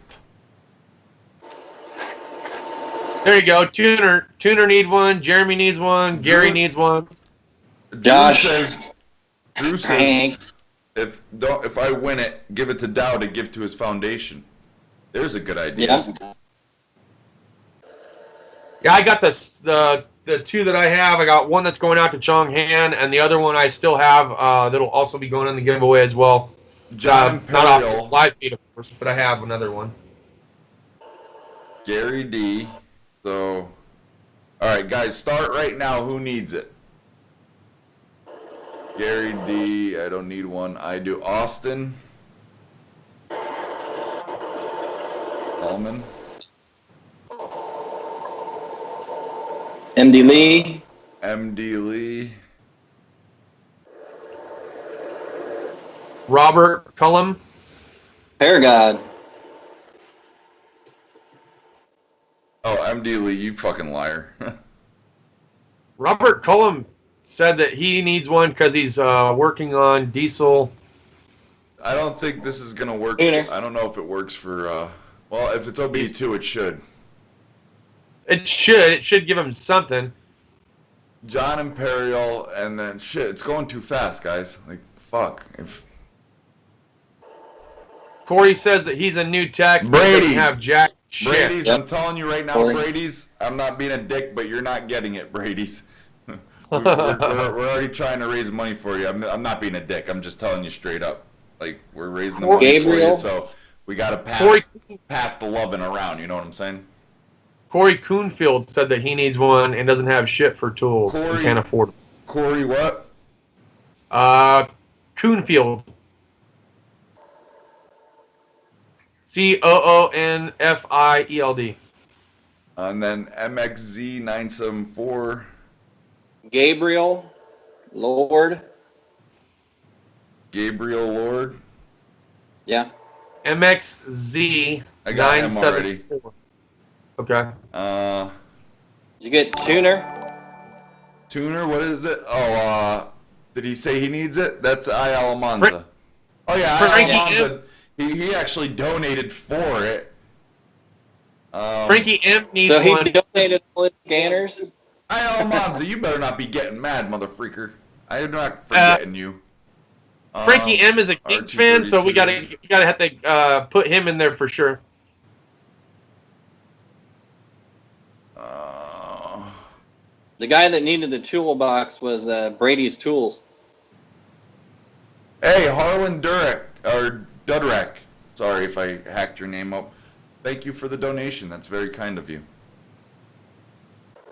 There you go. Tuner need one. Jeremy needs one. Gary needs one. Josh. Drew Hank. says if I win it, give it to Dow to give to his foundation. There's a good idea. Yeah. Yeah, I got the two that I have. I got one that's going out to Chong Han, and the other one I still have that'll also be going in the giveaway as well. John Not off Imperial, the live feed, of course, but I have another one. Gary D. So, all right, guys, start right now. Who needs it? Gary D. I don't need one. I do. Austin. Allman. MD Lee. MD Lee. Robert Cullum. Paragod. Oh, MD Lee, you fucking liar. Robert Cullum said that he needs one because he's working on diesel. I don't think this is gonna work. Tuner. I don't know if it works for. Well, if it's OBD2, it should. It should give him something. John Imperial, and then shit. It's going too fast, guys. Like fuck. If Corey says that he's a new tech. He Brady. doesn't have jack shit. Brady's, Yep. I'm telling you right now, Corey. Brady's. I'm not being a dick, but you're not getting it, Brady's. we're already trying to raise money for you. I'm not being a dick. I'm just telling you straight up. Like we're raising the money Gabriel. for you, so we gotta pass the loving around. You know what I'm saying? Corey Coonfield said that he needs one and doesn't have shit for tools. Corey- He can't afford them. Corey, what? Coonfield. COONFIELD. And then MXZ974. Gabriel. Lord. Gabriel Lord. Yeah. MXZ I got him already. 974. Okay. Did you get Tuner? Tuner, what is it? Oh, did he say he needs it? That's I Alamanza. Oh yeah, I Frankie Alamanza. He actually donated for it. Frankie M needs So he one. donated all his scanners? I Alamanza, you better not be getting mad, motherfreaker. I am not forgetting you. Frankie M is a Kings fan, so we gotta have to put him in there for sure. The guy that needed the toolbox was Brady's Tools. Hey, Harlan Dudrek. Sorry if I hacked your name up. Thank you for the donation. That's very kind of you.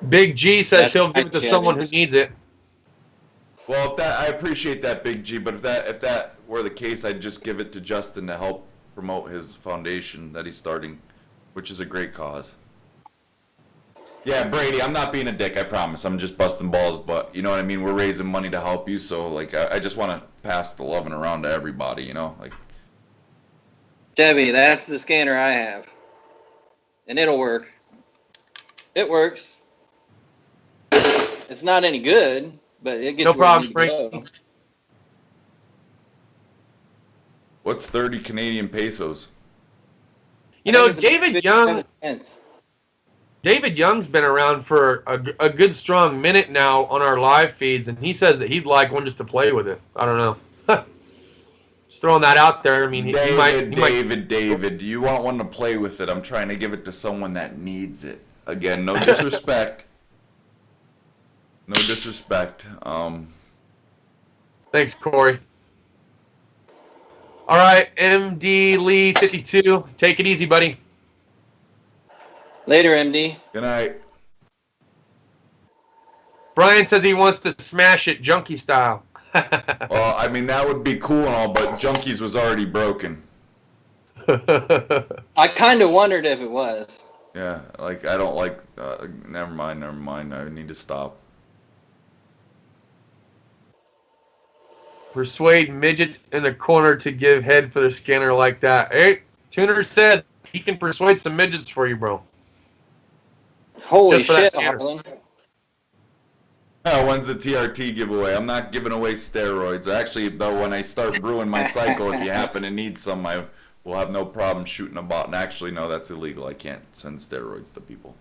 Big G says That's he'll give it to right, someone who Chevy. needs it. Well, I appreciate that, Big G. But if that were the case, I'd just give it to Justin to help promote his foundation that he's starting, which is a great cause. Yeah, Brady, I'm not being a dick. I promise. I'm just busting balls, but you know what I mean. We're raising money to help you, so like I just want to pass the loving around to everybody. You know, like. Chevy, that's the scanner I have. And it'll work. It works. It's not any good, but it gets No where problem, you need to go. Frank. What's 30 Canadian pesos? You know, I think it's about David Young. 57 cents. David Young's been around for a good strong minute now on our live feeds, and he says that he'd like one just to play with it. I don't know. Just throwing that out there. I mean, he might. David, you want one to play with it. I'm trying to give it to someone that needs it. Again, no disrespect. No disrespect. Thanks, Corey. All right, MD Lee 52. Take it easy, buddy. Later, MD. Good night. Brian says he wants to smash it junkie style. Well, I mean, that would be cool and all, but Junkies was already broken. I kind of wondered if it was. Yeah, like, I don't like, never mind, I need to stop. Persuade midgets in the corner to give head for the scanner like that. Hey, Tuner said he can persuade some midgets for you, bro. Holy Just for that shit, scanner. Harlan. When's the TRT giveaway? I'm not giving away steroids. Actually, though, when I start brewing my cycle, if you happen to need some, I will have no problem shooting a bot. And actually, no, that's illegal. I can't send steroids to people.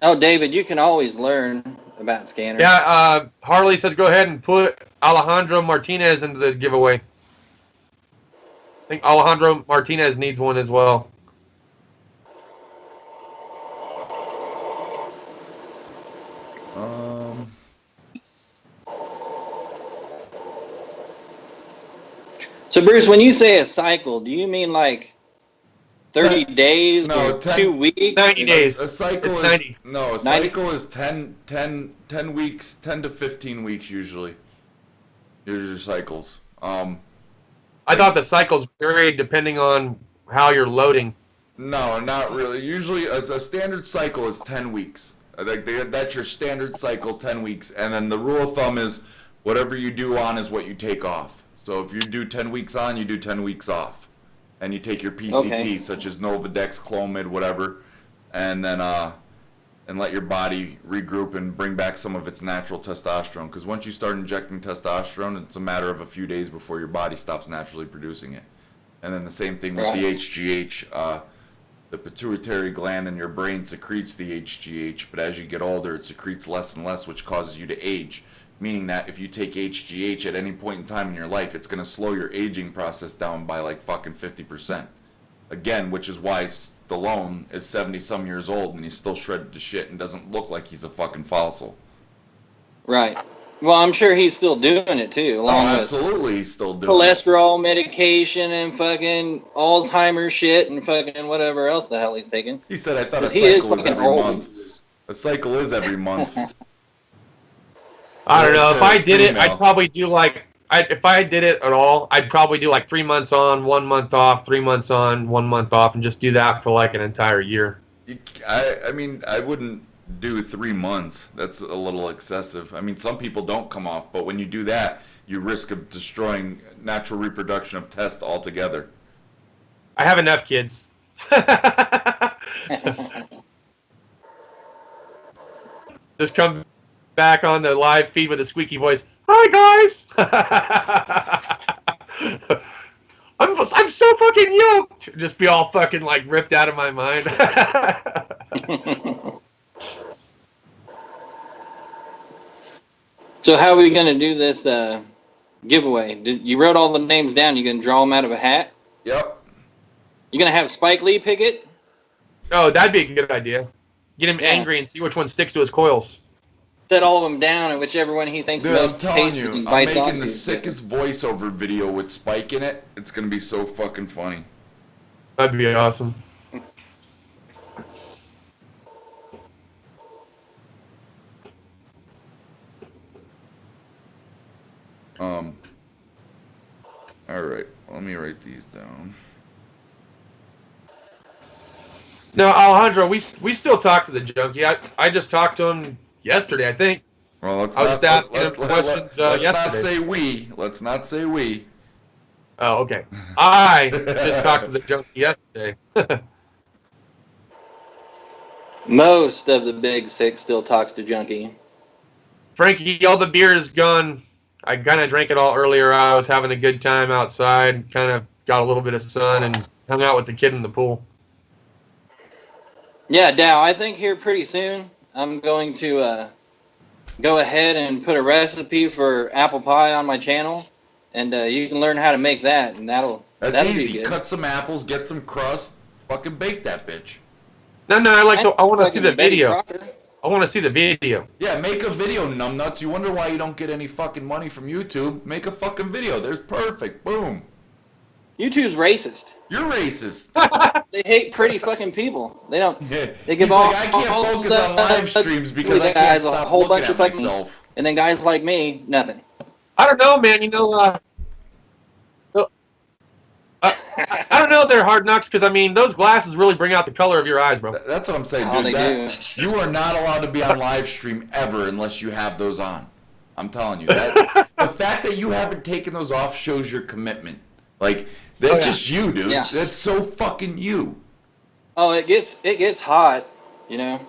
Oh, David, you can always learn about scanners. Yeah, Harley says go ahead and put Alejandro Martinez into the giveaway. I think Alejandro Martinez needs one as well. So, Bruce, when you say a cycle, do you mean like 30 days No, or 10 2 weeks? 90 days. A cycle It's is 90. no. A 90? cycle is 10 weeks, 10 to 15 weeks usually. Here's your cycles. I thought the cycles varied depending on how you're loading. No, not really. Usually, a standard cycle is 10 weeks. That's your standard cycle, 10 weeks. And then the rule of thumb is whatever you do on is what you take off. So if you do 10 weeks on, you do 10 weeks off. And you take your PCT, such as Novadex, Clomid, whatever, and then and let your body regroup and bring back some of its natural testosterone. Because once you start injecting testosterone, it's a matter of a few days before your body stops naturally producing it. And then the same thing with the HGH. The pituitary gland in your brain secretes the HGH, but as you get older, it secretes less and less, which causes you to age. Meaning that if you take HGH at any point in time in your life, it's going to slow your aging process down by like fucking 50%. Again, which is why Stallone is 70-some years old and he's still shredded to shit and doesn't look like he's a fucking fossil. Right. Well, I'm sure he's still doing it too, along with Absolutely, he's still doing it. cholesterol medication and fucking Alzheimer's shit and fucking whatever else the hell he's taking. He said, I thought a Because he is cycle was fucking every old. month. A cycle is every month. I don't know. If I did it, Female. I'd probably do like, if I did it at all, I'd probably do like 3 months on, 1 month off, 3 months on, 1 month off, and just do that for like an entire year. I mean, I wouldn't do 3 months. That's a little excessive. I mean, some people don't come off, but when you do that, you risk of destroying natural reproduction of test altogether. I have enough kids. Just come back on the live feed with a squeaky voice. Hi guys. I'm so fucking yoked. Just be all fucking like ripped out of my mind. So how are we going to do this giveaway? You wrote all the names down. You going to draw them out of a hat? Yep. You going to have Spike Lee pick it? Oh, that'd be a good idea. Get him angry and see which one sticks to his coils. Set all of them down, and whichever one he thinks Dude, the I'm most telling tasty you, and I'm bites making onto. the sickest voiceover video with Spike in it. It's gonna be so fucking funny. That'd be awesome. Alright, let me write these down. No, Alejandro, we still talk to the junkie. I just talked to him yesterday, I think. Well, let's I was not, asking let, him let, questions let's not yesterday. say we. Let's not say we. Oh, okay. I just talked to the junkie yesterday. Most of the big six still talks to Junkie. Frankie, all the beer is gone. I kind of drank it all earlier. I was having a good time outside. Kind of got a little bit of sun and hung out with the kid in the pool. Yeah, Dow, I think here pretty soon I'm going to go ahead and put a recipe for apple pie on my channel, and you can learn how to make that, and that'll That's be easy. good. Cut some apples, get some crust, fucking bake that bitch. No, I want to see the Betty video. Crocker. I want to see the video. Yeah, make a video, numbnuts. You wonder why you don't get any fucking money from YouTube? Make a fucking video. There's perfect. Boom. YouTube's racist. You're racist. They hate pretty fucking people. They don't. Yeah. They give He's all. like, I can't all focus on live streams because I can't guys a stop whole looking bunch at of fucking, myself. and then guys like me, nothing. I don't know, man. I don't know if they're hard knocks because, I mean, those glasses really bring out the color of your eyes, bro. That's what I'm saying, Oh, dude. they You are not allowed to be on live stream ever unless you have those on. I'm telling you. That, the fact that you haven't taken those off shows your commitment. Like, that's just you, dude. Yeah. That's so fucking you. Oh, it gets hot, you know.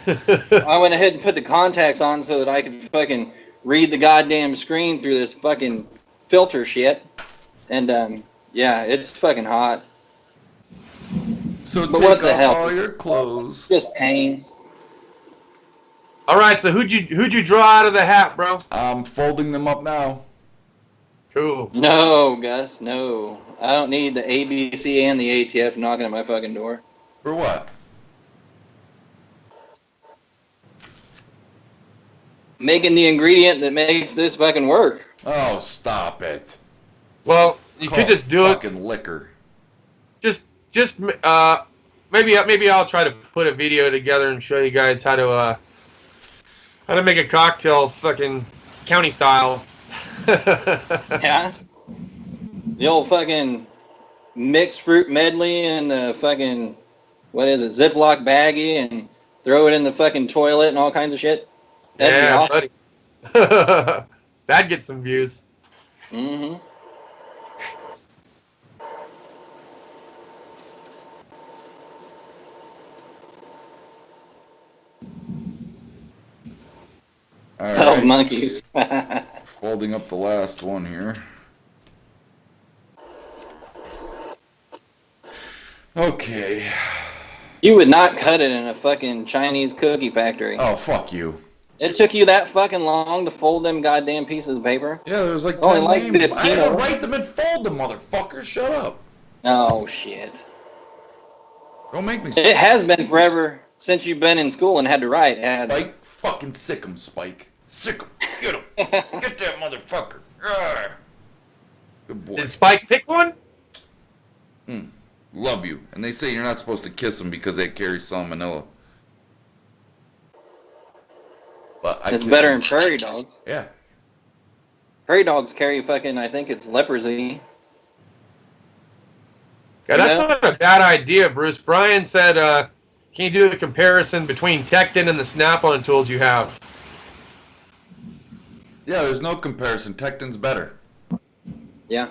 I went ahead and put the contacts on so that I could fucking read the goddamn screen through this fucking filter shit, and yeah, it's fucking hot. So But take what the off hell? all your clothes. Just pain. All right, so who'd you draw out of the hat, bro? I'm folding them up now. Cool. No, Gus, no. I don't need the ABC and the ATF knocking at my fucking door. For what? Making the ingredient that makes this fucking work. Oh, stop it. Well, you Call could just do it. fucking liquor. Just maybe I'll try to put a video together and show you guys how to make a cocktail fucking county style. Yeah. The old fucking mixed fruit medley and the fucking, what is it, Ziploc baggie and throw it in the fucking toilet and all kinds of shit. That'd be awesome. Buddy. That'd get some views. Mm-hmm. All Oh, right. monkeys. Folding up the last one here. Okay. You would not cut it in a fucking Chinese cookie factory. Oh, fuck you. It took you that fucking long to fold them goddamn pieces of paper? Yeah, there was like Only 10 like names. 15 I had to of them. write them and fold them, motherfucker. Shut up. Oh, shit. Don't make me It has been forever since you've been in school and had to write. Spike. Fucking sick 'em, Spike. Sick 'em. Get 'em. Get that motherfucker. Arrgh. Good boy. Did Spike pick one? Love you. And they say you're not supposed to kiss them because they carry salmonella. But I It's kiss better 'em. than prairie dogs. Yeah. Prairie dogs carry fucking, I think it's leprosy. Yeah, that's not a bad idea, Bruce. Brian said, can you do a comparison between TEKTON and the Snap-on tools you have? Yeah, there's no comparison. Tekton's better. Yeah.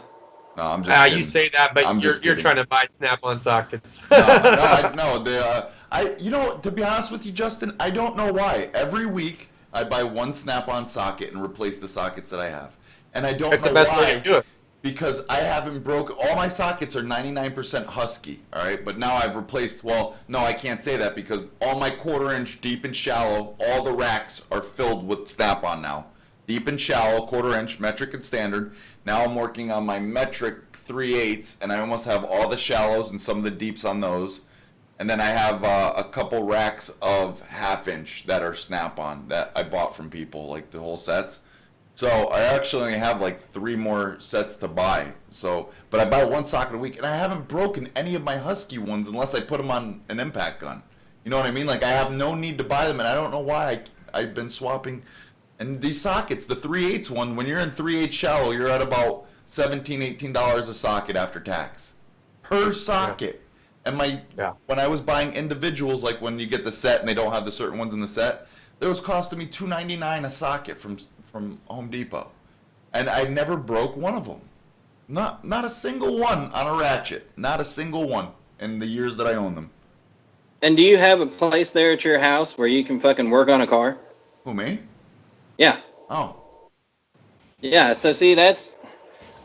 No, I'm just kidding. You say that, but I'm you're just kidding. trying to buy Snap-on sockets. You know, to be honest with you, Justin, I don't know why. Every week, I buy one Snap-on socket and replace the sockets that I have. And I don't That's know the best why. way to do it. Because I haven't broke, all my sockets are 99% Husky, all right? But now I've replaced, well, no, I can't say that because all my 1/4 inch deep and shallow, all the racks are filled with Snap-on now. Deep and shallow, 1/4 inch, metric and standard. Now I'm working on my metric 3/8, and I almost have all the shallows and some of the deeps on those. And then I have a couple racks of 1/2 inch that are Snap-on that I bought from people, like the whole sets. So I actually only have like 3 more sets to buy. So, but I buy one socket a week, and I haven't broken any of my Husky ones unless I put them on an impact gun. You know what I mean? Like I have no need to buy them, and I don't know why I've been swapping. And these sockets, the 3/8 one, when you're in 3/8 shallow, you're at about $17, $18 a socket after tax per socket. And when I was buying individuals, like when you get the set and they don't have the certain ones in the set, it was costing me $2.99 a socket from Home Depot, and I never broke one of them. Not a single one on a ratchet. Not a single one in the years that I own them. And do you have a place there at your house where you can fucking work on a car? Who, me? Yeah. Oh. Yeah, so see,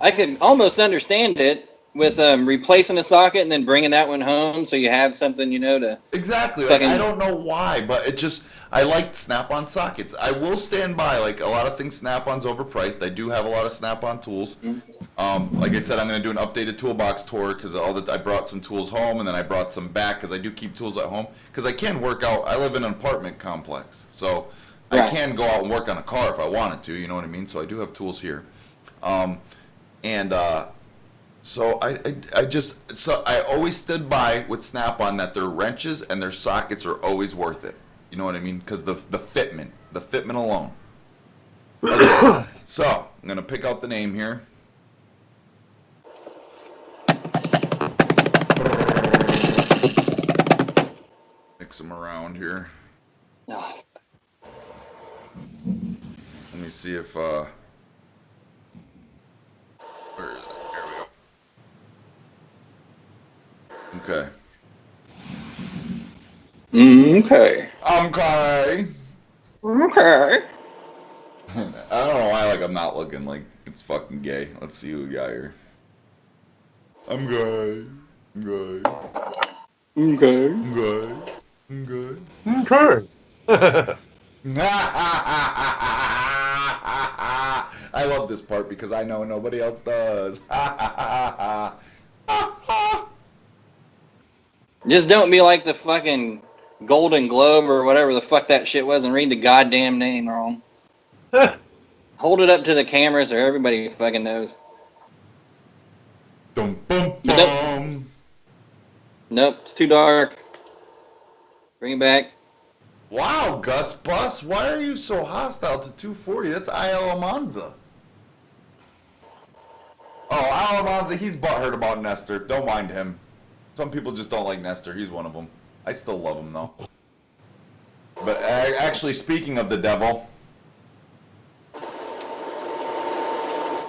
I could almost understand it with replacing a socket and then bringing that one home so you have something, to... Exactly. Like, I don't know why, but it just... I like Snap-on sockets. I will stand by, like, a lot of things Snap-on's overpriced. I do have a lot of Snap-on tools. Like I said, I'm going to do an updated toolbox tour because I brought some tools home and then I brought some back because I do keep tools at home because I can work out. I live in an apartment complex, so I can go out and work on a car if I wanted to, you know what I mean? So I do have tools here. So I always stood by with Snap-on that their wrenches and their sockets are always worth it. You know what I mean? Because the fitment alone. Okay. So I'm gonna pick out the name here. Mix them around here. Oh. Let me see if where is it? Here we go. Okay. Okay. Okay. Okay. I don't know why, like, I'm not looking like it's fucking gay. Let's see who we got here. I'm gay. I'm gay. Okay. I'm gay. I'm gay. Okay. I love this part because I know nobody else does. Just don't be like the fucking Golden Globe or whatever the fuck that shit was and read the goddamn name wrong. Hold it up to the camera so everybody fucking knows. Dum, bum, bum. Nope, it's too dark. Bring it back. Wow, Gus Bus, why are you so hostile to 240? That's IL Almanza. Oh, IL Almanza, he's butthurt about Nestor. Don't mind him. Some people just don't like Nestor. He's one of them. I still love him, though. But actually, speaking of the devil...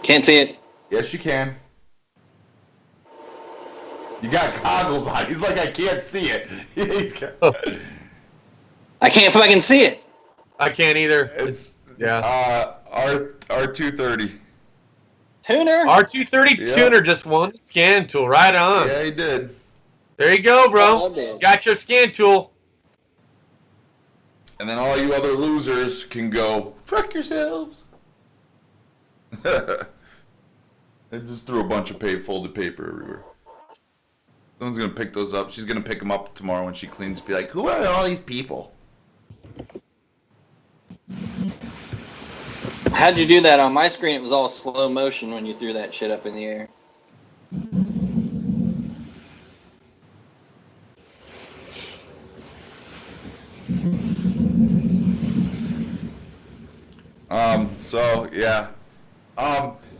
Can't see it. Yes, you can. You got goggles on. He's like, I can't see it. I can't fucking see it. I can't either. It's Yeah. R230. Tuner? R230 Yeah. tuner just won the scan tool. Right on. Yeah, he did. There you go, I bro. love it. Got your scan tool. And then all you other losers can go, fuck yourselves. They just threw a bunch of folded paper everywhere. Someone's going to pick those up. She's going to pick them up tomorrow when she cleans. Be like, who are all these people? How'd you do that? On my screen, it was all slow motion when you threw that shit up in the air. So, yeah.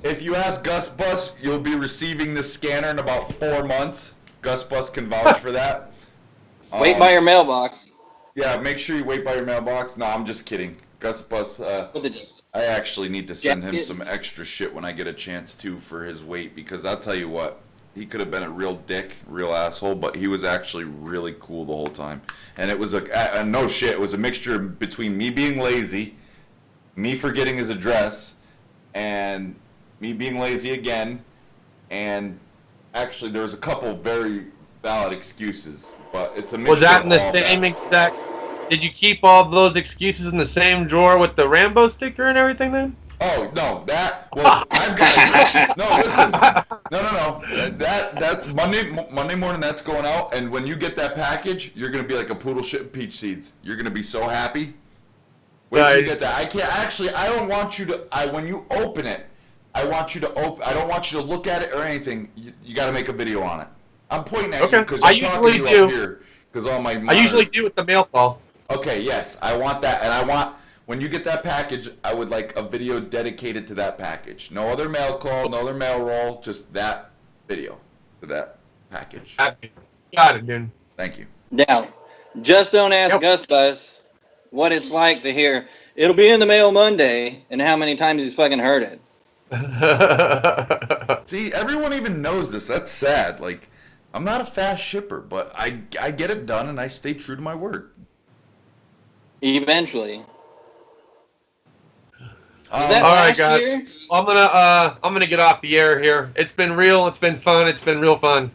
If you ask Gus Bus, you'll be receiving this scanner in about 4 months. Gus Bus can vouch for that. Wait by your mailbox. Yeah, make sure you wait by your mailbox. No, I'm just kidding. Gus Bus, With the- I actually need to send him Jacket. some extra shit when I get a chance to for his weight, because I'll tell you what, he could have been a real dick, real asshole, but he was actually really cool the whole time. And it was no shit, it was a mixture between me being lazy, me forgetting his address, and me being lazy again, and actually there was a couple very valid excuses, but it's a mixture Was that in of the all same that. exact... Did you keep all those excuses in the same drawer with the Rambo sticker and everything then? Oh, no, well, I've got, no, listen, no, that Monday morning that's going out, and when you get that package, you're going to be like a poodle shit peach seeds. You're going to be so happy. Wait till you Nice. get that. I don't want you to, when you open it, I want you to I don't want you to look at it or anything. You got to make a video on it. I'm pointing at you Okay. because I I'm talking to usually you up do. here, because all my I usually do with the mail call. Okay, yes, I want that, and I want, when you get that package, I would like a video dedicated to that package. No other mail call, no other mail roll, just that video to that package. Got it, dude. Thank you. Now, just don't ask Yep. Gus Bus what it's like to hear, it'll be in the mail Monday, and how many times he's fucking heard it. See, everyone even knows this. That's sad. Like, I'm not a fast shipper, but I get it done, and I stay true to my word. Eventually. Um, Was that All right, last guys. year? I'm gonna get off the air here. It's been real. It's been fun. It's been real fun.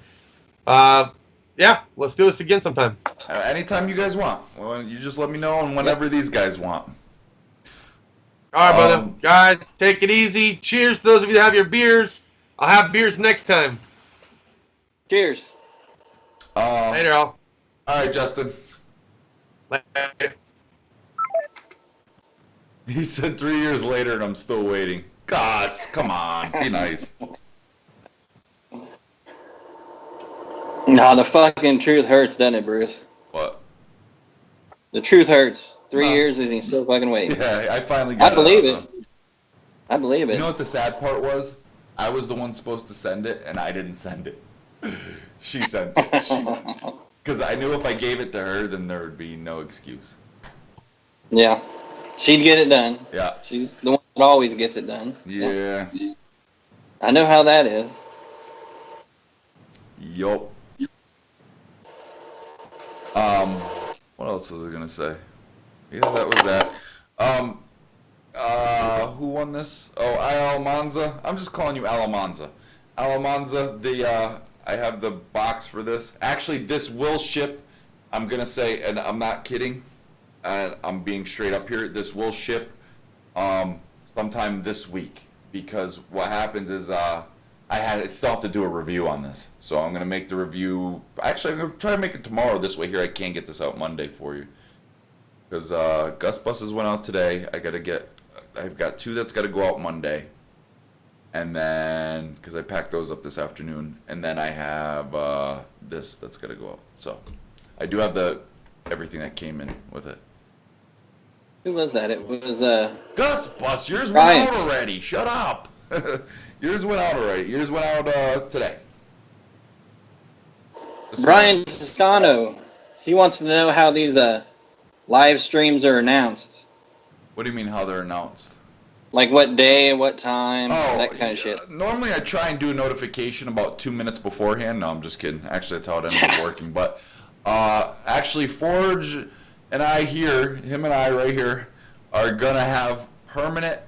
Yeah, let's do this again sometime. anytime you guys want. Well, you just let me know, and whenever these guys want. All right, brother. Um, Guys, take it easy. Cheers to those of you that have your beers. I'll have beers next time. Cheers. Later, all. All right, Justin. Later. He said 3 years later, and I'm still waiting. Gosh, come on, be nice. No, the fucking truth hurts, doesn't it, Bruce? What? The truth hurts. 3 Huh. years and he's still fucking waiting. Yeah, I finally got I believe out, it. I believe You it. know what the sad part was? I was the one supposed to send it, and I didn't send it. She sent it. Because I knew if I gave it to her, then there would be no excuse. Yeah. She'd get it done. Yeah. She's the one that always gets it done. Yeah. I know how that is. Yup. What else was I gonna say? Yeah, that was that. Who won this? Oh, Alamanza. I'm just calling you Alamanza. Alamanza, I have the box for this. Actually, this will ship, I'm gonna say, and I'm not kidding, and I'm being straight up here, this will ship sometime this week, because what happens is I still have to do a review on this, so I'm gonna make the review. Actually, I'm gonna try to make it tomorrow. This way, here I can get this out Monday for you, because Gus buses went out today. I've got 2 that's got to go out Monday, and then because I packed those up this afternoon, and then I have this that's got to go out. So I do have everything that came in with it. Who was that? It was Gus bus, yours went Ryan. out already. Shut up. Yours went out already. Yours went out today. Brian Toscano. He wants to know how these live streams are announced. What do you mean how they're announced? Like what day and what time, Oh, that kind of shit. Normally I try and do a notification about 2 minutes beforehand. No, I'm just kidding. Actually, that's how it ended up working. But actually, Forge and I here, him and I right here, are going to have permanent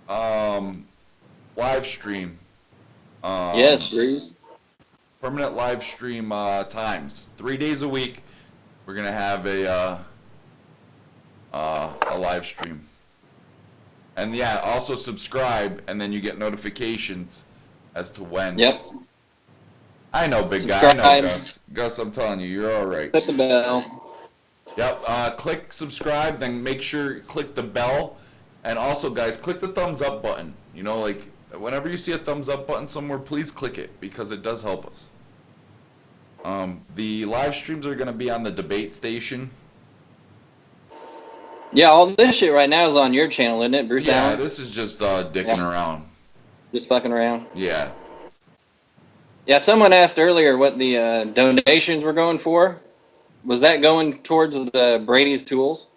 live stream. Yes, Bruce. Permanent live stream times. 3 days a week, we're going to have a live stream. And yeah, also subscribe, and then you get notifications as to when. Yep. I know, big Subscribe. guy. I know, Gus. Gus, I'm telling you, you're all right. Click the bell. Yep. Click subscribe, then make sure you click the bell, and also, guys, click the thumbs up button. You know, like whenever you see a thumbs up button somewhere, please click it, because it does help us. The live streams are going to be on the debate station. Yeah, all this shit right now is on your channel, isn't it, Bruce Yeah, Allen? this is just dicking around. Just fucking around. Yeah. Yeah, someone asked earlier what the donations were going for. Was that going towards the Brady's tools?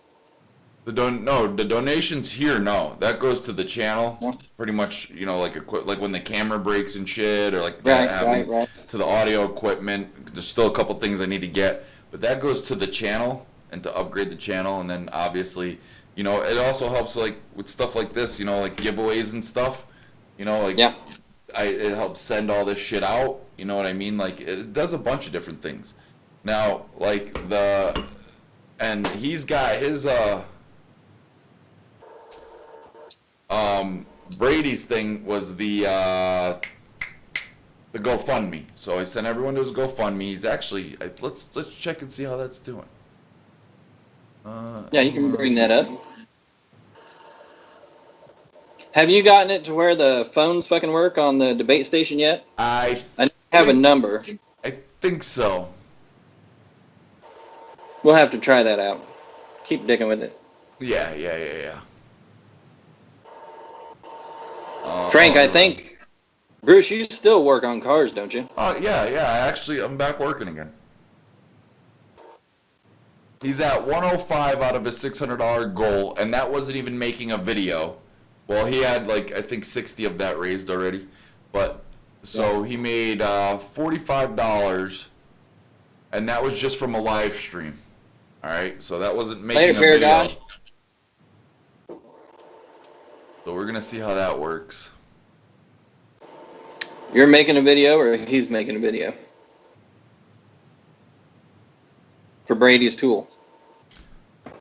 The donations here, no. That goes to the channel. Yeah. Pretty much, you know, like when the camera breaks and shit, or like that happening, Right. to the audio equipment. There's still a couple things I need to get, but that goes to the channel and to upgrade the channel. And then obviously, you know, it also helps like with stuff like this, you know, like giveaways and stuff. You know, like Yeah. it helps send all this shit out. You know what I mean? Like it does a bunch of different things. Now, like and he's got his Brady's thing was the GoFundMe. So I sent everyone to his GoFundMe. He's actually let's check and see how that's doing. Yeah, you can bring that up. Have you gotten it to where the phones fucking work on the debate station yet? I I have a number. think so. We'll have to try that out. Keep dicking with it. Yeah. Frank, I think, Bruce, you still work on cars, don't you? Yeah. I'm back working again. He's at 105 out of his $600 goal, and that wasn't even making a video. Well, he had like I think 60 of that raised already, but so he made $45, and that was just from a live stream. All right, so that wasn't making Later, a fair video. guy. So we're gonna see how that works. You're making a video, or he's making a video? For Brady's tool.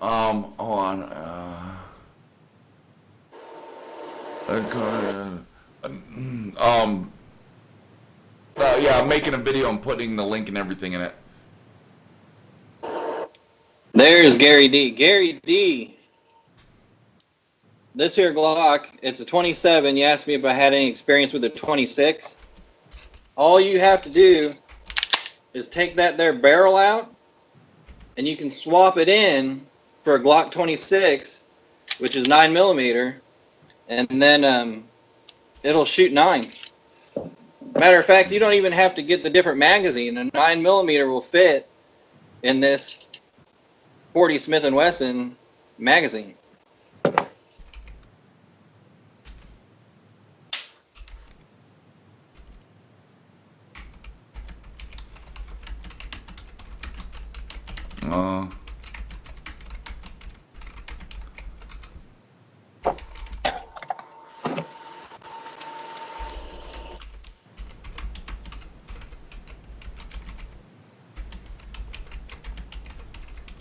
Hold on. Yeah, I'm making a video and putting the link and everything in it. There's Gary D. Gary D. This here Glock, it's a 27. You asked me if I had any experience with a 26. All you have to do is take that there barrel out, and you can swap it in for a Glock 26, which is 9mm, and then it'll shoot 9s. Matter of fact, you don't even have to get the different magazine. A 9mm will fit in this 40 Smith & Wesson magazine.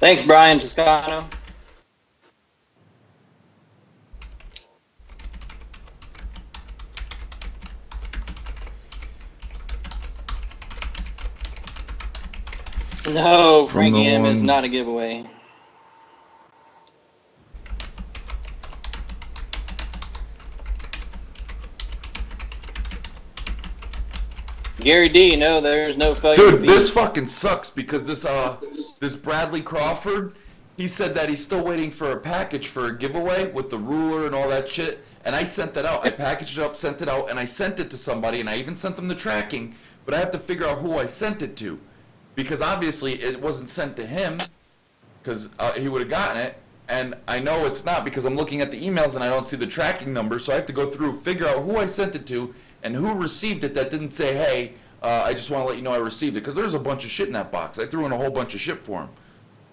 Thanks, Brian Toscano. No, From the Frankie M is one- not a giveaway. Gary D, no, there's no failure Dude, fee. this fucking sucks because this Bradley Crawford, he said that he's still waiting for a package for a giveaway with the ruler and all that shit. And I sent that out. I packaged it up, sent it out, and I sent it to somebody, and I even sent them the tracking. But I have to figure out who I sent it to, because obviously it wasn't sent to him, because he would have gotten it. And I know it's not because I'm looking at the emails and I don't see the tracking number. So I have to go through, figure out who I sent it to and who received it that didn't say, hey, I just want to let you know I received it, because there's a bunch of shit in that box. I threw in a whole bunch of shit for him,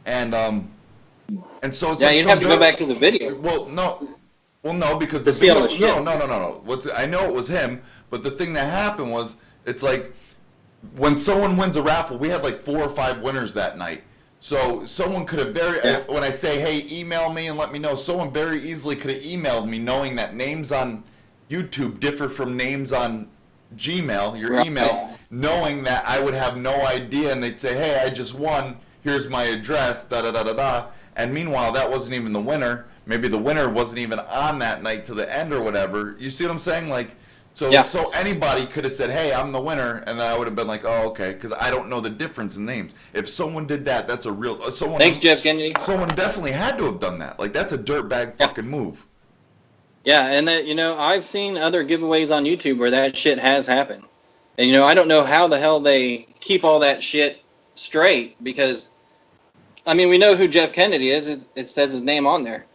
and so it's Yeah, like you'd have to go back to the video. Well, no, because To see all the video, shit. no. I know it was him, but the thing that happened was, it's like when someone wins a raffle, we had like 4 or 5 winners that night. So someone could have when I say, hey, email me and let me know, someone very easily could have emailed me knowing that names on YouTube differ from names on Gmail, your Right. email, knowing that I would have no idea, and they'd say, hey, I just won, here's my address, da-da-da-da-da, and meanwhile, that wasn't even the winner. Maybe the winner wasn't even on that night to the end or whatever. You see what I'm saying? Like, so anybody could have said, hey, I'm the winner, and then I would have been like, oh, okay, because I don't know the difference in names. If someone did that, that's a real, someone. Thanks, Jeff Kennedy. Someone definitely had to have done that. Like, that's a dirtbag fucking move. Yeah, and that, I've seen other giveaways on YouTube where that shit has happened. And, I don't know how the hell they keep all that shit straight, because, we know who Jeff Kennedy is. It says his name on there.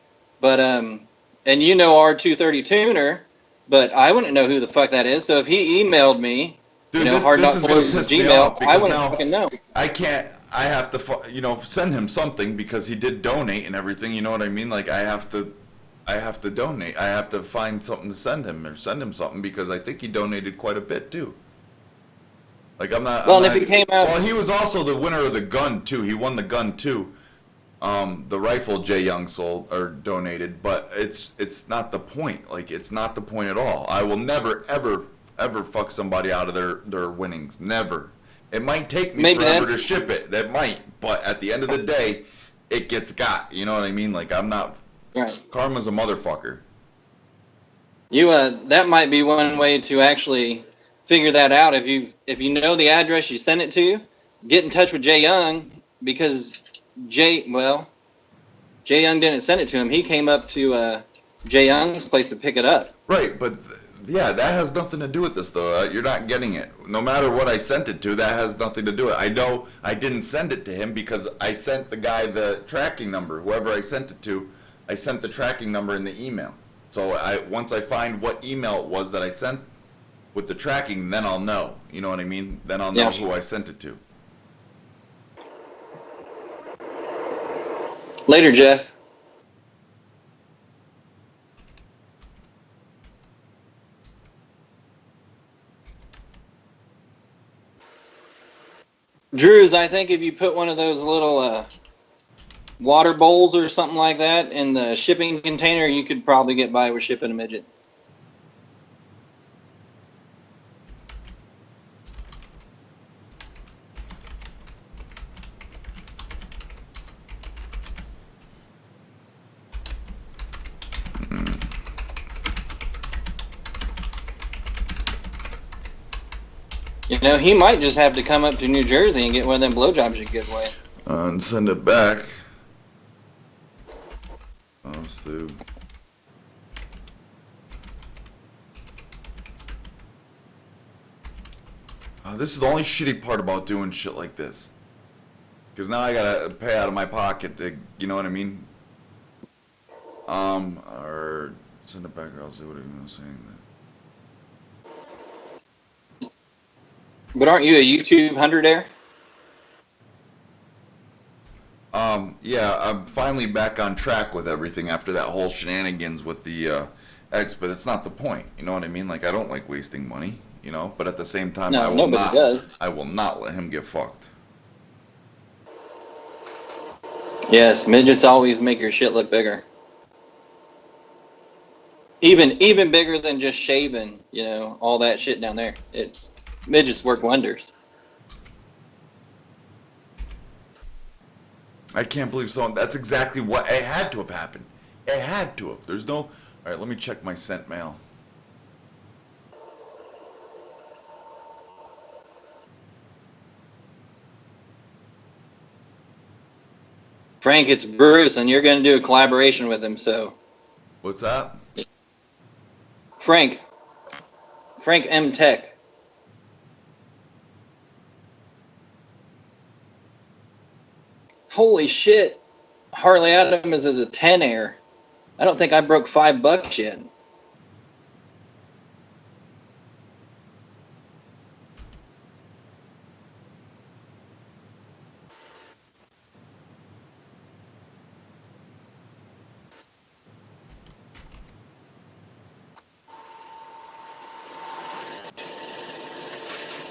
But, and R230 Tuner, but I wouldn't know who the fuck that is. So if he emailed me, Dude, hard not is gonna close piss me Gmail, off, I because wouldn't now fucking know. I have to, send him something, because he did donate and everything, you know what I mean? Like, I have to donate. I have to find something to send him, or send him something, because I think he donated quite a bit too. Like, I'm not. Well, I'm and if not- he came out- Well, he was also the winner of the gun too. He won the gun too. The rifle Jay Young sold or donated, but it's not the point. Like, it's not the point at all. I will never ever fuck somebody out of their winnings. Never. It might take me Maybe forever to that's- ship it. That might, but at the end of the day, it gets got. You know what I mean? Like, I'm not. Right. Karma's a motherfucker. That might be one way to actually figure that out. If you know the address you send it to, get in touch with Jay Young, because Jay Young didn't send it to him. He came up to Jay Young's place to pick it up. Right, but yeah, that has nothing to do with this, though. You're not getting it. No matter what I sent it to, that has nothing to do with it. I know I didn't send it to him because I sent the guy the tracking number. Whoever I sent it to, I sent the tracking number in the email. So once I find what email it was that I sent with the tracking, then I'll know. You know what I mean? Then I'll know Yeah. who I sent it to. Later, Jeff. Drews, I think if you put one of those little water bowls or something like that in the shipping container, you could probably get by with shipping a midget. He might just have to come up to New Jersey and get one of them blowjobs you give away. And send it back. Let's do. This is the only shitty part about doing shit like this. Because now I gotta pay out of my pocket to, you know what I mean? Or send it back, or I'll see what I'm saying. But aren't you a YouTube hunter there? Yeah, I'm finally back on track with everything after that whole shenanigans with the X, but it's not the point, you know what I mean? Like, I don't like wasting money, but at the same time, No, nobody does. I will not let him get fucked. Yes, midgets always make your shit look bigger. Even bigger than just shaving, you know, all that shit down there. Midgets work wonders. I can't believe so. That's exactly what it had to have happened. It had to have. There's no. All right, let me check my sent mail. Frank, it's Bruce, and you're going to do a collaboration with him, so. What's that? Frank M. Tech. Holy shit. Harley Adams is a 10 air. I don't think I broke $5 yet.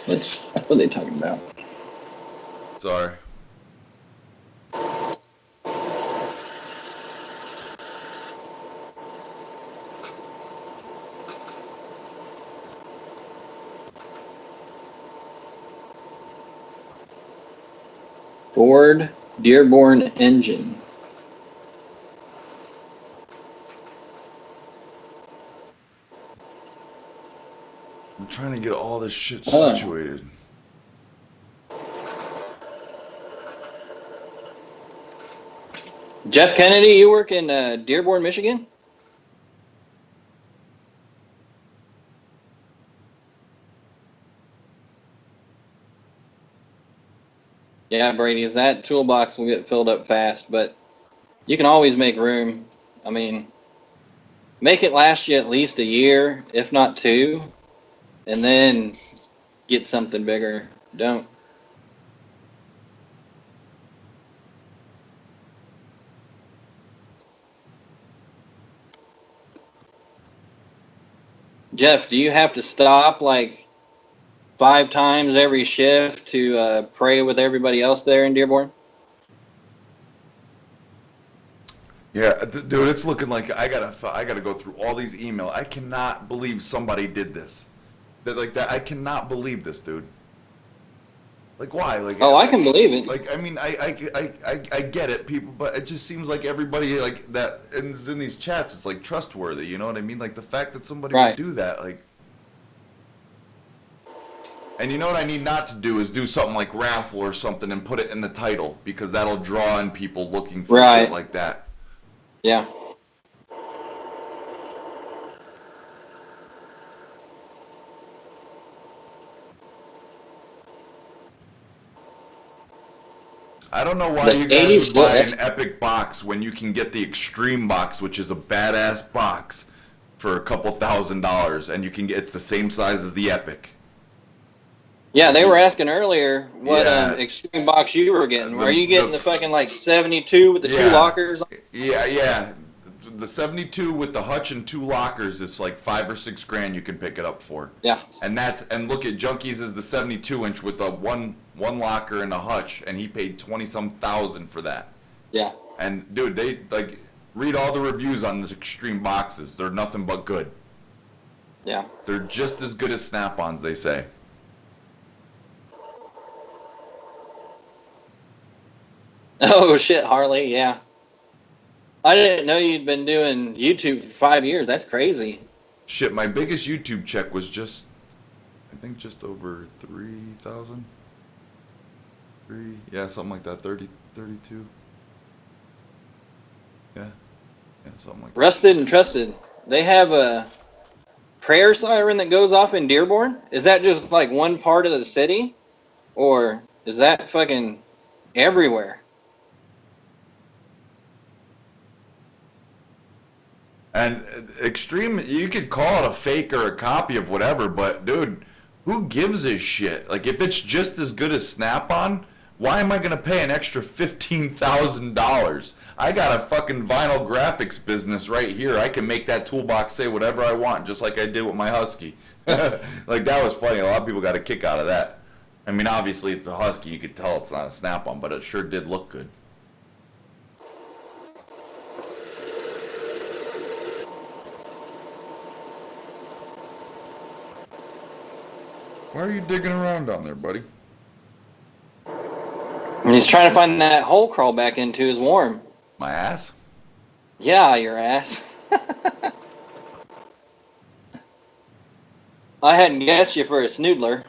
What are they talking about? Sorry. Ford Dearborn engine. I'm trying to get all this shit Huh. situated. Jeff Kennedy, you work in Dearborn, Michigan? Yeah, Brady, that toolbox will get filled up fast, but you can always make room. I mean, make it last you at least a year, if not 2, and then get something bigger. Don't. Jeff, do you have to stop like 5 times every shift to pray with everybody else there in Dearborn? Yeah, dude, it's looking like I gotta go through all these emails. I cannot believe somebody did this. That I cannot believe this, dude. Like, why? Like, Oh, I can believe it. Like, I mean, I get it, people, but it just seems like everybody like that is in these chats. It's like trustworthy, you know what I mean? Like the fact that somebody Right. would do that, like. And you know what I need not to do is do something like raffle or something and put it in the title because that'll draw in people looking for Right. shit like that. Yeah. I don't know why The you guys would buy 84 an epic box when you can get the extreme box, which is a badass box, for a couple $1,000s, and you can get it's the same size as the epic. Yeah, they were asking earlier what Yeah. extreme box you were getting. The- Are you getting the fucking like 72 with the 2 Yeah. lockers? Yeah. The 72 with the hutch and 2 lockers is like $5 or $6 grand you can pick it up for. Yeah. And look at Junkies is the 72-inch with the one locker and a hutch, and he paid 20-some thousand for that. Yeah. And dude, they like read all the reviews on these extreme boxes. They're nothing but good. Yeah. They're just as good as Snap-ons, they say. Oh shit, Harley, yeah. I didn't know you'd been doing YouTube for 5 years. That's crazy. Shit, my biggest YouTube check was just, I think just over 3,000. Yeah, something like that, 32. Yeah, something like that. Rusted and Trusted. They have a prayer siren that goes off in Dearborn? Is that just like one part of the city? Or is that fucking everywhere? And extreme, you could call it a fake or a copy of whatever, but dude, who gives a shit? Like, if it's just as good as Snap-on, why am I gonna pay an extra $15,000? I got a fucking vinyl graphics business right here. I can make that toolbox say whatever I want, just like I did with my Husky. Like, that was funny. A lot of people got a kick out of that. I mean, obviously it's a Husky. You could tell it's not a Snap-on, but it sure did look good. Why are you digging around down there, buddy? And he's trying to find that hole crawl back into his warm. My ass? Yeah, your ass. I hadn't guessed you for a snoodler.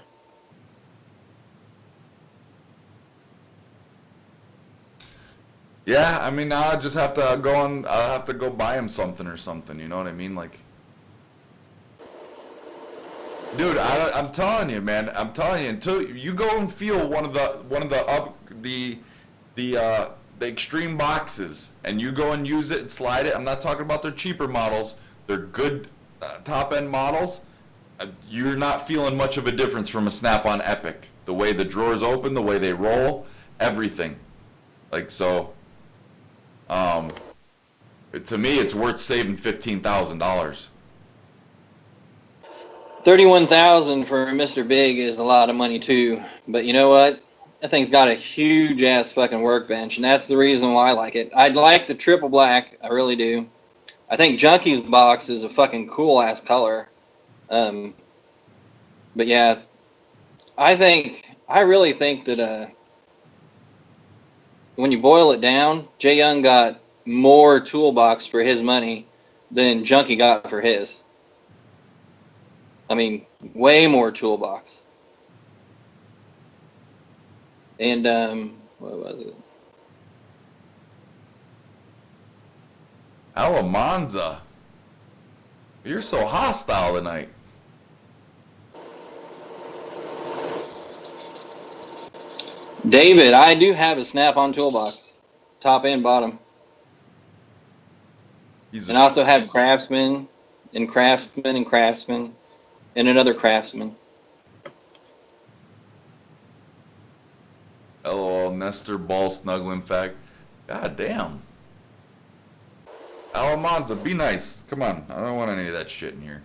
Yeah, I mean, now I just have to go on. I'll have to go buy him something or something. You know what I mean? Like, dude, I'm telling you, man. I'm telling you, until you go and feel one of the extreme boxes, and you go and use it and slide it. I'm not talking about their cheaper models. They're good top end models. You're not feeling much of a difference from a Snap-on Epic. The way the drawers open, the way they roll, everything. Like, so. To me, it's worth saving $15,000. $31,000 for Mr. Big is a lot of money too. But you know what? That thing's got a huge ass fucking workbench, and that's the reason why I like it. I'd like the triple black, I really do. I think Junkie's box is a fucking cool ass color. But yeah, I really think that when you boil it down, Jay Young got more toolbox for his money than Junkie got for his. I mean, way more toolbox. And what was it? Alamanza. You're so hostile tonight. David, I do have a Snap-on toolbox, top and bottom. And I also have Craftsman and Craftsman and Craftsman and another Craftsman. LOL, Nestor ball snuggling fact. God damn. Alamanza, be nice. Come on, I don't want any of that shit in here.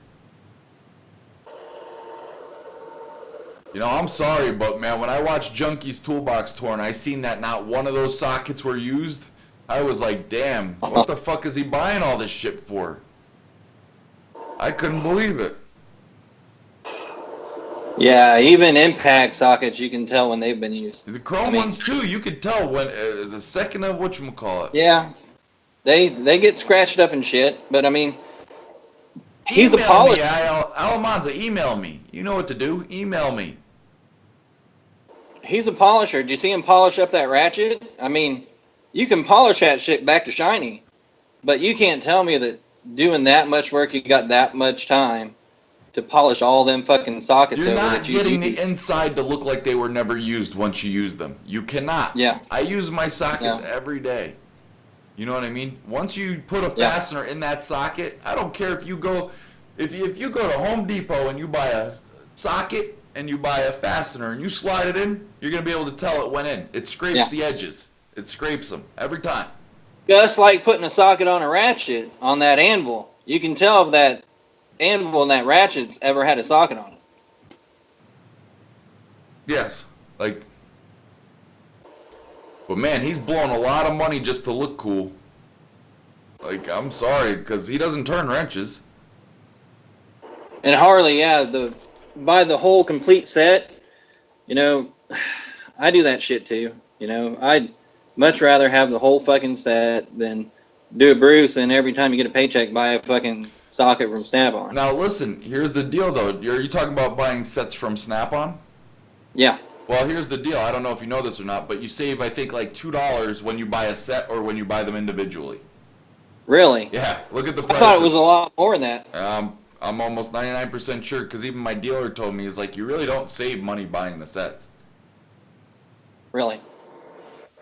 You know, I'm sorry, but man, when I watched Junkie's toolbox tour and I seen that not one of those sockets were used, I was like, damn, what the fuck is he buying all this shit for? I couldn't believe it. Yeah, even impact sockets, you can tell when they've been used. The chrome ones too, you could tell when the second of whatchamacallit. Yeah, they get scratched up and shit, but I mean, he's the Email polisher. me, Alamanza, email me. You know what to do. Email me. He's a polisher. Did you see him polish up that ratchet? I mean, you can polish that shit back to shiny, but you can't tell me that doing that much work, you got that much time to polish all them fucking sockets You're over not that you getting use. the inside to look like they were never used once you use them. You cannot. Yeah. I use my sockets every day. You know what I mean? Once you put a fastener in that socket, I don't care if you go, if you go to Home Depot and you buy a socket and you buy a fastener and you slide it in, you're gonna be able to tell it went in. It scrapes the edges. It scrapes them every time. Just like putting a socket on a ratchet on that anvil. You can tell if that anvil and that ratchet's ever had a socket on it. Yes. Like, but man, he's blowing a lot of money just to look cool. Like, I'm sorry, because he doesn't turn wrenches. And Harley, buy the whole complete set. You know, I do that shit too. You know, I'd much rather have the whole fucking set than do a Bruce and every time you get a paycheck buy a fucking socket from Snap-on. Now listen, here's the deal though. Are you talking about buying sets from Snap-on? Yeah. Well, here's the deal. I don't know if you know this or not, but you save, I think, like $2 when you buy a set or when you buy them individually. Really? Yeah, look at the I prices. thought it was a lot more than that. I'm almost 99% sure, because even my dealer told me, is like, you really don't save money buying the sets. Really.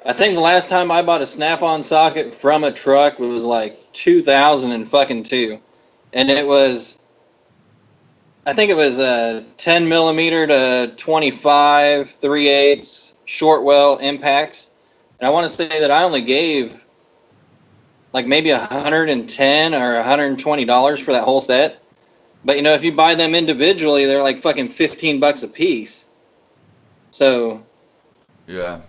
I think the last time I bought a Snap-on socket from a truck was like 2002. And it was, I think it was a 10 millimeter to 25 3/8 short well impacts. And I want to say that I only gave like maybe $110 or $120 for that whole set. But you know, if you buy them individually, they're like fucking $15 a piece. So Yeah.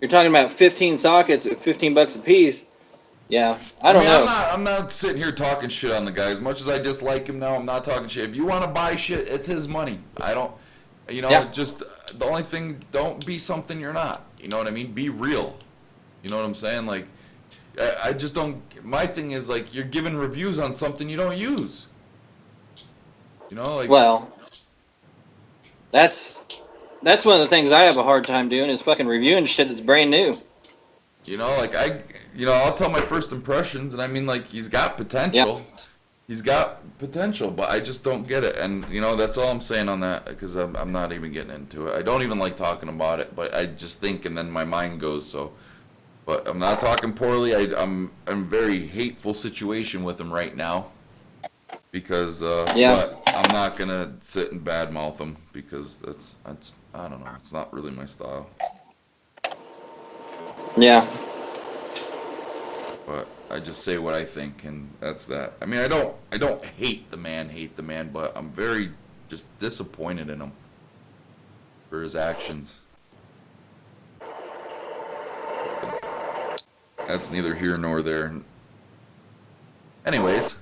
you're talking about 15 sockets at $15 a piece. Yeah, I don't know. I'm not sitting here talking shit on the guy. As much as I dislike him now, I'm not talking shit. If you want to buy shit, it's his money. You know, Yeah. just the only thing, don't be something you're not. You know what I mean? Be real. You know what I'm saying? Like, I just don't. My thing is like you're giving reviews on something you don't use. You know, like. Well, that's one of the things I have a hard time doing is fucking reviewing shit that's brand new. You know, like I'll tell my first impressions, and I mean, like, he's got potential. Yeah. He's got potential, but I just don't get it. And, you know, that's all I'm saying on that, because I'm not even getting into it. I don't even like talking about it, but I just think, and then my mind goes, so. But I'm not talking poorly. I'm in a very hateful situation with him right now, because, Yeah. but I'm not going to sit and badmouth him, because that's, I don't know, it's not really my style. Yeah. But I just say what I think, and that's that. I mean, I don't hate the man, but I'm very just disappointed in him for his actions. That's neither here nor there. Anyways,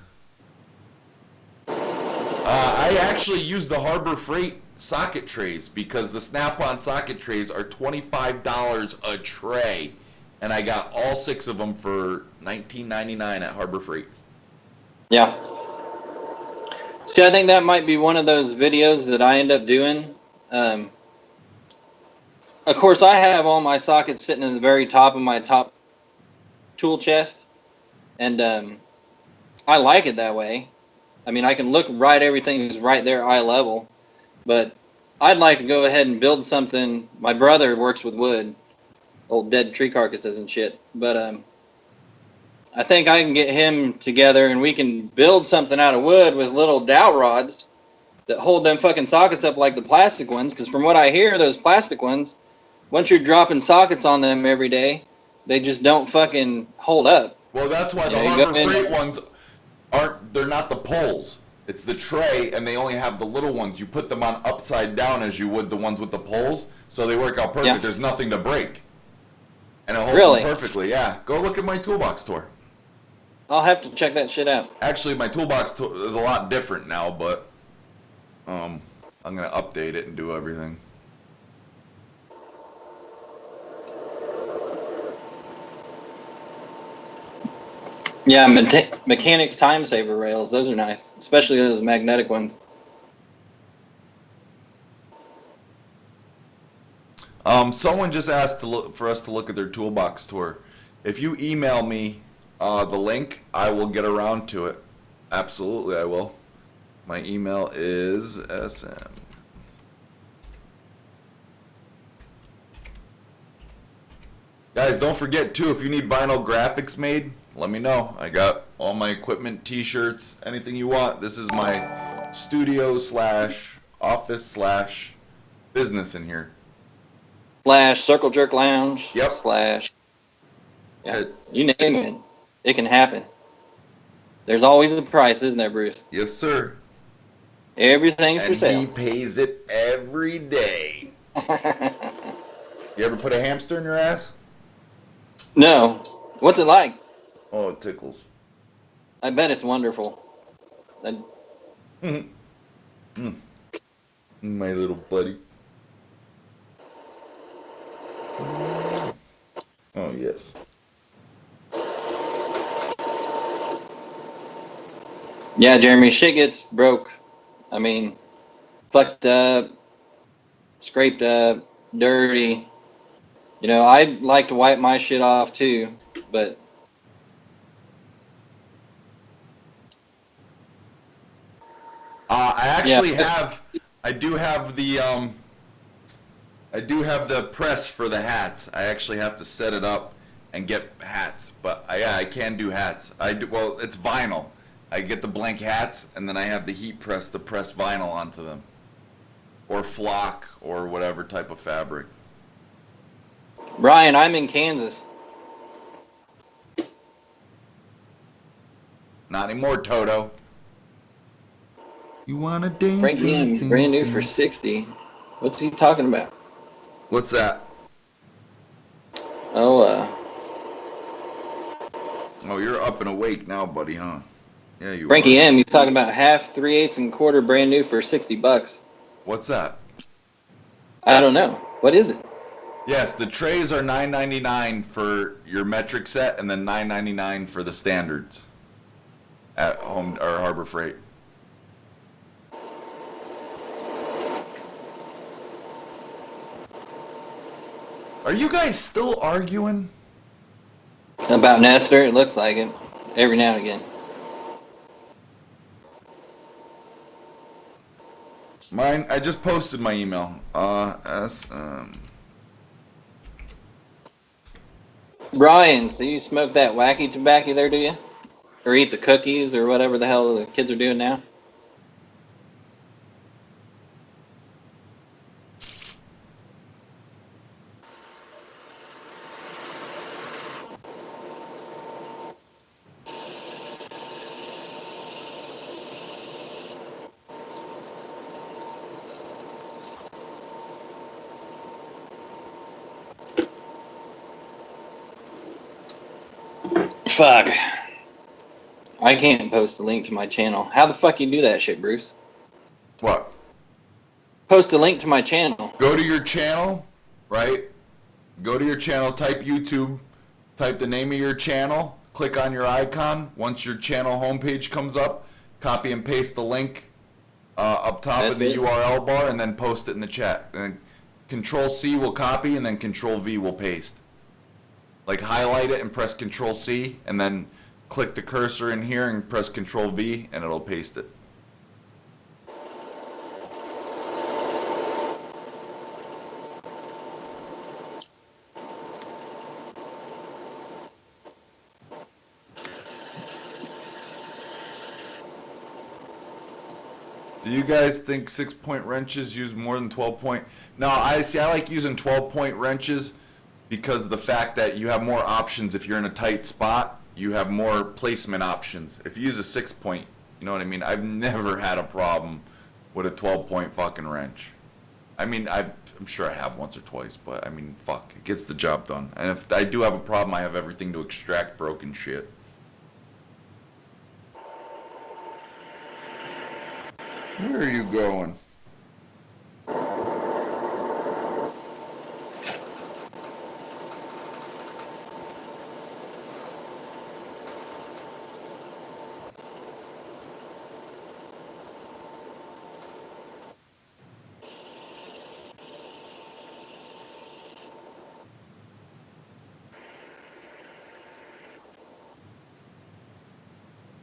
I actually use the Harbor Freight socket trays because the Snap-on socket trays are $25 a tray. And I got all 6 of them for $19.99 at Harbor Freight. Yeah. See, I think that might be one of those videos that I end up doing. Of course, I have all my sockets sitting in the very top of my top tool chest. And I like it that way. I mean, I can look right, everything is right there, eye level. But I'd like to go ahead and build something. My brother works with wood. Old dead tree carcasses and shit. But I think I can get him together and we can build something out of wood with little dowel rods that hold them fucking sockets up like the plastic ones. Because from what I hear, those plastic ones, once you're dropping sockets on them every day, they just don't fucking hold up. Well, that's why the Yeah, you Harbor go in- Freight ones they're not the poles. It's the tray, and they only have the little ones. You put them on upside down as you would the ones with the poles, so they work out perfect. Yeah. There's nothing to break. And it holds Really? them perfectly, yeah. Go look at my toolbox tour. I'll have to check that shit out. Actually, my toolbox tour is a lot different now, but I'm going to update it and do everything. Yeah, Mechanics Time Saver rails. Those are nice, especially those magnetic ones. Someone just asked for us to look at their toolbox tour. If you email me the link, I will get around to it. Absolutely, I will. My email is SM. Guys, don't forget too, if you need vinyl graphics made, let me know. I got all my equipment, t-shirts, anything you want. This is my studio / office / business in here. / Circle Jerk Lounge. Yep. / Yeah. It- You name it. It can happen. There's always a price, isn't there, Bruce? Yes, sir. Everything's for And he sale. pays it every day. You ever put a hamster in your ass? No. What's it like? Oh, it tickles. I bet it's wonderful. My little buddy. Oh, yes. Yeah, Jeremy, shit gets broke. I mean, fucked up, scraped up, dirty. You know, I'd like to wipe my shit off too, but I actually Yeah. I do have the press for the hats. I actually have to set it up and get hats, but I can do hats. Well, it's vinyl. I get the blank hats, and then I have the heat press to press vinyl onto them, or flock, or whatever type of fabric. Ryan, I'm in Kansas. Not anymore, Toto. You wanna dance? Frankie M's brand new for 60. What's he talking about? What's that? Oh, Oh, you're up and awake now, buddy, huh? Yeah, you Frankie are. M. He's talking about half, 3/8, and quarter brand new for $60. What's that? I don't know. What is it? Yes, the trays are $9.99 for your metric set, and then $9.99 for the standards at Home or Harbor Freight. Are you guys still arguing? About Nestor? It looks like it. Every now and again. Mine, I just posted my email. Brian, so you smoke that wacky tobacco there, do you? Or eat the cookies or whatever the hell the kids are doing now? Fuck. I can't post a link to my channel. How the fuck you do that shit, Bruce? What? Post a link to my channel. Go to your channel, right? Go to your channel, type YouTube, type the name of your channel, click on your icon. Once your channel homepage comes up, copy and paste the link up top of the URL bar, and then post it in the chat. And Control-C will copy, and then Control-V will paste. Like highlight it and press Control-C, and then click the cursor in here and press Control-V, and it'll paste it. Do you guys think 6-point wrenches use more than 12-point? No, I like using 12-point wrenches because of the fact that you have more options. If you're in a tight spot, you have more placement options. If you use a 6-point, you know what I mean? I've never had a problem with a 12-point fucking wrench. I mean, I'm sure I have once or twice, but I mean, fuck, it gets the job done. And if I do have a problem, I have everything to extract broken shit. Where are you going?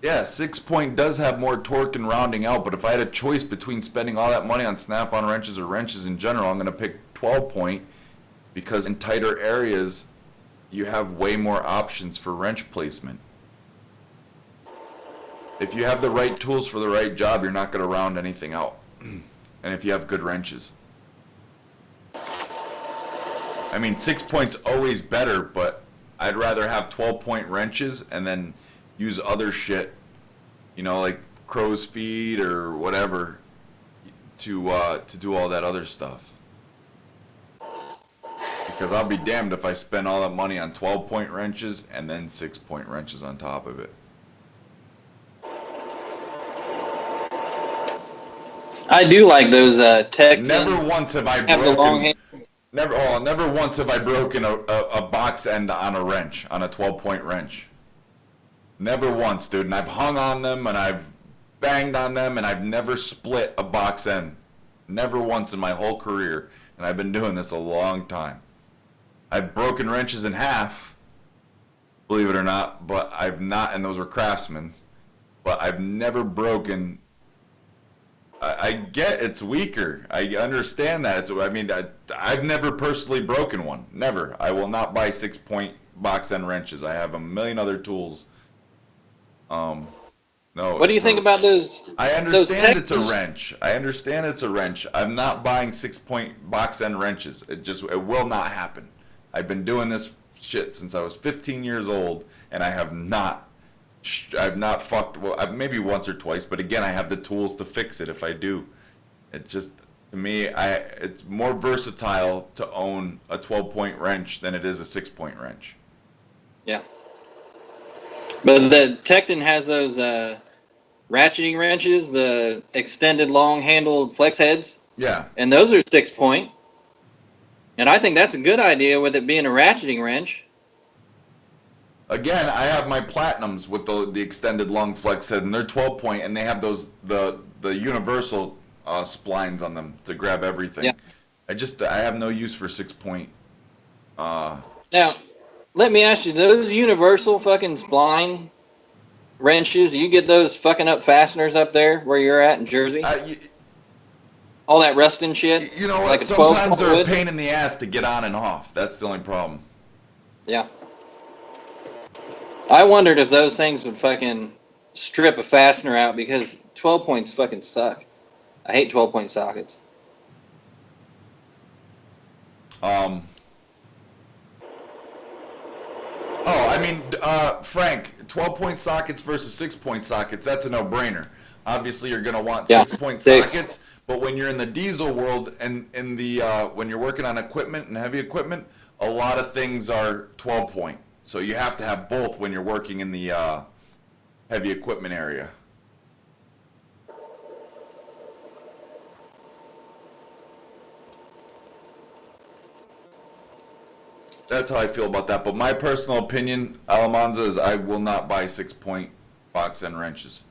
Yeah, 6-point does have more torque and rounding out, but if I had a choice between spending all that money on snap-on wrenches or wrenches in general, I'm going to pick 12-point because in tighter areas, you have way more options for wrench placement. If you have the right tools for the right job, you're not going to round anything out. And if you have good wrenches. I mean, 6-point's always better, but I'd rather have 12-point wrenches and then use other shit, you know, like crow's feet or whatever, to do all that other stuff. Because I'll be damned if I spend all that money on 12-point wrenches and then 6-point wrenches on top of it. I do like those TEKTON. Never once have I Have the long hand. Never once have I broken a box end on a wrench, on a 12-point wrench. Never once, dude. And I've hung on them, and I've banged on them, and I've never split a box end. Never once in my whole career. And I've been doing this a long time. I've broken wrenches in half, believe it or not, but I've not, and those were Craftsman, but I've never broken. I get it's weaker. I understand that. I've never personally broken one. Never. I will not buy 6-point box end wrenches. I have a million other tools. No. What do you think about those? I understand it's a TEKTONs? wrench. I understand it's a wrench. I'm not buying 6-point box end wrenches. It will not happen. I've been doing this shit since I was 15 years old, and I have not. I've not fucked. Well, maybe once or twice, but again, I have the tools to fix it if I do. It just, to me, it's more versatile to own a 12-point wrench than it is a 6-point wrench. Yeah. But the TEKTON has those ratcheting wrenches, the extended long-handled flex heads. Yeah. And those are 6-point. And I think that's a good idea with it being a ratcheting wrench. Again, I have my platinums with the extended long flex head, and they're 12 point, and they have those the universal splines on them to grab everything. Yeah. I have no use for 6 point. Now, let me ask you, those universal fucking spline wrenches, you get those fucking up fasteners up there where you're at in Jersey? All that rusting shit? You know what? Like a Sometimes 12 they're a wood? pain in the ass to get on and off. That's the only problem. Yeah. I wondered if those things would fucking strip a fastener out because 12 points fucking suck. I hate 12 point sockets. Oh, I mean, Frank, 12 point sockets versus 6 point sockets, that's a no brainer. Obviously, you're going to want Yeah, 6 point six. sockets, but when you're in the diesel world and in the when you're working on equipment and heavy equipment, a lot of things are 12 point. So you have to have both when you're working in the heavy equipment area. That's how I feel about that. But my personal opinion, Alamanza, is I will not buy 6 point box end wrenches.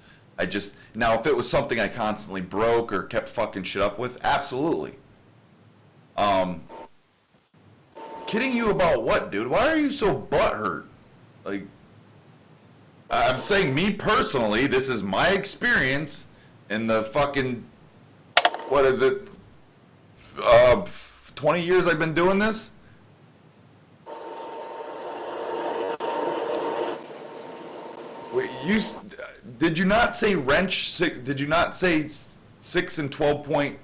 Now if it was something I constantly broke or kept fucking shit up with, absolutely. Kidding you about what, dude? Why are you so butthurt? Like, I'm saying me personally, this is my experience in the fucking, what is it, 20 years I've been doing this? Wait, did you not say wrench? Did you not say 6 and 12 point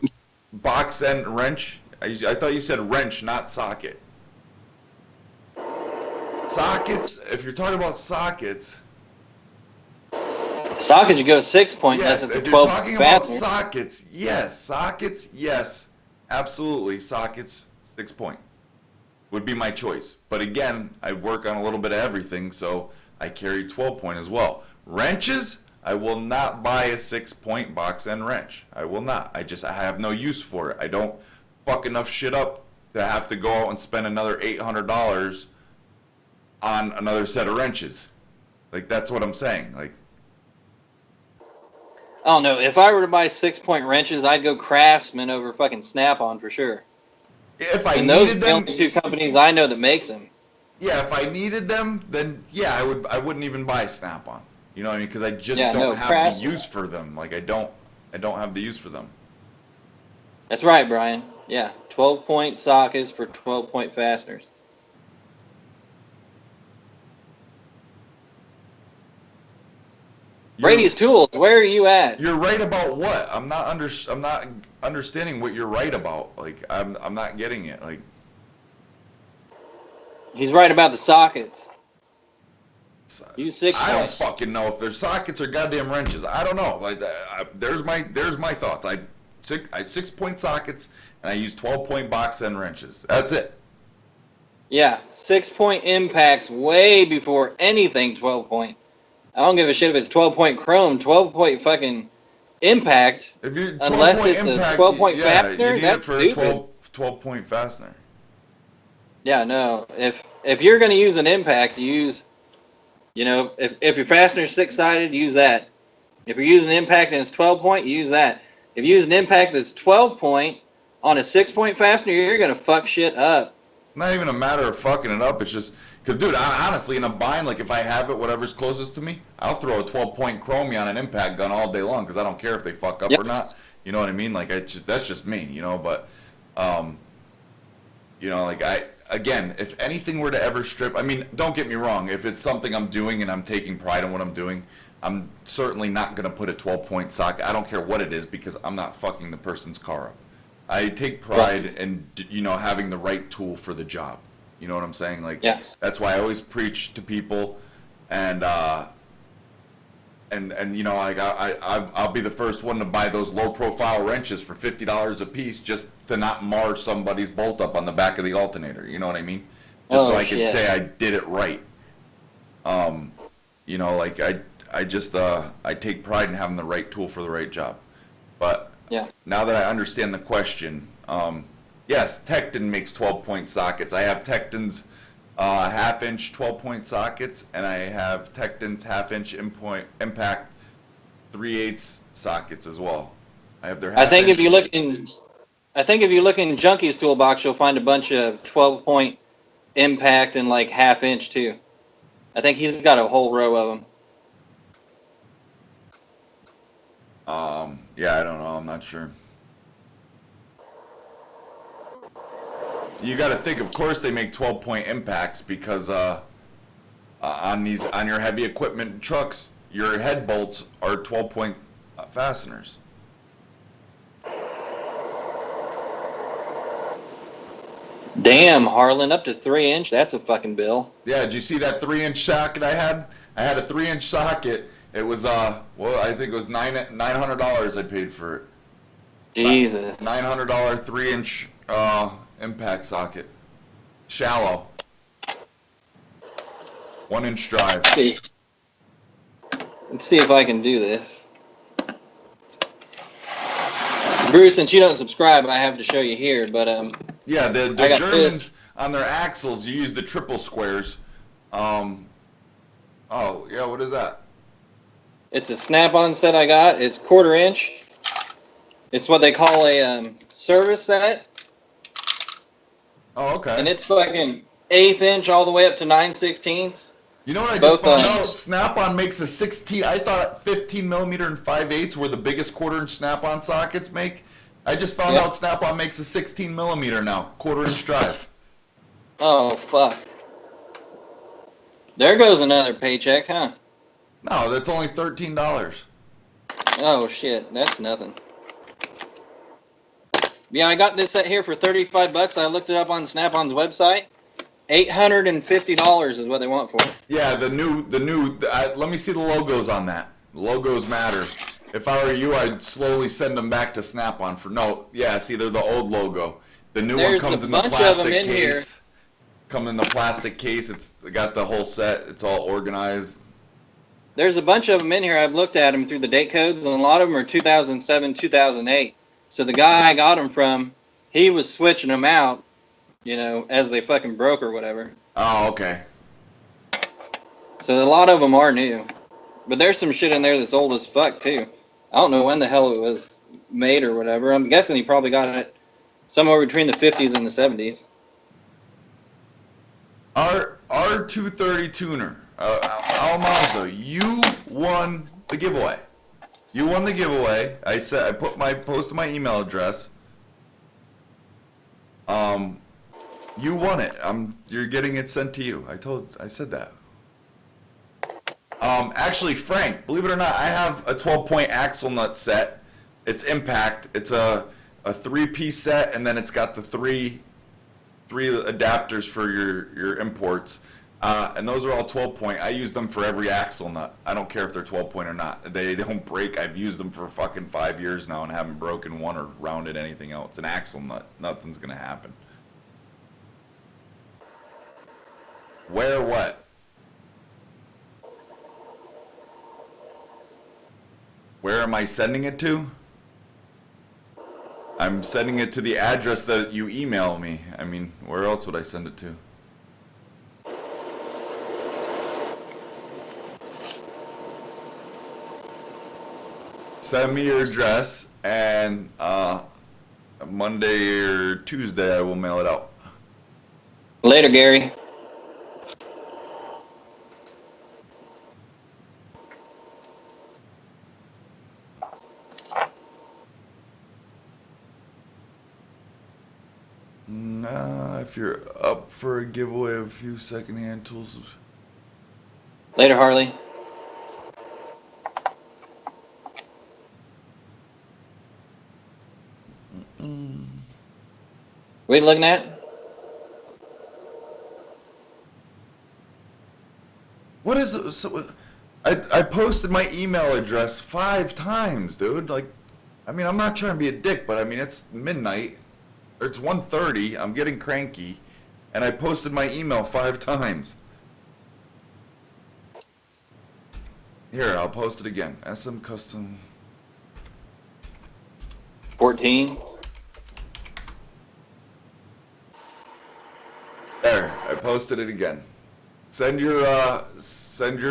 box end wrench? I thought you said wrench, not socket. Sockets, if you're talking about sockets. Sockets, you go 6 point unless Yes, it's a if you're 12 talking about fastener. sockets, yes, absolutely, sockets, 6 point would be my choice. But again, I work on a little bit of everything, so I carry 12 point as well. Wrenches, I will not buy a 6 point box end wrench. I will not. I have no use for it. I don't fuck enough shit up to have to go out and spend another $800 on another set of wrenches. Like, that's what I'm saying. Like, I don't know. If I were to buy 6 point wrenches, I'd go Craftsman over fucking Snap-on for sure. if I And those are needed the them, only two companies I know that makes them. yeah, if I needed them, then yeah, I wouldn't even buy Snap-on. You know what I mean? Because I just Yeah, don't no, have Craftsman. the use for them. Like, I don't have the use for them. That's right, Brian. Yeah, 12 point sockets for 12 point fasteners. Brady's Tools, where are you at? You're right about what? I'm not understanding what you're right about. Like, I'm not getting it. Like, He's right about the sockets. Use 6 I don't points. fucking know if they're sockets or goddamn wrenches. I don't know. Like, there's my thoughts. I 6 point sockets and I use 12 point box end wrenches. That's it. Yeah, 6 point impacts way before anything 12 point. I don't give a shit if it's 12 point chrome, 12 point fucking impact. If you're 12 Unless point it's a impact, 12 point yeah, fastener, you need that's it for a stupid. 12 point fastener. Yeah, no. If you're going to use an impact, use, if your fastener's 6-sided, use that. If you're using an impact and it's 12 point, use that. If you use an impact that's 12 point on a 6 point fastener, you're going to fuck shit up. Not even a matter of fucking it up. It's just because, dude, honestly, in a bind, like if I have it, whatever's closest to me, I'll throw a 12 point chromie on an impact gun all day long because I don't care if they fuck up Yep. or not. You know what I mean? Like, that's just me, But, again, if anything were to ever strip, I mean, don't get me wrong. If it's something I'm doing and I'm taking pride in what I'm doing, I'm certainly not going to put a 12 point socket. I don't care what it is because I'm not fucking the person's car up. I take pride Right. in, having the right tool for the job. You know what I'm saying? Like, Yes. that's why I always preach to people, and I'll be the first one to buy those low profile wrenches for $50 a piece just to not mar somebody's bolt up on the back of the alternator. You know what I mean? Just so I can shit. say I did it right. I take pride in having the right tool for the right job. But Yeah. now that I understand the question, Yes, Tekton makes 12-point sockets. I have Tekton's half-inch 12-point sockets, and I have Tekton's half-inch impact 3/8 sockets as well. I have their. I think if you look in Junkie's toolbox, you'll find a bunch of 12-point impact and like half-inch too. I think he's got a whole row of them. Yeah, I don't know. I'm not sure. You got to think, of course, they make 12-point impacts because on your heavy equipment trucks, your head bolts are 12-point fasteners. Damn, Harlan, up to 3-inch. That's a fucking bill. Yeah, did you see that 3-inch socket I had? I had a 3-inch socket. It was well, I think it was $900 I paid for it. Jesus. $900 3-inch impact socket. Shallow. 1-inch drive. Let's see if I can do this. Bruce, since you don't subscribe, I have to show you here, but yeah, the I got Germans this. on their axles, you use the triple squares. Oh, yeah, what is that? It's a snap-on set I got. It's 1/4 inch. It's what they call a service set, Oh, okay. and it's fucking 1/8 inch all the way up to 9/16. You know what I just both, found out? Snap-on makes a 16. I thought 15 millimeter and 5/8 were the biggest 1/4 inch Snap-on sockets make. I just found out Snap-on makes a 16 millimeter now, 1/4 inch drive. Oh fuck! There goes another paycheck, huh? No, that's only $13. Oh shit, that's nothing. Yeah, I got this set here for $35. I looked it up on Snap-on's website. $850 is what they want for it. Yeah, the new. Let me see the logos on that. The logos matter. If I were you, I'd slowly send them back to Snap-on for no. Yeah, see, they're the old logo. The new There's one comes a in the bunch of plastic them in case. here. Come in the plastic case. It's got the whole set. It's all organized. There's a bunch of them in here. I've looked at them through the date codes, and a lot of them are 2007, 2008. So the guy I got them from, he was switching them out, you know, as they fucking broke or whatever. Oh, okay. So a lot of them are new. But there's some shit in there that's old as fuck, too. I don't know when the hell it was made or whatever. I'm guessing he probably got it somewhere between the 50s and the 70s. Our R230 tuner, Almanzo, you won the giveaway. You won the giveaway. I said I posted my email address. You won it. You're getting it sent to you. I said that. Actually, Frank, believe it or not, I have a 12-point axle nut set. It's impact. It's a 3-piece set, and then it's got the three adapters for your imports. And those are all 12-point. I use them for every axle nut. I don't care if they're 12-point or not. They don't break. I've used them for fucking 5 years now and haven't broken one or rounded anything else. It's an axle nut. Nothing's gonna happen. Where what? Where am I sending it to? I'm sending it to the address that you email me. I mean, where else would I send it to? Send me your address, and Monday or Tuesday I will mail it out. Later, Gary. If you're up for a giveaway of a few secondhand tools. Later, Harley. What are you looking at? What is it? So, I posted my email address 5 times, dude. Like, I mean, I'm not trying to be a dick, but I mean, it's midnight. Or it's 1:30. I'm getting cranky. And I posted my email 5 times. Here, I'll post it again. SM Custom. 14. posted it again. Send your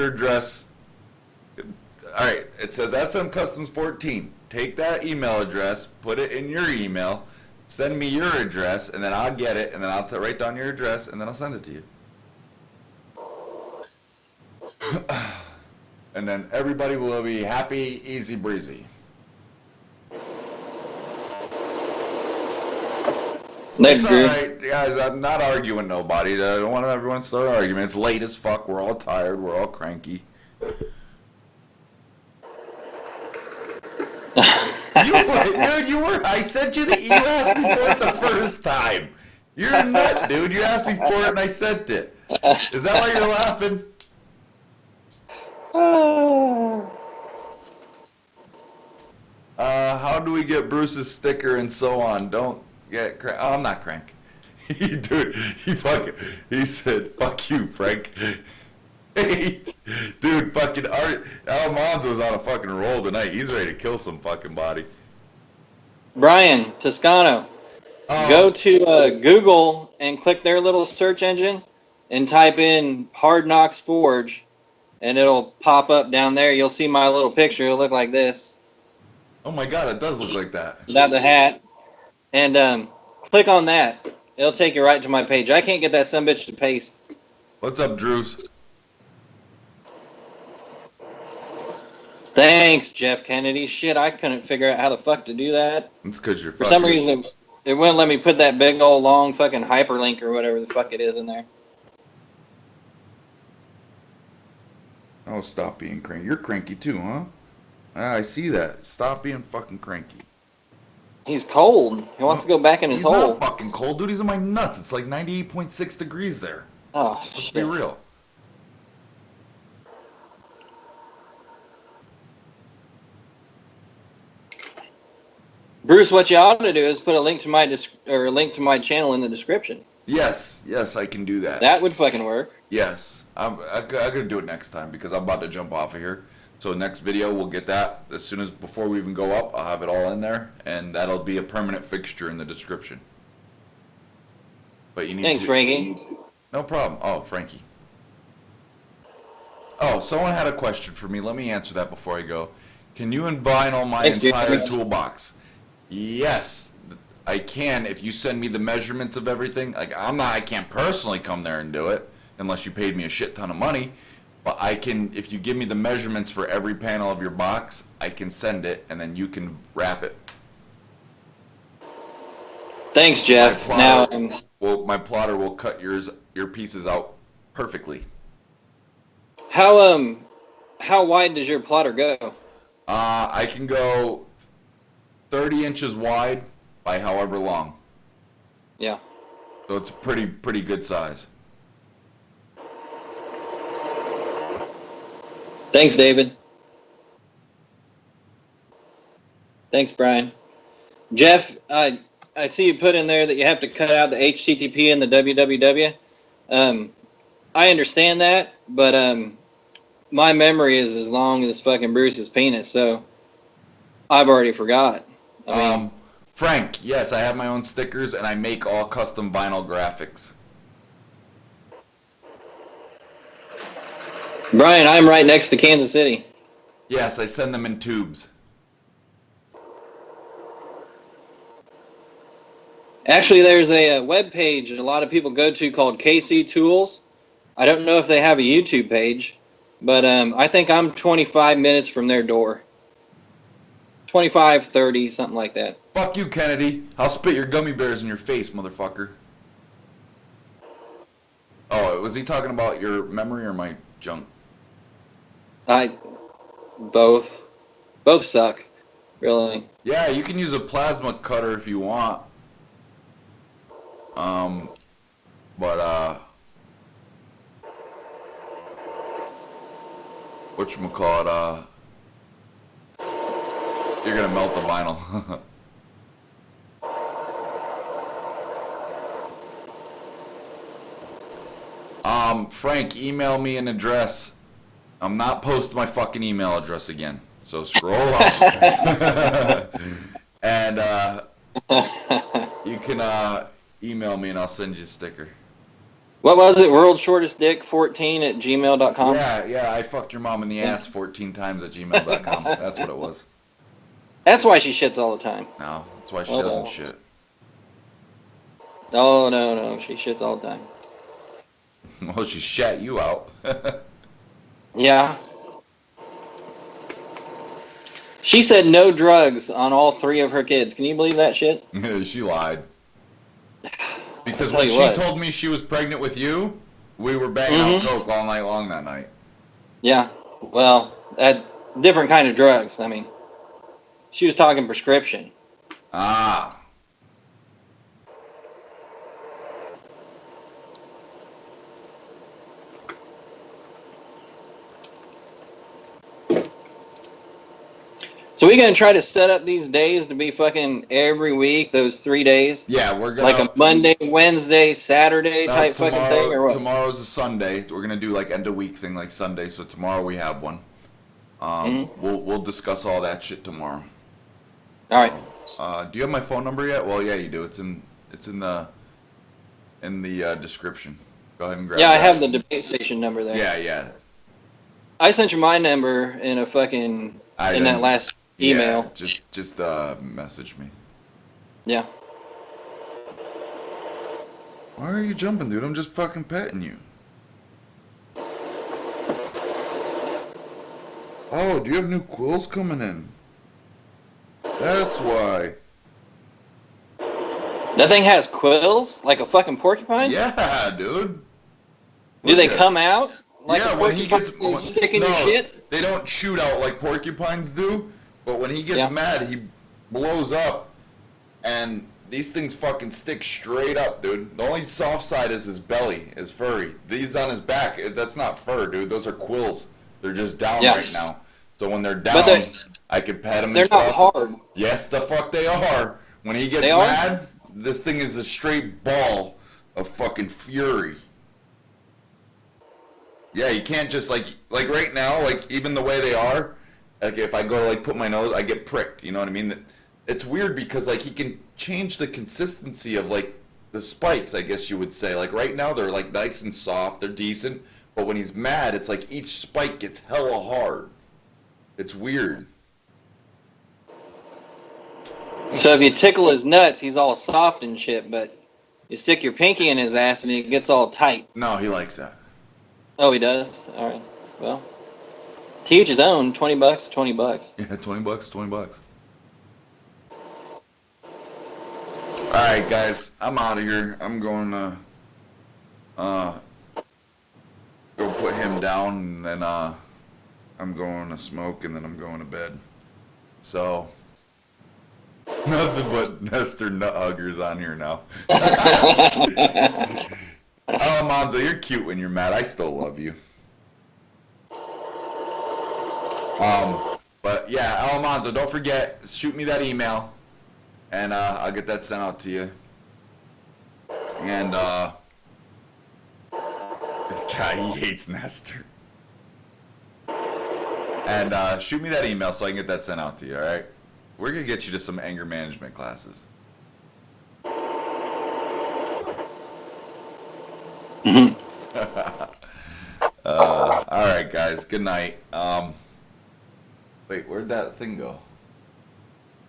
address. All right, it says SM Customs 14. Take that email address, put it in your email, send me your address, and then I'll get it, and then I'll write down your address, and then I'll send it to you. And then everybody will be happy, easy breezy. Thanks, It's Drew. alright, guys, I'm not arguing nobody. I don't want everyone to start arguing. It's late as fuck, we're all tired, we're all cranky. I sent you you asked me for it the first time. You're a nut, dude. You asked me for it and I sent it. Is that why you're laughing? How do we get Bruce's sticker and so on? Don't get crank. Oh, I'm not crank. Dude, he said, fuck you, Frank. Hey, dude, fucking Almanzo's on a fucking roll tonight. He's ready to kill some fucking body. Brian Toscano, go to Google and click their little search engine and type in Hard Knocks Forge, and it'll pop up down there. You'll see my little picture. It'll look like this. Oh my god, it does look like that. Without the hat. And click on that. It'll take you right to my page. I can't get that sumbitch to paste. What's up, Drews? Thanks, Jeff Kennedy. Shit, I couldn't figure out how the fuck to do that. It's because you're For some reason, it wouldn't let me put that big old long fucking hyperlink or whatever the fuck it is in there. Oh, stop being cranky. You're cranky too, huh? I see that. Stop being fucking cranky. He's cold. He wants to go back in his hole. He's not fucking cold, dude. He's in my nuts. It's like 98.6 degrees there. Oh, Let's shit. be real. Bruce, what you ought to do is put a link to my channel in the description. Yes, I can do that. That would fucking work. Yes, I'm gonna do it next time because I'm about to jump off of here. So next video we'll get that as soon as before we even go up. I'll have it all in there, and that'll be a permanent fixture in the description. But you need Thanks, Frankie. No problem. Oh, Frankie. Oh, someone had a question for me. Let me answer that before I go. Can you vinyl my Thanks, entire dude. toolbox? Yes, I can if you send me the measurements of everything. Like I can't personally come there and do it unless you paid me a shit ton of money. But I can, if you give me the measurements for every panel of your box, I can send it and then you can wrap it. Thanks, Jeff. Now, My plotter will cut your pieces out perfectly. how wide does your plotter go? I can go 30 inches wide by however long. Yeah. So it's a pretty good size. Thanks, David. Thanks, Brian. Jeff, I see you put in there that you have to cut out the HTTP and the www. I understand that, but my memory is as long as fucking Bruce's penis, so I've already forgot. I mean, Frank, yes, I have my own stickers and I make all custom vinyl graphics. Brian, I'm right next to Kansas City. Yes, I send them in tubes. Actually, there's a web page that a lot of people go to called KC Tools. I don't know if they have a YouTube page, but I think I'm 25 minutes from their door. 25, 30, something like that. Fuck you, Kennedy. I'll spit your gummy bears in your face, motherfucker. Oh, was he talking about your memory or my junk? Both suck, really. Yeah, you can use a plasma cutter if you want. Whatchamacallit, you're gonna melt the vinyl. Frank, email me an address. I'm not posting my fucking email address again. So scroll up. And you can email me and I'll send you a sticker. What was it? World's shortest dick 14 at gmail.com? Yeah, I fucked your mom in the ass 14 times at gmail.com. That's what it was. That's why she shits all the time. No, that's why she Oh. doesn't shit. No. She shits all the time. Well, she shat you out. Yeah. She said no drugs on all 3 of her kids. Can you believe that shit? She lied. Because I'll when tell she you what. told me she was pregnant with you, we were banging out coke all night long that night. Yeah. Well, different kind of drugs. I mean, she was talking prescription. Ah. So we gonna try to set up these days to be fucking every week, those 3 days? Yeah, we're gonna Like a Monday, Wednesday, Saturday no, type fucking thing, or what? Tomorrow's a Sunday. We're gonna do like end of week thing like Sunday. So tomorrow we have one. We'll discuss all that shit tomorrow. All right. Do you have my phone number yet? Well, yeah, you do. It's in the description. Go ahead and grab. Yeah, I that. have the debate station number there. Yeah. I sent you my number in a fucking that last email. Yeah, just message me. Yeah. Why are you jumping, dude? I'm just fucking petting you. Oh, do you have new quills coming in? That's why. That thing has quills like a fucking porcupine. Yeah, dude. Do they Look at- come out like yeah, a when he porcupine gets and stick in your no, shit? They don't shoot out like porcupines do, but when he gets Yeah. mad, he blows up, and these things fucking stick straight up, dude. The only soft side is his belly, is furry. These on his back, that's not fur, dude. Those are quills. They're just down Yeah. right now. So when they're down, But I can pet them. They're and not stuff. hard. Yes, the fuck they are. When he gets They are? mad, this thing is a straight ball of fucking fury. Yeah, you can't just like right now, like even the way they are, like if I go like put my nose, I get pricked. You know what I mean? It's weird because like he can change the consistency of like the spikes, I guess you would say. Like right now they're like nice and soft, they're decent, but when he's mad, it's like each spike gets hella hard. It's weird. So if you tickle his nuts, he's all soft and shit, but you stick your pinky in his ass and it gets all tight. No, he likes that. Oh, he does? All right. Well, to each his own. $20, $20. Yeah, $20, $20. All right, guys, I'm out of here. I'm going to go put him down, and then I'm going to smoke, and then I'm going to bed. So nothing but Nestor nut huggers on here now. Almanzo, you're cute when you're mad. I still love you. But yeah, Almanzo, don't forget, shoot me that email, and I'll get that sent out to you. And this guy, he hates Nestor. And shoot me that email so I can get that sent out to you. All right, we're gonna get you to some anger management classes. All right, guys. Good night. Wait, where'd that thing go?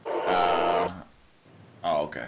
Oh, okay.